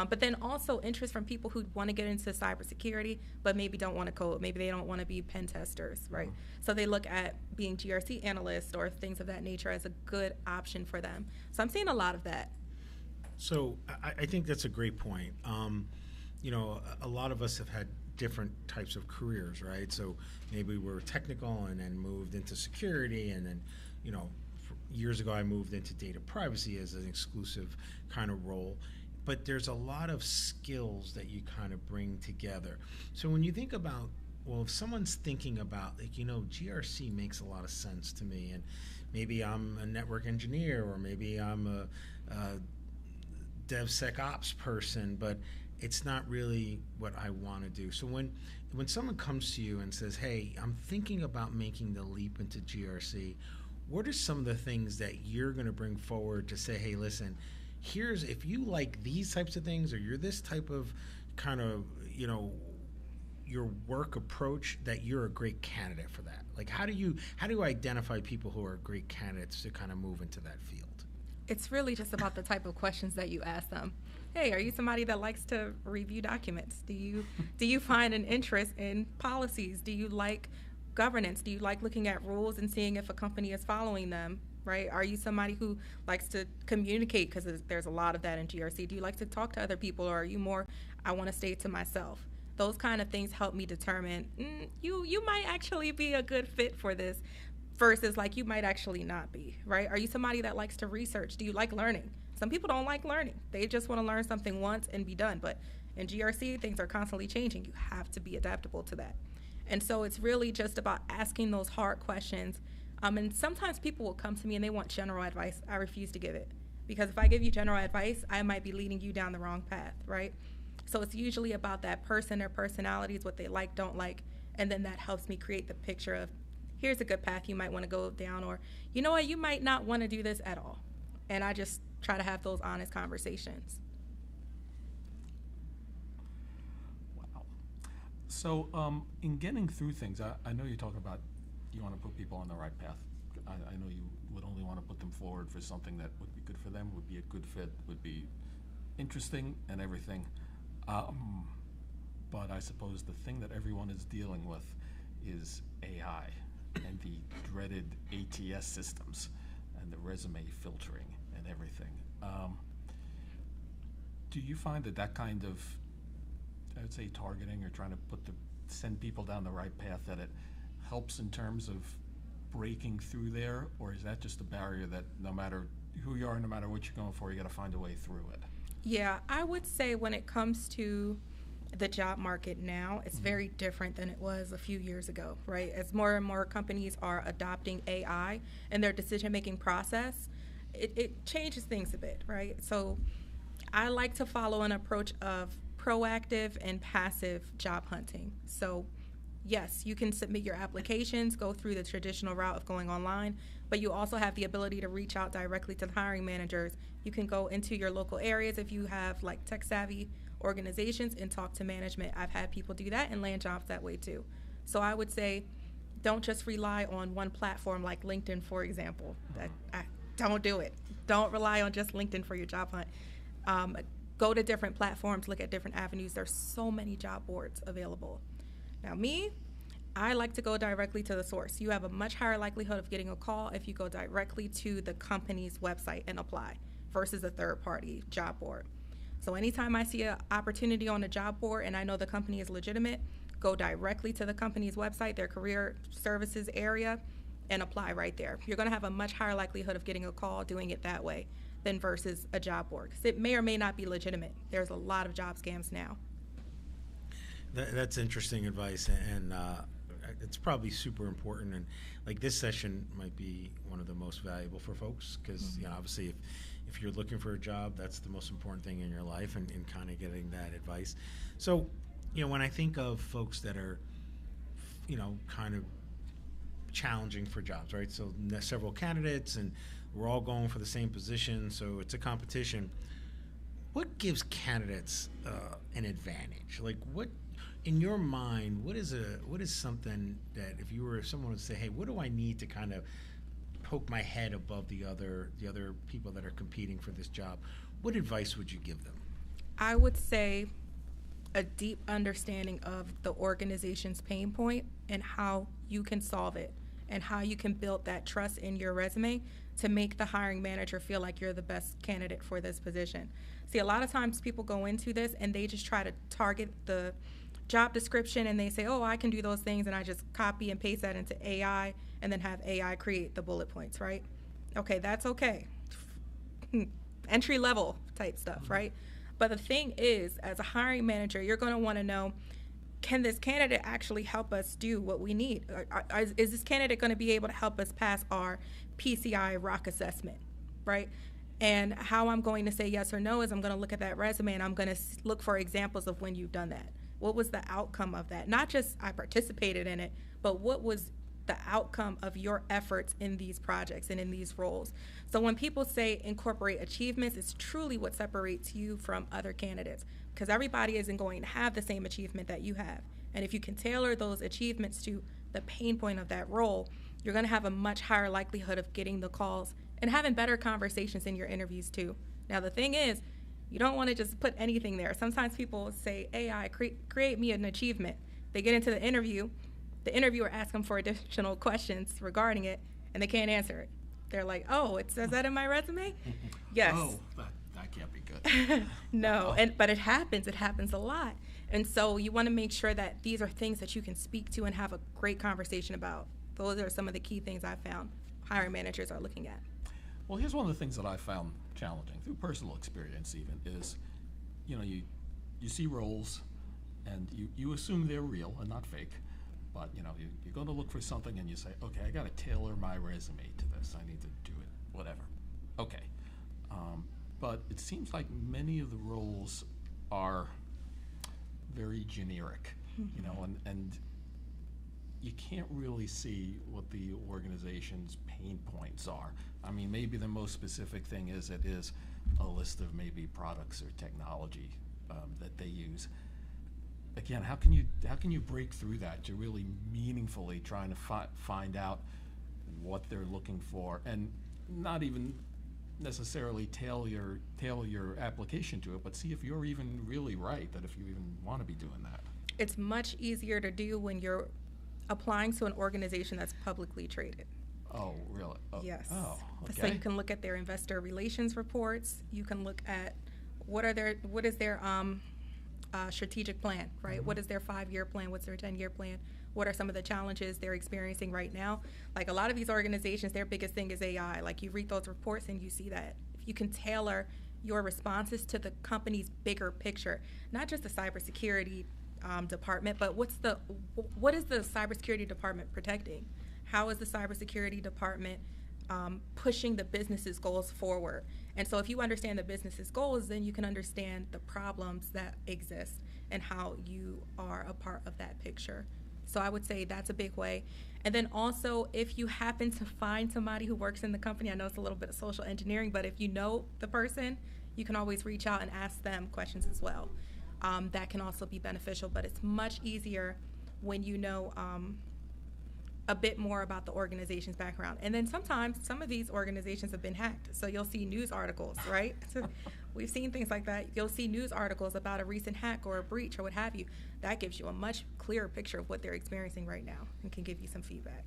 But then also interest from people who want to get into cybersecurity, but maybe don't want to code. Maybe they don't want to be pen testers, right? So they look at being GRC analysts or things of that nature as a good option for them. So I'm seeing a lot of that. So I think that's a great point. A lot of us have had different types of careers, right? So maybe we're technical and then moved into security, and then, years ago I moved into data privacy as an exclusive kind of role. But there's a lot of skills that you kind of bring together. So when you think about, well, if someone's thinking about, GRC makes a lot of sense to me, and maybe I'm a network engineer, or maybe I'm a DevSecOps person, but it's not really what I want to do. So when someone comes to you and says, hey, I'm thinking about making the leap into GRC, what are some of the things that you're going to bring forward to say, hey, listen, here's, if you like these types of things, or you're this type of kind of, your work approach, that you're a great candidate for that? Like, how do you identify people who are great candidates to kind of move into that field? It's really just about the type of questions that you ask them. Hey, are you somebody that likes to review documents? Do you find an interest in policies? Do you like governance? Do you like looking at rules and seeing if a company is following them? Right? Are you somebody who likes to communicate, because there's a lot of that in GRC? Do you like to talk to other people, or are you more, I want to stay to myself? Those kind of things help me determine, you might actually be a good fit for this, versus like you might actually not be, right? Are you somebody that likes to research? Do you like learning? Some people don't like learning. They just want to learn something once and be done. But in GRC, things are constantly changing. You have to be adaptable to that. And so it's really just about asking those hard questions. And sometimes people will come to me and they want general advice. I refuse to give it, because if I give you general advice, I might be leading you down the wrong path, right? So it's usually about that person, their personalities, what they like, don't like, and then that helps me create the picture of, here's a good path you might want to go down, or you know what, you might not want to do this at all. And I just try to have those honest conversations. Wow. So in getting through things, I know you talk about you want to put people on the right path. I know you would only want to put them forward for something that would be good for them, would be a good fit, would be interesting and everything. But I suppose the thing that everyone is dealing with is AI and the dreaded ATS systems and the resume filtering and everything. Do you find that kind of, I would say, targeting or trying to send people down the right path, that it helps in terms of breaking through there, or is that just a barrier that no matter who you are, no matter what you're going for, you got to find a way through it? Yeah, I would say when it comes to, the job market now, it's very different than it was a few years ago, right? As more and more companies are adopting AI in their decision-making process, it changes things a bit, right? So I like to follow an approach of proactive and passive job hunting. So yes, you can submit your applications, go through the traditional route of going online, but you also have the ability to reach out directly to the hiring managers. You can go into your local areas if you have like tech-savvy organizations and talk to management. I've had people do that and land jobs that way too. So I would say don't just rely on one platform like LinkedIn, for example. Don't do it. Don't rely on just LinkedIn for your job hunt. Go to different platforms, look at different avenues. There's so many job boards available. Now I like to go directly to the source. You have a much higher likelihood of getting a call if you go directly to the company's website and apply versus a third-party job board. So anytime I see an opportunity on a job board and I know the company is legitimate, go directly to the company's website, their career services area, and apply right there. You're going to have a much higher likelihood of getting a call doing it that way than versus a job board, because it may or may not be legitimate. There's a lot of job scams now. That's interesting advice, and it's probably super important. And like this session might be one of the most valuable for folks because obviously if you're looking for a job, that's the most important thing in your life, and kind of getting that advice. So when I think of folks that are kind of challenging for jobs, right? So several candidates and we're all going for the same position, so it's a competition. What gives candidates an advantage? Like what, in your mind, what is something that if you were someone to say, hey, what do I need to kind of poke my head above the other people that are competing for this job? What advice would you give them? I would say a deep understanding of the organization's pain point and how you can solve it and how you can build that trust in your resume to make the hiring manager feel like you're the best candidate for this position. See, a lot of times people go into this and they just try to target the job description and they say, oh, I can do those things, and I just copy and paste that into AI and then have AI create the bullet points, right? Okay, that's okay. Entry level type stuff, right? But the thing is, as a hiring manager, you're going to want to know, can this candidate actually help us do what we need? Is this candidate going to be able to help us pass our PCI ROC assessment, right? And how I'm going to say yes or no is I'm going to look at that resume and I'm going to look for examples of when you've done that. What was the outcome of that? Not just I participated in it, but what was the outcome of your efforts in these projects and in these roles? So when people say incorporate achievements, it's truly what separates you from other candidates, because everybody isn't going to have the same achievement that you have. And if you can tailor those achievements to the pain point of that role, you're going to have a much higher likelihood of getting the calls and having better conversations in your interviews too. Now the thing is, you don't want to just put anything there. Sometimes people say, AI, create me an achievement. They get into the interviewer asks them for additional questions regarding it, and they can't answer it. They're like, oh, it says that in my resume? Yes. Oh, that can't be good. No, but it happens a lot. And so you want to make sure that these are things that you can speak to and have a great conversation about. Those are some of the key things I've found hiring managers are looking at. Well, here's one of the things that I found challenging through personal experience even is, you see roles and you assume they're real and not fake. But you're going to look for something and you say, okay, I got to tailor my resume to this. I need to do it, whatever. Okay. But it seems like many of the roles are very generic, and you can't really see what the organization's pain points are. I mean, maybe the most specific thing is it is a list of maybe products or technology that they use. Again, how can you break through that to really meaningfully trying to find out what they're looking for, and not even necessarily tailor your application to it, but see if you're even really right, that if you even want to be doing that. It's much easier to do when you're applying to an organization that's publicly traded. Oh, really? Oh, yes. Oh, okay. So you can look at their investor relations reports. You can look at what is their strategic plan, right? Mm-hmm. What is their 5-year plan? What's their 10-year plan? What are some of the challenges they're experiencing right now? Like a lot of these organizations, their biggest thing is AI. Like you read those reports and you see that. If you can tailor your responses to the company's bigger picture, not just the cybersecurity department, but what is the cybersecurity department protecting? How is the cybersecurity department pushing the business's goals forward? And so if you understand the business's goals, then you can understand the problems that exist and how you are a part of that picture. So I would say that's a big way. And then also, if you happen to find somebody who works in the company, I know it's a little bit of social engineering, but if you know the person, you can always reach out and ask them questions as well. That can also be beneficial, but it's much easier when you know a bit more about the organization's background. And then sometimes some of these organizations have been hacked. So you'll see news articles, right? So we've seen things like that. You'll see news articles about a recent hack or a breach or what have you. That gives you a much clearer picture of what they're experiencing right now and can give you some feedback.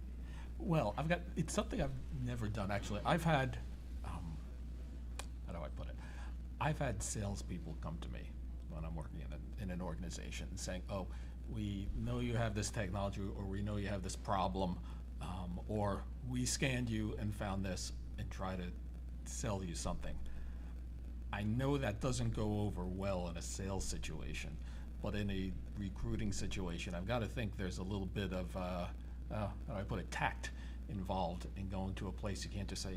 Well, it's something I've never done, actually. I've had, how do I put it? I've had salespeople come to me when I'm working in an organization saying, oh, we know you have this technology, or we know you have this problem, or we scanned you and found this, and try to sell you something. I know that doesn't go over well in a sales situation, but in a recruiting situation, I've got to think there's a little bit of, how do I put it, tact involved in going to a place. You can't just say,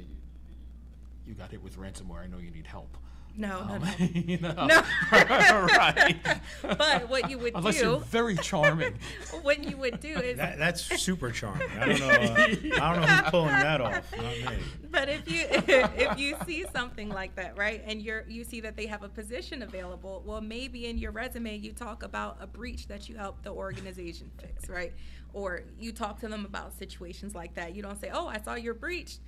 you got hit with ransomware, I know you need help. No. You know? No. Right. But what you would Unless do. you're very charming. What you would do is. That's super charming. I don't know who's pulling that off. Not me. But if you see something like that, right, and you see that they have a position available, well, maybe in your resume you talk about a breach that you helped the organization fix, right? Or you talk to them about situations like that. You don't say, oh, I saw your breach.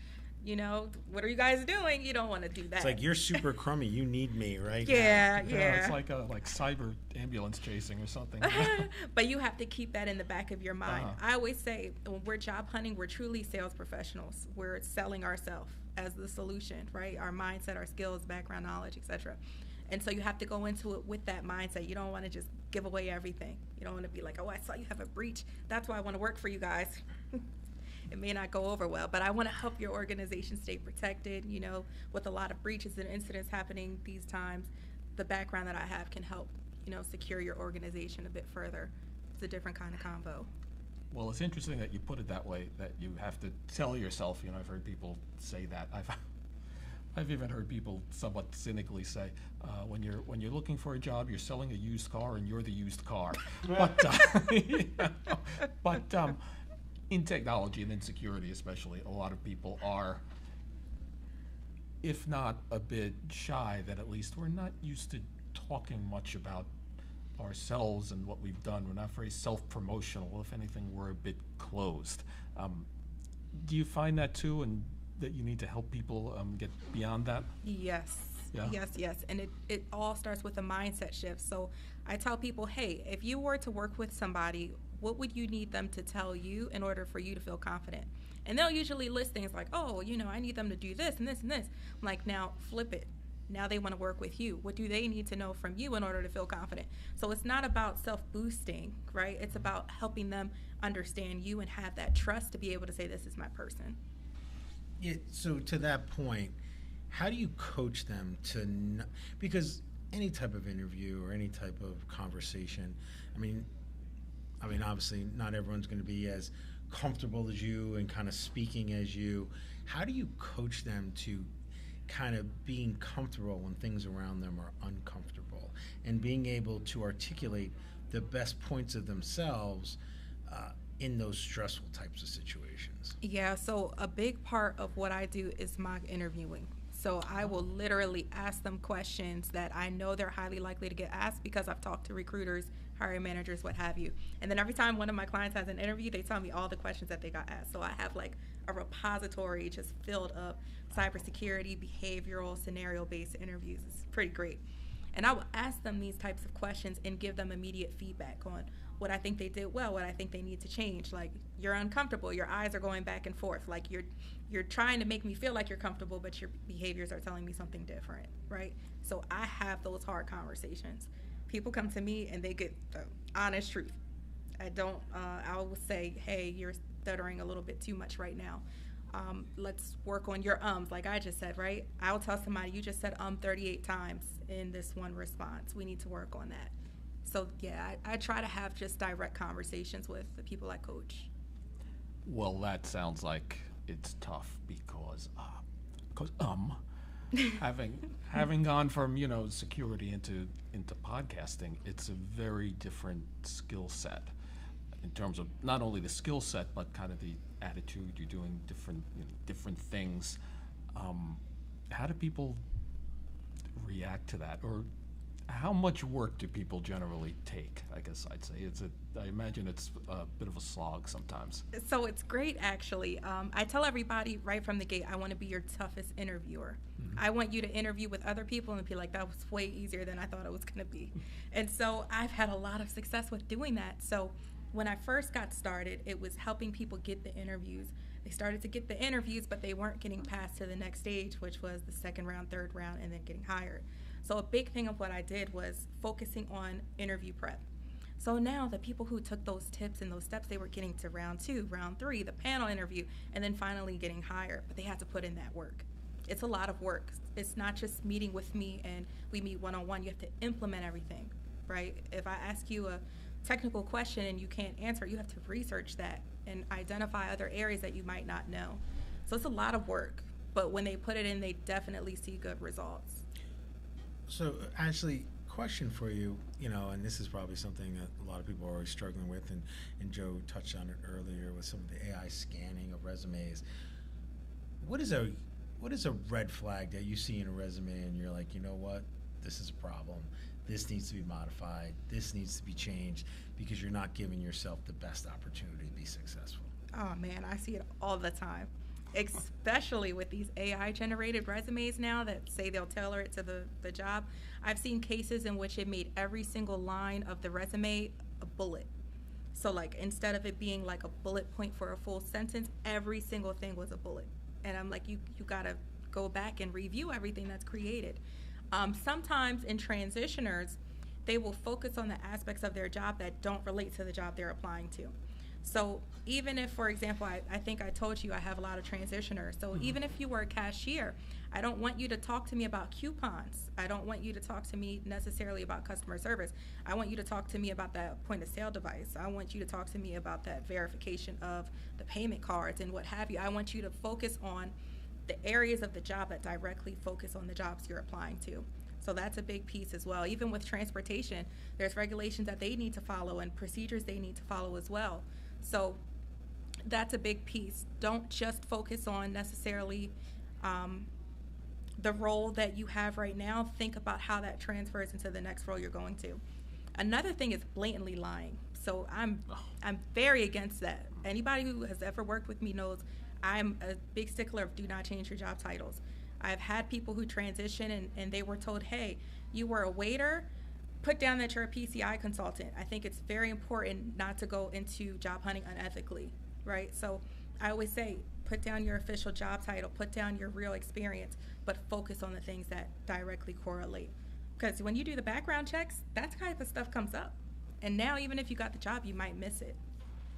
You know, what are you guys doing? You don't want to do that. It's like, you're super crummy. You need me, right? Yeah. It's like cyber ambulance chasing or something. But you have to keep that in the back of your mind. I always say, when we're job hunting, we're truly sales professionals. We're selling ourselves as the solution, right? Our mindset, our skills, background knowledge, etc. And so you have to go into it with that mindset. You don't want to just give away everything. You don't want to be like, oh, I saw you have a breach. That's why I want to work for you guys. It may not go over well, but I want to help your organization stay protected. You know, with a lot of breaches and incidents happening these times, the background that I have can help, secure your organization a bit further. It's a different kind of convo. Well, it's interesting that you put it that way, that you have to tell yourself. I've heard people say that. I've even heard people somewhat cynically say, when you're looking for a job, you're selling a used car and you're the used car. But in technology and in security especially, a lot of people are, if not a bit shy, that at least we're not used to talking much about ourselves and what we've done. We're not very self-promotional. If anything, we're a bit closed. Do you find that too, and that you need to help people get beyond that? Yes. Yeah. Yes. And it all starts with a mindset shift. So I tell people, hey, if you were to work with somebody, what would you need them to tell you in order for you to feel confident? And they'll usually list things like, oh, I need them to do this and this and this. I'm like, now flip it. Now they want to work with you. What do they need to know from you in order to feel confident? So it's not about self-boosting, right? It's about helping them understand you and have that trust to be able to say, this is my person. Yeah, so to that point, how do you coach them to because any type of interview or any type of conversation, I mean, obviously not everyone's going to be as comfortable as you and kind of speaking as you. How do you coach them to kind of being comfortable when things around them are uncomfortable and being able to articulate the best points of themselves in those stressful types of situations? Yeah, so a big part of what I do is mock interviewing. So I will literally ask them questions that I know they're highly likely to get asked because I've talked to recruiters, hiring managers, what have you. And then every time one of my clients has an interview, they tell me all the questions that they got asked. So I have like a repository just filled of cybersecurity, behavioral, scenario-based interviews. It's pretty great. And I will ask them these types of questions and give them immediate feedback on what I think they did well, what I think they need to change. Like, you're uncomfortable, your eyes are going back and forth. Like, you're trying to make me feel like you're comfortable, but your behaviors are telling me something different, right? So I have those hard conversations. People come to me and they get the honest truth. I will say, hey, you're stuttering a little bit too much right now. Let's work on your ums, like I just said, right? I'll tell somebody, you just said 38 times in this one response. We need to work on that. So yeah, I try to have just direct conversations with the people I coach. Well, that sounds like it's tough because having gone from, you know, security into podcasting, it's a very different skill set in terms of not only the skill set but kind of the attitude. You're doing different things. How do people react to that, or how much work do people generally take? I guess I'd say I imagine it's a bit of a slog sometimes. So it's great, actually. I tell everybody right from the gate, I want to be your toughest interviewer. I want you to interview with other people and be like, that was way easier than I thought it was going to be. And so I've had a lot of success with doing that. So when I first got started, it was helping people get the interviews. They started to get the interviews, but they weren't getting past to the next stage, which was the second round, third round, and then getting hired. So a big thing of what I did was focusing on interview prep. So now the people who took those tips and those steps, they were getting to round 2, round 3, the panel interview, and then finally getting hired. But they had to put in that work. It's a lot of work. It's not just meeting with me and we meet one-on-one. You have to implement everything, right? If I ask you a technical question and you can't answer, you have to research that and identify other areas that you might not know. So it's a lot of work, but when they put it in, they definitely see good results. So, Ashley, question for you, you know, and this is probably something that a lot of people are always struggling with, and Joe touched on it earlier with some of the AI scanning of resumes. What is a red flag that you see in a resume and you're like, you know what, this is a problem, this needs to be modified, this needs to be changed, because you're not giving yourself the best opportunity to be successful? Oh man, I see it all the time, especially with these AI generated resumes now that say they'll tailor it to the job. I've seen cases in which it made every single line of the resume a bullet. So like, instead of it being like a bullet point for a full sentence, every single thing was a bullet. And I'm like, you gotta go back and review everything that's created. Sometimes in transitioners, they will focus on the aspects of their job that don't relate to the job they're applying to. So even if, for example, I think I told you I have a lot of transitioners. So even if you were a cashier, I don't want you to talk to me about coupons. I don't want you to talk to me necessarily about customer service. I want you to talk to me about that point of sale device. I want you to talk to me about that verification of the payment cards and what have you. I want you to focus on the areas of the job that directly focus on the jobs you're applying to. So that's a big piece as well. Even with transportation, there's regulations that they need to follow and procedures they need to follow as well. So that's a big piece. Don't just focus on necessarily the role that you have right now. Think about how that transfers into the next role you're going to. Another thing is blatantly lying. So I'm very against that. Anybody who has ever worked with me knows I'm a big stickler of do not change your job titles. I've had people who transition and they were told, hey, you were a waiter, put down that you're a PCI consultant. I think it's very important not to go into job hunting unethically, right? So I always say, put down your official job title, put down your real experience, but focus on the things that directly correlate. Because when you do the background checks, that type of stuff comes up. And now even if you got the job, you might miss it,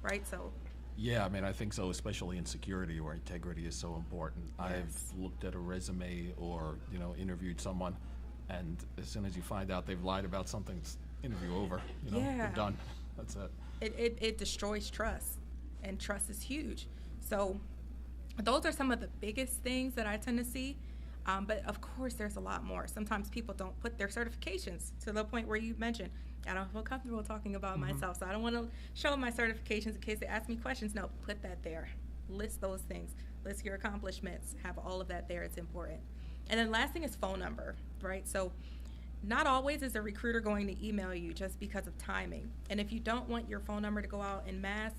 right? So. Yeah, I mean, I think so, especially in security where integrity is so important. Yes. I've looked at a resume or, you know, interviewed someone, and as soon as you find out they've lied about something, it's interview over. You know, yeah. We're done. That's it. It destroys trust, and trust is huge. So those are some of the biggest things that I tend to see. But of course, there's a lot more. Sometimes people don't put their certifications to the point where you mentioned, I don't feel comfortable talking about myself, so I don't want to show my certifications in case they ask me questions. No, put that there. List those things. List your accomplishments. Have all of that there. It's important. And then last thing is phone number, right? So not always is a recruiter going to email you just because of timing. And if you don't want your phone number to go out en masse,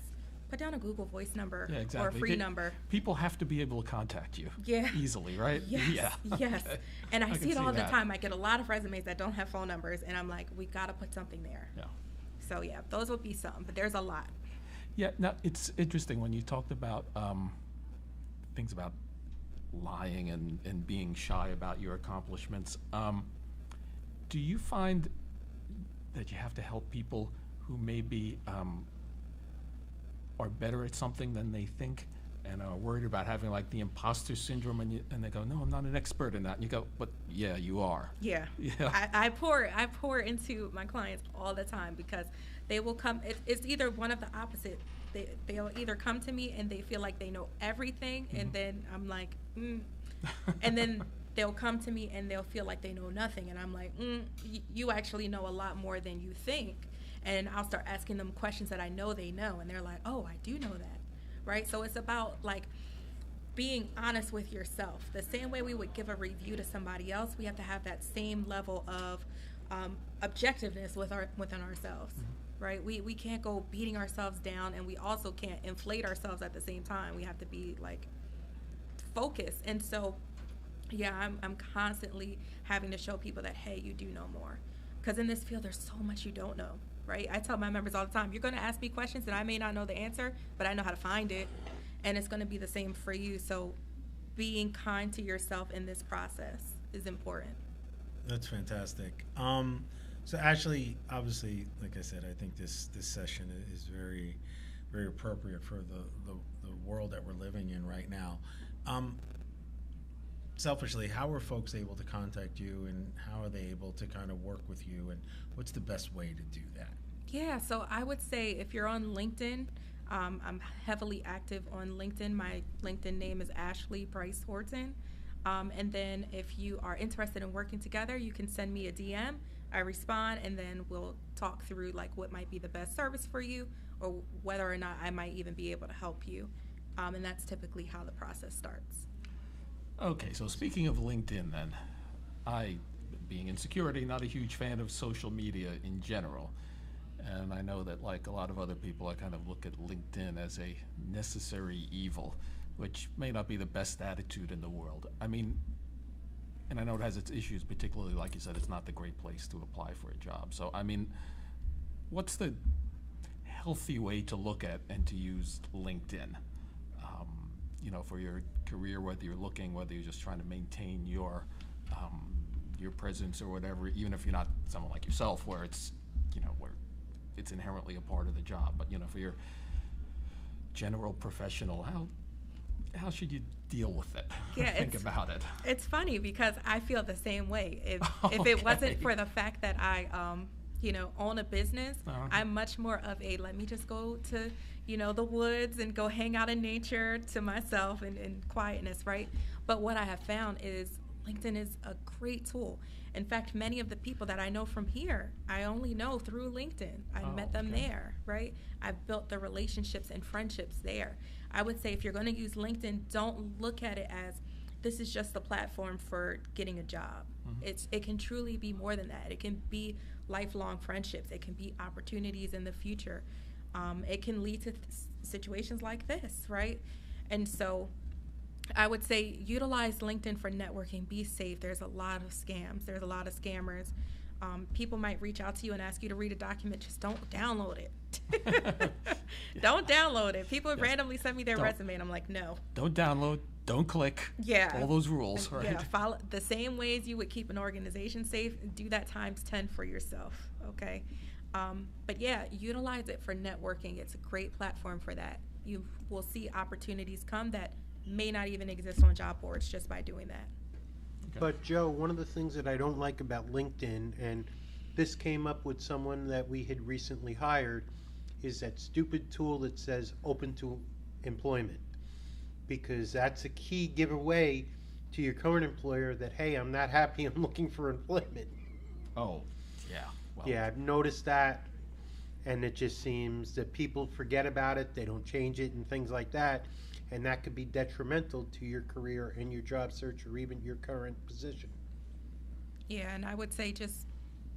put down a Google Voice number or a free number. People have to be able to contact you easily, right? Yes, yeah. Yes. Okay. And I see it all the time. I get a lot of resumes that don't have phone numbers, and I'm like, we got to put something there. Yeah. So, yeah, those would be some, but there's a lot. Yeah, now it's interesting when you talked about things about lying and being shy about your accomplishments. Do you find that you have to help people who maybe are better at something than they think, and are worried about having like the imposter syndrome, and they go, no, I'm not an expert in that. And you go, but yeah, you are. Yeah. Yeah. I pour into my clients all the time because they will come. It's either one of the opposite. They'll either come to me and they feel like they know everything, and then I'm like, and then they'll come to me and they'll feel like they know nothing, and I'm like, you actually know a lot more than you think. And I'll start asking them questions that I know they know, and they're like, oh, I do know that, right? So it's about like being honest with yourself. The same way we would give a review to somebody else, we have to have that same level of objectiveness within ourselves, right? We can't go beating ourselves down, and we also can't inflate ourselves at the same time. We have to be like focused. And so, yeah, I'm constantly having to show people that, hey, you do know more. Because in this field, there's so much you don't know, right? I tell my members all the time, you're going to ask me questions that I may not know the answer, but I know how to find it. And it's going to be the same for you. So being kind to yourself in this process is important. That's fantastic. So Ashley, obviously, like I said, I think this session is very, very appropriate for the world that we're living in right now. Selfishly, how are folks able to contact you, and how are they able to kind of work with you, and what's the best way to do that? Yeah, so I would say if you're on LinkedIn, I'm heavily active on LinkedIn. My LinkedIn name is Ashley Bryce Horton. And then if you are interested in working together, you can send me a DM. I respond, and then we'll talk through like what might be the best service for you, or whether or not I might even be able to help you. And that's typically how the process starts. Okay, so speaking of LinkedIn then, I, being in security, not a huge fan of social media in general. And I know that like a lot of other people, I kind of look at LinkedIn as a necessary evil, which may not be the best attitude in the world. I mean, and I know it has its issues, particularly like you said, it's not the great place to apply for a job. So, I mean, what's the healthy way to look at and to use LinkedIn? You know, for your career, whether you're just trying to maintain your presence or whatever, even if you're not someone like yourself, where it's, you know, where it's inherently a part of the job. But, you know, for your general professional, how should you deal with it? Yeah, Think about it. It's funny because I feel the same way. If it wasn't for the fact that I, own a business, I'm much more of a let me just go to, the woods and go hang out in nature to myself and quietness, right? But what I have found is LinkedIn is a great tool. In fact, many of the people that I know from here, I only know through LinkedIn. I met them there, right? I've built the relationships and friendships there. I would say if you're going to use LinkedIn, don't look at it as this is just the platform for getting a job. It can truly be more than that. It can be lifelong friendships. It can be opportunities in the future. It can lead to situations like this, right? And so I would say utilize LinkedIn for networking. Be safe. There's a lot of scams. There's a lot of scammers. People might reach out to you and ask you to read a document. Just don't download it. Don't download it. People randomly send me their resume, and I'm like, no. Don't download. Don't click. Yeah. All those rules, right? Yeah. Follow the same ways you would keep an organization safe. Do that times 10 for yourself. Okay. But yeah, utilize it for networking. It's a great platform for that. You will see opportunities come that may not even exist on job boards just by doing that. Okay. But Joe, one of the things that I don't like about LinkedIn, and this came up with someone that we had recently hired, is that stupid tool that says open to employment, because that's a key giveaway to your current employer that, hey, I'm not happy, I'm looking for employment. Oh, yeah. Well. Yeah, I've noticed that, and it just seems that people forget about it, they don't change it and things like that, and that could be detrimental to your career and your job search or even your current position. Yeah, and I would say just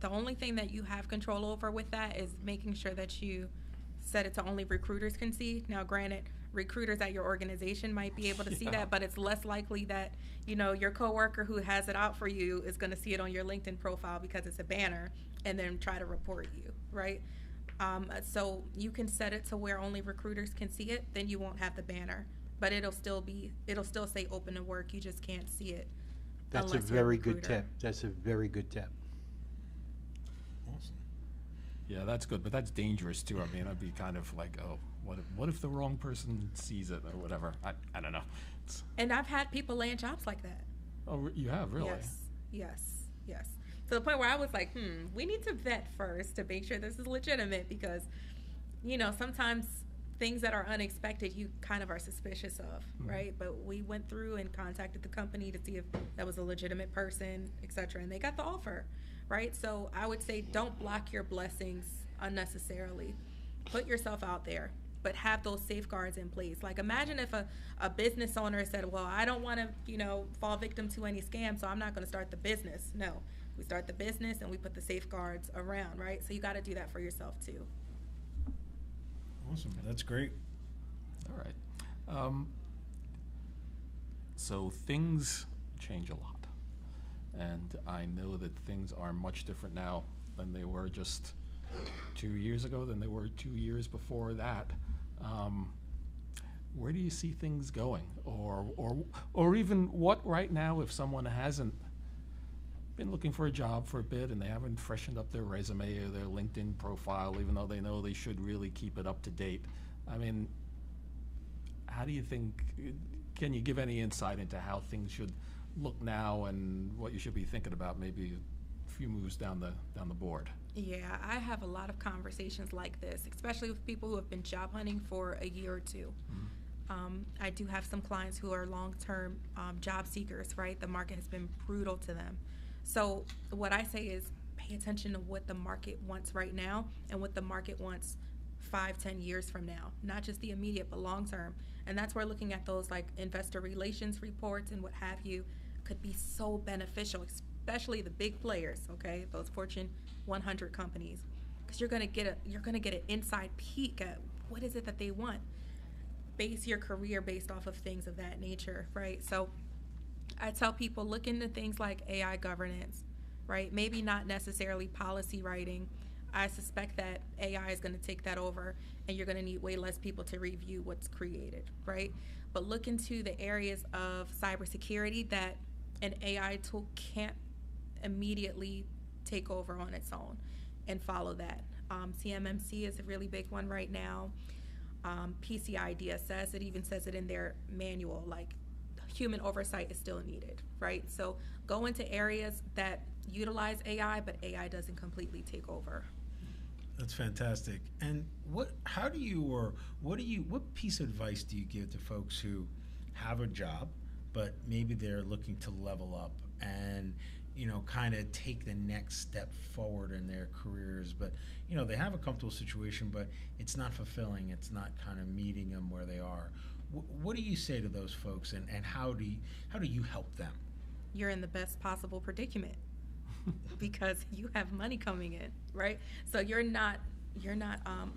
the only thing that you have control over with that is making sure that you set it to only recruiters can see. Now, granted, recruiters at your organization might be able to see that, but it's less likely that, your coworker who has it out for you is going to see it on your LinkedIn profile because it's a banner and then try to report you, right? So you can set it to where only recruiters can see it, then you won't have the banner. But it'll still say open to work. You just can't see it. That's a very good tip. That's a very good tip. Awesome. Yeah, that's good, but that's dangerous too. I mean, I'd be kind of like, oh, what if the wrong person sees it or whatever? I don't know. And I've had people land jobs like that. Oh, you have, really? Yes. To the point where I was like, we need to vet first to make sure this is legitimate, because, sometimes things that are unexpected, you kind of are suspicious of, right? But we went through and contacted the company to see if that was a legitimate person, et cetera, and they got the offer, right? So I would say don't block your blessings unnecessarily. Put yourself out there, but have those safeguards in place. Like, imagine if a business owner said, well, I don't want to, fall victim to any scam, so I'm not going to start the business. No, we start the business and we put the safeguards around, right? So you got to do that for yourself too. Awesome, that's great. All right. So things change a lot. And I know that things are much different now than they were just 2 years ago, than they were 2 years before that. Where do you see things going? Or even what right now, if someone hasn't been looking for a job for a bit and they haven't freshened up their resume or their LinkedIn profile, even though they know they should really keep it up to date? I mean, how do you think, can you give any insight into how things should look now and what you should be thinking about maybe a few moves down the board? Yeah, I have a lot of conversations like this, especially with people who have been job hunting for a year or two. I do have some clients who are long-term job seekers, right? The market has been brutal to them. So what I say is pay attention to what the market wants right now and what the market wants 5-10 years from now, not just the immediate, but long-term. And that's where looking at those like investor relations reports and what have you could be so beneficial, especially the big players, okay? Those Fortune 100 companies, because you're gonna get an inside peek at what is it that they want. Base your career based off of things of that nature, right? So I tell people, look into things like AI governance, right? Maybe not necessarily policy writing. I suspect that AI is going to take that over, and you're going to need way less people to review what's created, right? But look into the areas of cybersecurity that an AI tool can't immediately take over on its own, and follow that. CMMC is a really big one right now. PCI DSS, it even says it in their manual, like human oversight is still needed, right? So go into areas that utilize AI, but AI doesn't completely take over. That's fantastic. And what piece of advice do you give to folks who have a job, but maybe they're looking to level up and, kind of take the next step forward in their careers, but, they have a comfortable situation, but it's not fulfilling, it's not kind of meeting them where they are. What do you say to those folks, and how do you help them? You're in the best possible predicament because you have money coming in, right? So you're not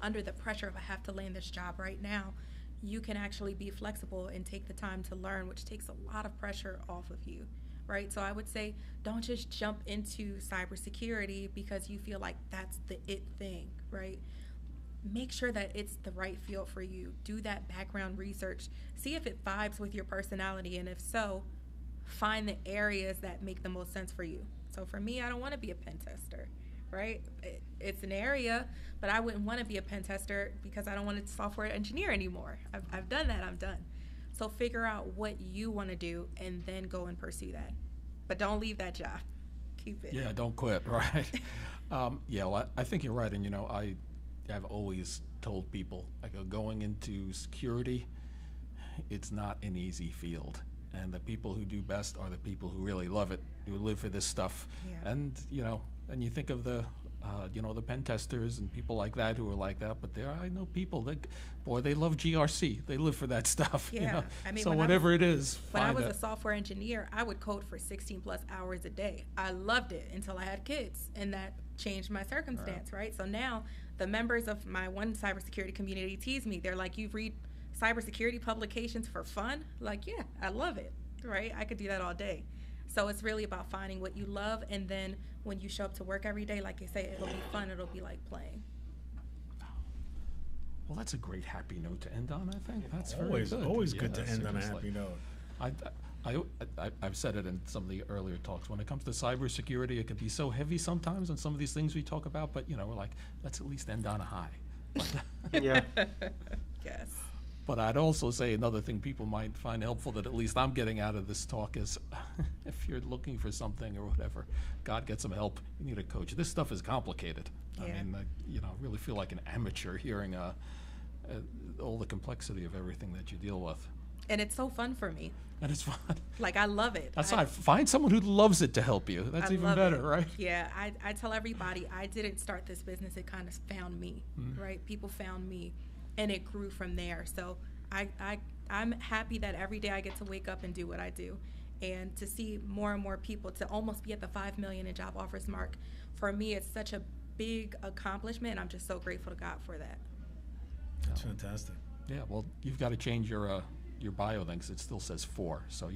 under the pressure of I have to land this job right now. You can actually be flexible and take the time to learn, which takes a lot of pressure off of you, right? So I would say don't just jump into cybersecurity because you feel like that's the it thing, right? Make sure that it's the right field for you. Do that background research. See if it vibes with your personality, and if so, find the areas that make the most sense for you. So for me, I don't want to be a pen tester, right? It's an area, but I wouldn't want to be a pen tester because I don't want to software engineer anymore. I've done that, I'm done. So figure out what you want to do and then go and pursue that. But don't leave that job. Keep it. Yeah, don't quit, right? Well, I think you're right, and I've always told people, going into security, it's not an easy field. And the people who do best are the people who really love it, who live for this stuff. Yeah. And, and you think of the pen testers and people like that who are like that, but I know people that, they love GRC. They live for that stuff. Yeah. I mean, so whatever it is, when I was a software engineer, I would code for 16 plus hours a day. I loved it until I had kids, and that changed my circumstance, right? So now the members of my one cybersecurity community tease me. They're like, you read cybersecurity publications for fun? Like, yeah, I love it, right? I could do that all day. So it's really about finding what you love, and then when you show up to work every day, like you say, it'll be fun, it'll be like playing. Well, that's a great happy note to end on, I think. That's always good to end on a happy note. I've said it in some of the earlier talks. When it comes to cybersecurity, it can be so heavy sometimes on some of these things we talk about, but we're like, let's at least end on a high. Yeah. Yes. But I'd also say another thing people might find helpful that at least I'm getting out of this talk is if you're looking for something or whatever, God, get some help. You need a coach. This stuff is complicated. I mean, I really feel like an amateur hearing all the complexity of everything that you deal with. And it's so fun for me. And it's fun. Like, I love it. That's why find someone who loves it to help you. That's even better, right? Yeah, I tell everybody I didn't start this business. It kind of found me, right? People found me, and it grew from there. So I'm happy that every day I get to wake up and do what I do. And to see more and more people, to almost be at the 5 million in job offers mark, for me, it's such a big accomplishment, and I'm just so grateful to God for that. That's fantastic. Yeah, well, you've got to change your bio then, because it still says 4. So,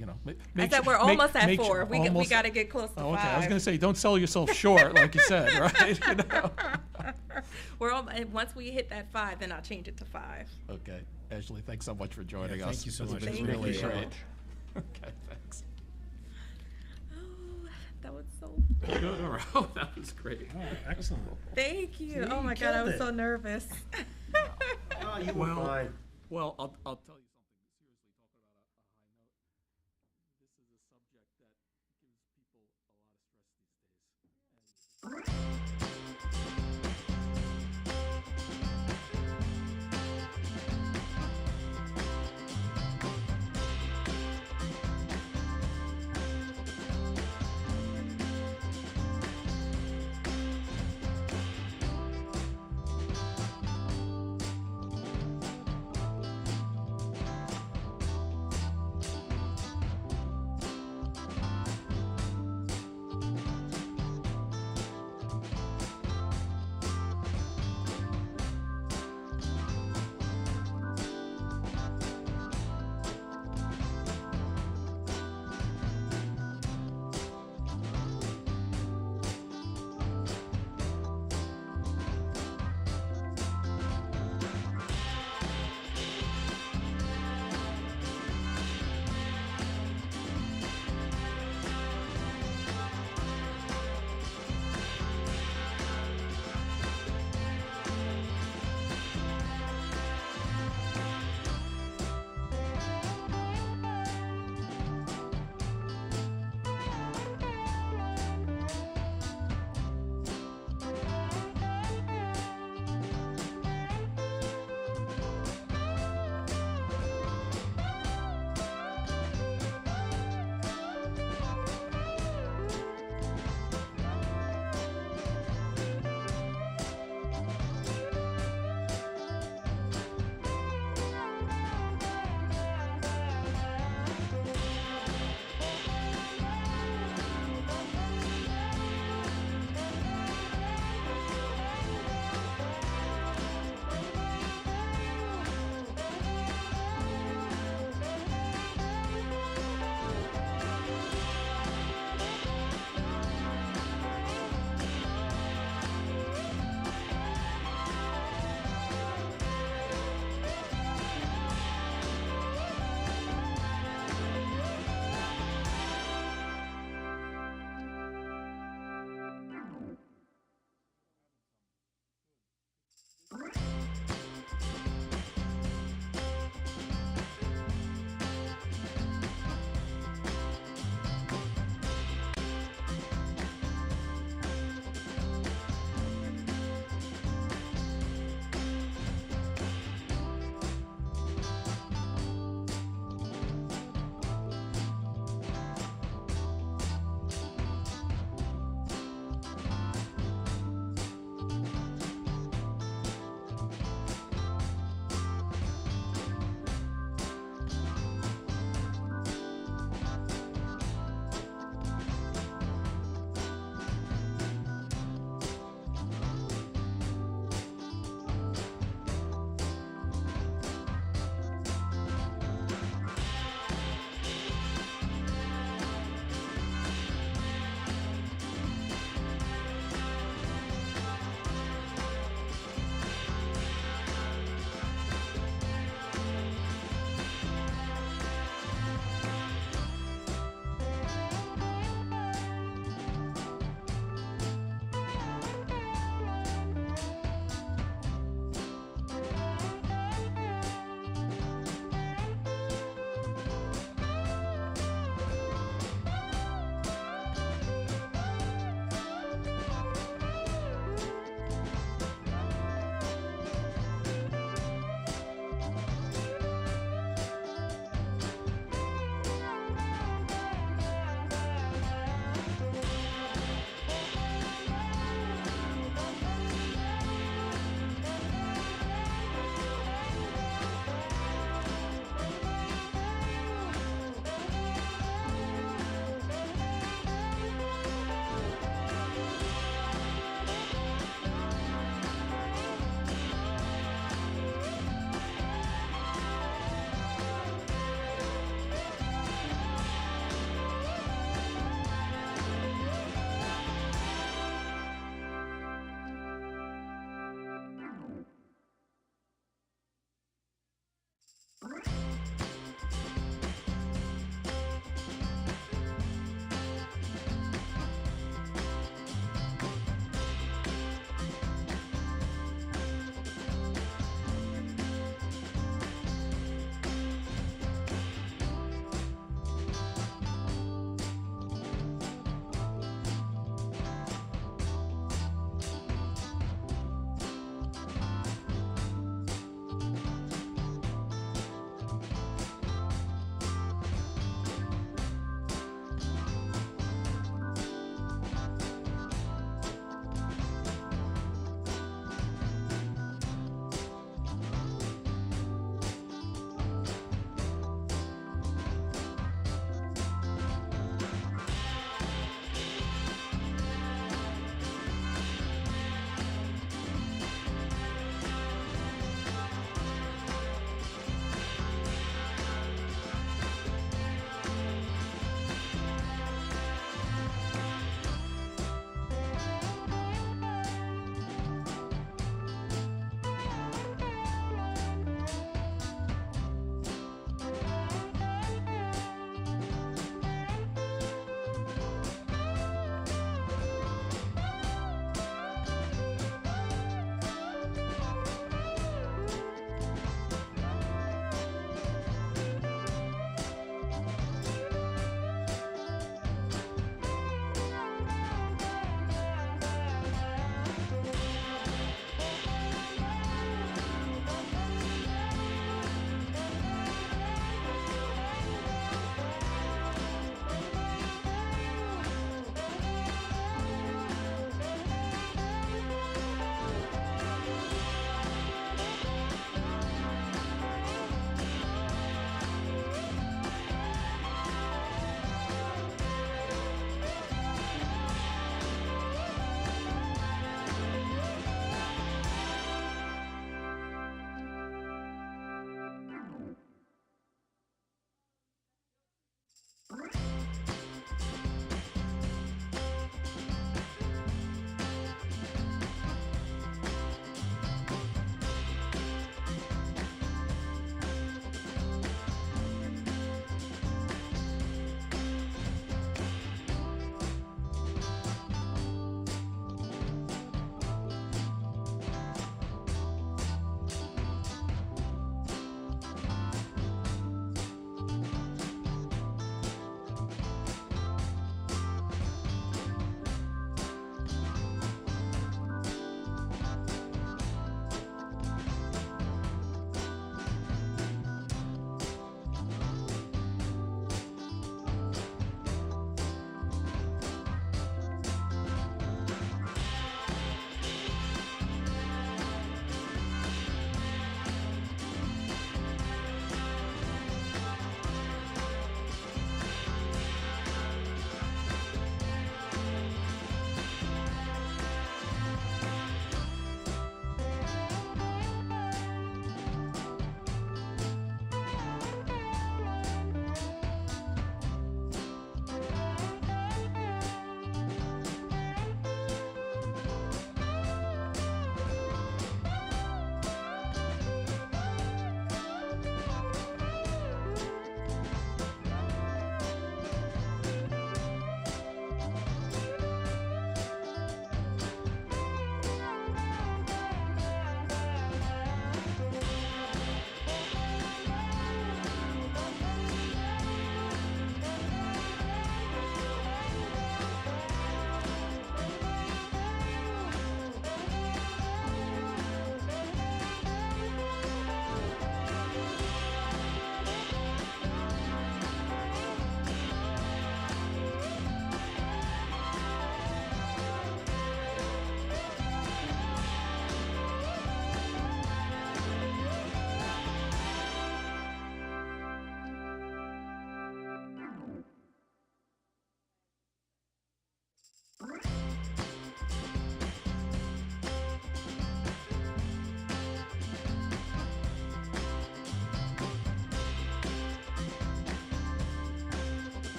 I said we're almost at 4. We got to get close to 5. Okay, I was going to say, don't sell yourself short, like you said, right? Once we hit that 5, then I'll change it to 5. Okay. Ashley, thanks so much for joining us. Thank you so much. It's been really great. Okay, thanks. Oh, that was so good. Oh, that was great. Oh, excellent. Thank you. See, oh my God, I was so nervous. Oh, you were fine. Well, I'll tell you something. Seriously, talking about a high note. This is a subject that gives people a lot of stress these days.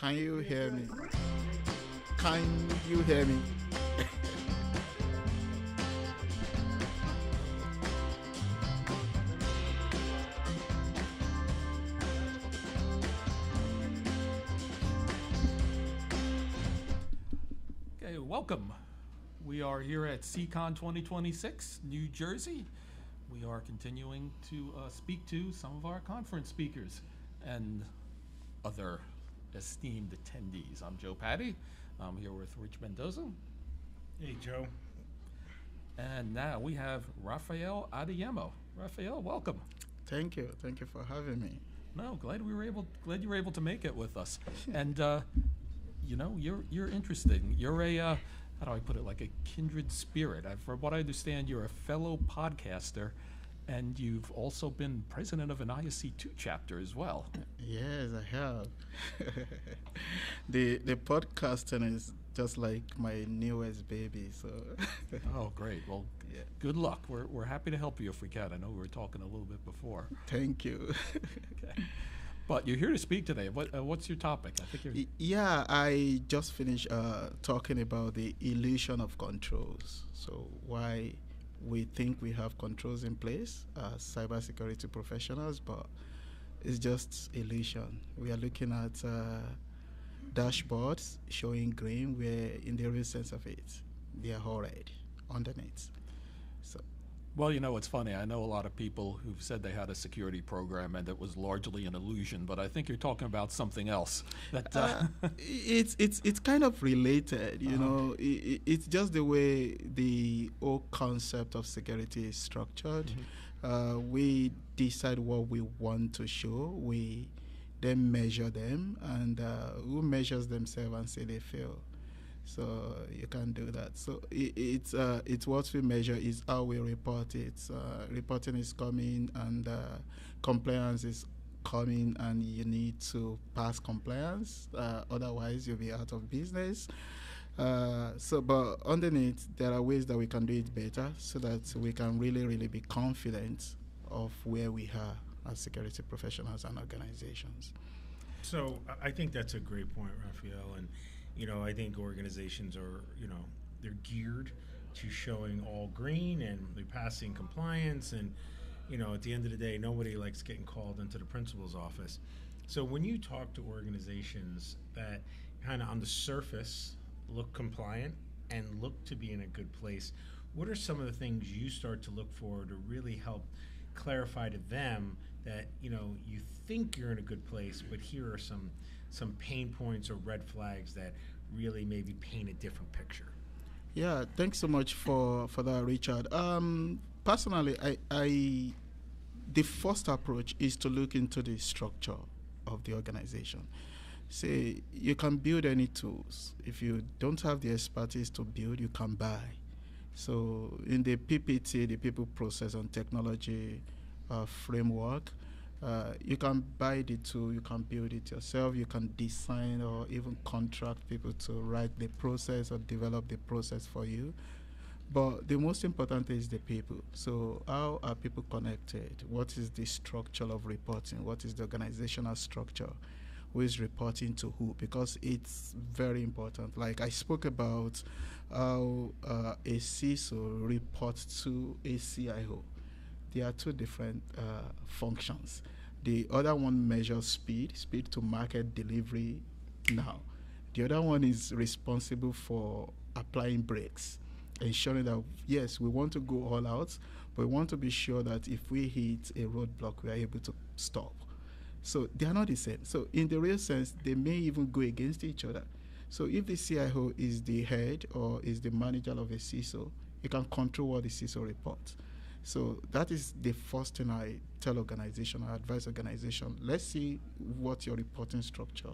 Can you hear me? Can you hear me? Okay, welcome. We are here at SECON 2026, New Jersey. We are continuing to speak to some of our conference speakers and other esteemed attendees. I'm Joe Patty. I'm here with Rich Mendoza. Hey, Joe. And now we have Rafael Adeyemo. Rafael, welcome. Thank you. Thank you for having me. No, glad you were able to make it with us. And you know, you're interesting. You're a how do I put it, like a kindred spirit. From what I understand, you're a fellow podcaster, and you've also been president of an ISC2 chapter as well. Yes, I have. The podcasting is just like my newest baby. So. Oh, great. Well, yeah. Good luck. We're happy to help you if we can. I know we were talking a little bit before. Thank you. Okay. But you're here to speak today. What's your topic? I think you're. Yeah, I just finished talking about the illusion of controls. So why we think we have controls in place as cybersecurity professionals, but it's just illusion. We are looking at dashboards showing green, where in the real sense of it, they are all red underneath. So. Well, you know, it's funny. I know a lot of people who've said they had a security program and it was largely an illusion, but I think you're talking about something else. That it's kind of related, you know. It's just the way the whole concept of security is structured. We decide what we want to show. We then measure them, and who measures themselves and say they fail. So you can't do that. So it's what we measure is how we report it. Reporting is coming, and compliance is coming, and you need to pass compliance. Otherwise, you'll be out of business. But underneath, there are ways that we can do it better, so that we can really, really be confident of where we are as security professionals and organizations. So I think that's a great point, Raphael. And you know, I think organizations are, you know, they're geared to showing all green and they're passing compliance. And, you know, at the end of the day, nobody likes getting called into the principal's office. So when you talk to organizations that kind of on the surface look compliant and look to be in a good place, what are some of the things you start to look for to really help clarify to them that, you know, you think you're in a good place, but here are some pain points or red flags that really maybe paint a different picture? Yeah, thanks so much for that, Richard. Personally, the first approach is to look into the structure of the organization. Say, you can build any tools. If you don't have the expertise to build, you can buy. So in the PPT, the People, Process, and Technology framework, you can buy the tool, you can build it yourself, you can design or even contract people to write the process or develop the process for you. But the most important is the people. So how are people connected? What is the structure of reporting? What is the organizational structure? Who is reporting to who? Because it's very important. Like I spoke about how a CISO reports to a CIO. There are two different functions. The other one measures speed to market delivery now. The other one is responsible for applying brakes, ensuring that, yes, we want to go all out, but we want to be sure that if we hit a roadblock, we are able to stop. So they are not the same. So in the real sense, they may even go against each other. So if the CIO is the head or is the manager of a CISO, he can control what the CISO reports. So that is the first thing I tell organization, I advise organization, let's see what your reporting structure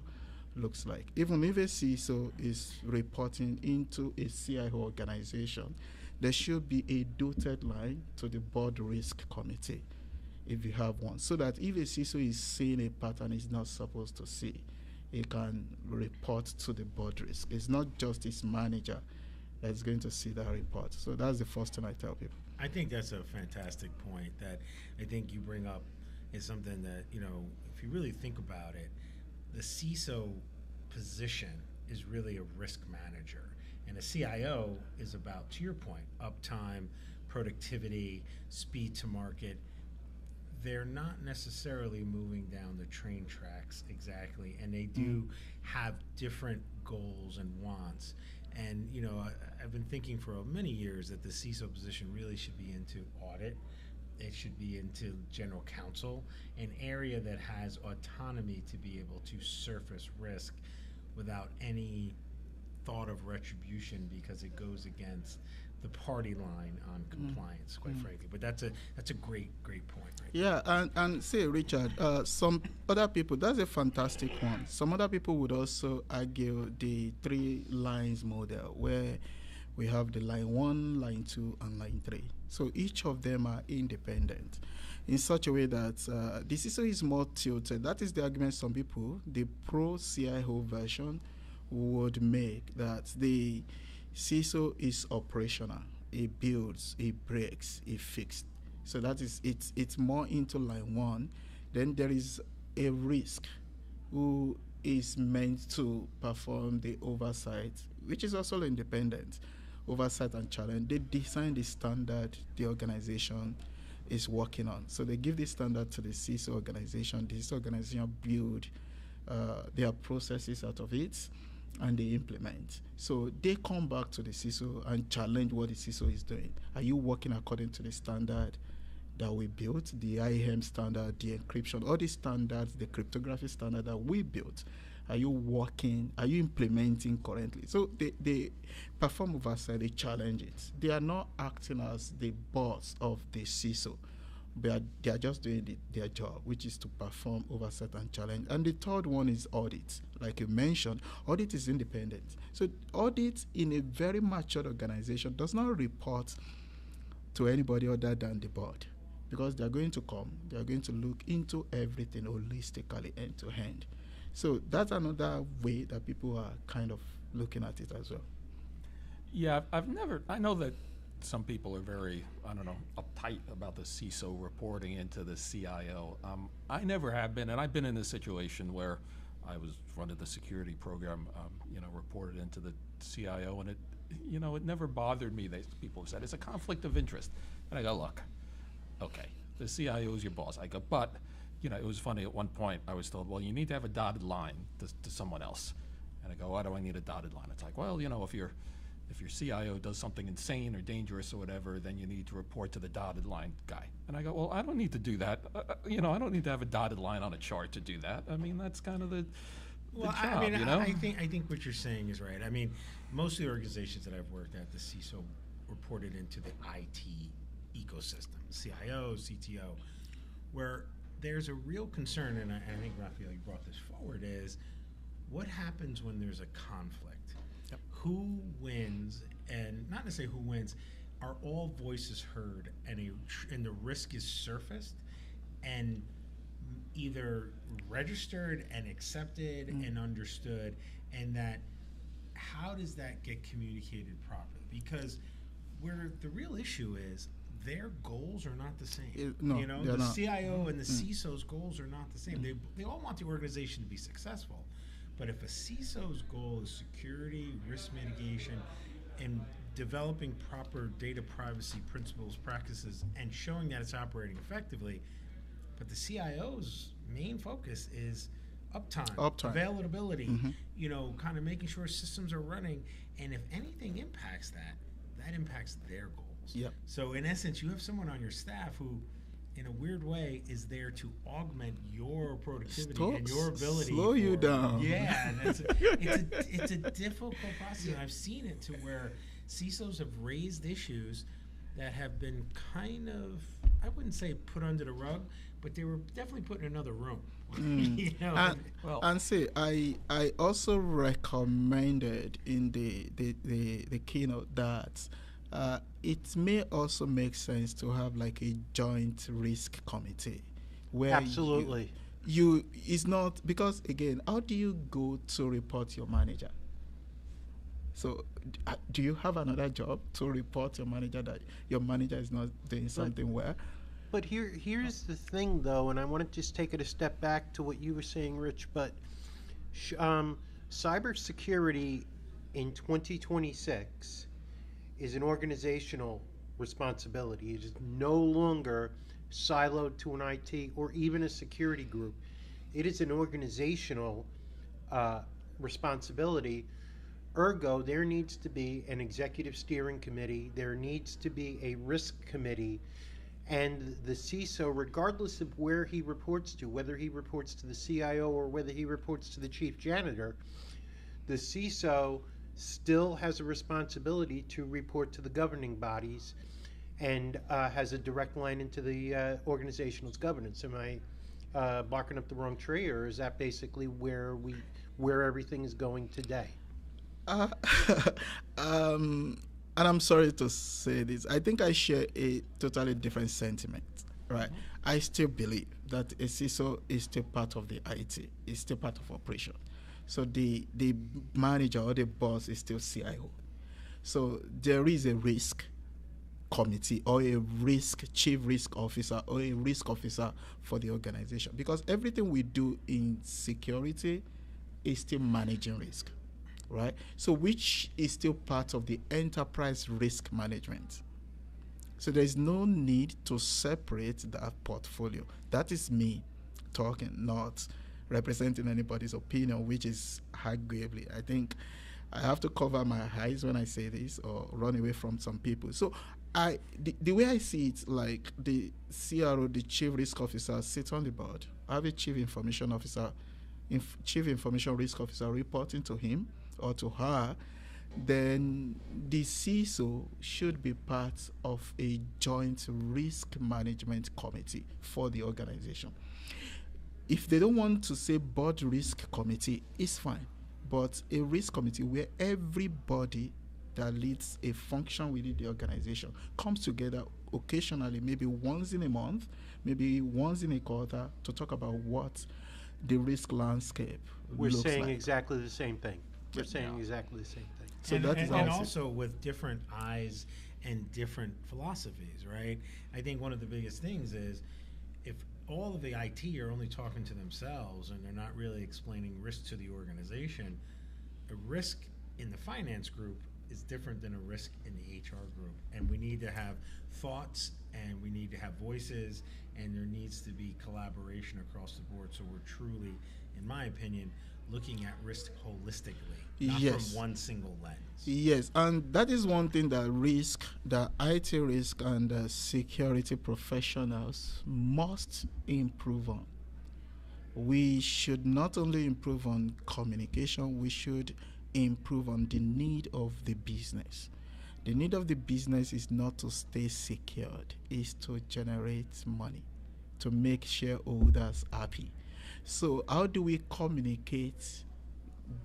looks like. Even if a CISO is reporting into a CIO organization, there should be a dotted line to the board risk committee, if you have one, so that if a CISO is seeing a pattern he's not supposed to see, he can report to the board risk. It's not just his manager that's going to see that report. So that's the first thing I tell people. I think that's a fantastic point that I think you bring up is something that, you know, if you really think about it, the CISO position is really a risk manager. And a CIO is about, to your point, uptime, productivity, speed to market. They're not necessarily moving down the train tracks exactly, and they do have different goals and wants. And I've been thinking for many years that the CISO position really should be into audit. It should be into general counsel, an area that has autonomy to be able to surface risk without any thought of retribution, because it goes against the party line on compliance, quite frankly. But that's a great point. Right? Yeah, and say, Richard, some other people, that's a fantastic one. Some other people would also argue the 3 lines model, where we have the line 1, line 2, and line 3. So each of them are independent in such a way that the CISO is more tilted. That is the argument some people, the pro-CIO version, would make, that the CISO is operational. It builds, it breaks, it fixed. So that is, it's more into line 1. Then there is a risk who is meant to perform the oversight, which is also independent, oversight and challenge. They design the standard the organization is working on. So they give the standard to the CISO organization. The CISO organization build their processes out of it, and they implement. So they come back to the CISO and challenge what the CISO is doing. Are you working according to the standard that we built, the IAM standard, the encryption, all these standards, the cryptography standard that we built? Are you working? Are you implementing currently? So they perform oversight, they challenge it. They are not acting as the boss of the CISO, but they are just doing their job, which is to perform oversight and challenge. And the third one is audit. Like you mentioned, audit is independent. So audit in a very mature organization does not report to anybody other than the board, because they are going to come, they are going to look into everything holistically, end to end. So that's another way that people are kind of looking at it as well. Yeah, I know that some people are very, uptight about the CISO reporting into the CIO. I never have been, and I've been in a situation where I was running the security program, reported into the CIO, and it never bothered me. People said it's a conflict of interest. And I go, look, okay, the CIO is your boss. I go, but, it was funny, at one point I was told, well, you need to have a dotted line to someone else. And I go, why do I need a dotted line? It's like, well, if your CIO does something insane or dangerous or whatever, then you need to report to the dotted line guy. And I go, well, I don't need to do that. I don't need to have a dotted line on a chart to do that. I mean, that's kind of the job, I think what you're saying is right. I mean, most of the organizations that I've worked at, the CISO reported into the IT ecosystem, CIO, CTO, where there's a real concern, and I think, Raphael, you brought this forward, is what happens when there's a conflict? Yep. Who wins, and not necessarily who wins, are all voices heard, and the risk is surfaced and either registered and accepted and understood, and that how does that get communicated properly? Because where the real issue is, their goals are not the same. The CIO and the CISO's goals are not the same. They all want the organization to be successful. But if a CISO's goal is security, risk mitigation, and developing proper data privacy principles, practices, and showing that it's operating effectively, but the CIO's main focus is uptime. Availability, kind of making sure systems are running, and if anything impacts that impacts their goals. Yep. So in essence, you have someone on your staff who, in a weird way, is there to augment your productivity and your ability. Slow you down. Yeah, it's a difficult process. And I've seen it to where CISOs have raised issues that have been kind of, I wouldn't say put under the rug, but they were definitely put in another room. And say, I also recommended in the keynote that it may also make sense to have like a joint risk committee where absolutely you it's not, because again, how do you go to report your manager? So do you have another job to report your manager that your manager is not doing something well? But here's the thing, though, and I want to just take it a step back to what you were saying, Rich. But cybersecurity in 2026 is an organizational responsibility. It is no longer siloed to an IT or even a security group. It is an organizational responsibility. Ergo, there needs to be an executive steering committee, there needs to be a risk committee, and the CISO, regardless of where he reports to, whether he reports to the CIO or whether he reports to the chief janitor, the CISO still has a responsibility to report to the governing bodies and has a direct line into the organizational's governance. Am I barking up the wrong tree, or is that basically where everything is going today? And I'm sorry to say this. I think I share a totally different sentiment, right? I still believe that a CISO is still part of the IT, is still part of operation. So the manager or the boss is still CIO. So there is a risk committee or a chief risk officer or a risk officer for the organization, because everything we do in security is still managing risk, right? So which is still part of the enterprise risk management. So there's no need to separate that portfolio. That is me talking, not representing anybody's opinion, which is arguably, I think I have to cover my eyes when I say this or run away from some people. So the way I see it, like the CRO, the chief risk officer, sits on the board. I have a chief information officer, chief information risk officer reporting to him or to her. Then the CISO should be part of a joint risk management committee for the organization. If they don't want to say board risk committee, it's fine. But a risk committee where everybody that leads a function within the organization comes together occasionally, maybe once in a month, maybe once in a quarter, to talk about what the risk landscape We're looks saying like. exactly the same thing. We're saying exactly the same thing. So and, that is and also- also with different eyes and different philosophies, right? I think one of the biggest things is if all of the IT are only talking to themselves and they're not really explaining risk to the organization, a risk in the finance group is different than a risk in the HR group. And we need to have thoughts and we need to have voices, and there needs to be collaboration across the board, so we're truly, in my opinion, looking at risk holistically, not Yes. from one single lens. Yes, and that is one thing that the IT risk and security professionals must improve on. We should not only improve on communication, we should improve on the need of the business. The need of the business is not to stay secured, it's to generate money, to make shareholders happy. So how do we communicate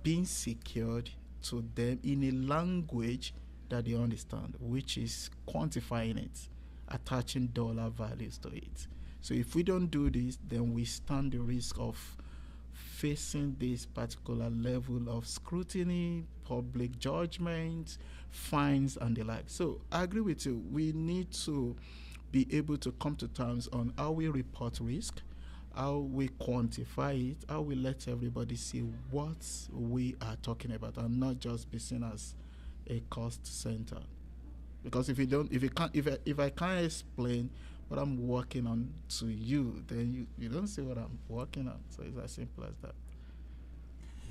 being secured to them in a language that they understand, which is quantifying it, attaching dollar values to it? So if we don't do this, then we stand the risk of facing this particular level of scrutiny, public judgment, fines, and the like. So I agree with you. We need to be able to come to terms on how we report risk, how we quantify it, how we let everybody see what we are talking about, and not just be seen as a cost center. Because if I can't explain what I'm working on to you, then you don't see what I'm working on. So it's as simple as that.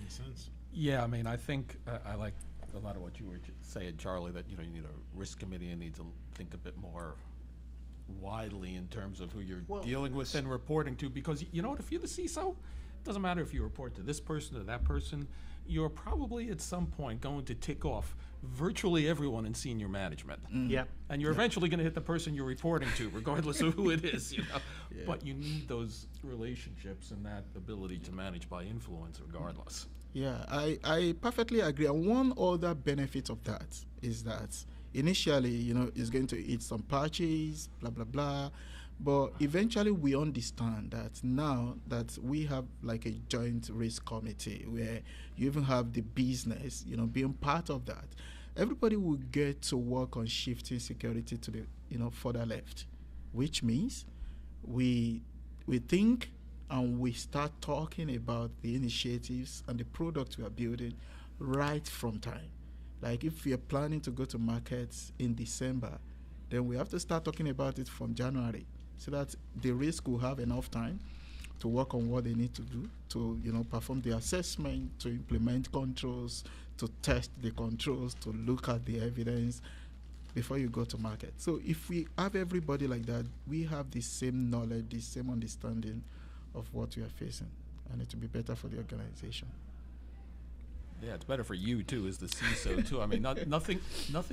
Makes sense. Yeah, I mean, I think I like a lot of what you were saying, Charlie, that you need a risk committee and need to think a bit more widely in terms of who you're dealing with and reporting to, because you know what, if you're the CISO, it doesn't matter if you report to this person or that person, you're probably at some point going to tick off virtually everyone in senior management. Yep. And you're eventually going to hit the person you're reporting to, regardless of who it is, Yeah. But you need those relationships and that ability to manage by influence regardless. Yeah, I perfectly agree. And one other benefit of that is that initially, it's going to eat some patches, blah, blah, blah. But eventually we understand that now that we have like a joint risk committee where you even have the business, being part of that, everybody will get to work on shifting security to the, further left, which means we think and we start talking about the initiatives and the products we are building right from time. Like if we are planning to go to markets in December, then we have to start talking about it from January, so that the risk will have enough time to work on what they need to do, to perform the assessment, to implement controls, to test the controls, to look at the evidence before you go to market. So if we have everybody like that, we have the same knowledge, the same understanding of what we are facing, and it will be better for the organization. Yeah, it's better for you too, as the CISO too. I mean, nothing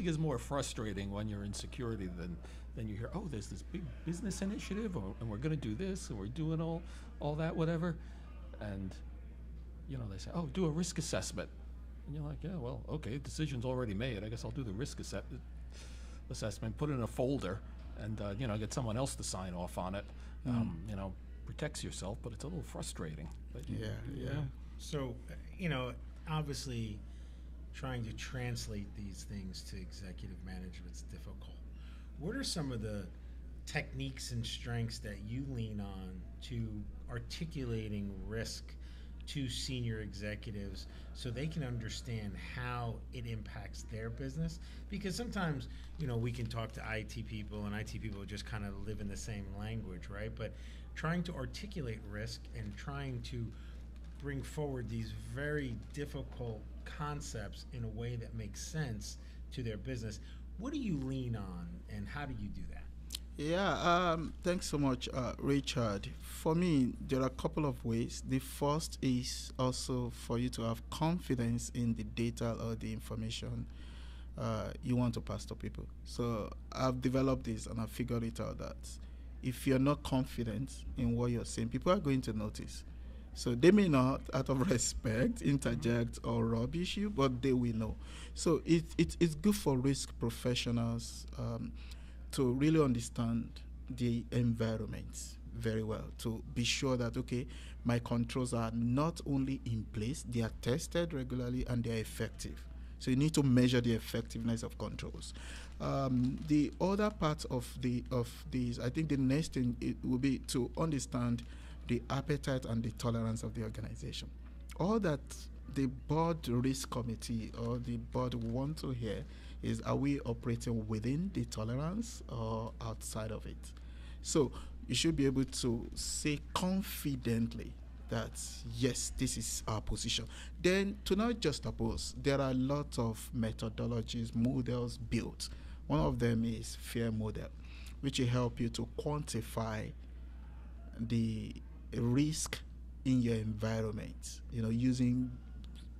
is more frustrating when you're in security than you hear, oh, there's this big business initiative, and we're going to do this, and we're doing all that, whatever, and they say, oh, do a risk assessment, and you're like, yeah, well, okay, decision's already made. I guess I'll do the risk assessment, put it in a folder, and get someone else to sign off on it. Protects yourself, but it's a little frustrating. But yeah. So, obviously, trying to translate these things to executive management is difficult. What are some of the techniques and strengths that you lean on to articulating risk to senior executives so they can understand how it impacts their business? Because sometimes, we can talk to IT people, and IT people just kind of live in the same language, right? But trying to articulate risk and trying to bring forward these very difficult concepts in a way that makes sense to their business. What do you lean on, and how do you do that? Yeah, thanks so much, Richard. For me, there are a couple of ways. The first is also for you to have confidence in the data or the information you want to pass to people. So I've developed this, and I've figured it out that if you're not confident in what you're saying, people are going to notice. So they may not, out of respect, interject or rubbish you, but they will know. So it's good for risk professionals to really understand the environment very well, to be sure that, okay, my controls are not only in place, they are tested regularly and they are effective. So you need to measure the effectiveness of controls. The other part of these, I think the next thing it will be to understand the appetite and the tolerance of the organization. All that the board risk committee or the board want to hear is, are we operating within the tolerance or outside of it? So you should be able to say confidently that, yes, this is our position. Then to not just oppose, there are a lot of methodologies, models built. One of them is FAIR model, which will help you to quantify the risk in your environment, using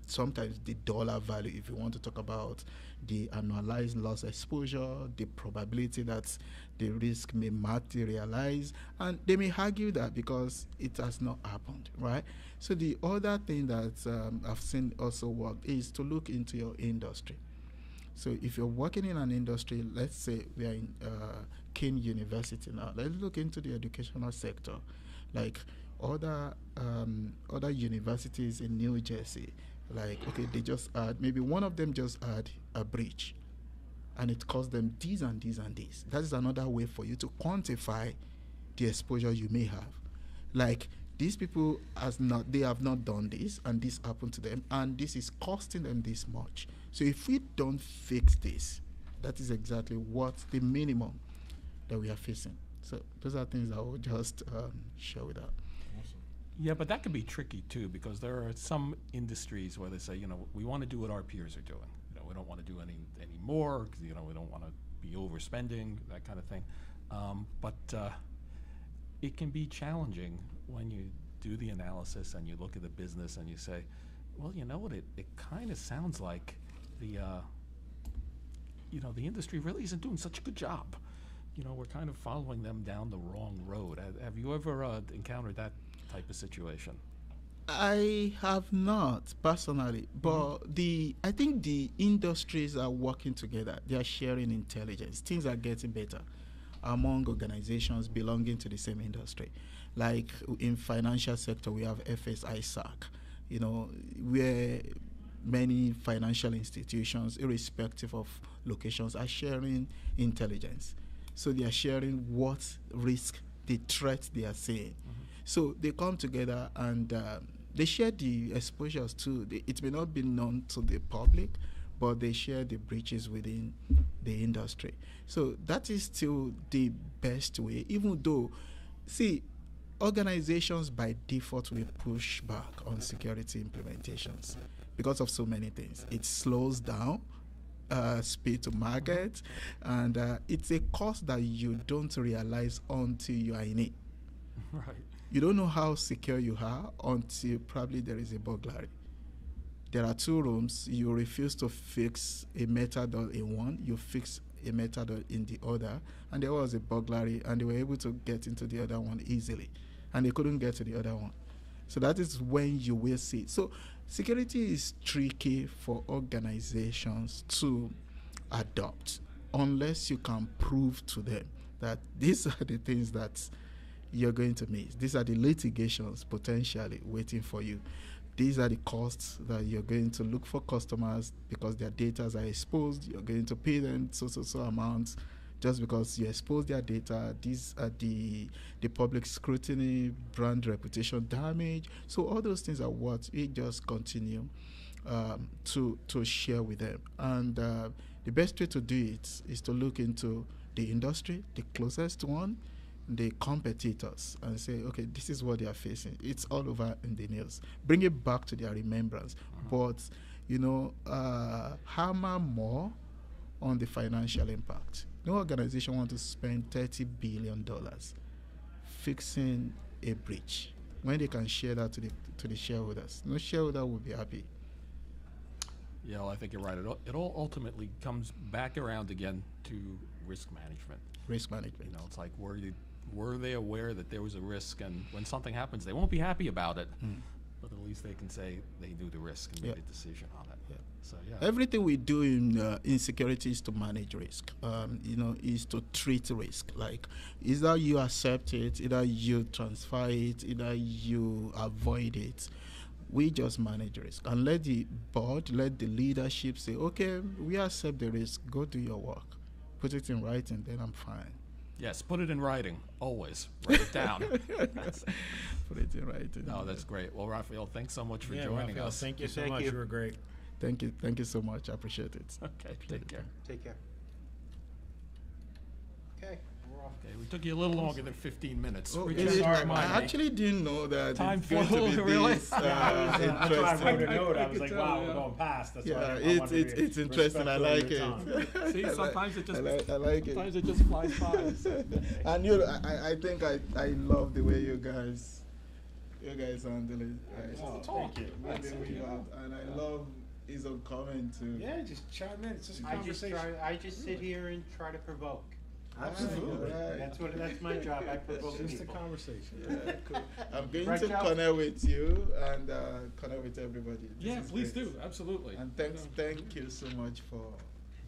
sometimes the dollar value, if you want to talk about the annualized loss exposure, the probability that the risk may materialize, and they may argue that because it has not happened, right? So the other thing that I've seen also work is to look into your industry. So if you're working in an industry, let's say we are in Kean University now, let's look into the educational sector, like other universities in New Jersey. Like, okay, they just add, maybe one of them just add a breach, and it costs them this and this and this. That is another way for you to quantify the exposure you may have. Like, these people they have not done this, and this happened to them, and this is costing them this much. So if we don't fix this, that is exactly what the minimum that we are facing. So those are things I will just share with that. Yeah, but that can be tricky too, because there are some industries where they say, we want to do what our peers are doing. We don't want to do any more, because we don't want to be overspending, that kind of thing. But it can be challenging when you do the analysis and you look at the business and you say, well, you know what, it kind of sounds like the industry really isn't doing such a good job. We're kind of following them down the wrong road. Have you ever encountered that type of situation? I have not personally, but I think the industries are working together. They are sharing intelligence. Things are getting better among organizations belonging to the same industry. Like in financial sector, we have FSISAC, where many financial institutions, irrespective of locations, are sharing intelligence. So they are sharing what risk, the threat they are seeing. So they come together and they share the exposures too. It may not be known to the public, but they share the breaches within the industry. So that is still the best way, even though, see, organizations by default will push back on security implementations because of so many things. It slows down speed to market, and it's a cost that you don't realize until you are in it. Right. You don't know how secure you are until probably there is a burglary. There are 2 rooms, you refuse to fix a metadol in one, you fix a metadol in the other, and there was a burglary, and they were able to get into the other one easily, and they couldn't get to the other one. So that is when you will see it. So security is tricky for organizations to adopt unless you can prove to them that these are the things that you're going to miss. These are the litigations potentially waiting for you. These are the costs that you're going to look for customers because their data are exposed. You're going to pay them so amounts just because you expose their data. These are the public scrutiny, brand reputation damage. So all those things are what we just continue to share with them. And the best way to do it is to look into the industry, the closest one, the competitors, and say, okay, this is what they are facing. It's all over in the news. Bring it back to their remembrance. But, hammer more on the financial impact. No organization wants to spend $30 billion fixing a breach when they can share that to the shareholders. No shareholder will be happy. Yeah, well, I think you're right. It all ultimately comes back around again to risk management. Risk management. It's like, were they aware that there was a risk, and when something happens, they won't be happy about it, but at least they can say they knew the risk and made a decision on it. Yeah. So yeah. Everything we do in security is to manage risk. Is to treat risk. Like, either you accept it, either you transfer it, either you avoid it. We just manage risk and let the board, let the leadership say, okay, we accept the risk. Go do your work. Put it in writing, then I'm fine. Yes, put it in writing, always. Write it down. Put it in writing. No, that's great. Well, Raphael, thanks so much for joining Raphael, us. thank you so much. You were great. Thank you so much. I appreciate it. Okay, take care. Take care. Okay, we're off. Okay, we took you a little longer than 15 minutes. Oh, I actually didn't know that time it's going to be really? this That's why I wrote a note. I was like, tell, wow, yeah. we're going past. That's Yeah, why I wanted to be it's interesting. I like respectful of your it. See, sometimes it just I like it. sometimes it just flies by. And I think I love the way you guys handle it. Thank you. And I love his own comment too. Yeah, just chime in. It's just a conversation. I just sit here and try to provoke. Absolutely. Right. That's my job. I provoke It's just a people. conversation. Yeah, cool. I'm going Right, to Joe? connect with you and connect with everybody. This Yeah, is please great. do. Absolutely. And thank you so much for.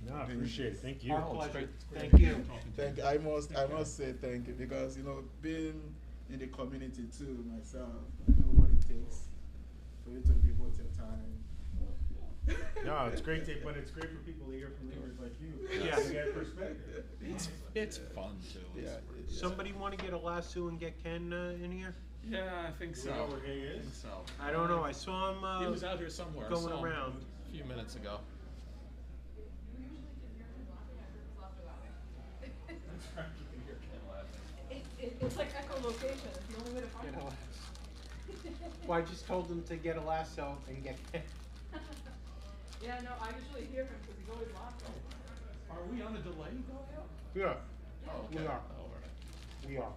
No, I appreciate it. Thank you. Our pleasure. Thank you. I must say thank you because being in the community too myself, I know what it takes for you to devote your time. No, it's great, but it's great for people to hear from leaders like you. Yeah. To get perspective. It's fun too. Yeah. Somebody want to get a lasso and get Ken in here? Yeah, I think so. You know where he is? So I don't know. I saw him. he was out here somewhere. going saw him around. a few minutes ago. It's like echolocation. It's the only way to find Get a it. lasso. Well, I just told him to get a lasso and get Ken. Yeah, no, I usually hear him because he's always lost. Are we on a delay going out? Yeah. Oh, okay. We are. Oh, all right. We are.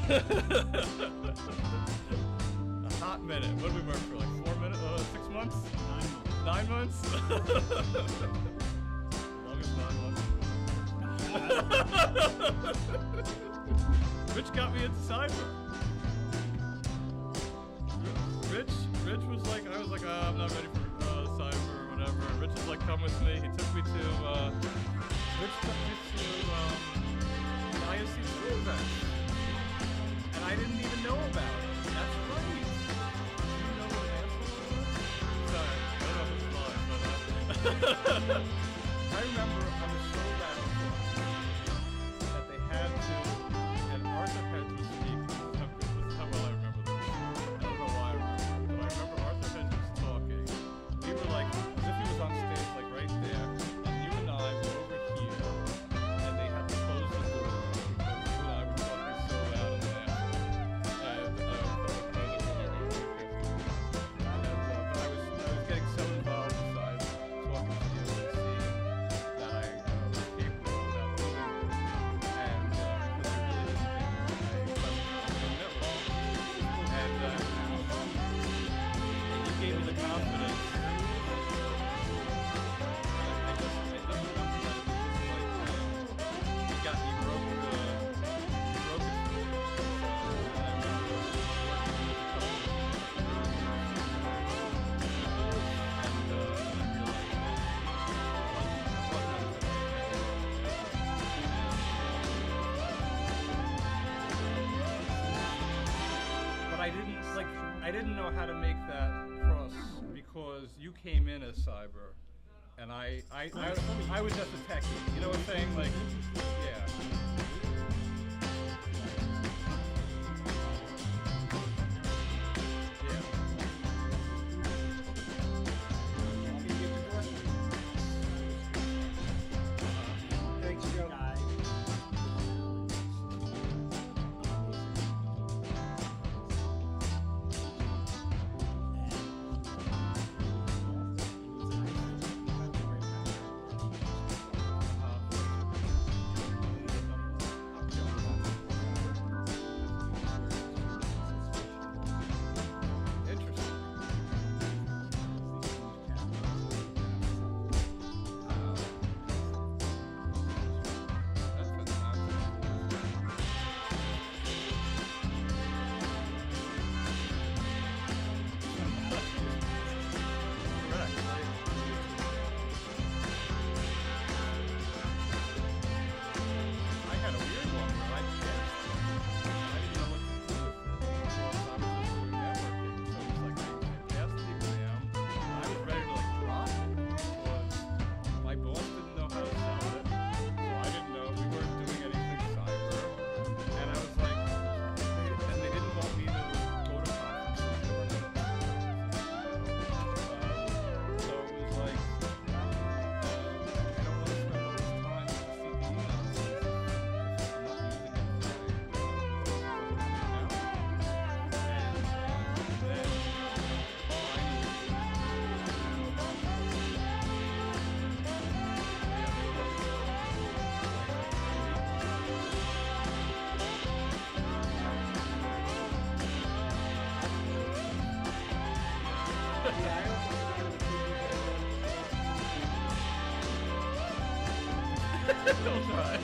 A hot minute. What did we work for? Like 4 minutes? 6 months? 9 months. 9 months? Longest 9 months. Rich got me into cyber. Rich was like, I was like, I'm not ready for cyber or whatever. Rich was like, come with me. He took me to, Rich took me to the ISC2 event. And I didn't even know about it. That's right. Do you know what an asshole was? Sorry, I don't know if it's live, but I remember on the show that they had to, and Arthur had to speak. This is how well I remember this. I don't know why I remember it, but I remember Arthur Hedge was talking. We were like, as if he was on stage, like right there, and you and I were over here, and they had to close the door because you and I were talking so loud and loud. But I was getting so involved inside talking to you and seeing that I was capable without doing it. And because I really didn't think I network. And you gave me the confidence. I just remember that it was just like, you got me broke it. But I didn't know how to make that cross because you came in as cyber, and I was just a techie. You know what I'm saying? Like, yeah. Thanks, Joe. Don't try.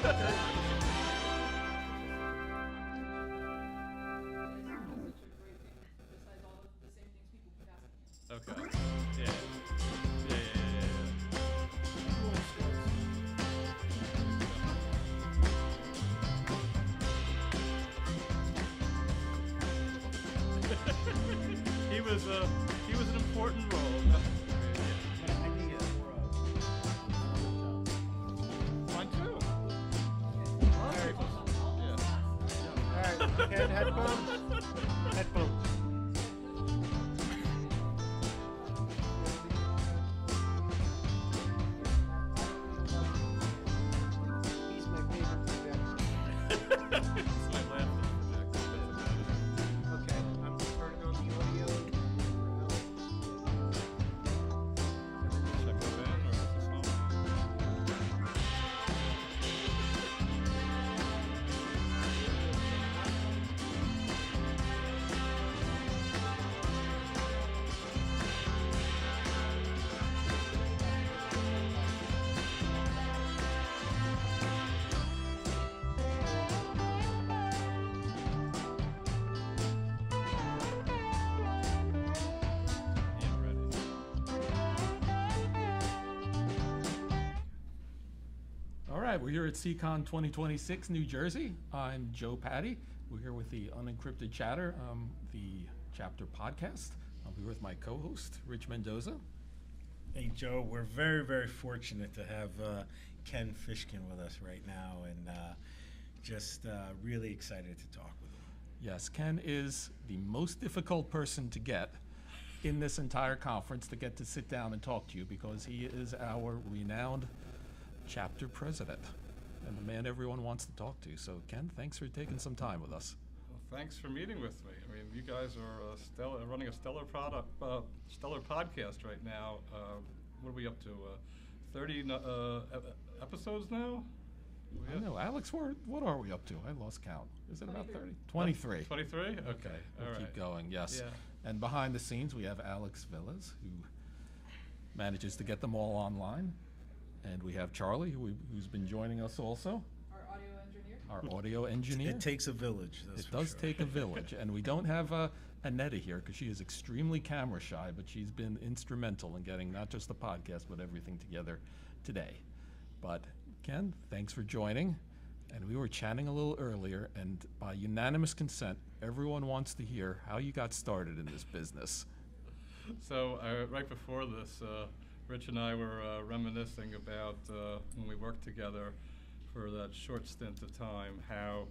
Okay. Yeah. Yeah. He was an important role. Mine too. Alright, and headphones? Headphones. He's my favorite projector. It's my laptop projector. Okay, I'm turning on the audio. Check it in, or is this on? All right, we're here at SECON 2026, New Jersey. I'm Joe Patty. We're here with the Unencrypted Chatter, the chapter podcast. I'll be with my co-host, Rich Mendoza. Hey, Joe, we're very, very fortunate to have Ken Fishkin with us right now, and just really excited to talk with him. Yes, Ken is the most difficult person to get in this entire conference to get to sit down and talk to you, because he is our renowned chapter president and the man everyone wants to talk to. So, Ken, thanks for taking some time with us. Well, thanks for meeting with me. I mean, you guys are running a stellar podcast right now. What are we up to? 30 episodes now? I know, Alex, what are we up to? I lost count. Is it about 30? 23. 23? Okay. We'll All right. keep going, yes. Yeah. And behind the scenes, we have Alex Villas, who manages to get them all online. And we have Charlie, who's been joining us also. Our audio engineer. Our audio engineer. It takes a village, that's It for does sure. take a village. And we don't have Annetta here because she is extremely camera shy, but she's been instrumental in getting not just the podcast, but everything together today. But Ken, thanks for joining. And we were chatting a little earlier, and by unanimous consent, everyone wants to hear how you got started in this business. So right before this, Rich and I were reminiscing about when we worked together for that short stint of time, how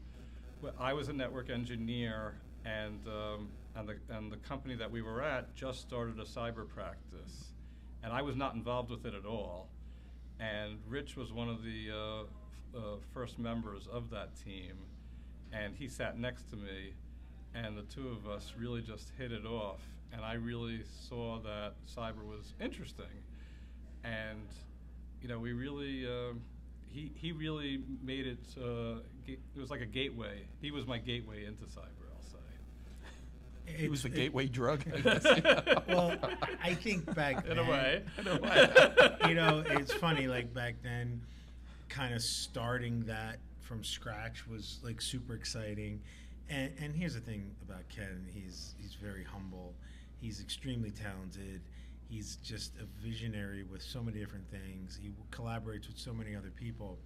I was a network engineer, and the company that we were at just started a cyber practice, and I was not involved with it at all. And Rich was one of the first members of that team, and he sat next to me, and the two of us really just hit it off, and I really saw that cyber was interesting. And, you know, we really, he really made it, it was like a gateway. He was my gateway into cyber, I'll say. He was the gateway drug, I guess. Well, I think back then. In a way. You know, it's funny, like back then, kind of starting that from scratch was like super exciting. And here's the thing about Ken, he's very humble. He's extremely talented. He's just a visionary with so many different things. He collaborates with so many other people.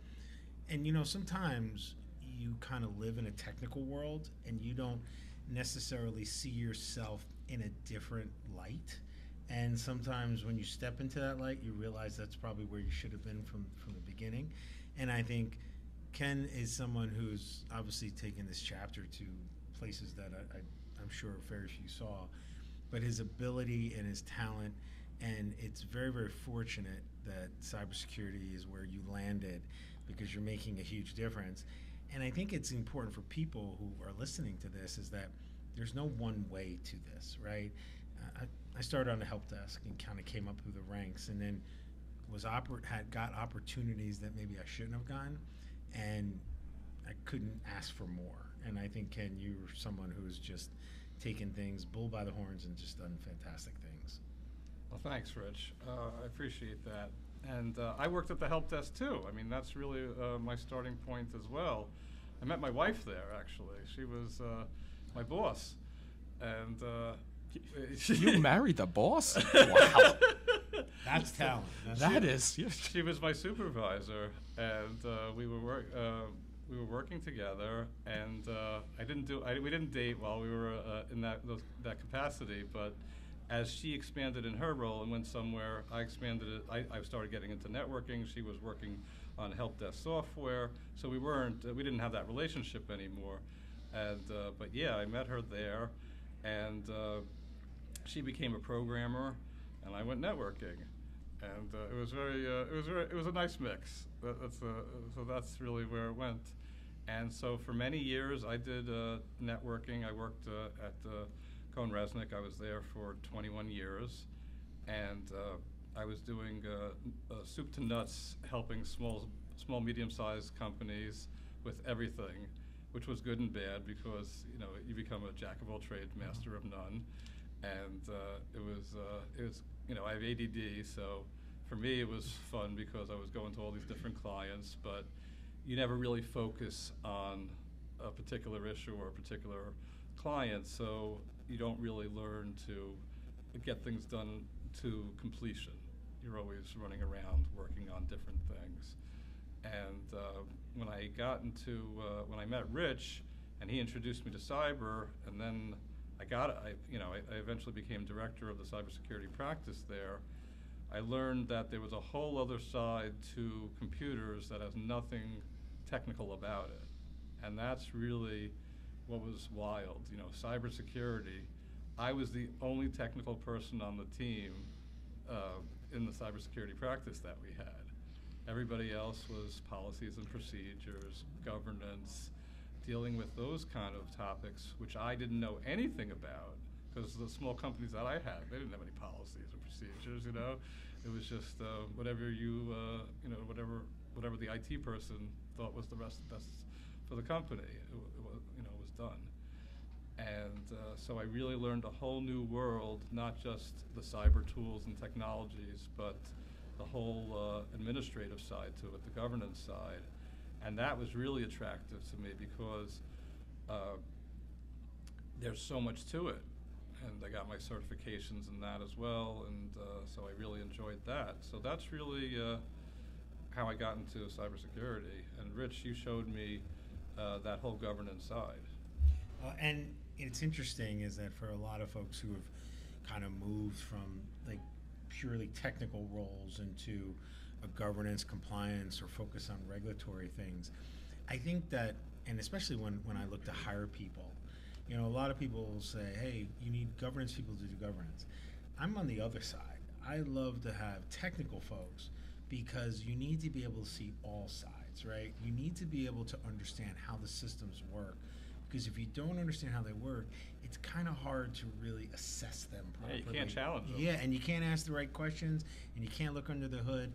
And, you know, sometimes you kind of live in a technical world and you don't necessarily see yourself in a different light. And sometimes when you step into that light, you realize that's probably where you should have been from the beginning. And I think Ken is someone who's obviously taken this chapter to places that I'm sure very few saw. But his ability and his talent, and it's very, very fortunate that cybersecurity is where you landed, because you're making a huge difference. And I think it's important for people who are listening to this is that there's no one way to this, right? I started on the help desk and kind of came up through the ranks, and then got opportunities that maybe I shouldn't have gotten, and I couldn't ask for more. And I think, Ken, you're someone who's just taken things bull by the horns and just done fantastic things. Well, thanks, Rich. I appreciate that. And I worked at the help desk too. I mean, that's really my starting point as well. I met my wife there, actually. She was my boss. And you married the boss? Wow. That's talent. That is. She was my supervisor, and we were working together. And we didn't date while we were in that capacity. But as she expanded in her role and went somewhere, I expanded it. I started getting into networking. She was working on help desk software, so we didn't have that relationship anymore. And but yeah, I met her there, and she became a programmer, and I went networking, and it was a nice mix. So that's really where it went. And so for many years, I did networking. I worked at Kean Resnick. I was there for 21 years, and I was doing soup to nuts, helping small, medium-sized companies with everything, which was good and bad because you become a jack of all trades, master of none, and it was I have ADD, so for me it was fun because I was going to all these different clients, but you never really focus on a particular issue or a particular client, so you don't really learn to get things done to completion. You're always running around working on different things. And when I met Rich, and he introduced me to cyber, and then I eventually became director of the cybersecurity practice there. I learned that there was a whole other side to computers that has nothing technical about it, and that's really what was wild. Cybersecurity. I was the only technical person on the team in the cybersecurity practice that we had. Everybody else was policies and procedures, governance, dealing with those kind of topics, which I didn't know anything about, because the small companies that I had, they didn't have any policies or procedures. It was just whatever whatever the IT person thought was the best for the company. It was done. And so I really learned a whole new world, not just the cyber tools and technologies, but the whole administrative side to it, the governance side. And that was really attractive to me because there's so much to it. And I got my certifications in that as well, and so I really enjoyed that. So that's really how I got into cybersecurity. And Rich, you showed me that whole governance side. And it's interesting is that for a lot of folks who have kind of moved from like purely technical roles into a governance, compliance, or focus on regulatory things, I think that, and especially when I look to hire people, a lot of people will say, hey, you need governance people to do governance. I'm on the other side. I love to have technical folks because you need to be able to see all sides, right? You need to be able to understand how the systems work. Because if you don't understand how they work, it's kind of hard to really assess them properly. Yeah, you can't challenge them. Yeah, and you can't ask the right questions, and you can't look under the hood.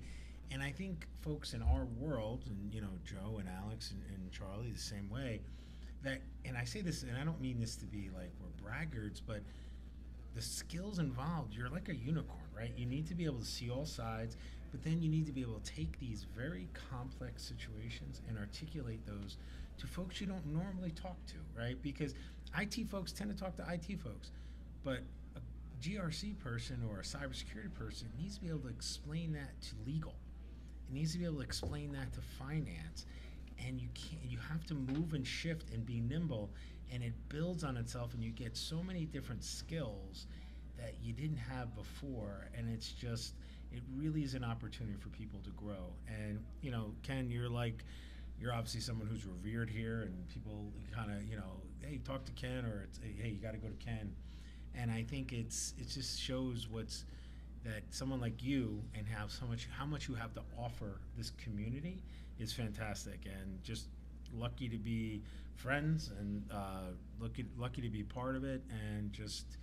And I think folks in our world, and Joe and Alex and Charlie the same way, that, and I say this, and I don't mean this to be like we're braggarts, but the skills involved, you're like a unicorn, right? You need to be able to see all sides, but then you need to be able to take these very complex situations and articulate those to folks you don't normally talk to, right? Because IT folks tend to talk to IT folks, but a GRC person or a cybersecurity person needs to be able to explain that to legal. It needs to be able to explain that to finance, and you have to move and shift and be nimble, and it builds on itself, and you get so many different skills that you didn't have before, and it really is an opportunity for people to grow. And Ken, you're obviously someone who's revered here, and people kind of, hey, talk to Ken, or it's, hey, you got to go to Ken. And I think it just shows that someone like you and how much you have to offer this community is fantastic, and just lucky to be friends, and lucky to be part of it, and just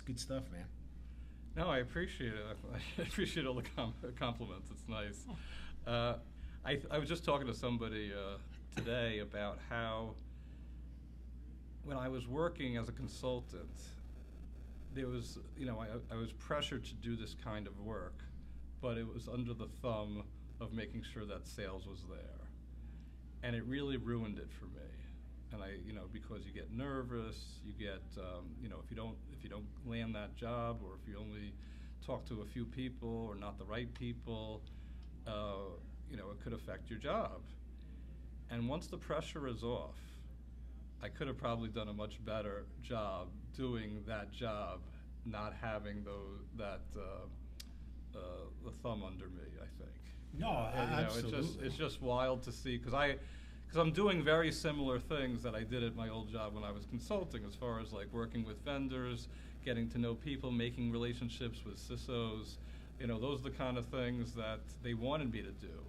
good stuff, man. No, I appreciate it. I appreciate all the compliments. It's nice. I was just talking to somebody today about how when I was working as a consultant, there was, I was pressured to do this kind of work, but it was under the thumb of making sure that sales was there. And it really ruined it for me. And because you get nervous, you get, if you don't land that job, or if you only talk to a few people or not the right people, it could affect your job. And once the pressure is off, I could have probably done a much better job doing that job, not having the thumb under me, I think. No, absolutely. It's just wild to see, because I'm doing very similar things that I did at my old job when I was consulting, as far as like working with vendors, getting to know people, making relationships with CISOs. Those are the kind of things that they wanted me to do.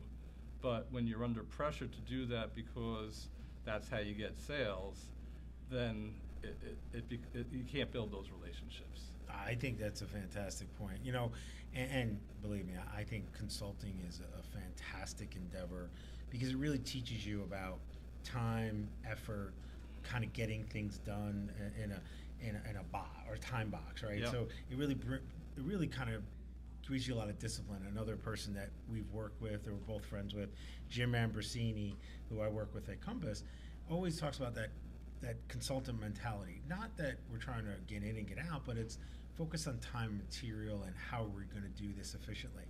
But when you're under pressure to do that because that's how you get sales, then you can't build those relationships. I think that's a fantastic point. And believe me, I think consulting is a fantastic endeavor, because it really teaches you about time, effort, kind of getting things done in a box or time box, right? Yep. So it really kind of gives you a lot of discipline. Another person that we've worked with, or we're both friends with, Jim Ambrosini, who I work with at Compass, always talks about that consultant mentality. Not that we're trying to get in and get out, but it's focused on time, material, and how we're going to do this efficiently.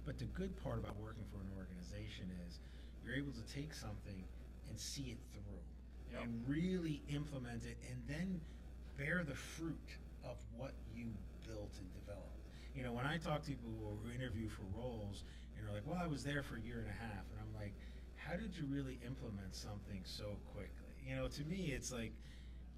But the good part about working for an organization is you're able to take something and see it through, Yep. and really implement it, and then bear the fruit of what you built and developed. When I talk to people who interview for roles, and they're like, well, I was there for a year and a half, and I'm like, how did you really implement something so quickly? To me, it's like,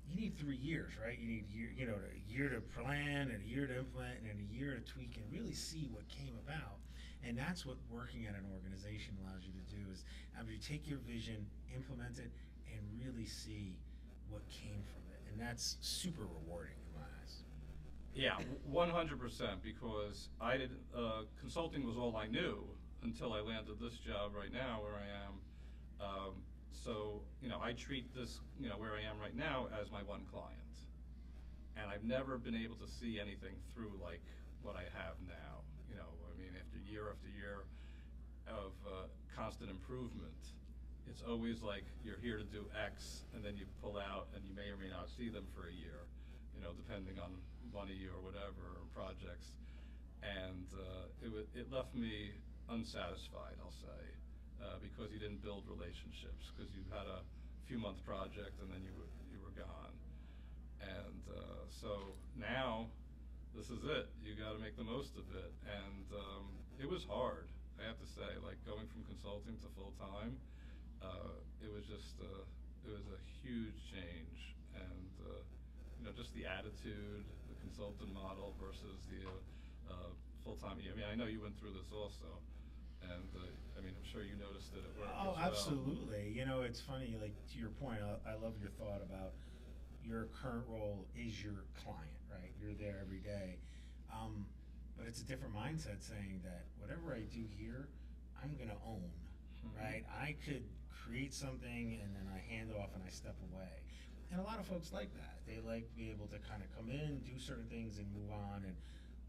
you need 3 years, right? You need a year to plan, and a year to implement, and a year to tweak and really see what came about. And that's what working at an organization allows you to do, is you take your vision, implement it, and really see what came from it. And that's super rewarding in my eyes. Yeah, 100%, because I did consulting was all I knew until I landed this job right now where I am. So I treat this, where I am right now, as my one client. And I've never been able to see anything through like what I have now. After year of constant improvement, it's always like you're here to do X, and then you pull out, and you may or may not see them for a year, depending on money or whatever, or projects. And it left me unsatisfied, I'll say, because you didn't build relationships, because you had a few-month project and then you were gone. And so now, this is it. You got to make the most of it. And it was hard, I have to say, like going from consulting to full-time. It was just, it was a huge change. And, just the attitude, the consultant model versus the full-time. I know you went through this also. And, I'm sure you noticed it at work as well. Absolutely. It's funny, like, to your point, I love your thought about your current role is your client, right? You're there every day. But it's a different mindset saying that whatever I do here, I'm going to own, right? I could create something and then I hand off and I step away. And a lot of folks like that. They like to be able to kind of come in, do certain things, and move on and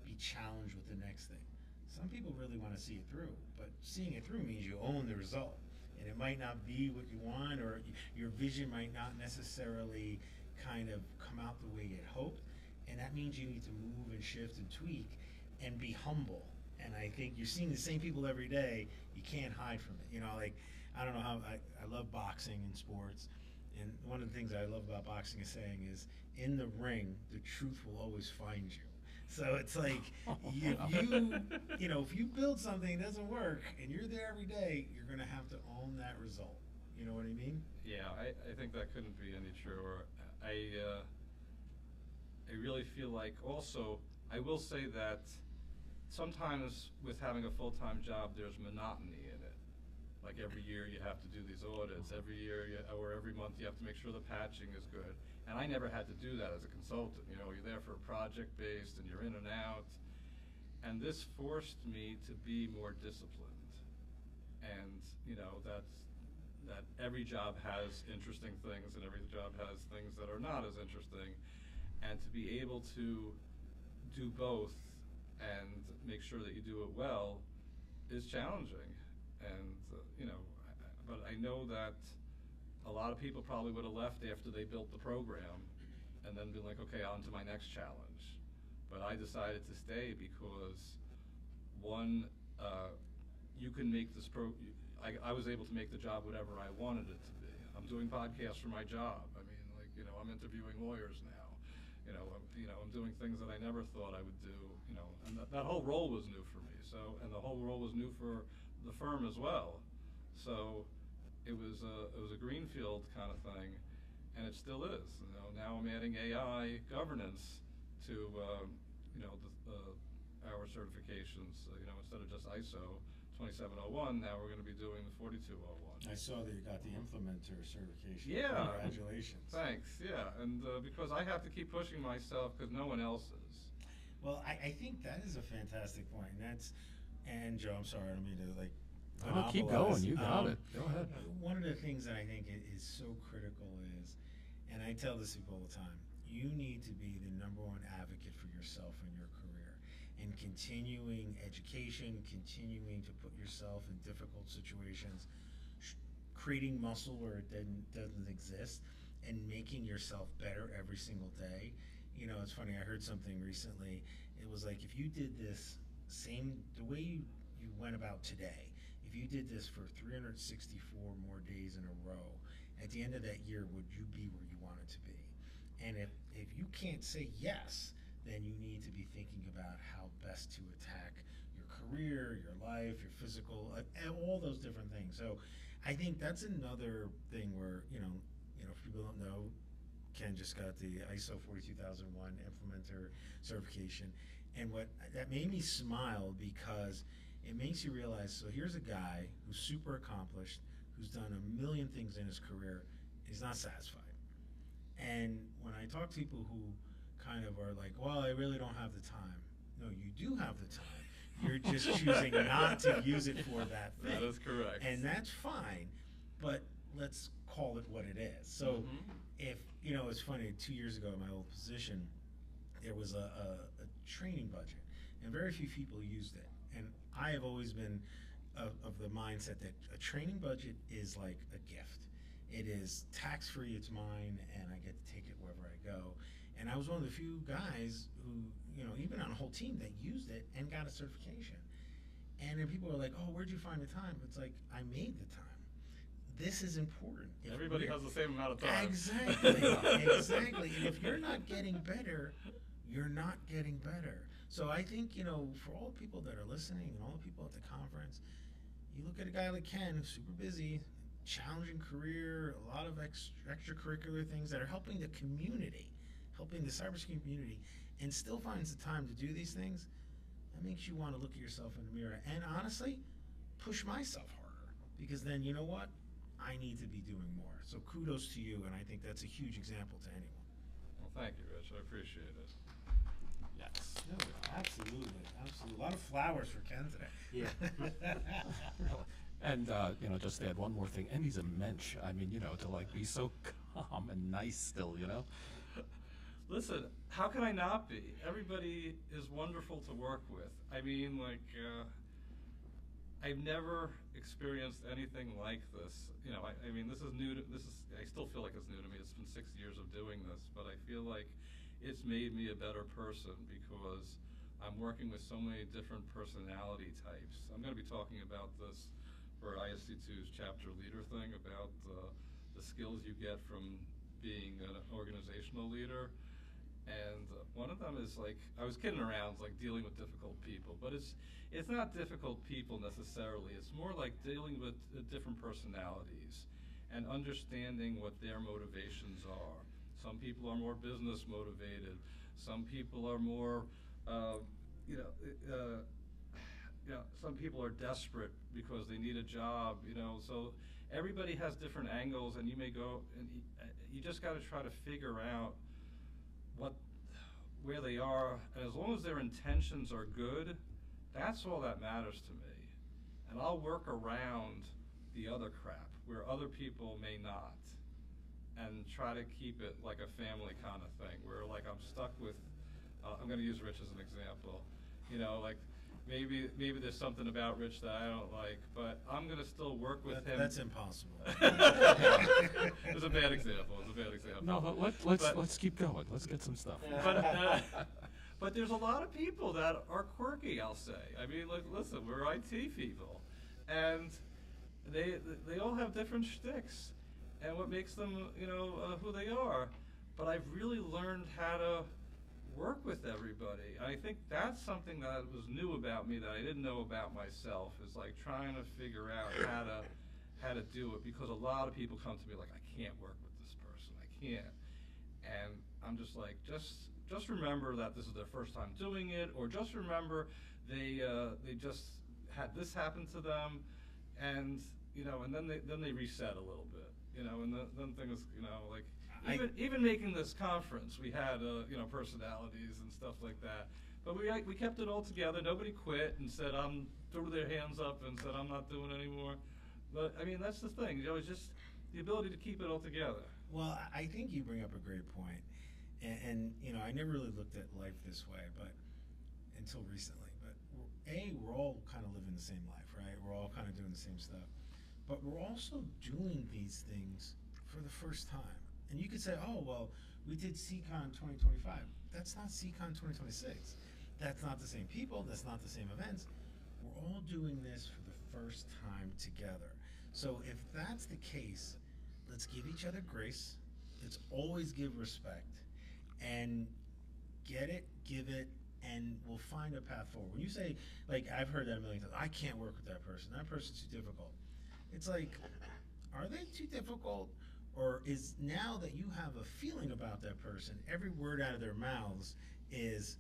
be challenged with the next thing. Some people really want to see it through, but seeing it through means you own the result. And it might not be what you want, or your vision might not necessarily kind of come out the way you had hoped. And that means you need to move and shift and tweak and be humble. And I think you're seeing the same people every day. You can't hide from it. I don't know how, I love boxing and sports. And one of the things I love about boxing is saying is, in the ring, the truth will always find you. So it's like, if you build something that doesn't work and you're there every day, you're going to have to own that result. You know what I mean? Yeah, I think that couldn't be any truer. I really feel like also, I will say that sometimes with having a full-time job, there's monotony in it. Like every year you have to do these audits, every year or every month you have to make sure the patching is good. And I never had to do that as a consultant. You're there for a project-based and you're in and out. And this forced me to be more disciplined. And, that every job has interesting things and every job has things that are not as interesting. And to be able to do both and make sure that you do it well is challenging, and but I know that a lot of people probably would have left after they built the program, and then been like, okay, on to my next challenge. But I decided to stay because, one, you can make this I was able to make the job whatever I wanted it to be. I'm doing podcasts for my job. I mean, like, I'm interviewing lawyers now. I'm doing things that I never thought I would do. And that whole role was new for me. So, and the whole role was new for the firm as well. So, it was a greenfield kind of thing, and it still is. Now I'm adding AI governance to our certifications. Instead of just ISO 2701, now we're going to be doing the 4201. I saw that you got the implementer certification. Yeah. Congratulations. Thanks. Yeah, and because I have to keep pushing myself because no one else is. Well, I think that is a fantastic point, and Joe, I'm sorry, I don't mean to Oh, keep going. You got it. Go ahead. One of the things that I think is so critical is, and I tell this to people all the time, you need to be the #1 advocate for yourself and your career, and continuing education, continuing to put yourself in difficult situations, creating muscle where it doesn't exist, and making yourself better every single day. It's funny, I heard something recently. It was like, if you did this the way you went about today, if you did this for 364 more days in a row, at the end of that year, would you be where you wanted to be? And if you can't say yes, then you need to be thinking about how best to attack your career, your life, your physical, all those different things. So I think that's another thing where, if people don't know, Ken just got the ISO 42001 implementer certification. And that made me smile, because it makes you realize, so here's a guy who's super accomplished, who's done a million things in his career, he's not satisfied. And when I talk to people who kind of are like, well, I really don't have the time. No, you do have the time. You're just choosing not to use it for that thing. That is correct. And that's fine, but let's call it what it is. So if, it's funny, 2 years ago in my old position, there was a training budget, and very few people used it. And I have always been of the mindset that a training budget is like a gift. It is tax-free, it's mine, and I get to take it wherever I go. And I was one of the few guys who, even on a whole team, that used it and got a certification. And then people are like, oh, where'd you find the time? It's like, I made the time. This is important. Everybody has the same amount of time. Exactly, exactly. And if you're not getting better, you're not getting better. So I think, for all the people that are listening and all the people at the conference, you look at a guy like Ken, who's super busy, challenging career, a lot of extracurricular things that are helping the community, helping the cybersecurity community, and still finds the time to do these things. That makes you want to look at yourself in the mirror and honestly push myself harder, because then, you know what? I need to be doing more. So kudos to you, and I think that's a huge example to anyone. Well, thank you, Rich. I appreciate it. Yes. No, absolutely. A lot of flowers for Ken today. Yeah. And, just to add one more thing, and he's a mensch. I mean, to be so calm and nice still, Listen, how can I not be? Everybody is wonderful to work with. I mean, I've never experienced anything like this. I mean, this is new. I still feel like it's new to me. It's been 6 years of doing this, but I feel like it's made me a better person because I'm working with so many different personality types. I'm going to be talking about this for ISC2's chapter leader thing, about the skills you get from being an organizational leader. And one of them is I was kidding around, dealing with difficult people, but it's not difficult people necessarily. It's more like dealing with different personalities and understanding what their motivations are. Some people are more business motivated. Some people are more, some people are desperate because they need a job, so everybody has different angles, and you may go, and you just got to try to figure out where they are, and as long as their intentions are good, that's all that matters to me. And I'll work around the other crap where other people may not, and try to keep it like a family kind of thing, where I'm stuck with, I'm going to use Rich as an example, maybe there's something about Rich that I don't like, but I'm gonna still work with him. That's impossible. It's a bad example. It's a bad example. No, let's keep going. Let's get some stuff. But there's a lot of people that are quirky, I'll say. I mean, like, listen, we're IT people, and they all have different shticks, and what makes them, who they are. But I've really learned how to work with everybody. I think that's something that was new about me that I didn't know about myself, is like trying to figure out how to do it, because a lot of people come to me like, I can't work with this person, I can't. And I'm just like, just remember that this is their first time doing it, or just remember they just had this happen to them, and and then they reset a little bit, and then things, like even making this conference, we had personalities and stuff like that, but we kept it all together. Nobody quit and said threw their hands up and said I'm not doing anymore. But I mean, that's the thing, it's just the ability to keep it all together. Well, I think you bring up a great point. And I never really looked at life this way, but until recently. But we're all kind of living the same life, right? We're all kind of doing the same stuff, but we're also doing these things for the first time. And you could say, oh, well, we did SECON 2025. That's not SECON 2026. That's not the same people. That's not the same events. We're all doing this for the first time together. So if that's the case, let's give each other grace. Let's always give respect. And get it, give it, and we'll find a path forward. When you say, like, I've heard that a million times, I can't work with that person's too difficult. It's like, are they too difficult? Or is, now that you have a feeling about that person, every word out of their mouths is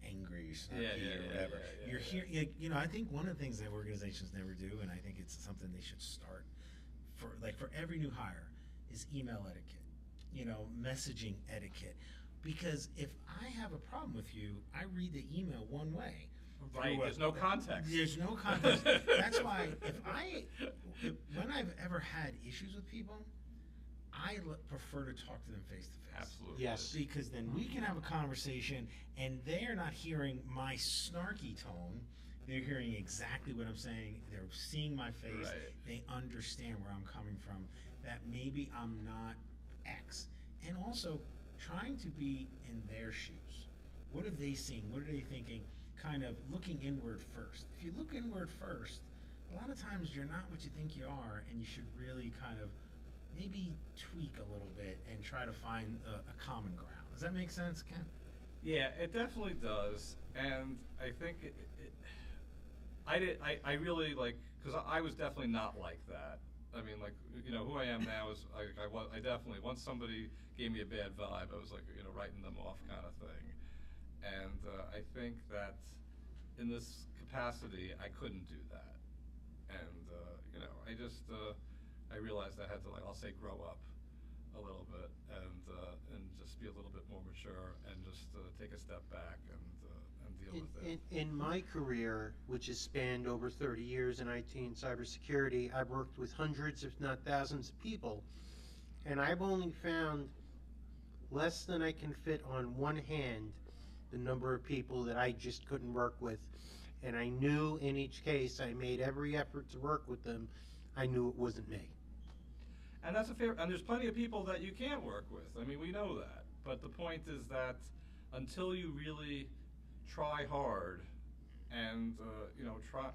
angry, snarky, or whatever. You're here, I think one of the things that organizations never do, and I think it's something they should start for every new hire, is email etiquette, messaging etiquette. Because if I have a problem with you, I read the email one way. Right, there's no context. There's no context. That's why when I've ever had issues with people, I prefer to talk to them face to face. Absolutely. Yes. Because then we can have a conversation, and they're not hearing my snarky tone. They're hearing exactly what I'm saying. They're seeing my face. Right. They understand where I'm coming from, that maybe I'm not X. And also, trying to be in their shoes. What are they seeing? What are they thinking? Kind of looking inward first. If you look inward first, a lot of times you're not what you think you are, and you should really kind of maybe tweak a little bit and try to find a common ground. Does that make sense, Ken? Yeah, it definitely does. And I think I really like, because I was definitely not like that. I mean, like, who I am now is, I definitely, once somebody gave me a bad vibe, I was like, writing them off kind of thing. And I think that in this capacity, I couldn't do that. And, I just, I realized I had to, I'll say, grow up a little bit and just be a little bit more mature and just take a step back and deal with it. In my career, which has spanned over 30 years in IT and cybersecurity, I've worked with hundreds, if not thousands of people, and I've only found less than I can fit on one hand the number of people that I just couldn't work with. And I knew in each case, I made every effort to work with them. I knew it wasn't me. And that's and there's plenty of people that you can't work with. I mean, we know that. But the point is that until you really try hard and, try,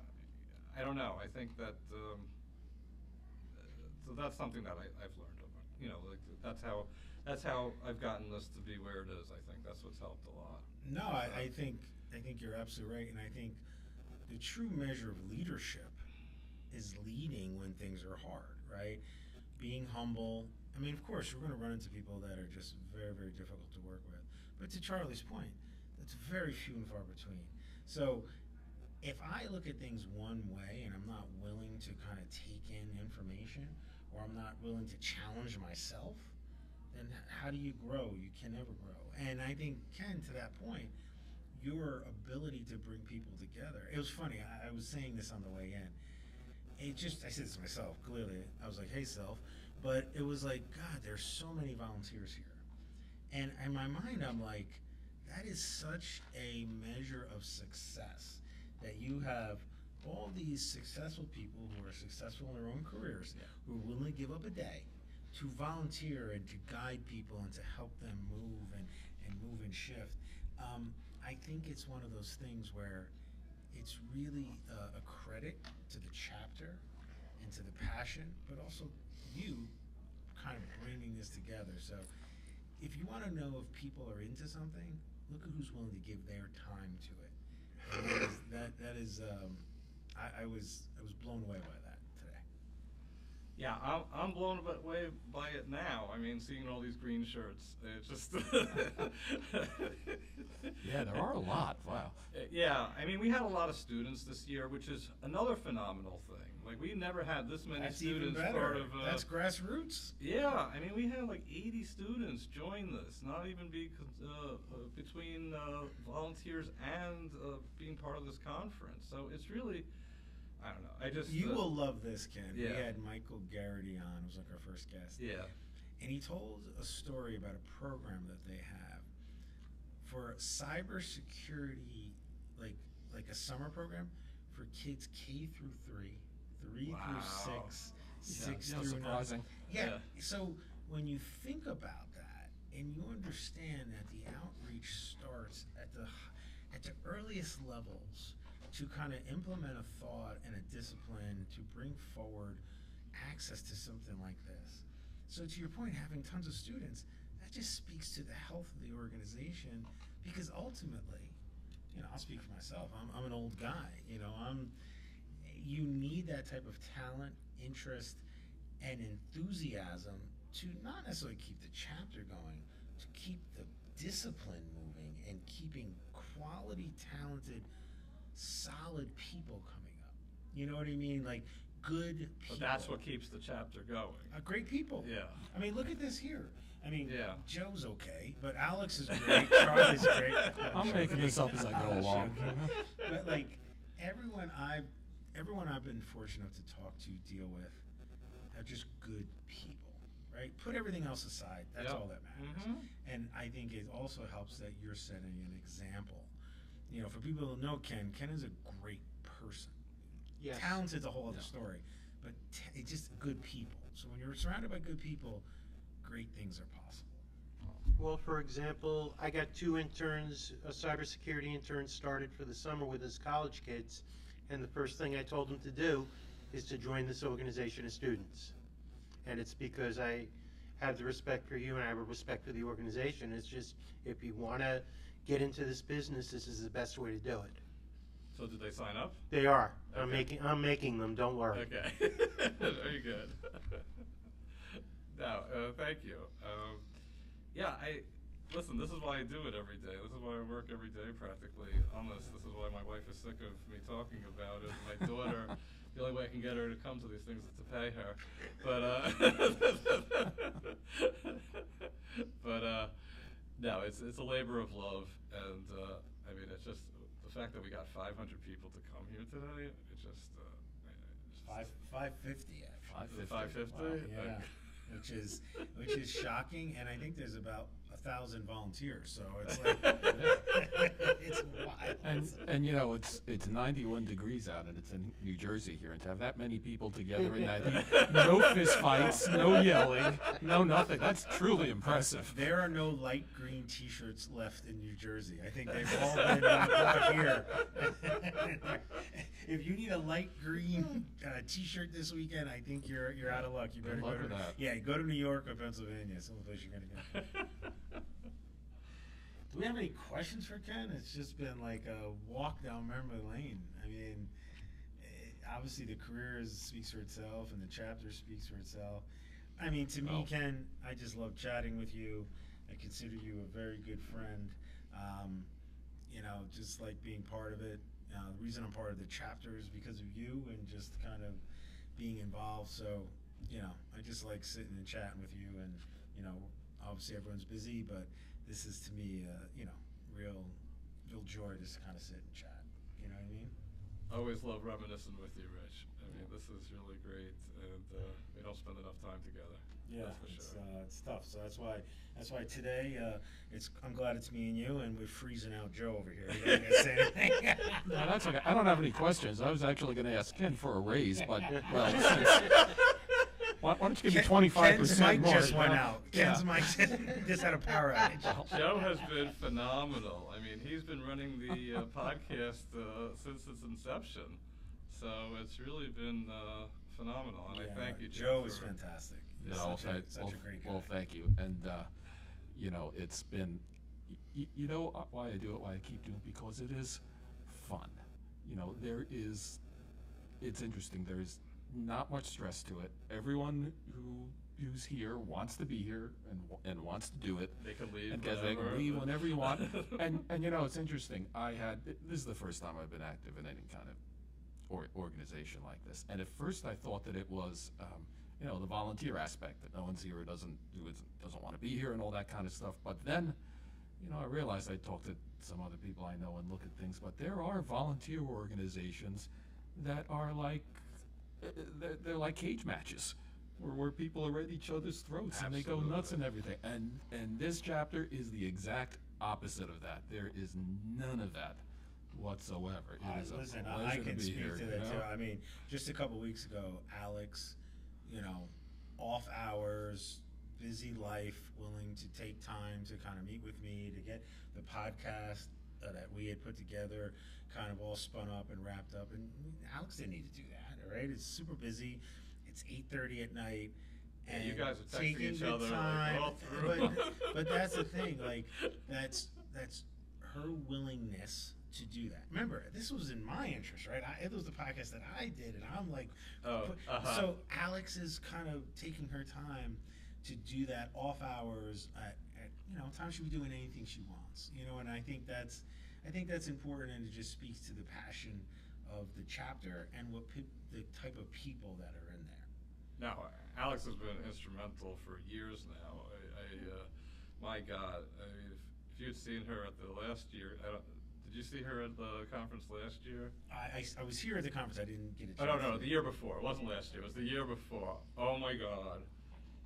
I don't know, I think that, so that's something that I've learned. That's how I've gotten this to be where it is. I think that's what's helped a lot. No, I think you're absolutely right, and I think the true measure of leadership is leading when things are hard, right? Being humble. I mean, of course, we're going to run into people that are just very, very difficult to work with. But to Charlie's point, that's very few and far between. So if I look at things one way and I'm not willing to kind of take in information, or I'm not willing to challenge myself, then how do you grow? You can never grow. And I think, Ken, to that point, your ability to bring people together. It was funny, I was saying this on the way in. I said this to myself, clearly. I was like, hey, self. But it was like, God, there's so many volunteers here. And in my mind, I'm like, that is such a measure of success, that you have all these successful people who are successful in their own careers, who are willing to give up a day to volunteer and to guide people and to help them move and move and shift. I think it's one of those things where it's really a credit to the chapter and to the passion, but also you kind of bringing this together. So if you want to know if people are into something, look at who's willing to give their time to it. And I was blown away by that today. Yeah, I'm blown away by it now. I mean, seeing all these green shirts, it's just. Yeah, there are a lot. Wow. Yeah, I mean, we had a lot of students this year, which is another phenomenal thing. Like, we never had this many That's students even better. part of. That's grassroots. Yeah, I mean, we had like 80 students join this, not even between volunteers and being part of this conference. So it's really. I don't know. I just You will love this, Ken. Yeah. We had Michael Garrity on, who was like our first guest. Yeah. And he told a story about a program that they have for cybersecurity, like a summer program for kids K through 3, 3 Wow. through 6, Yeah, 6 yeah, through surprising. 9. Yeah. So when you think about that and you understand that the outreach starts at the earliest levels, to kind of implement a thought and a discipline to bring forward access to something like this. So to your point, having tons of students, that just speaks to the health of the organization, because ultimately, I'll speak for myself, I'm an old guy, you need that type of talent, interest, and enthusiasm to not necessarily keep the chapter going, to keep the discipline moving and keeping quality, talented, solid people coming up. You know what I mean? Like good people. But that's what keeps the chapter going. Great people. Yeah. I mean, look at this here. I mean, Yeah. Joe's okay, but Alex is great. Charlie's great. I'm making this up as I go along. But like everyone I've been fortunate enough to talk to, deal with, are just good people. Right? Put everything else aside. That's all that matters. Mhm. And I think it also helps that you're setting an example. For people who know Ken is a great person. Yes. Talented's a whole other story, but it's just good people. So when you're surrounded by good people, great things are possible. Well, for example, I got 2 interns, a cybersecurity intern started for the summer with his college kids, and the first thing I told him to do is to join this organization as students. And it's because I have the respect for you and I have a respect for the organization. It's just, if you want to get into this business, this is the best way to do it. So did they sign up? They are. Okay. I'm making them, don't worry. Okay. Very good. Now, thank you. Listen, this is why I do it every day. This is why I work every day practically on this. This is why my wife is sick of me talking about it. My daughter, the only way I can get her to come to these things is to pay her. But no, it's a labor of love, and I mean, it's just the fact that we got 500 people to come here today. It's just 550 actually. 550. Wow, yeah. Which is shocking, and I think there's about 1,000 volunteers, so it's like it's wild. And it's 91 degrees out, and it's in New Jersey here, and to have that many people together in that heat, no fist fights, no yelling, no nothing. That's truly impressive. There are no light green T-shirts left in New Jersey. I think they've all been bought here. If you need a light green T-shirt this weekend, I think you're out of luck. You better Good luck with that. Yeah, go to New York or Pennsylvania. Some place you're gonna get. Do we have any questions for Ken? It's just been like a walk down memory lane. I mean, obviously the career speaks for itself, and the chapter speaks for itself. I mean, to me, Ken, I just love chatting with you. I consider you a very good friend. Just like being part of it. The reason I'm part of the chapter is because of you and just kind of being involved. So, I just like sitting and chatting with you, and, obviously everyone's busy, but this is to me, real joy just to kind of sit and chat. You know what I mean? I always love reminiscing with you, Rich. I mean, this is really great, and we don't spend enough time together. Yeah, That's for sure. it's tough. So that's why today I'm glad it's me and you, and we're freezing out Joe over here. You don't gotta say anything. No, that's okay. I don't have any questions. I was actually going to ask Ken for a raise, but well, why don't you give me 25% Ken's mic more? just went out. Ken's mic just had a power outage. Joe has been phenomenal. I mean, he's been running the podcast since its inception, so it's really been phenomenal. And I thank you, Joe for is fantastic. He's No, such a great guy. well, thank you. And, you know, it's been, you know why I do it, why I keep doing it, because it is fun. You know, it's interesting. There's not much stress to it. Everyone who's here wants to be here and wants to do it. They can leave and they can leave whenever you want. and you know, it's interesting. This is the first time I've been active in any kind of organization like this. And at first I thought that it was, you know, the volunteer aspect, that no one's here, doesn't want to be here and all that kind of stuff. But then, you know, I realized I talked to some other people I know and look at things, but there are volunteer organizations that are like, they're like cage matches where people are at each other's throats. Absolutely. And they go nuts and everything. And this chapter is the exact opposite of that. There is none of that whatsoever. It is Listen, a I pleasure to can be speak here, to you that know? too. I mean, just a couple weeks ago, Alex, you know, off hours, busy life, willing to take time to kind of meet with me to get the podcast that we had put together kind of all spun up and wrapped up. And Alex didn't need to do that, all right? It's super busy. It's 8:30 at night. Yeah, And you guys are texting taking each the other, like, time, all through. but that's the thing, like that's her willingness to do that. Remember, this was in my interest, right? It was the podcast that I did, and I'm like, so Alex is kind of taking her time to do that off hours at you know, times she'll be doing anything she wants, you know, and I think that's important, and it just speaks to the passion of the chapter and the type of people that are in there. Now, Alex has been instrumental for years now. My God, I mean, if you'd seen her at the last year, did you see her at the conference last year? I was here at the conference. I didn't get a chance. Oh, no, the year before. It wasn't last year. It was the year before. Oh my God,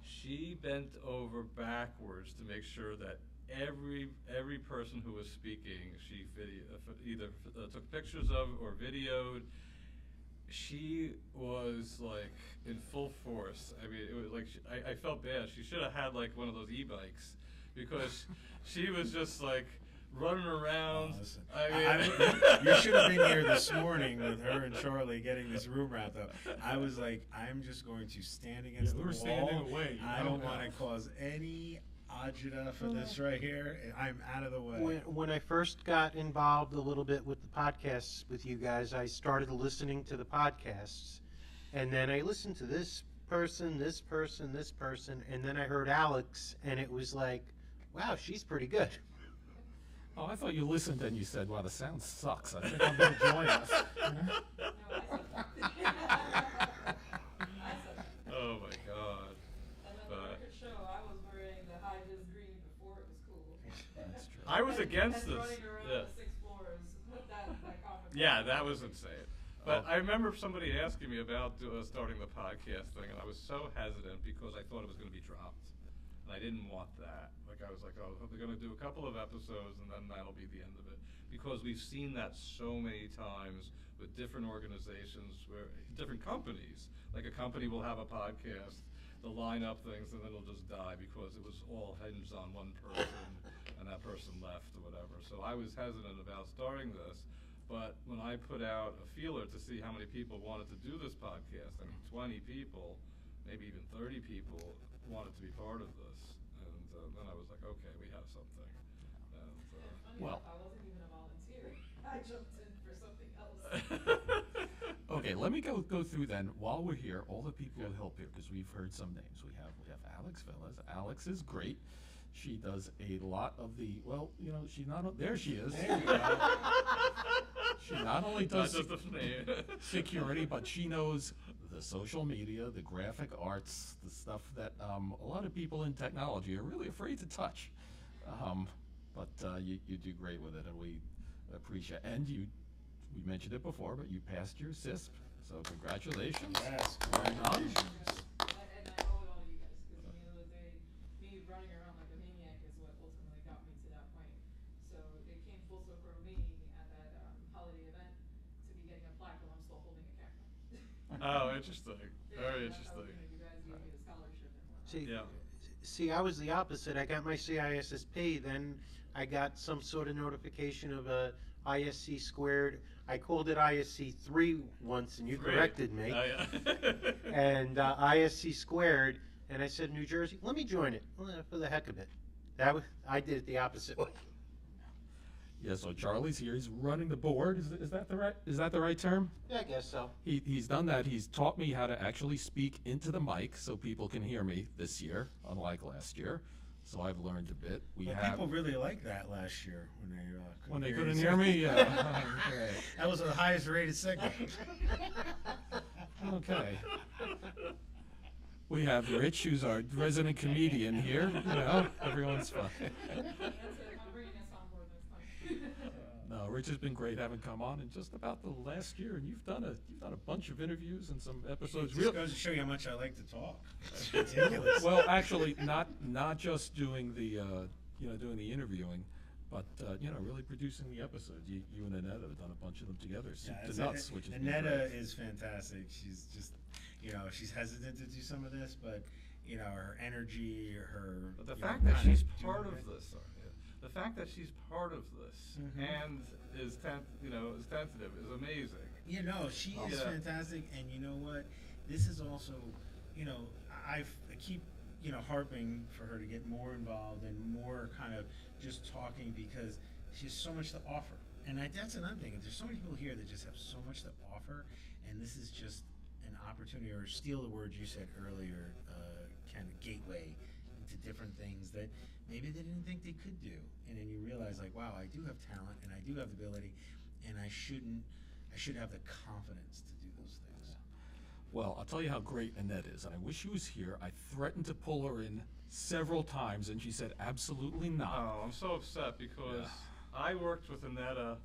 she bent over backwards to make sure that every person who was speaking, she either took pictures of or videoed. She was like in full force. I mean, it was like I felt bad. She should have had like one of those e-bikes, because she was just like running around. Listen, I mean, you should have been here this morning with her and Charlie getting this room wrapped up. I was like, I'm just going to stand against the we wall. were standing away. I don't want to cause any agita for this right here. I'm out of the way. When I first got involved a little bit with the podcasts with you guys, I started listening to the podcasts, and then I listened to this person, and then I heard Alex, and it was like, wow, she's pretty good. Oh, I thought you listened and you said, wow, the sound sucks. I think I'm going to join us. oh my God. And then the record show, I was wearing the high vis green before it was cool. That's true. I was against and this. running around Yeah. the 6 floors with that conference. Yeah, that was insane. But I remember somebody asking me about starting the podcast thing, and I was so hesitant because I thought it was going to be dropped. And I didn't want that. Like, I was like, oh, they're going to do a couple of episodes, and then that'll be the end of it. Because we've seen that so many times with different organizations, different companies. Like, a company will have a podcast, they'll line up things, and then it'll just die because it was all hinged on one person, and that person left or whatever. So I was hesitant about starting this. But when I put out a feeler to see how many people wanted to do this podcast, I mean, 20 people, maybe even 30 people wanted to be part of this. And then I was like, okay, we have something. And, well, I wasn't even a volunteer. I jumped in for something else. Okay, let me go through then, while we're here, all the people who help here, because we've heard some names. We have Alex Villas. Alex is great. She does a lot of the, well, you know, there she is. She not only does security, but she knows the social media, the graphic arts, the stuff that a lot of people in technology are really afraid to touch. But you do great with it, and we appreciate it. And we mentioned it before, but you passed your CISP, so congratulations. Yes, Well done. And I owe it all to you guys, because Oh, interesting. Very interesting. See, Yeah. see, I was the opposite. I got my CISSP, then I got some sort of notification of a ISC squared. I called it ISC 3 once, and you Three. corrected me. Oh, yeah. And ISC squared, and I said, New Jersey, let me join it for the heck of it. I did it the opposite way. Yeah, so Charlie's here. He's running the board. Is that the right term? Yeah, I guess so. He's done that. He's taught me how to actually speak into the mic so people can hear me this year, unlike last year. So I've learned a bit. People really liked that last year when they couldn't hear me. Yeah. Okay. That was the highest rated segment. Okay. We have Rich, who's our resident comedian here. You know, everyone's fine. No, Rich has been great having come on in just about the last year, and you've done a bunch of interviews and some episodes. It just goes to show you how much I like to talk. It's ridiculous. Well, actually, not just doing the doing the interviewing, but really producing the episodes. You and Annette have done a bunch of them together. Soup to nuts, which is Annette is fantastic. She's just she's hesitant to do some of this, but her energy, her. But the fact that she's part of this. The fact that she's part of this and is tentative is amazing. She is fantastic, and you know what? This is also, I keep, harping for her to get more involved and more kind of just talking because she has so much to offer. And that's another thing. There's so many people here that just have so much to offer, and this is just an opportunity, or steal the word you said earlier, kind of gateway into different things that maybe they didn't think they could do, and then you realize like, wow, I do have talent and I do have the ability, and I should have the confidence to do those things. Well, I'll tell you how great Annette is, and I wish she was here. I threatened to pull her in several times, and she said absolutely not. Oh, I'm so upset because I worked with Annette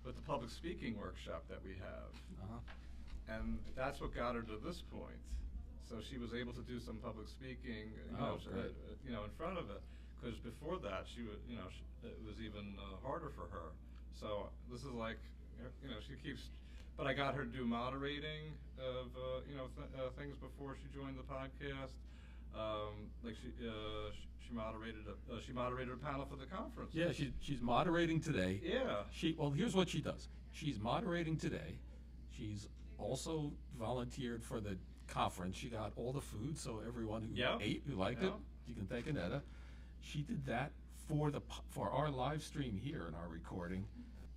with the public speaking workshop that we have, and that's what got her to this point. So she was able to do some public speaking, in front of it. Because before that, she would, it was even harder for her. So this is like, she keeps. But I got her to do moderating of, things before she joined the podcast. Like she moderated a panel for the conference. Yeah, she's moderating today. Yeah. Well, here's what she does. She's moderating today. She's also volunteered for the conference. She got all the food, so everyone who ate, who liked it, you can thank Annette. She did that for our live stream here in our recording.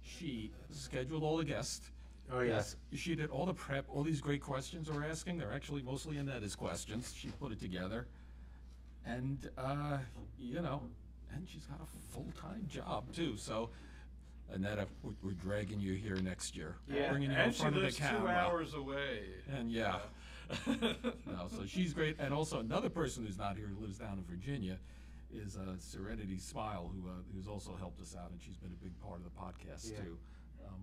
She scheduled all the guests. Oh, yes. She did all the prep, all these great questions we're asking. They're actually mostly Annette's questions. She put it together. And, and she's got a full-time job, too. So, Annette, we're dragging you here next year. Yeah. Bringing you and in front of the she lives camera. 2 hours away. And, no, so she's great. And also another person who's not here, who lives down in Virginia, is Serenity Smile, who's also helped us out, and she's been a big part of the podcast, too.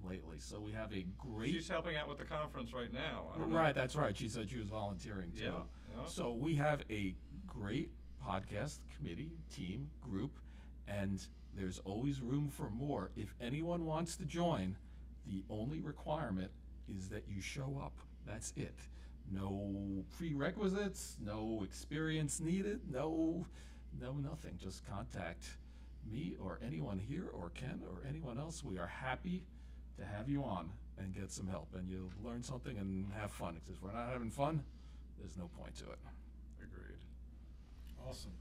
Lately. So we have a great... She's helping out with the conference right now. Right, that's right. She said she was volunteering too. Yeah. So we have a great podcast committee, team, group, and there's always room for more. If anyone wants to join, the only requirement is that you show up. That's it. No prerequisites, no experience needed, no nothing. Just contact me or anyone here or Ken or anyone else. We are happy to have you on and get some help, and you'll learn something and have fun. Because if we're not having fun, there's no point to it. Agreed. Awesome.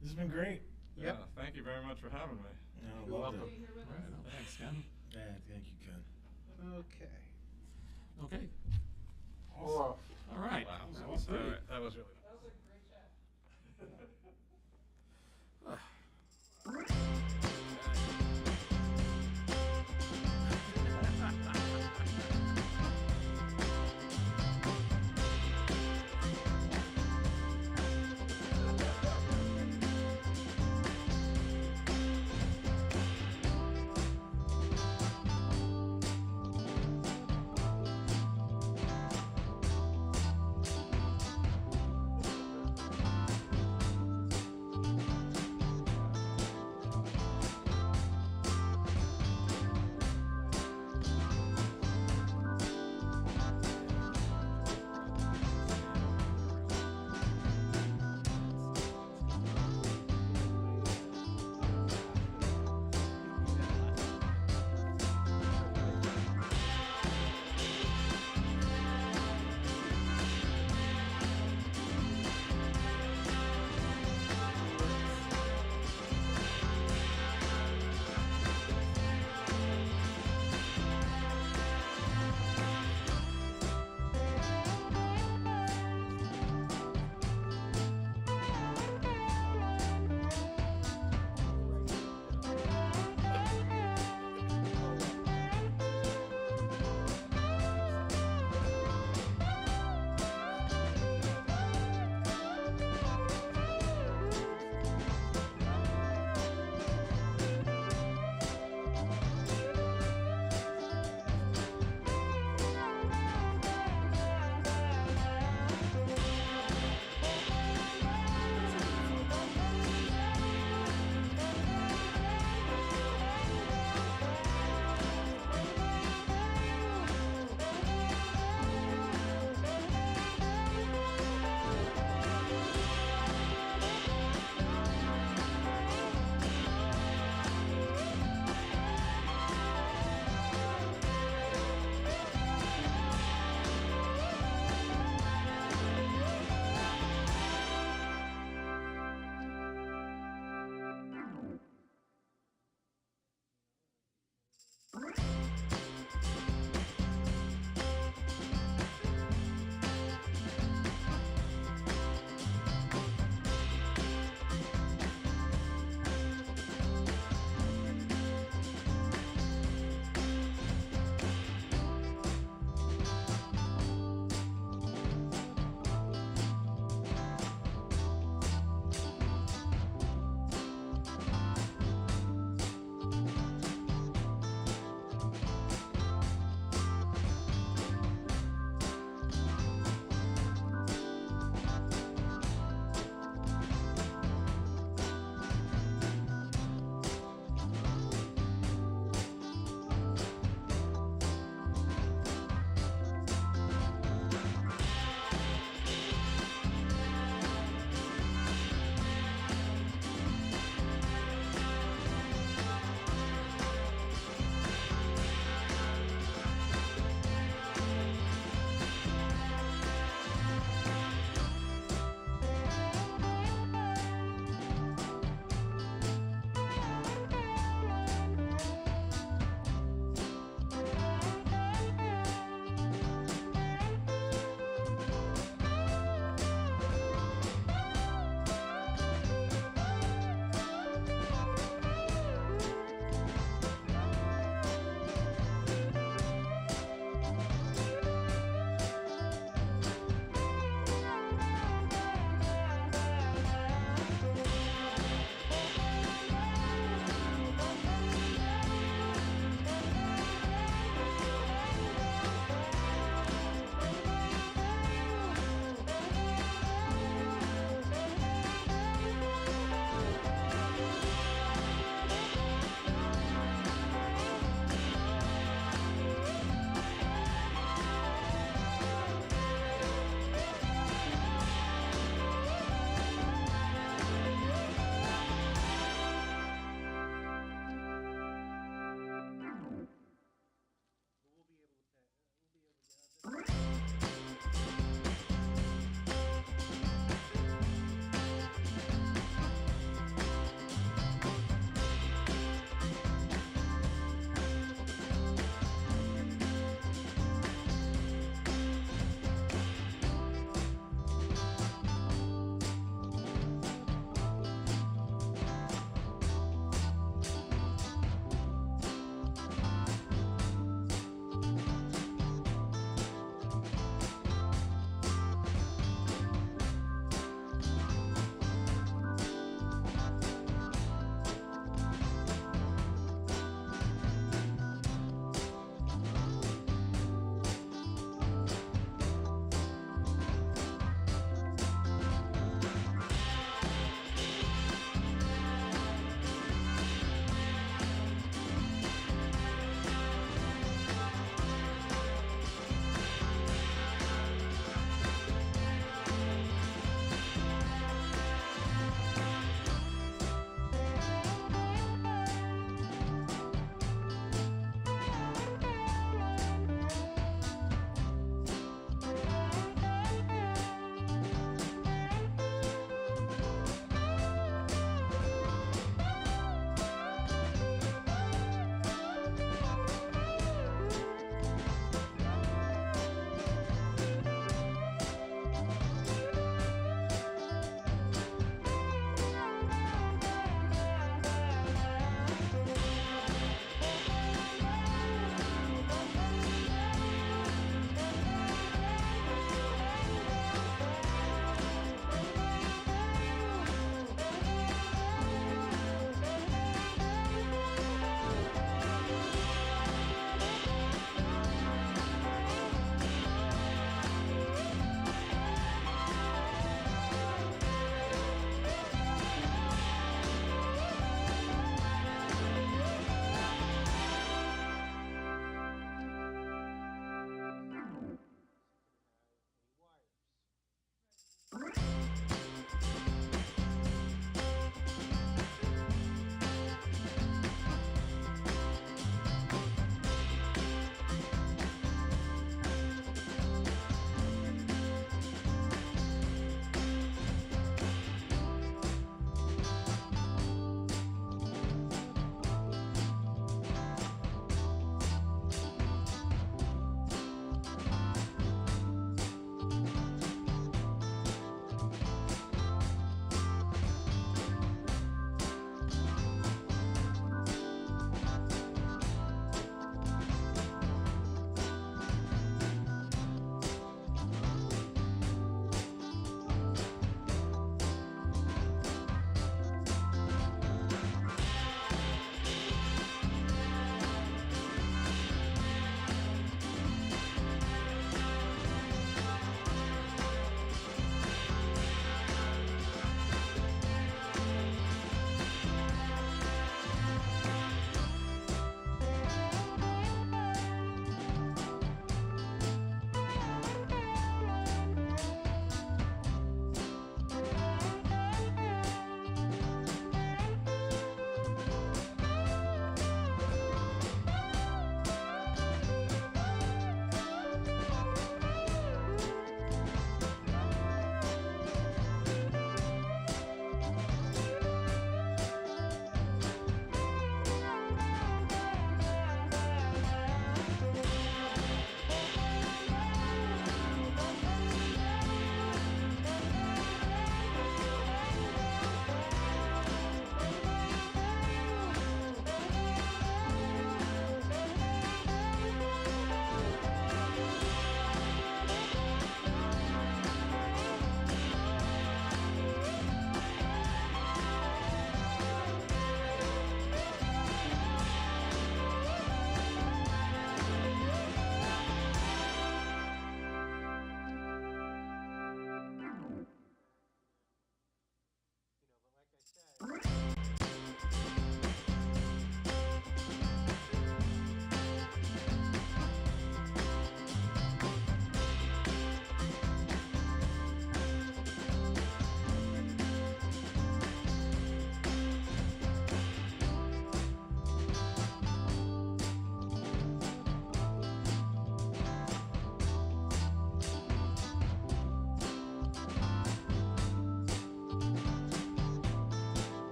This has been great. Yeah, thank you very much for having me. No, You're loved welcome. it. Right, thanks, Ken. Yeah, thank you, Ken. Okay. Awesome. All right. Wow. That was great. That was really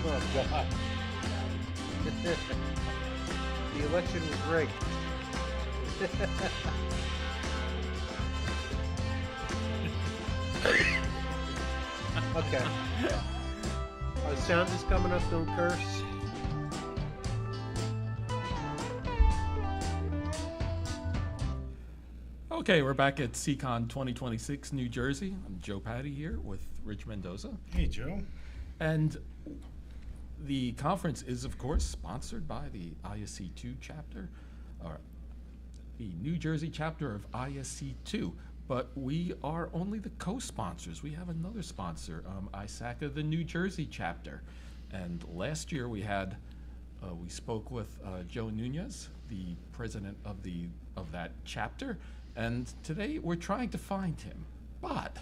Oh, God. The election was rigged. Okay. Sound is coming up, don't curse. Okay, we're back at SECON 2026, New Jersey. I'm Joe Patty here with Rich Mendoza. Hey, Joe. And the conference is, of course, sponsored by the ISC2 chapter, or the New Jersey chapter of ISC2. But we are only the co-sponsors. We have another sponsor, ISACA, the New Jersey chapter. And last year we had, we spoke with Joe Nunez, the president of that chapter. And today we're trying to find him. But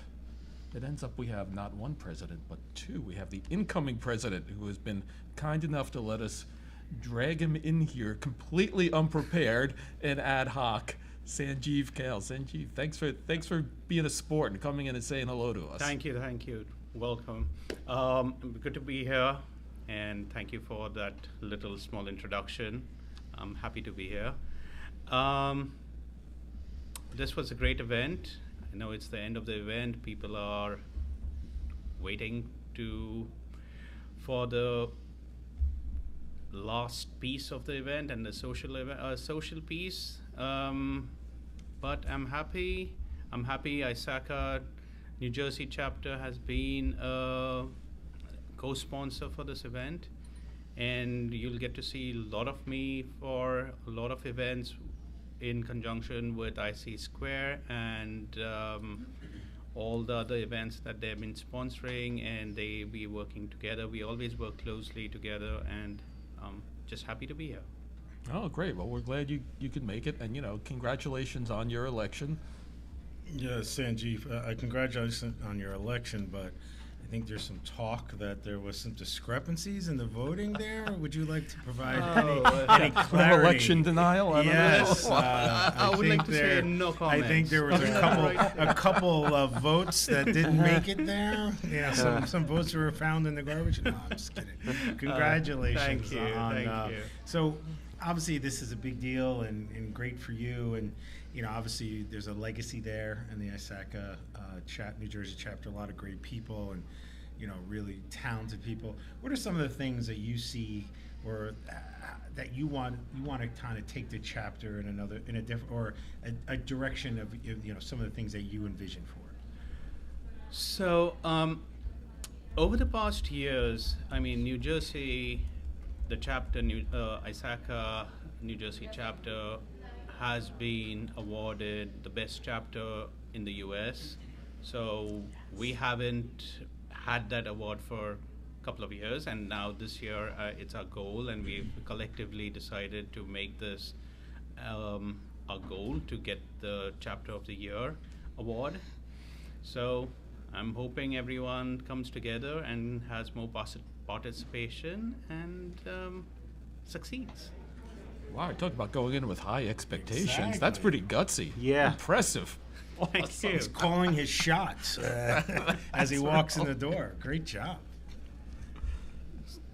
it ends up we have not one president, but two. We have the incoming president who has been kind enough to let us drag him in here completely unprepared and ad hoc. Sanjeev Kale. Sanjeev, thanks for being a sport and coming in and saying hello to us. Thank you. Welcome. Good to be here, and thank you for that little small introduction. I'm happy to be here. This was a great event. I know it's the end of the event. People are waiting for the last piece of the event and the social piece. But I'm happy. ISACA New Jersey chapter has been a co-sponsor for this event, and you'll get to see a lot of me for a lot of events in conjunction with IC Square and all the other events that they've been sponsoring, and they be working together. We always work closely together, and just happy to be here. Oh, great. Well, we're glad you could make it, and congratulations on your election. Yeah, Sanjeev, congratulations on your election, but I think there's some talk that there was some discrepancies in the voting there. Would you like to provide any clarity? Election denial? I don't yes, know. I would like to say no comment. I think there was a couple of votes that didn't make it there. Yeah, some votes were found in the garbage. No, I'm just kidding. Congratulations. Thank you. So, obviously, this is a big deal and great for you. And, obviously, there's a legacy there in the ISACA New Jersey chapter, a lot of great people and, really talented people. What are some of the things that you see or that you want to kind of take the chapter in a different or a direction of, some of the things that you envision for it? So, over the past years, New Jersey, the chapter, ISACA New Jersey chapter has been awarded the best chapter in the US. So we haven't had that award for a couple of years, and now this year it's our goal, and we've collectively decided to make this our goal to get the Chapter of the Year award. So I'm hoping everyone comes together and has more participation and succeeds. Wow, talk about going in with high expectations. Exactly. That's pretty gutsy. Yeah. Impressive. Thank you. He's calling his shots as he walks in the door. Great job.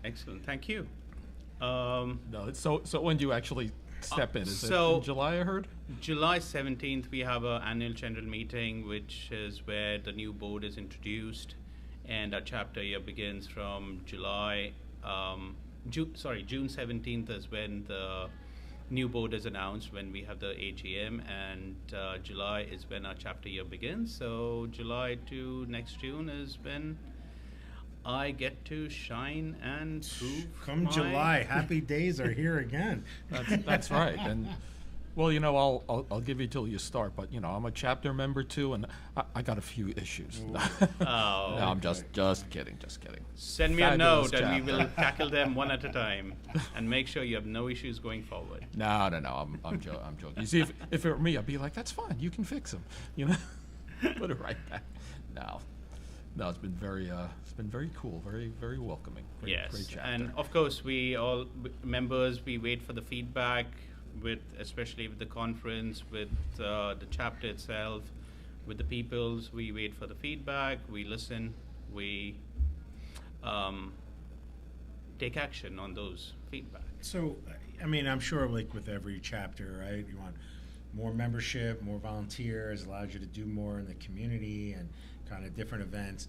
Excellent. Thank you. No, so when do you actually step in? Is it in July, I heard? July 17th, we have an annual general meeting, which is where the new board is introduced, and our chapter year begins from June 17th is when the new board is announced, when we have the AGM, and July is when our chapter year begins. So July to next June is when I get to shine and prove. Come July, happy days are here again. That's right. And well, I'll give you till you start, but I'm a chapter member too, and I got a few issues. No, I'm just kidding. Send me a note, and we will tackle them one at a time, and make sure you have no issues going forward. No, I'm joking. You see, if it were me, I'd be like, that's fine, you can fix them. Put it right back. No, it's been very cool, very, very welcoming. Great chapter. And of course, we all members, we wait for the feedback, especially with the conference, with the chapter itself, with the peoples. We wait for the feedback, we listen, we take action on those feedback. So, I mean, I'm sure like with every chapter, right, you want more membership, more volunteers, allows you to do more in the community and kind of different events.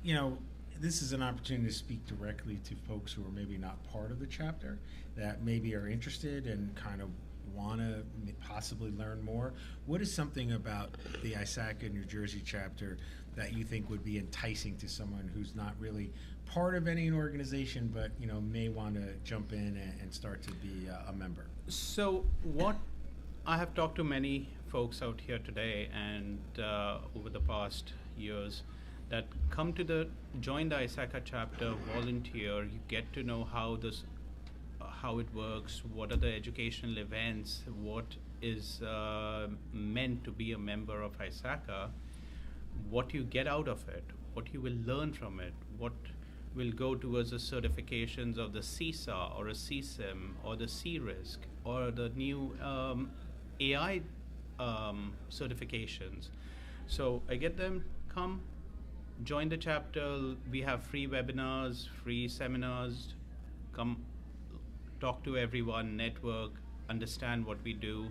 You know, this is an opportunity to speak directly to folks who are maybe not part of the chapter, that maybe are interested and kind of want to possibly learn more. What is something about the ISACA New Jersey chapter that you think would be enticing to someone who's not really part of any organization, but you know may want to jump in and start to be a member? So what I have talked to many folks out here today and over the past years that come to join the ISACA chapter, volunteer, you get to know how it works, what are the educational events, what is meant to be a member of ISACA, what you get out of it, what you will learn from it, what will go towards the certifications of the CISA or a CSIM or the CRISC or the new AI certifications. So I get them, come, join the chapter. We have free webinars, free seminars. Come talk to everyone, network, understand what we do,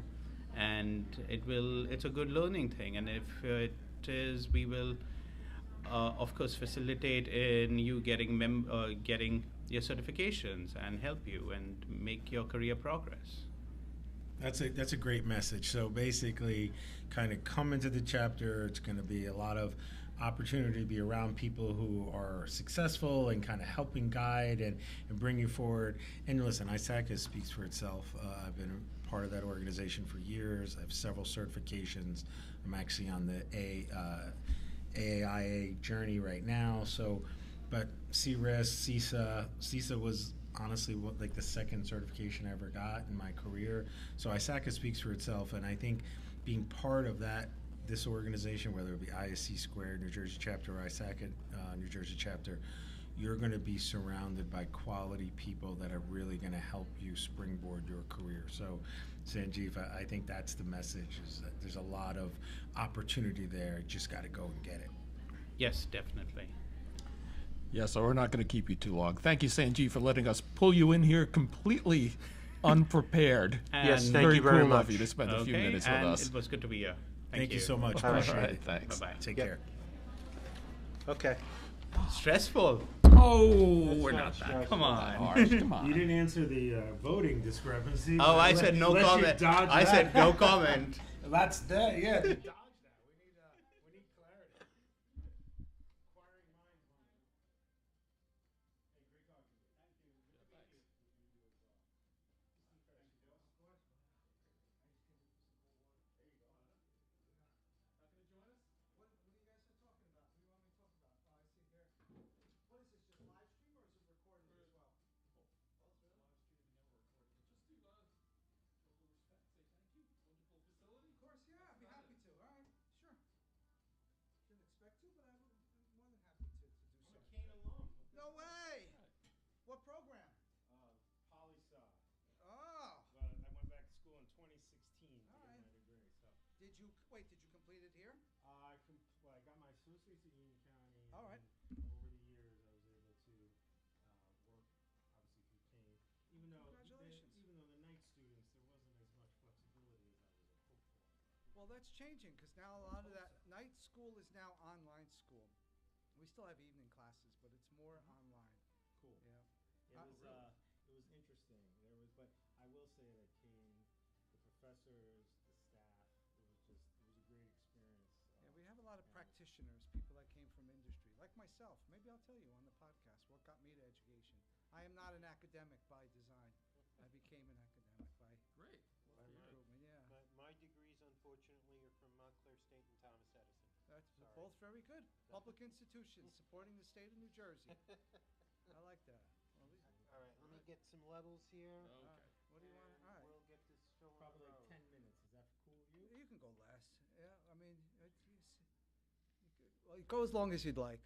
and it's a good learning thing. And if it is, we will of course facilitate in you getting your certifications and help you and make your career progress. That's a great message. So basically, kind of come into the chapter. It's going to be a lot of opportunity to be around people who are successful and kind of helping guide and bring you forward. And listen, ISACA speaks for itself. I've been a part of that organization for years. I have several certifications. I'm actually on the AAIA journey right now. So, but CRISC, CISA was honestly like the second certification I ever got in my career. So ISACA speaks for itself, and I think being part of this organization, whether it be ISC Squared, New Jersey chapter, or ISACA New Jersey chapter, you're going to be surrounded by quality people that are really going to help you springboard your career. So Sanjeev, I think that's the message, is that there's a lot of opportunity there. You just got to go and get it. Yes, definitely. Yeah, so we're not going to keep you too long. Thank you, Sanjeev, for letting us pull you in here completely unprepared. Yes, thank you very cool much. of you to spend a few minutes with and us. it was good to be here. Thank you so much. All Appreciate right, it. thanks. Bye-bye. Take care. Okay. Stressful. Oh, we're not that. Come on. Harsh. Come on. You didn't answer the voting discrepancy. Oh, I said no comment. I said no comment. That's that. Yeah. Dodge that. We need clarity. Acquiring minds. Hey, great talking to you. Thank you. Thank you. What are you guys are talking about? What do you want me to talk about? Oh, I see here. What is this, just live stream or is it recorded as well? Of course, yeah, I'd be happy to. All right, sure. Didn't expect to, but I'm more than happy to do so. I'm a Kean alum. No way! What program? Poli-sci. Oh. But I went back to school in 2016 to All get right. my degree. So Did you complete it here? I got my associate's at Union County. All right. And over the years, I was able to work, obviously, through Kean. Even though Congratulations. even though the night students, there wasn't as much flexibility as I was hoped for. Well, that's changing because now a lot of that night school is now online school. We still have evening classes, but it's more online. Cool. Yeah. It was interesting. But I will say that Kean, the professors, the staff, it was a great experience. Yeah, we have a lot of practitioners, people that came from industry, like myself. Maybe I'll tell you on the podcast what got me to education. I am not an academic by design. I became an academic by Great. recruitment. Yeah, My degrees, unfortunately, are from Montclair State and Thomas Edison. that's both very good. Public institutions supporting the state of New Jersey. I like that. Well, All right, let me get some levels here. Okay. what do you want? All right. We'll get this film Probably like rolling. 10 minutes. Is that cool with you? You can go less. Yeah, I mean, well, go as long as you'd like.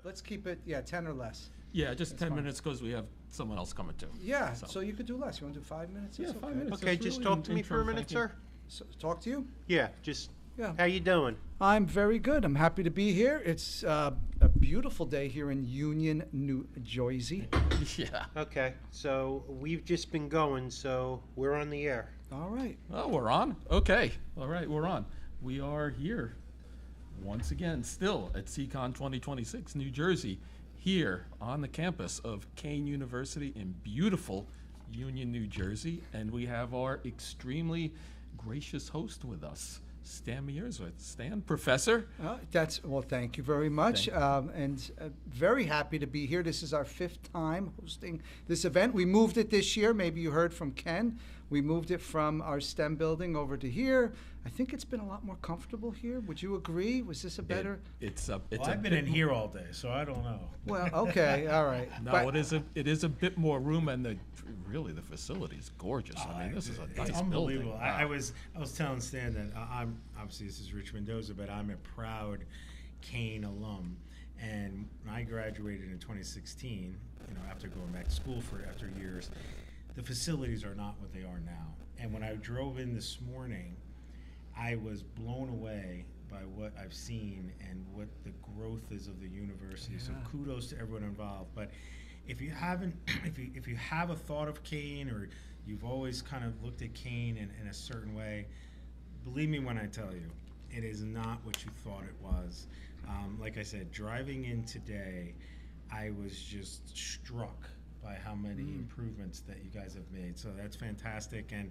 Let's keep it, 10 or less. Yeah, just That's 10 fine. minutes because we have someone else coming too. Yeah, So- so you could do less. You want to do 5 minutes? Yeah, That's 5 okay. minutes. Okay, That's just really talk to me for a intro, minute, thank you. sir. So, talk to you? Yeah, just Yeah. how you doing? I'm very good. I'm happy to be here. It's a beautiful day here in Union, New Jersey. Yeah. Okay, so we've just been going, so we're on the air. All right. Oh, we're on? Okay. All right, we're on. We are here once again, still at SECON 2026, New Jersey, here on the campus of Kean University in beautiful Union, New Jersey. And we have our extremely gracious host with us, Stan Miersworth. Stan, professor. Well, thank you very much. And very happy to be here. This is our 5th time hosting this event. We moved it this year. Maybe you heard from Ken. We moved it from our STEM building over to here. I think it's been a lot more comfortable here. Would you agree? Was this a better? I've been in here all day, so I don't know. Well, okay, all right. No, it is a bit more room, and the facility is gorgeous. I mean, this is a nice It's unbelievable. building. I was telling Stan that I'm obviously, this is Rich Mendoza, but I'm a proud Kean alum. And when I graduated in 2016, after going back to school after years, the facilities are not what they are now. And when I drove in this morning, I was blown away by what I've seen and what the growth is of the university. So kudos to everyone involved. But if you haven't, if you have a thought of Kean, or you've always kind of looked at Kean in a certain way, believe me when I tell you, it is not what you thought it was. Like I said, driving in today, I was just struck by how many improvements that you guys have made. So that's fantastic. And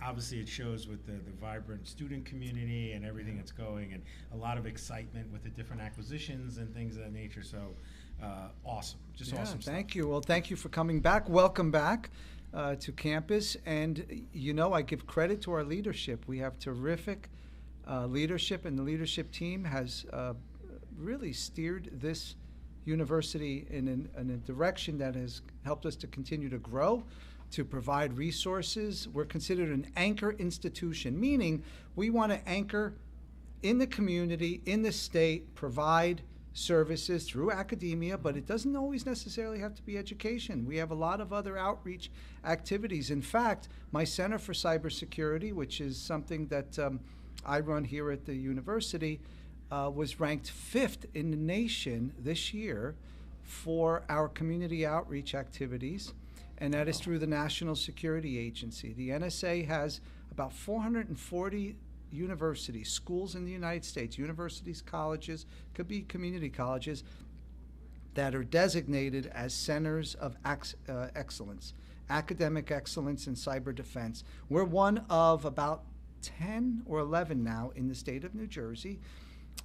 obviously it shows with the vibrant student community and everything that's going, and a lot of excitement with the different acquisitions and things of that nature. So awesome, just awesome stuff. Thank you. Well, thank you for coming back. Welcome back to campus. And I give credit to our leadership. We have terrific leadership, and the leadership team has really steered this university in a direction that has helped us to continue to grow, to provide resources. We're considered an anchor institution, meaning we want to anchor in the community, in the state, provide services through academia, but it doesn't always necessarily have to be education. We have a lot of other outreach activities. In fact, my Center for Cybersecurity, which is something that I run here at the university, was ranked 5th in the nation this year for our community outreach activities, and that is through the National Security Agency. The NSA has about 440 universities, schools in the United States, universities, colleges, could be community colleges, that are designated as centers of excellence, academic excellence in cyber defense. We're one of about 10 or 11 now in the state of New Jersey.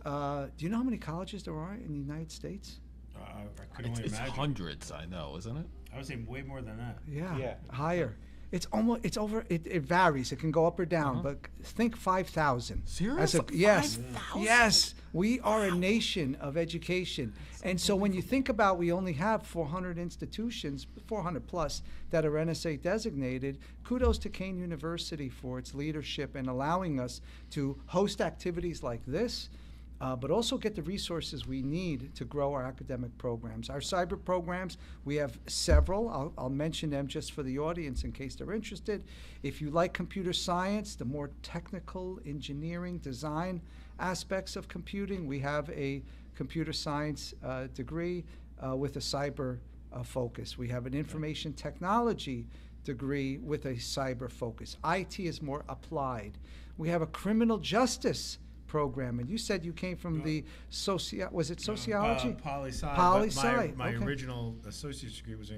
Do you know how many colleges there are in the United States? I could only It's imagine. hundreds, I know, isn't it? I would say way more than that. Yeah, higher. It's over. It varies. It can go up or down, but think 5,000. Seriously? Yes, 5,000? yes. We are a nation of education, and so when you think about, we only have 400 institutions, 400 plus, that are NSA designated. Kudos to Kean University for its leadership and allowing us to host activities like this. But also get the resources we need to grow our academic programs. Our cyber programs, we have several. I'll mention them just for the audience in case they're interested. If you like computer science, the more technical engineering, design aspects of computing, we have a computer science degree with a cyber focus. We have an information technology degree with a cyber focus. IT is more applied. We have a criminal justice program, and you said you came from the was it sociology? Poli-sci. Poli-sci. My Okay. original associate's degree was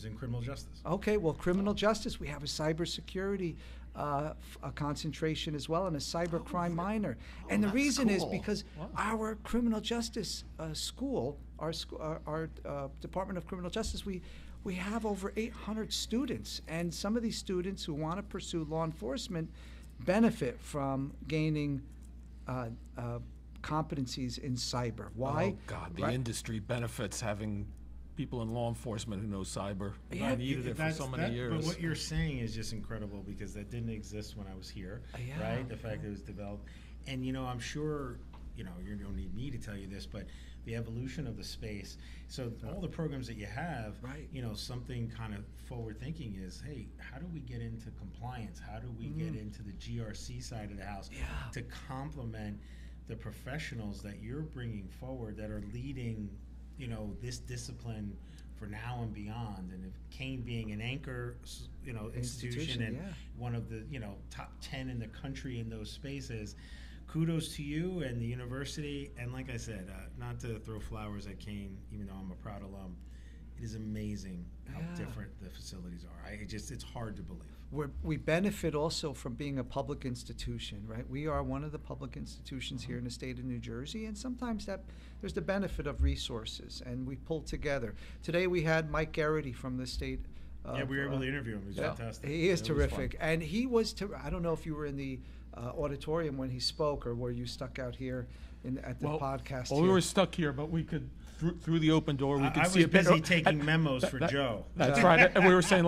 in criminal justice. Okay, well, criminal justice, we have a cybersecurity a concentration as well, and a cybercrime minor. And the reason is because our criminal justice school, our Department of Criminal Justice, we have over 800 students, and some of these students who want to pursue law enforcement benefit from gaining competencies in cyber. Why? Oh, God, the industry benefits having people in law enforcement who know cyber. Yeah, I needed it for so many years. But what you're saying is just incredible, because that didn't exist when I was here, right? The fact that it was developed. And, I'm sure, you don't need me to tell you this, but the evolution of the space. So all the programs that you have, something kind of forward thinking is, hey, how do we get into compliance? How do we get into the GRC side of the house to complement the professionals that you're bringing forward that are leading, this discipline for now and beyond. And if Kean being an anchor, institution and one of the, top 10 in the country in those spaces, kudos to you and the university. And like I said, not to throw flowers at Kean, even though I'm a proud alum, it is amazing how different the facilities are. It's hard to believe. We benefit also from being a public institution, right? We are one of the public institutions here in the state of New Jersey, and sometimes there's the benefit of resources, and we pull together. Today we had Mike Garrity from the state. We were able to interview him. He was fantastic. He is terrific, and he was. I don't know if you were in the auditorium when he spoke, or were you stuck out here at the podcast? Well, we were stuck here, but we could. Through the open door, we could see a bit. I was busy taking memos for Joe. That's right, and we were saying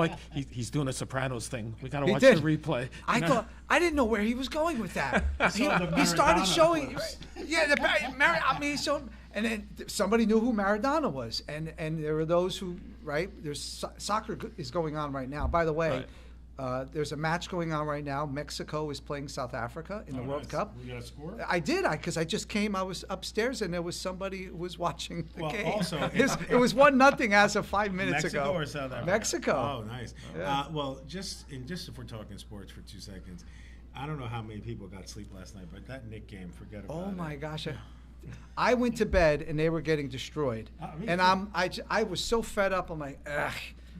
he's doing a Sopranos thing. We gotta watch the replay. I didn't know where he was going with that. He started showing, he showed, and then somebody knew who Maradona was, and there were those who, right? There's soccer is going on right now. By the way. Right. There's a match going on right now. Mexico is playing South Africa in the World Cup. You got a score? I did, because I just came. I was upstairs and there was somebody who was watching the game. Also, it was 1-0 as of 5 minutes Mexico ago. Or South Africa? Mexico. Oh, nice. Yeah. Just if we're talking sports for 2 seconds, I don't know how many people got sleep last night, but that Knick game, forget about it. Oh my gosh. I went to bed and they were getting destroyed, and I was so fed up. I'm like, ugh.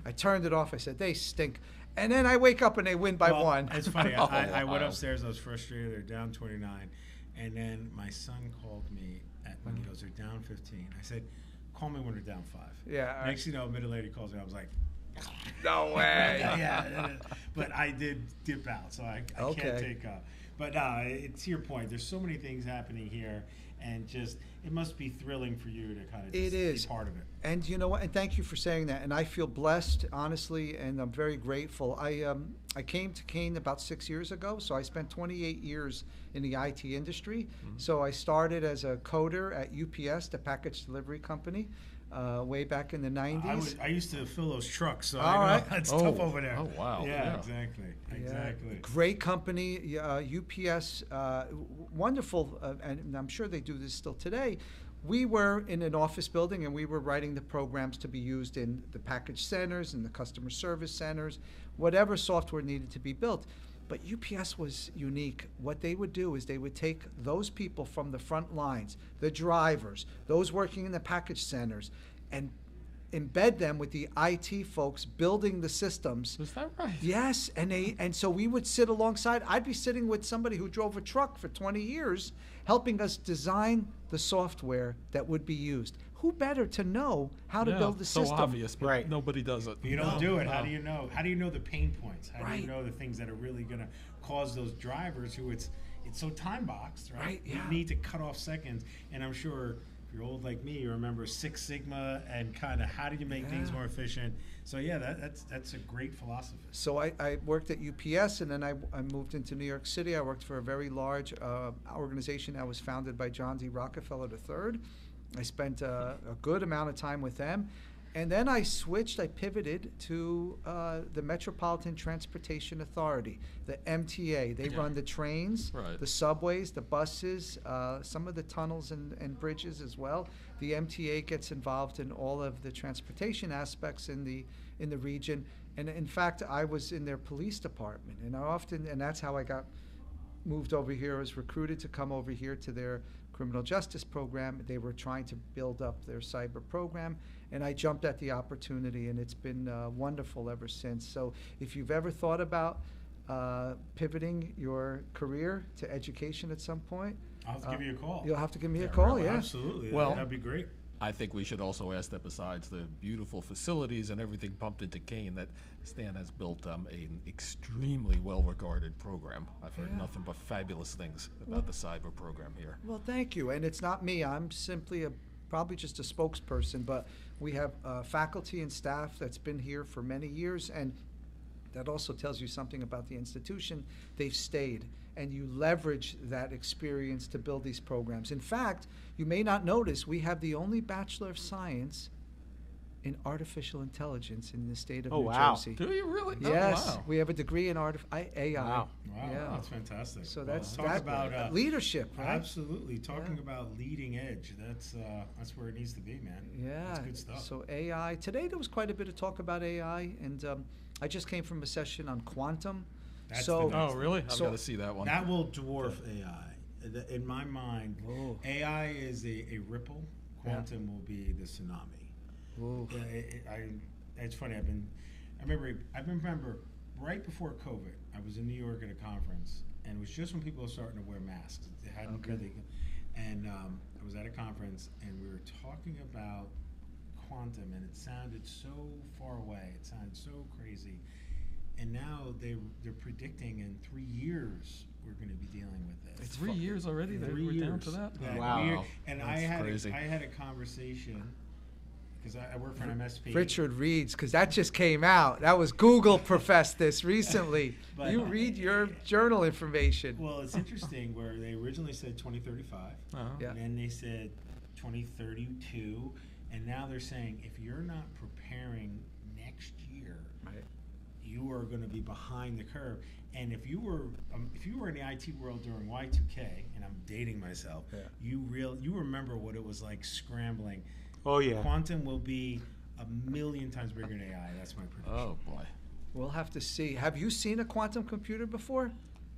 I turned it off. I said, they stink. And then I wake up and they win by 1. It's funny. I went upstairs. I was frustrated. They're down 29. And then my son called me when he goes, they're down 15. I said, call me when they're down 5. Yeah. Next thing you know, a middle lady calls me. I was like, no way. Yeah. But I did dip out, so I can't take But to your point, there's so many things happening here. And it must be thrilling for you to kind of be part of it. And you know what? And thank you for saying that. And I feel blessed, honestly, and I'm very grateful. I came to Kean about 6 years ago, so I spent 28 years in the IT industry. Mm-hmm. So I started as a coder at UPS, the package delivery company, way back in the 90s. I used to fill those trucks, so All I know right. that's tough over there. Oh, wow. Yeah, exactly. Great company, UPS, wonderful, and I'm sure they do this still today. We were in an office building and we were writing the programs to be used in the package centers and the customer service centers, whatever software needed to be built. But UPS was unique. What they would do is they would take those people from the front lines, the drivers, those working in the package centers, and embed them with the IT folks building the systems. Is that right? Yes, and so we would sit alongside. I'd be sitting with somebody who drove a truck for 20 years, helping us design the software that would be used. Who better to know how to build the system? So obvious, but nobody does it. You don't do it. How do you know? How do you know the pain points? How do you know the things that are really going to cause those drivers who it's so time boxed, right? You need to cut off seconds, and I'm sure. If you're old like me, you remember Six Sigma and kind of how do you make things more efficient. So that's a great philosophy. So I worked at UPS, and then I moved into New York City. I worked for a very large organization that was founded by John D. Rockefeller III. I spent a good amount of time with them. And then I pivoted to the Metropolitan Transportation Authority, the MTA. They run the trains, the subways, the buses, some of the tunnels and bridges as well. The MTA gets involved in all of the transportation aspects in the region. And in fact, I was in their police department, and that's how I got moved over here. I was recruited to come over here to their criminal justice program. They were trying to build up their cyber program, and I jumped at the opportunity, and it's been wonderful ever since. So if you've ever thought about pivoting your career to education at some point, I'll have to give you a call. You'll have to give me a call, really, absolutely. Well, that'd be great. I think we should also ask that besides the beautiful facilities and everything pumped into Kean, that Stan has built an extremely well-regarded program. I've heard nothing but fabulous things about the cyber program here. Well, thank you. And it's not me. I'm simply probably just a spokesperson, but we have faculty and staff that's been here for many years, and that also tells you something about the institution. They've stayed, and you leverage that experience to build these programs. In fact, you may not notice we have the only Bachelor of Science in artificial intelligence in the state of Oh, New wow. Jersey. Do you really? Oh, Yes, wow. we have a degree in AI. Wow, Yeah. that's fantastic. So Well, that's talk that about leadership, right? Absolutely, talking about leading edge. That's where it needs to be, man. Yeah, that's good stuff. So AI. Today there was quite a bit of talk about AI, and I just came from a session on quantum. That's so, the next Oh, really? thing. I've got to see that one. That will dwarf AI. In my mind, AI is a ripple. Quantum will be the tsunami. It's funny. I remember right before COVID, I was in New York at a conference, and it was just when people were starting to wear masks. They hadn't really, and I was at a conference, and we were talking about quantum, and it sounded so far away. It sounded so crazy, and now they're predicting in 3 years we're going to be dealing with this. It's 3 years already. We're down to that. Wow, and That's crazy. I had a conversation. Because I work for an MSP. Richard reads, because that just came out. That was Google professed this recently. But you read your journal information. Well, it's interesting where they originally said 2035, and then they said 2032, and now they're saying if you're not preparing next year, you are going to be behind the curve. And if you were in the IT world during Y2K, and I'm dating myself, you remember what it was like scrambling. Oh, yeah. Quantum will be 1,000,000 times bigger than AI. That's my prediction. Oh, boy. We'll have to see. Have you seen a quantum computer before?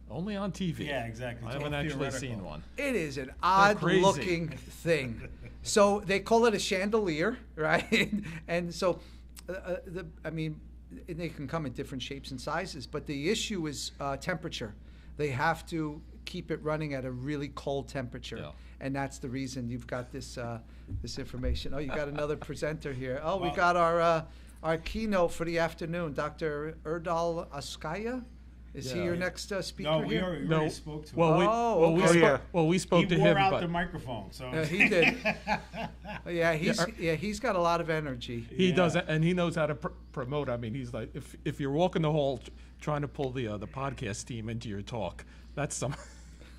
Only on TV. Yeah, exactly. I It's haven't all actually theoretical. seen one. It is an crazy. odd-looking thing. So they call it a chandelier, right? And so, they can come in different shapes and sizes, but the issue is temperature. They have to keep it running at a really cold temperature, and that's the reason you've got this this information. Oh, you got another presenter here. Oh, we got our keynote for the afternoon, Dr. Erdal Askaya. Is he your next speaker No, we here? already spoke to him. We spoke to he him. wore out but the microphone, so he did. He's got a lot of energy. He does, and he knows how to promote. I mean, he's like, if you're walking the hall trying to pull the podcast team into your talk, that's some.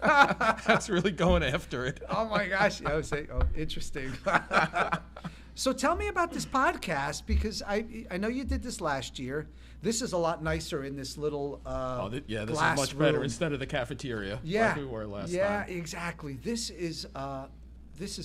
That's really going after it. Oh my gosh! I was saying, interesting. So tell me about this podcast, because I know you did this last year. This is a lot nicer in this little this glass is much better room. instead of the cafeteria like we were last time. Yeah, exactly. This is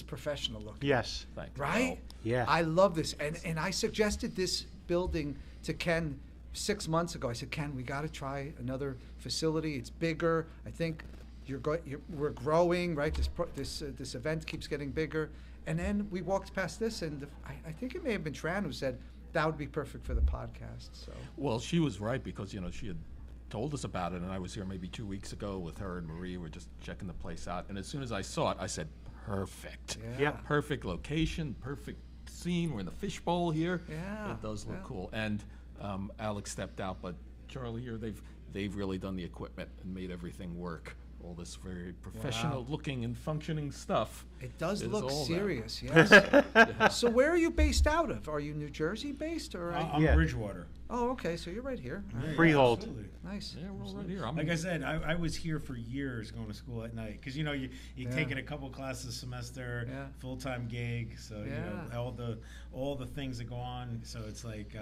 professional looking. Yes. Thank you. Right? Yeah. I love this, and I suggested this building to Ken 6 months ago. I said, Ken, we got to try another facility. It's bigger. I think we're growing, right? This event keeps getting bigger. And then we walked past this, and I think it may have been Tran who said that would be perfect for the podcast. So. Well, she was right, because she had told us about it, and I was here maybe 2 weeks ago with her and Marie. We're just checking the place out, and as soon as I saw it, I said, "Perfect, Yeah. perfect location, perfect scene. We're in the fishbowl here. Yeah, it does look cool." And Alex stepped out, but Charlie here, they've really done the equipment and made everything work. All this very professional looking and functioning stuff. It does is look all serious, that. yes. So where are you based out of? Are you New Jersey based, or? I'm Bridgewater. Oh, okay. So you're right here. Yeah, Freehold. absolutely. Nice. Yeah, we're all right here. Like I said, I was here for years going to school at night, because you're Yeah. taking a couple classes a semester, full-time gig, so all the things that go on. So it's like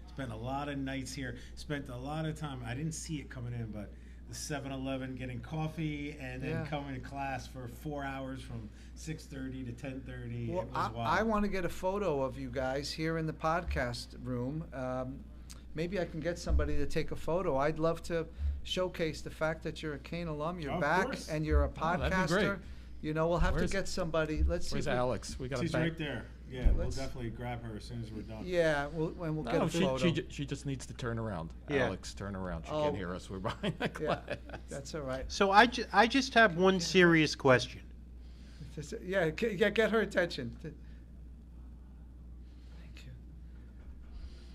spent a lot of nights here. Spent a lot of time. I didn't see it coming in, but the 7-Eleven getting coffee and then coming to class for 4 hours from 6:30 to 10:30. Well, it was wild. I want to get a photo of you guys here in the podcast room. Maybe I can get somebody to take a photo. I'd love to showcase the fact that you're a Kean alum. You're Of back, course. and you're a that'd be podcaster. great. We'll have to get somebody. Let's see. Where's Alex? We got She's right there. Yeah, we'll definitely grab her as soon as we're done. Yeah, we'll get a photo. She just needs to turn around. Yeah. Alex, turn around. She can't hear us. We're behind the glass. That's all right. So I just have one serious question. Get her attention. Thank you.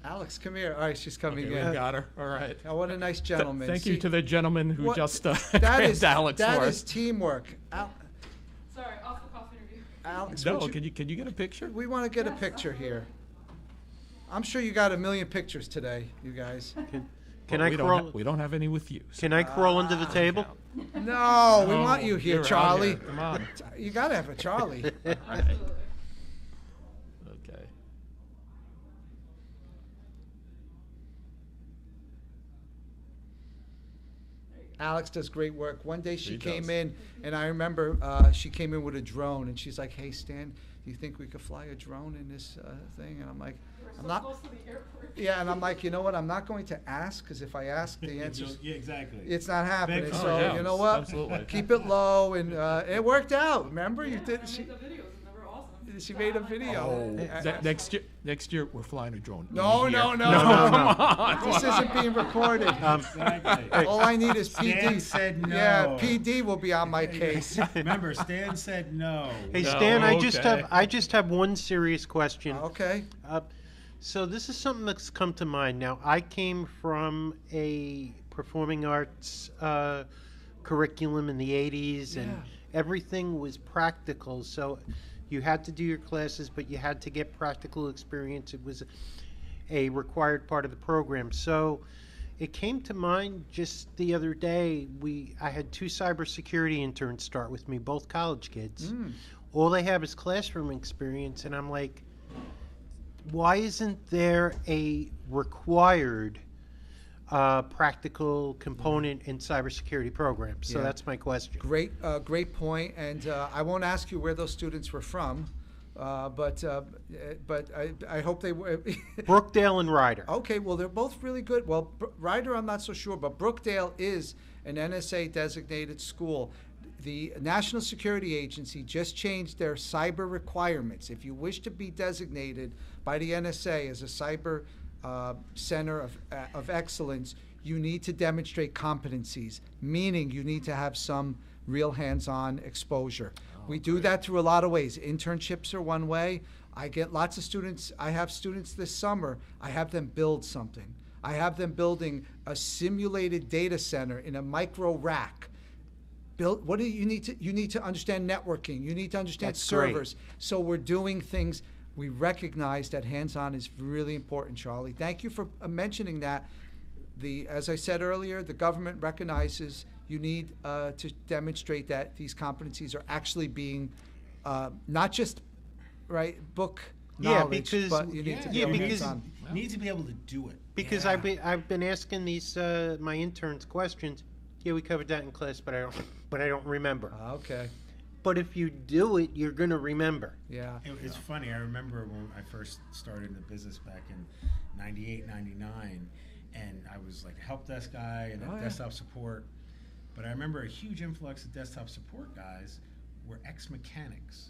Alex, come here. All right, she's coming Okay, in. we got her. All right. Oh, what a nice gentleman. Thank you to the gentleman who just that grabbed is Alex that for is us. teamwork. Sorry, off the cuff interview. Alex, No, would can you get a picture? we want to get a picture here. I'm sure you got 1 million pictures today, you guys. Can Well, I crawl? we don't have any with you. Can I crawl under the table? No, we want you here, you're out Charlie. here. Come on. You got to have a Charlie. Okay. Alex does great work. One day she She came does. in, and I remember she came in with a drone, and she's like, "Hey, Stan, do you think we could fly a drone in this thing?" And I'm like, "I'm not." Close to the airport. Yeah, and I'm like, you know what? I'm not going to ask, because if I ask, the answer Yeah, exactly. it's not happening. Big- So yeah, you know what? absolutely. Keep it low, and it worked out. Remember, you did. I made the videos and they were awesome. She made a video. Next year we're flying a drone. No, Here. no, no, come no. on. This isn't being recorded. Exactly. All I need is PD. Stan said no. Yeah, PD will be on my case. Remember, Stan said no. Hey No, Stan, okay. I just have one serious question. Okay. So this is something that's come to mind. Now, I came from a performing arts curriculum in the 80s, and everything was practical. So you had to do your classes, but you had to get practical experience. It was a required part of the program. So it came to mind just the other day. I had 2 cybersecurity interns start with me, both college kids. All they have is classroom experience, and I'm like, why isn't there a required practical component in cybersecurity programs? So Yeah. that's my question. Great point. And I won't ask you where those students were from, but I hope they were. Brookdale and Ryder. Okay, well, they're both really good. Well, Ryder, I'm not so sure, but Brookdale is an NSA designated school. The National Security Agency just changed their cyber requirements. If you wish to be designated by the NSA as a cyber center of excellence, you need to demonstrate competencies, meaning you need to have some real hands-on exposure. We do that through a lot of ways. Internships are one way. I get lots of students. I have students this summer. I have them build something. I have them building a simulated data center in a micro rack. What do you need to? You need to understand networking. You need to understand That's great. servers. So we're doing things. We recognize that hands-on is really important, Charlie. Thank you for mentioning that. As I said earlier, the government recognizes you need to demonstrate that these competencies are actually being not just book knowledge, but you need to be able to hands-on. You need to be able to do it. Because I've been asking these my interns questions. Yeah, we covered that in class, but I don't remember. Okay. But if you do it, you're gonna remember. Yeah. It's funny. I remember when I first started in the business back in '98, '99, and I was like a help desk guy and desktop support. But I remember a huge influx of desktop support guys were ex-mechanics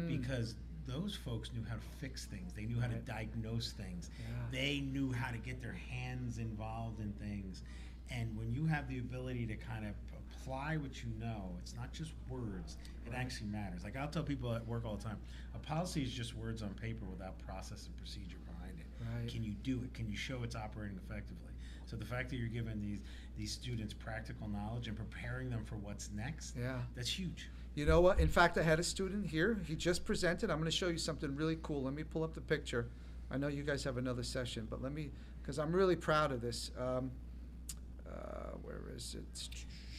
because those folks knew how to fix things. They knew how to diagnose things. Yeah. They knew how to get their hands involved in things. And when you have the ability to kind of apply what you know, it's not just words, it actually matters. Like I'll tell people at work all the time, a policy is just words on paper without process and procedure behind it. Right. Can you do it? Can you show it's operating effectively? So the fact that you're giving these students practical knowledge and preparing them for what's next, that's huge. You know what? In fact, I had a student here. He just presented. I'm going to show you something really cool. Let me pull up the picture. I know you guys have another session, but because I'm really proud of this. Where is it?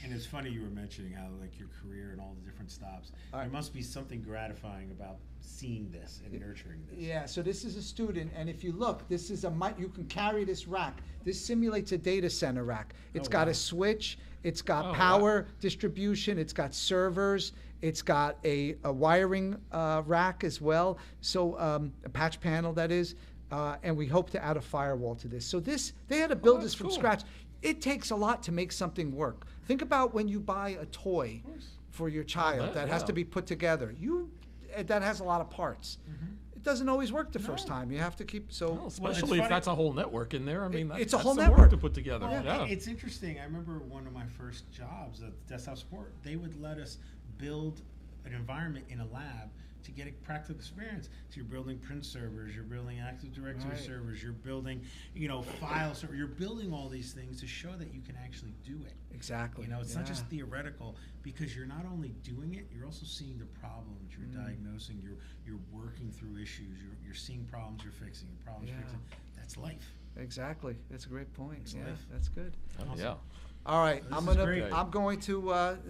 And it's funny you were mentioning how like your career and all the different stops. There must be something gratifying about seeing this and nurturing this. Yeah, so this is a student, and if you look, this is you can carry this rack. This simulates a data center rack. It's got a switch, it's got power distribution, it's got servers, it's got a wiring rack as well, so a patch panel that is, and we hope to add a firewall to this. So they had to build this from scratch. It takes a lot to make something work. Think about when you buy a toy for your child that has to be put together. That has a lot of parts. It doesn't always work the first time. You have to keep especially if that's a whole network in there. I mean, it's a whole some network work to put together. Well, it's interesting. I remember one of my first jobs at desktop support. They would let us build an environment in a lab to get a practical experience. So you're building print servers, you're building Active Directory servers, you're building, file servers. You're building all these things to show that you can actually do it. Exactly. It's not just theoretical, because you're not only doing it, you're also seeing the problems, you're diagnosing, you're working through issues, you're seeing problems, you're fixing problems, you're fixing. That's life. Exactly. That's a great point. It's yeah, life. that's good. Yeah. All right, This I'm is going to.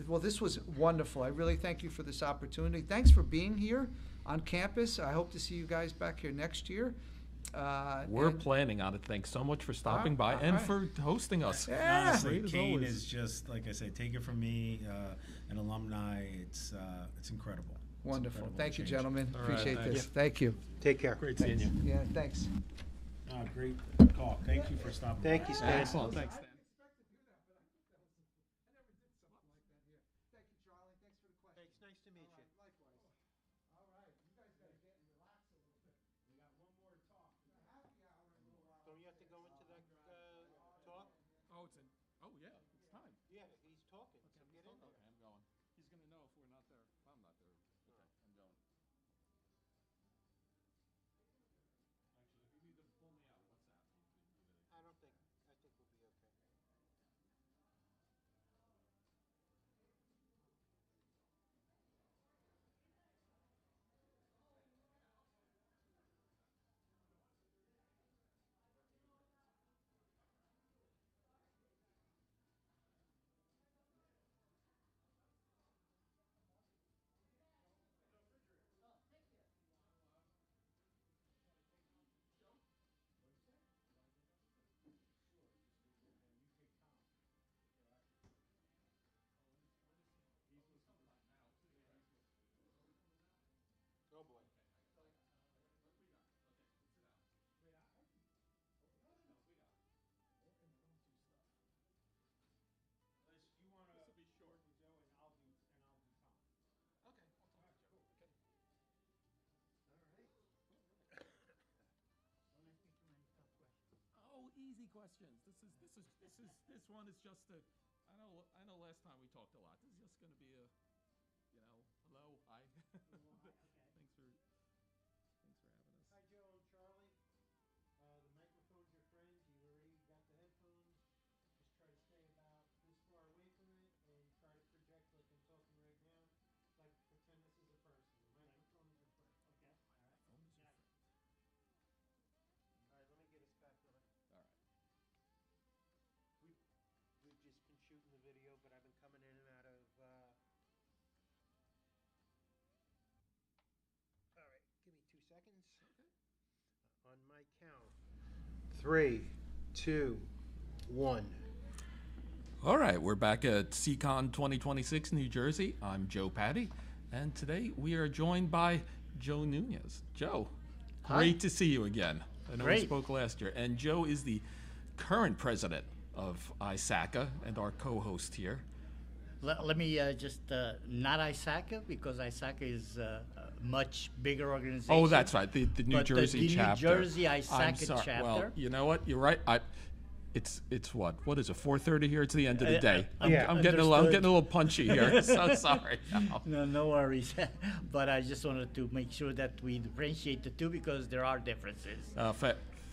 Well, this was wonderful. I really thank you for this opportunity. Thanks for being here on campus. I hope to see you guys back here next year. We're and- planning on it. Thanks so much for stopping by all and right. for hosting us. Yeah. Honestly, Great as Kean always. is just, like I say, take it from me, an alumni. It's incredible. It's Wonderful. incredible Thank you, change. gentlemen. All right, Appreciate thank this. you. Thank you. Take care. Great seeing you. Yeah, thanks. Great call. Thank you for stopping by. Thank you, Stan. Excellent. Thanks, Stan. Thanks. Nice to meet you. Likewise. All right. You guys got to get and relax a little bit. We got one more talk. It's a happy hour in a little while. Don't you have to go into the talk? Oh, it's in. Oh, yeah. It's time. Yeah, he's talking. So get in there. Okay, I'm going. He's going to know if we're not there. If I'm not there. Okay, I'm going. Actually, if you need to pull me out, WhatsApp me. I don't think. I think we'll be okay. Oh boy. You want to be short with Joe, and I'll do Tom. Okay, I'll talk to Joe. Okay. All right. Don't ask me too many tough questions. Oh, easy questions. This one is just a. I know. Last time we talked a lot. This is just going to be a, hello, hi. Thanks for having us. Hi, Joe and Charlie. The microphone's your friend. You already got the headphones. Just try to stay about this far away from it and try to project like I'm talking right now. Like pretend this is a person. The microphone is your friend. Okay. All right. Phone is your Got it. All right, let me get a spatula. All right. We've just been shooting the video, but I've been coming in and out of. All right, give me 2 seconds. Okay. On my count. 3, 2, 1. All right, we're back at SECON 2026, New Jersey. I'm Joe Patty, and today we are joined by Joe Nunez. Joe, great to see you again. I know we spoke last year, and Joe is the current president of ISACA and our co-host here. Let me just not ISACA, because ISACA is a much bigger organization. Oh, that's right, the New Jersey chapter. The New Jersey I'm ISACA sorry. chapter. Well, you know what? You're right. It's what? What is it? 4:30 here. It's the end of the day. I'm getting a little punchy here. So sorry. No worries. But I just wanted to make sure that we differentiate the two, because there are differences.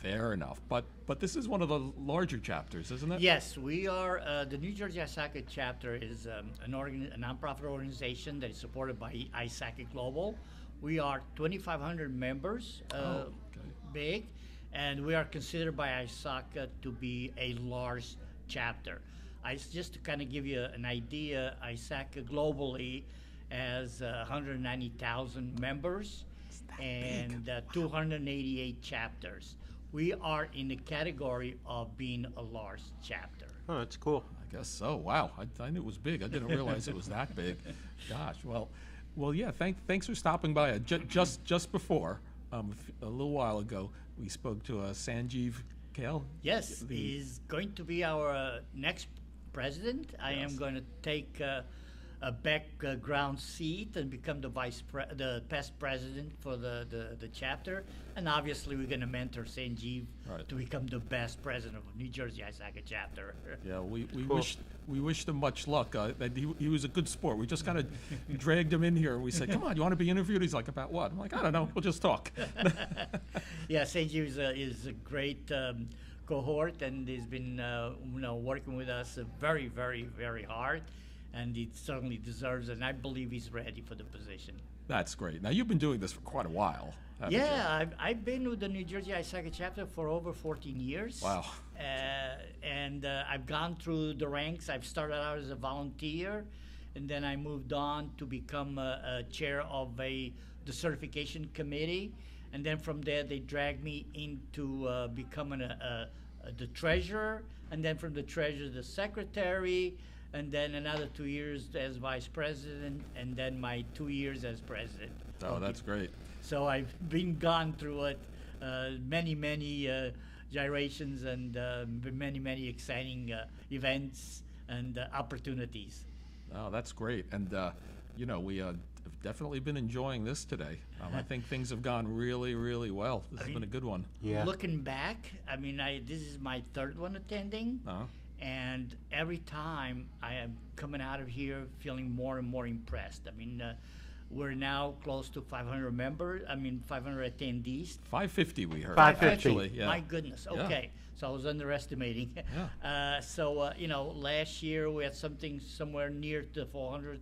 Fair enough. But this is one of the larger chapters, isn't it? Yes, we are. The New Jersey ISACA chapter is a nonprofit organization that is supported by ISACA Global. We are 2,500 members, big, and we are considered by ISACA to be a large chapter. Just to kind of give you an idea, ISACA globally has 190,000 members and 288 chapters. We are in the category of being a large chapter. Oh, that's cool. I guess so. Wow, I knew it was big. I didn't realize it was that big. Gosh, well, yeah. Thanks for stopping by. Just before, a little while ago, we spoke to Sanjeev Kale. Yes, he's going to be our next president. I am going to take a background seat and become the past president for the chapter. And obviously, we're going to mentor Sanjeev to become the best president of New Jersey ISACA chapter. Yeah, we wished him much luck. He was a good sport. We just kind of dragged him in here. We said, "Come on, you want to be interviewed?" He's like, "About what?" I'm like, "I don't know. We'll just talk." Yeah, Sanjeev is a great cohort, and he's been working with us very, very, very hard. And he certainly deserves it, and I believe he's ready for the position. That's great. Now, you've been doing this for quite a while, haven't you? I've been with the New Jersey ISACA chapter for over 14 years. Wow. And I've gone through the ranks. I've started out as a volunteer, and then I moved on to become a chair of the certification committee. and then from there they dragged me into becoming the treasurer, and then from the treasurer the secretary, and then another 2 years as vice president, and then my 2 years as president. Oh, that's great. So I've been gone through it, many gyrations and many exciting events and opportunities. Oh, that's great. And, you know, we have definitely been enjoying this today. I think things have gone really, really well. This has been a good one. Looking back, I mean, this is my third one attending. And every time I am coming out of here feeling more and more impressed. I mean, we're now close to 500 members. I mean, 500 attendees. 550 we heard. 550. Actually, yeah. My goodness. Yeah. Okay. So I was underestimating. You know, last year we had something somewhere near the 400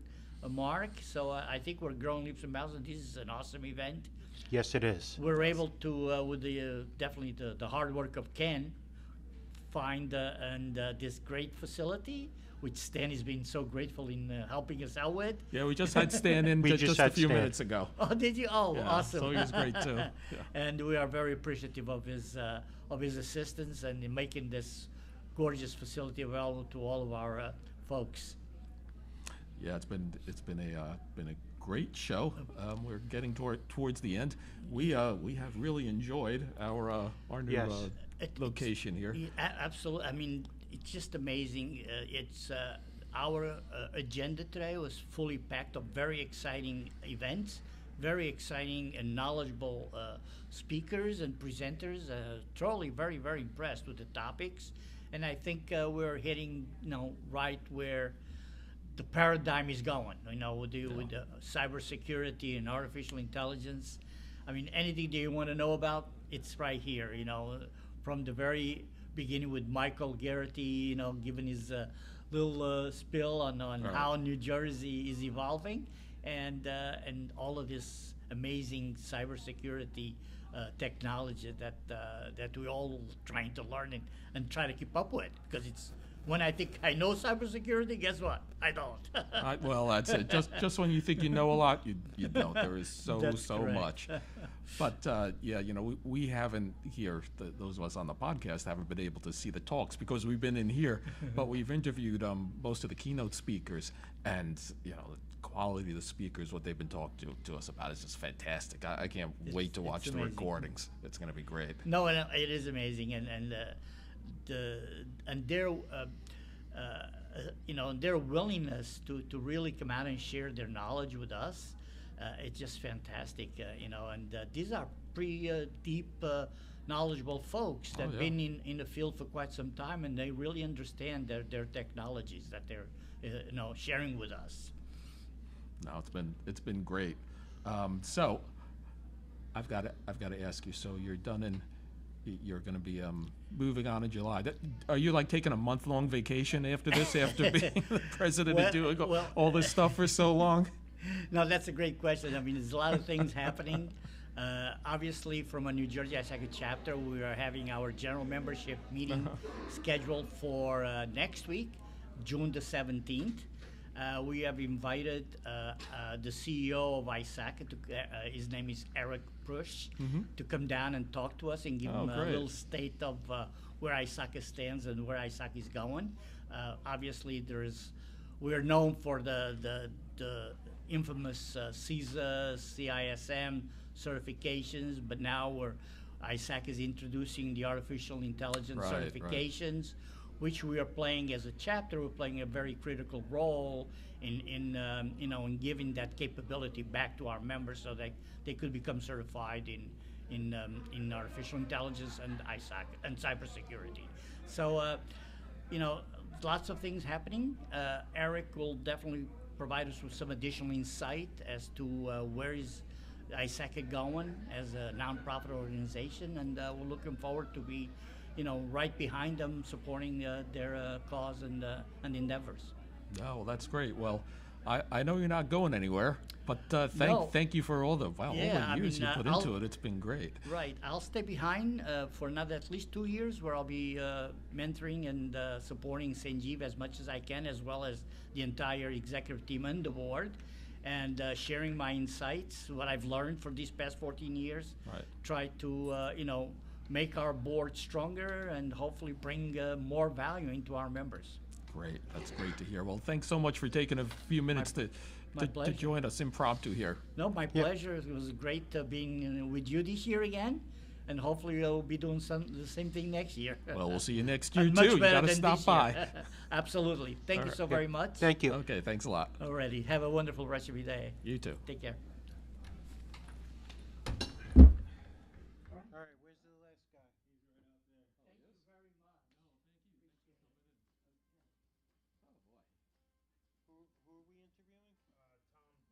mark. So I think we're growing leaps and bounds, and this is an awesome event. Yes, it is. We're able to, with the definitely the hard work of Ken, find this great facility, which Stan has been so grateful in helping us out with. Yeah, we just had Stan in just a few minutes ago. Oh, did you? Oh, Yeah, awesome. so he was great too. Yeah. And we are very appreciative of his assistance and in making this gorgeous facility available to all of our folks. Yeah, it's been a great show. We're getting towards the end. We have really enjoyed our new location here. Absolutely. I mean, it's just amazing. Our agenda today was fully packed of very exciting events, very exciting and knowledgeable speakers and presenters. Truly very, very impressed with the topics. And I think we're hitting, right where the paradigm is going, with the cybersecurity and artificial intelligence. I mean, anything that you want to know about, it's right here, from the very beginning with Michael Garrity, giving his little spill on how New Jersey is evolving, and all of this amazing cybersecurity technology that we're all trying to learn and try to keep up with, because it's when I think I know cybersecurity, guess what? I don't. Well, that's it. Just when you think you know a lot, you don't. There is so correct. much. But yeah, we haven't here. Those of us on the podcast haven't been able to see the talks because we've been in here. But we've interviewed most of the keynote speakers, and the quality of the speakers, what they've been talking to us about is just fantastic. I can't wait to watch the recordings. It's going to be great. No, it is amazing, and their their willingness to really come out and share their knowledge with us, it's just fantastic, and these are pretty deep knowledgeable folks that have been in the field for quite some time, and they really understand their technologies that they're sharing with us. No, it's been great. So I've got to ask you, so you're done you're going to be moving on in July. Are you like taking a month-long vacation after this, after being the president and doing all this stuff for so long? No, that's a great question. I mean, there's a lot of things happening. Obviously, from a New Jersey SECON chapter, we are having our general membership meeting scheduled for next week, June the 17th. We have invited the CEO of ISACA, his name is Eric Prush, to come down and talk to us and give him a little state of where ISACA stands and where ISACA is going. Obviously, we are known for the infamous CISA, CISM certifications, but now ISACA is introducing the artificial intelligence certifications. Which we are playing as a chapter. We're playing a very critical role in giving that capability back to our members so that they could become certified in artificial intelligence and ISAC and cybersecurity. So, lots of things happening. Eric will definitely provide us with some additional insight as to where is ISACA going as a nonprofit organization, and we're looking forward to be right behind them, supporting their cause and endeavors. Oh, well, that's great. Well, I know you're not going anywhere, but thank you for all the years you put into it. It's been great. Right. I'll stay behind for another at least 2 years, where I'll be mentoring and supporting Sanjeev as much as I can, as well as the entire executive team and the board. and sharing my insights, what I've learned for these past 14 years. Right. Try to, make our board stronger and hopefully bring more value into our members. Great. That's great to hear. Well, thanks so much for taking a few minutes to join us impromptu here. No, my pleasure. It was great being with you this year again, and hopefully we'll be doing the same thing next year. Well, we'll see you next year, Much too. You better got to than stop this by. year. Absolutely. Thank you so very much. Thank you. Okay, thanks a lot. Alrighty. Have a wonderful rest of your day. You too. Take care. All right, where's the last guy? He's right out there. Thank you very much. Who are we interviewing? Tom Brennan. Proactive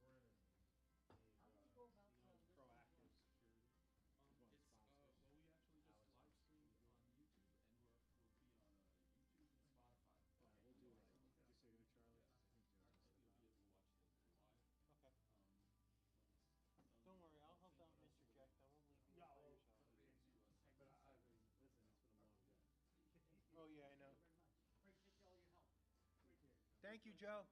security. Well, we actually just live streamed on YouTube, and we'll be on YouTube and Spotify. Okay, we'll do that. Did you say to Charlie? I think Joe just said You'll be able to watch the live. Okay. Don't worry, I'll help out and interject. I won't leave you by yourself. Listen, it's been a long day. Oh, yeah, I know. Thank you, Joe.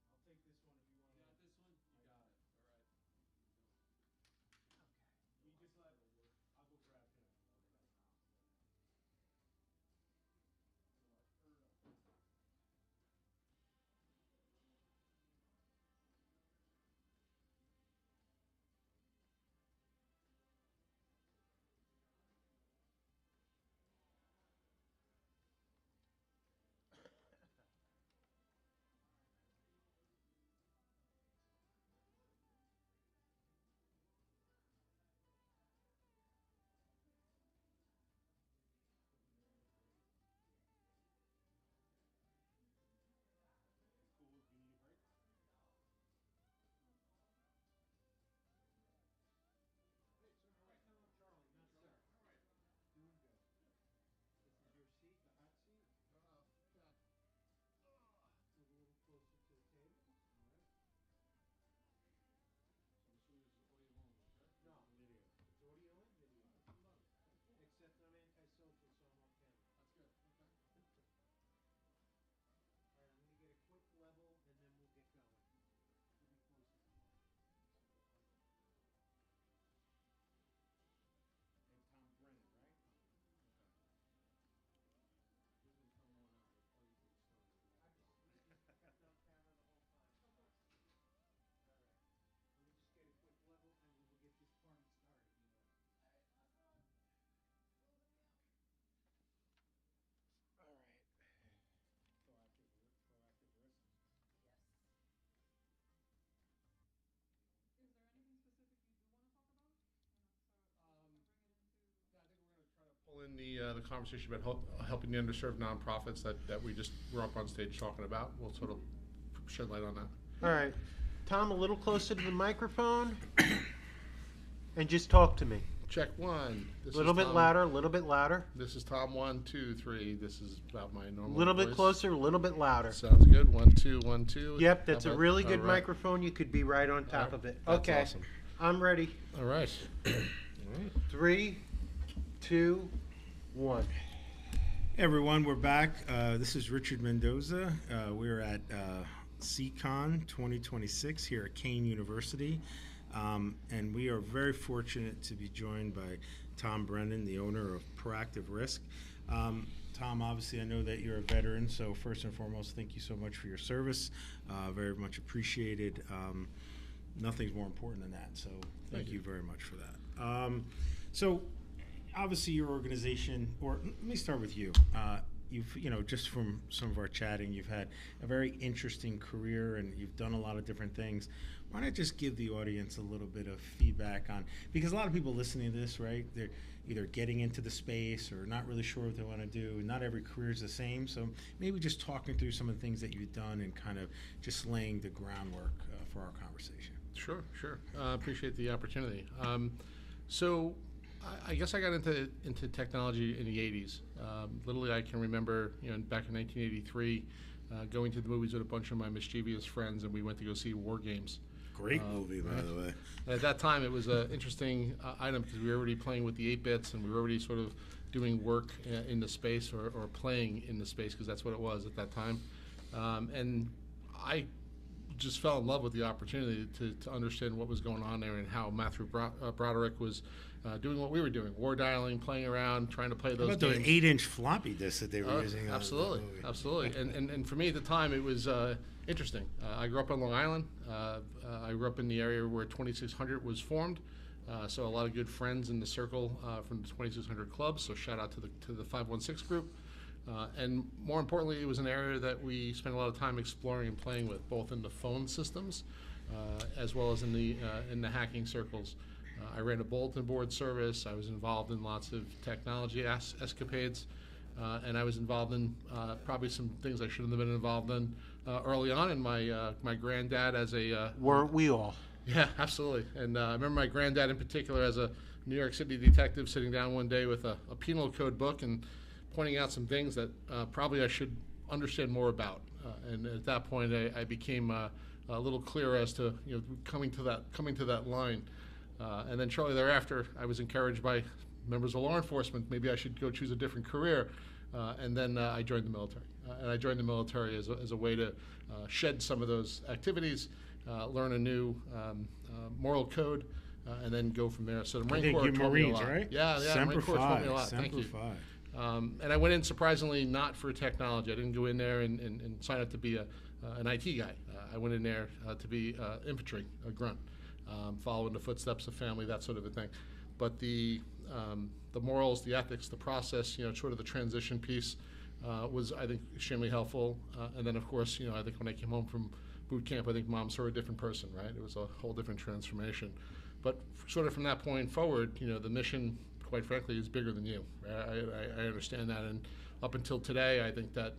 I'll take this one if you want. You got this one? You got it. All right. You just let. I'll go grab him. Cool. You need a break? Hey, sir, how are you? No, Charlie, not sir. How are you? Doing good. This is your seat, the hot seat. Yeah. Move a little closer to the table. All right. So this one is audio only, correct? No. Video. It's audio and video. Except I'm antisocial, so I'm off camera. That's good. Okay. All right, I'm going to get a quick level, and then we'll get going. We'll be closer to the mic. And Tom Brennan, right? Okay. This one's coming on out. I'll tell you when to start. I just kept on camera the whole time. All right. Let me just get a quick level, and we will get this party started. All right. Proactive risk. Is there anything specific you do want to talk about? Yeah, I think we're going to try to pull in the conversation about helping the underserved nonprofits that we just were up on stage talking about. We'll sort of shed light on that. All right. Tom, a little closer to the microphone. And just talk to me. Check one. A little bit louder, a little bit louder. This is Tom 1, 2, 3. This is about my normal A little bit voice. closer, a little bit louder. Sounds good. 1, 2, 1, 2. Yep, that's How a about- really good all right. microphone. You could be right on top of it. That's Okay. awesome. I'm ready. All right. 3, 2, 1. Hey everyone, we're back. This is Richard Mendoza. We're at SECON 2026 here at Kean University. And we are very fortunate to be joined by Tom Brennan, the owner of Proactive Risk. Tom, obviously I know that you're a veteran, so first and foremost, thank you so much for your service. Very much appreciated. Nothing's more important than that, so thank you very much for that. So obviously your organization, or let me start with you. You've, just from some of our chatting, you've had a very interesting career and you've done a lot of different things. Why not just give the audience a little bit of feedback on, because a lot of people listening to this, right, they're either getting into the space or not really sure what they want to do, and not every career is the same. So maybe just talking through some of the things that you've done and kind of just laying the groundwork for our conversation. Sure. Appreciate the opportunity. So I guess I got into technology in the 80s. Literally, I can remember, back in 1983, going to the movies with a bunch of my mischievous friends, and we went to go see War Games. Great movie, by the way. And at that time, it was an interesting item because we were already playing with the 8-bits, and we were already sort of doing work in the space or playing in the space, because that's what it was at that time. And I just fell in love with the opportunity to understand what was going on there and how Matthew Broderick was doing what we were doing, war dialing, playing around, trying to play How those about games. those 8-inch floppy disks that they were using? Absolutely, absolutely. And for me at the time, it was interesting. I grew up on Long Island. I grew up in the area where 2600 was formed. So a lot of good friends in the circle from the 2600 Club. So shout out to the 516 group. And more importantly, it was an area that we spent a lot of time exploring and playing with, both in the phone systems as well as in the hacking circles. I ran a bulletin board service. I was involved in lots of technology escapades, and I was involved in probably some things I shouldn't have been involved in early on. And my granddad as a Weren't we all? Yeah, absolutely. And I remember my granddad in particular as a New York City detective sitting down one day with a penal code book and pointing out some things that probably I should understand more about. And at that point, I became a little clearer as to coming to that line. And then shortly thereafter, I was encouraged by members of law enforcement. Maybe I should go choose a different career. And then I joined the military. And I joined the military as a way to shed some of those activities, learn a new moral code, and then go from there. So the Marine Corps taught me a lot. Right? Yeah, Semper Marine Corps taught me a lot. Semper Thank you. Fi. And I went in surprisingly not for technology. I didn't go in there and sign up to be an IT guy. I went in there to be infantry, a grunt, following the footsteps of family, that sort of a thing. But the morals, the ethics, the process, sort of the transition piece was, I think, extremely helpful. And then, of course, I think when I came home from boot camp, I think Mom saw a different person, right? It was a whole different transformation. But sort of from that point forward, the mission, quite frankly, is bigger than you. I understand that, and up until today, I think that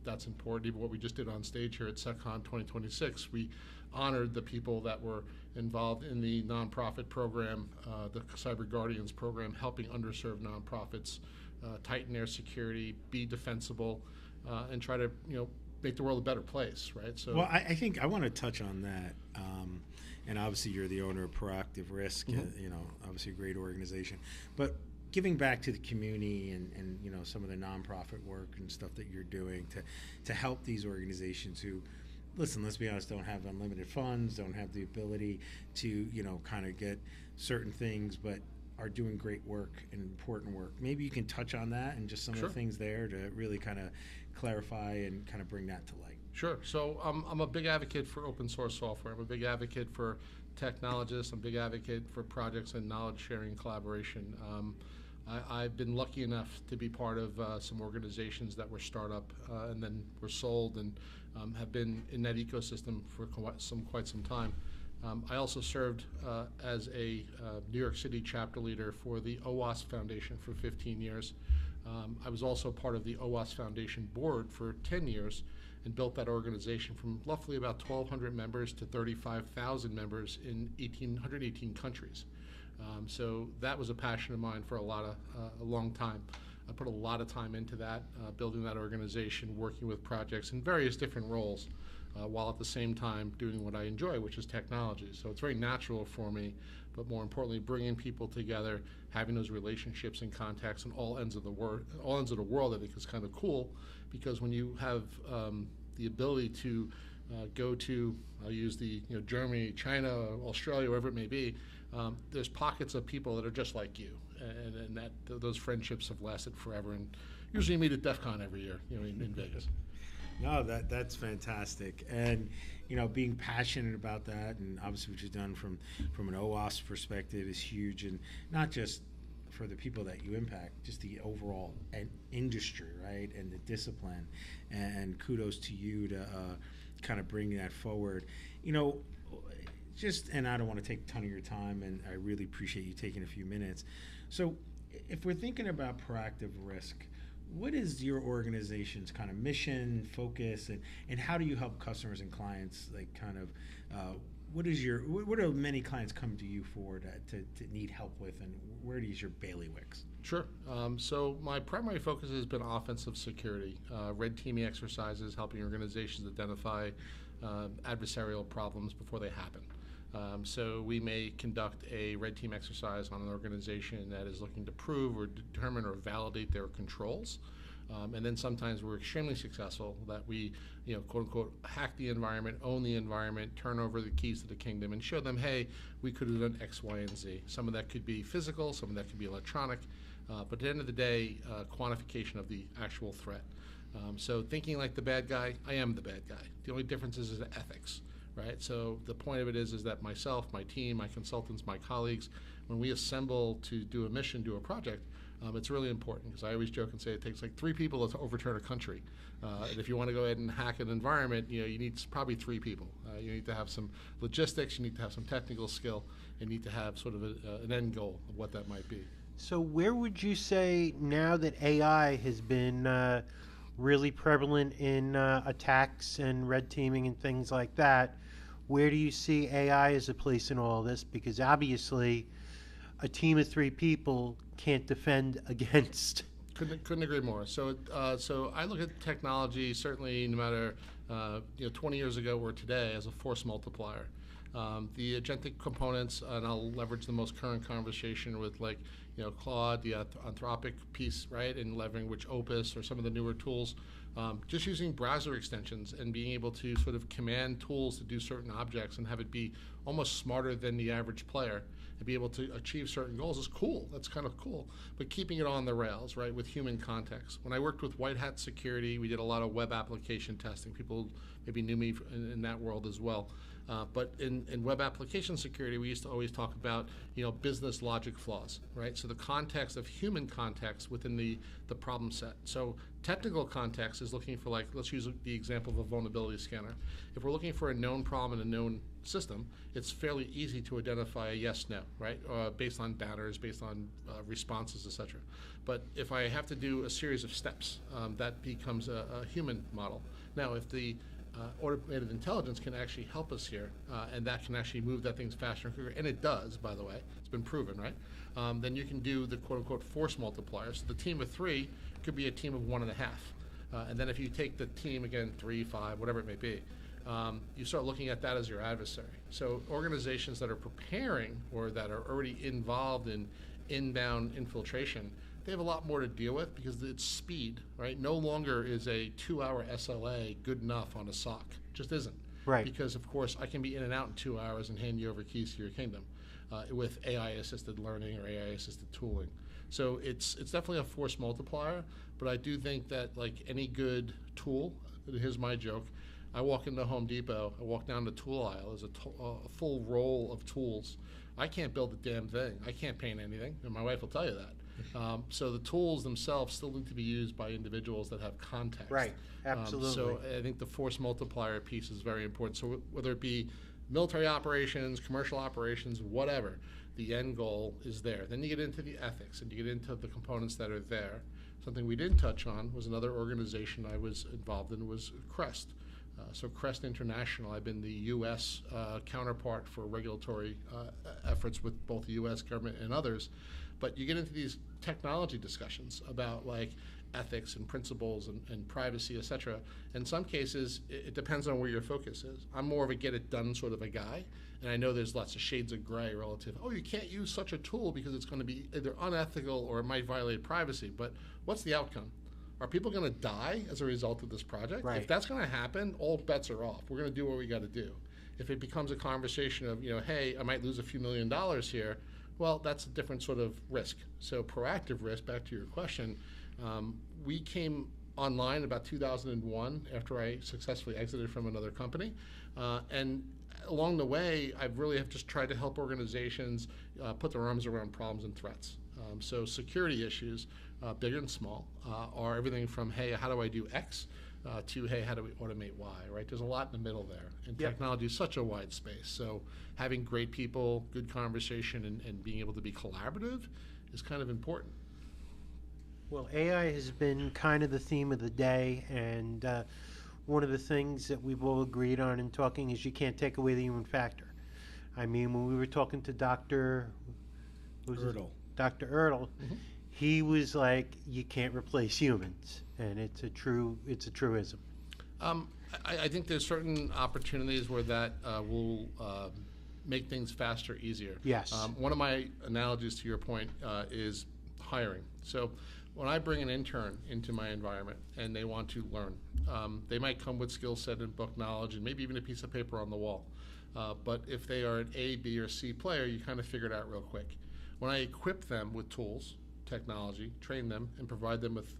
that's important. Even what we just did on stage here at SECON 2026, we honored the people that were involved in the nonprofit program, the Cyber Guardians program, helping underserved nonprofits tighten their security, be defensible, and try to make the world a better place. Right. So, well, I think I want to touch on that. And obviously, you're the owner of Proactive Risk, obviously a great organization. But giving back to the community and some of the nonprofit work and stuff that you're doing to help these organizations who, listen, let's be honest, don't have unlimited funds, don't have the ability to, kind of get certain things, but are doing great work and important work. Maybe you can touch on that and just some of the things there to really kind of clarify and kind of bring that to light. Sure. So I'm a big advocate for open source software. I'm a big advocate for technologists. I'm a big advocate for projects and knowledge sharing and collaboration. I've been lucky enough to be part of some organizations that were startup and then were sold and have been in that ecosystem for quite some time. I also served as a New York City chapter leader for the OWASP Foundation for 15 years. I was also part of the OWASP Foundation board for 10 years and built that organization from roughly about 1,200 members to 35,000 members in 118 countries. So that was a passion of mine for a long time. I put a lot of time into that, building that organization, working with projects in various different roles, while at the same time doing what I enjoy, which is technology. So it's very natural for me, but more importantly, bringing people together, having those relationships and contacts on all ends of the world, I think is kind of cool, because when you have the ability to go to, I'll use the Germany, China, Australia, wherever it may be, there's pockets of people that are just like you, and those friendships have lasted forever. And usually you meet at DEF CON every year, in Vegas. No, that's fantastic, and being passionate about that, and obviously what you've done from an OWASP perspective is huge, and not just for the people that you impact, just the overall industry, right, and the discipline, and kudos to you to kind of bring that forward. And I don't want to take a ton of your time, and I really appreciate you taking a few minutes. So if we're thinking about Proactive Risk, what is your organization's kind of mission, focus, and how do you help customers and clients, what do many clients come to you for to need help with, and where is your bailiwicks? Sure. So my primary focus has been offensive security, red teaming exercises, helping organizations identify adversarial problems before they happen. So we may conduct a red team exercise on an organization that is looking to prove or determine or validate their controls. And then sometimes we're extremely successful that we, quote unquote, hack the environment, own the environment, turn over the keys to the kingdom, and show them, hey, we could have done X, Y, and Z. Some of that could be physical, some of that could be electronic, but at the end of the day, quantification of the actual threat. So thinking like the bad guy, I am the bad guy. The only difference is ethics, right? So the point of it is that myself, my team, my consultants, my colleagues, when we assemble to do a mission, do a project, it's really important, because I always joke and say it takes like 3 people to overturn a country. And if you want to go ahead and hack an environment, you need probably 3 people. You need to have some logistics, you need to have some technical skill, and you need to have sort of an end goal of what that might be. So where would you say, now that AI has been really prevalent in attacks and red teaming and things like that, where do you see AI as a place in all this? Because obviously a team of 3 people can't defend against. Couldn't agree more. So I look at technology, certainly no matter 20 years ago or today, as a force multiplier. The agentic components, and I'll leverage the most current conversation with Claude, the Anthropic piece, right, and leveraging which Opus or some of the newer tools, just using browser extensions and being able to sort of command tools to do certain objects and have it be almost smarter than the average player and be able to achieve certain goals is cool. That's kind of cool. But keeping it on the rails, right, with human context. When I worked with White Hat Security, we did a lot of web application testing. People maybe knew me in that world as well. But in web application security, we used to always talk about business logic flaws, right? So the context of human context within the problem set. So technical context is looking for, let's use the example of a vulnerability scanner. If we're looking for a known problem in a known system, it's fairly easy to identify a yes/no, right? Based on banners, based on responses, etc. But if I have to do a series of steps, that becomes a human model. Now, if the automated intelligence can actually help us here, and that can actually move that things faster and quicker, and it does, by the way, it's been proven, right? Then you can do the quote-unquote force multiplier. So the team of 3 could be a team of 1.5. And then if you take the team, again, 3, 5, whatever it may be, you start looking at that as your adversary. So organizations that are preparing or that are already involved in inbound infiltration, they have a lot more to deal with because it's speed, right? No longer is a 2-hour SLA good enough on a SOC. Just isn't. Right. Because, of course, I can be in and out in 2 hours and hand you over keys to your kingdom with AI-assisted learning or AI-assisted tooling. So it's definitely a force multiplier, but I do think that, like any good tool, here's my joke, I walk into Home Depot, I walk down the tool aisle, there's a full roll of tools. I can't build a damn thing. I can't paint anything, and my wife will tell you that. So the tools themselves still need to be used by individuals that have context. Right, absolutely. So I think the force multiplier piece is very important. So whether it be military operations, commercial operations, whatever, the end goal is there. Then you get into the ethics and you get into the components that are there. Something we didn't touch on was another organization I was involved in was CREST. So CREST International, I've been the U.S. Counterpart for regulatory efforts with both the U.S. government and others. But you get into these technology discussions about ethics and principles and privacy, et cetera. In some cases, it depends on where your focus is. I'm more of a get-it-done sort of a guy, and I know there's lots of shades of gray relative. Oh, you can't use such a tool because it's going to be either unethical or it might violate privacy. But what's the outcome? Are people going to die as a result of this project? Right. If that's going to happen, all bets are off. We're going to do what we got to do. If it becomes a conversation of, hey, I might lose a few $1 million here, well, that's a different sort of risk. So proactive risk, back to your question, we came online about 2001 after I successfully exited from another company. And along the way, I really have just tried to help organizations put their arms around problems and threats. So security issues, big and small, are everything from, hey, how do I do X, to, hey, how do we automate Y, right? There's a lot in the middle there. And Yep. technology is such a wide space. So having great people, good conversation, and being able to be collaborative is kind of important. Well, AI has been kind of the theme of the day, and one of the things that we've all agreed on in talking is you can't take away the human factor. I mean, when we were talking to Dr. Ertl. Dr. Ertl, he was like, you can't replace humans, and it's a truism. I think there's certain opportunities where that will make things faster, easier. Yes. One of my analogies to your point is hiring. So when I bring an intern into my environment and they want to learn, they might come with skill set and book knowledge and maybe even a piece of paper on the wall. But if they are an A, B, or C player, you kind of figure it out real quick. When I equip them with tools, technology, train them, and provide them with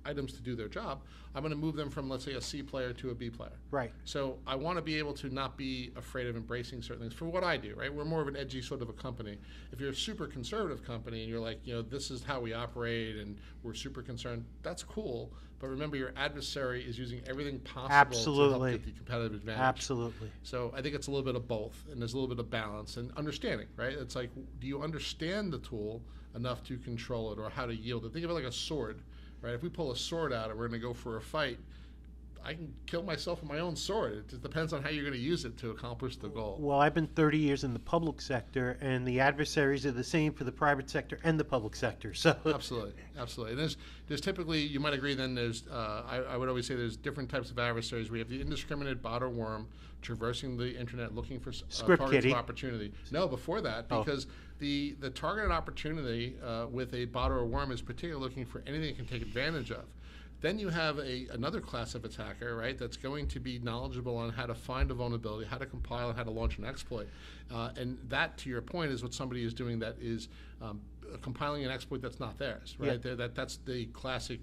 items to do their job, I'm going to move them from, let's say, a C player to a B player. Right. So I want to be able to not be afraid of embracing certain things for what I do, right? We're more of an edgy sort of a company. If you're a super conservative company and you're like, this is how we operate and we're super concerned, that's cool. But remember, your adversary is using everything possible to help get the competitive advantage. Absolutely. So I think it's a little bit of both, and there's a little bit of balance and understanding, right? It's like, do you understand the tool enough to control it or how to yield it? Think of it like a sword, right? If we pull a sword out and we're going to go for a fight, I can kill myself with my own sword. It just depends on how you're going to use it to accomplish the goal. Well, I've been 30 years in the public sector, and the adversaries are the same for the private sector and the public sector. So absolutely, absolutely. And there's typically, you might agree, then there's, I would always say there's different types of adversaries. We have the indiscriminate bot or worm traversing the internet looking for targets of opportunity. No, before that, because the targeted opportunity with a bot or a worm is particularly looking for anything it can take advantage of. Then you have another class of attacker, right, that's going to be knowledgeable on how to find a vulnerability, how to compile, and how to launch an exploit. And that, to your point, is what somebody is doing that is compiling an exploit that's not theirs, right? Yeah. That's the classic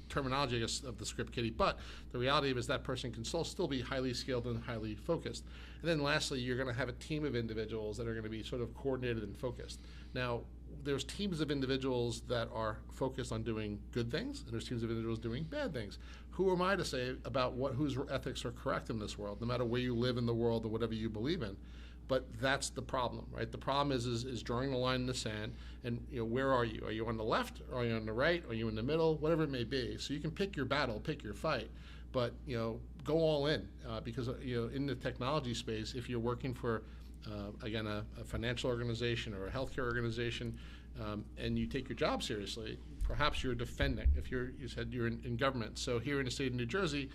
terminology, I guess, of the script kiddie. But the reality is that person can still be highly skilled and highly focused. And then lastly, you're going to have a team of individuals that are going to be sort of coordinated and focused. Now, there's teams of individuals that are focused on doing good things, and there's teams of individuals doing bad things. Who am I to say about whose ethics are correct in this world, no matter where you live in the world or whatever you believe in? But that's the problem, right? The problem is drawing the line in the sand, and where are you? Are you on the left? Or are you on the right? Are you in the middle? Whatever it may be. So you can pick your battle, pick your fight, but go all in because in the technology space, if you're working for again a financial organization or a healthcare organization, and you take your job seriously, perhaps you're defending. If you said you're in government. So here in the state of New Jersey,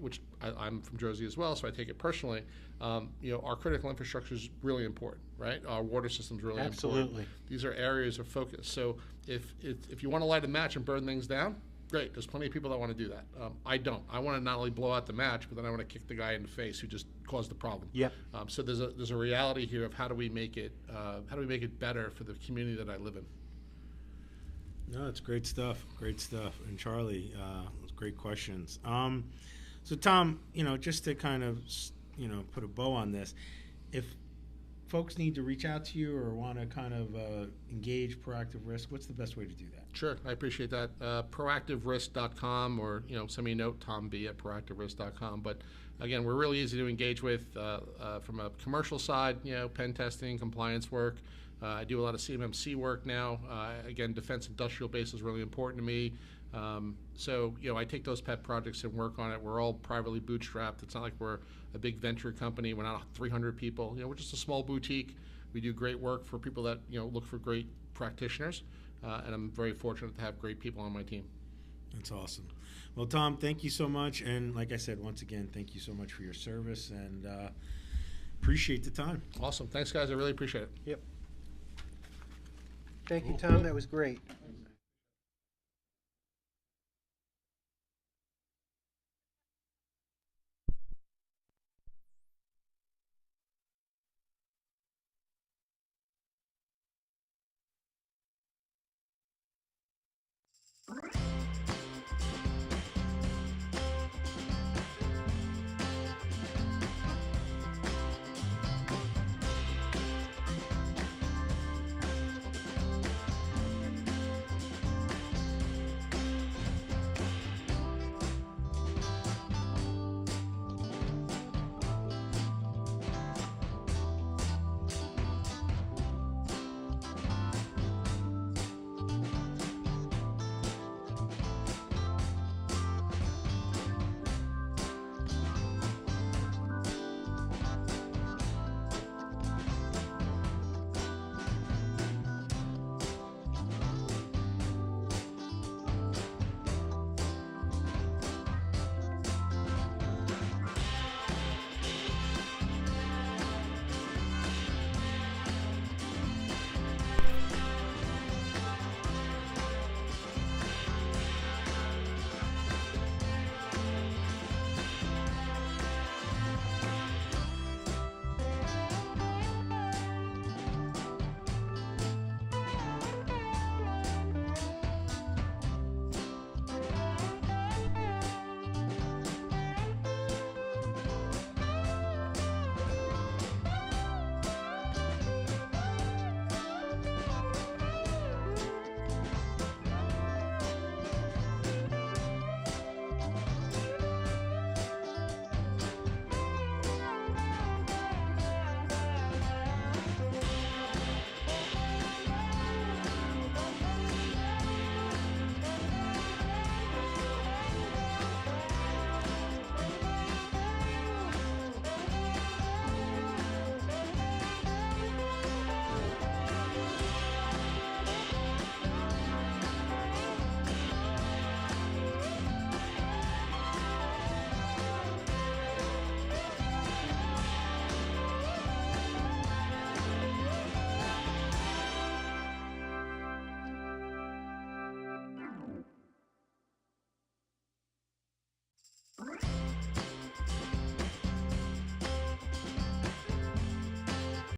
which I'm from Jersey as well, so I take it personally. Our critical infrastructure is really important, right? Our water system is really important. These are areas of focus. So if you want to light a match and burn things down, great. There's plenty of people that want to do that. I don't. I want to not only blow out the match, but then I want to kick the guy in the face who just caused the problem. Yep. So there's a reality here of how do we make it better for the community that I live in. No, it's great stuff. Great stuff. And Charlie, those great questions. So Tom, just to kind of put a bow on this, if folks need to reach out to you or want to kind of engage Proactive Risk, what's the best way to do that? Sure, I appreciate that. Proactiverisk.com or send me a note, tomb@proactiverisk.com. But again, we're really easy to engage with from a commercial side. Pen testing, compliance work. I do a lot of CMMC work now. Again, defense industrial base is really important to me. So I take those pet projects and work on it. We're all privately bootstrapped. It's not like we're a big venture company. We're not 300 people. We're just a small boutique. We do great work for people that look for great practitioners, and I'm very fortunate to have great people on my team. That's awesome. Well, Tom, thank you so much, and like I said, once again, thank you so much for your service, and appreciate the time. Awesome. Thanks, guys. I really appreciate it. Yep. Thank you, Tom. That was great.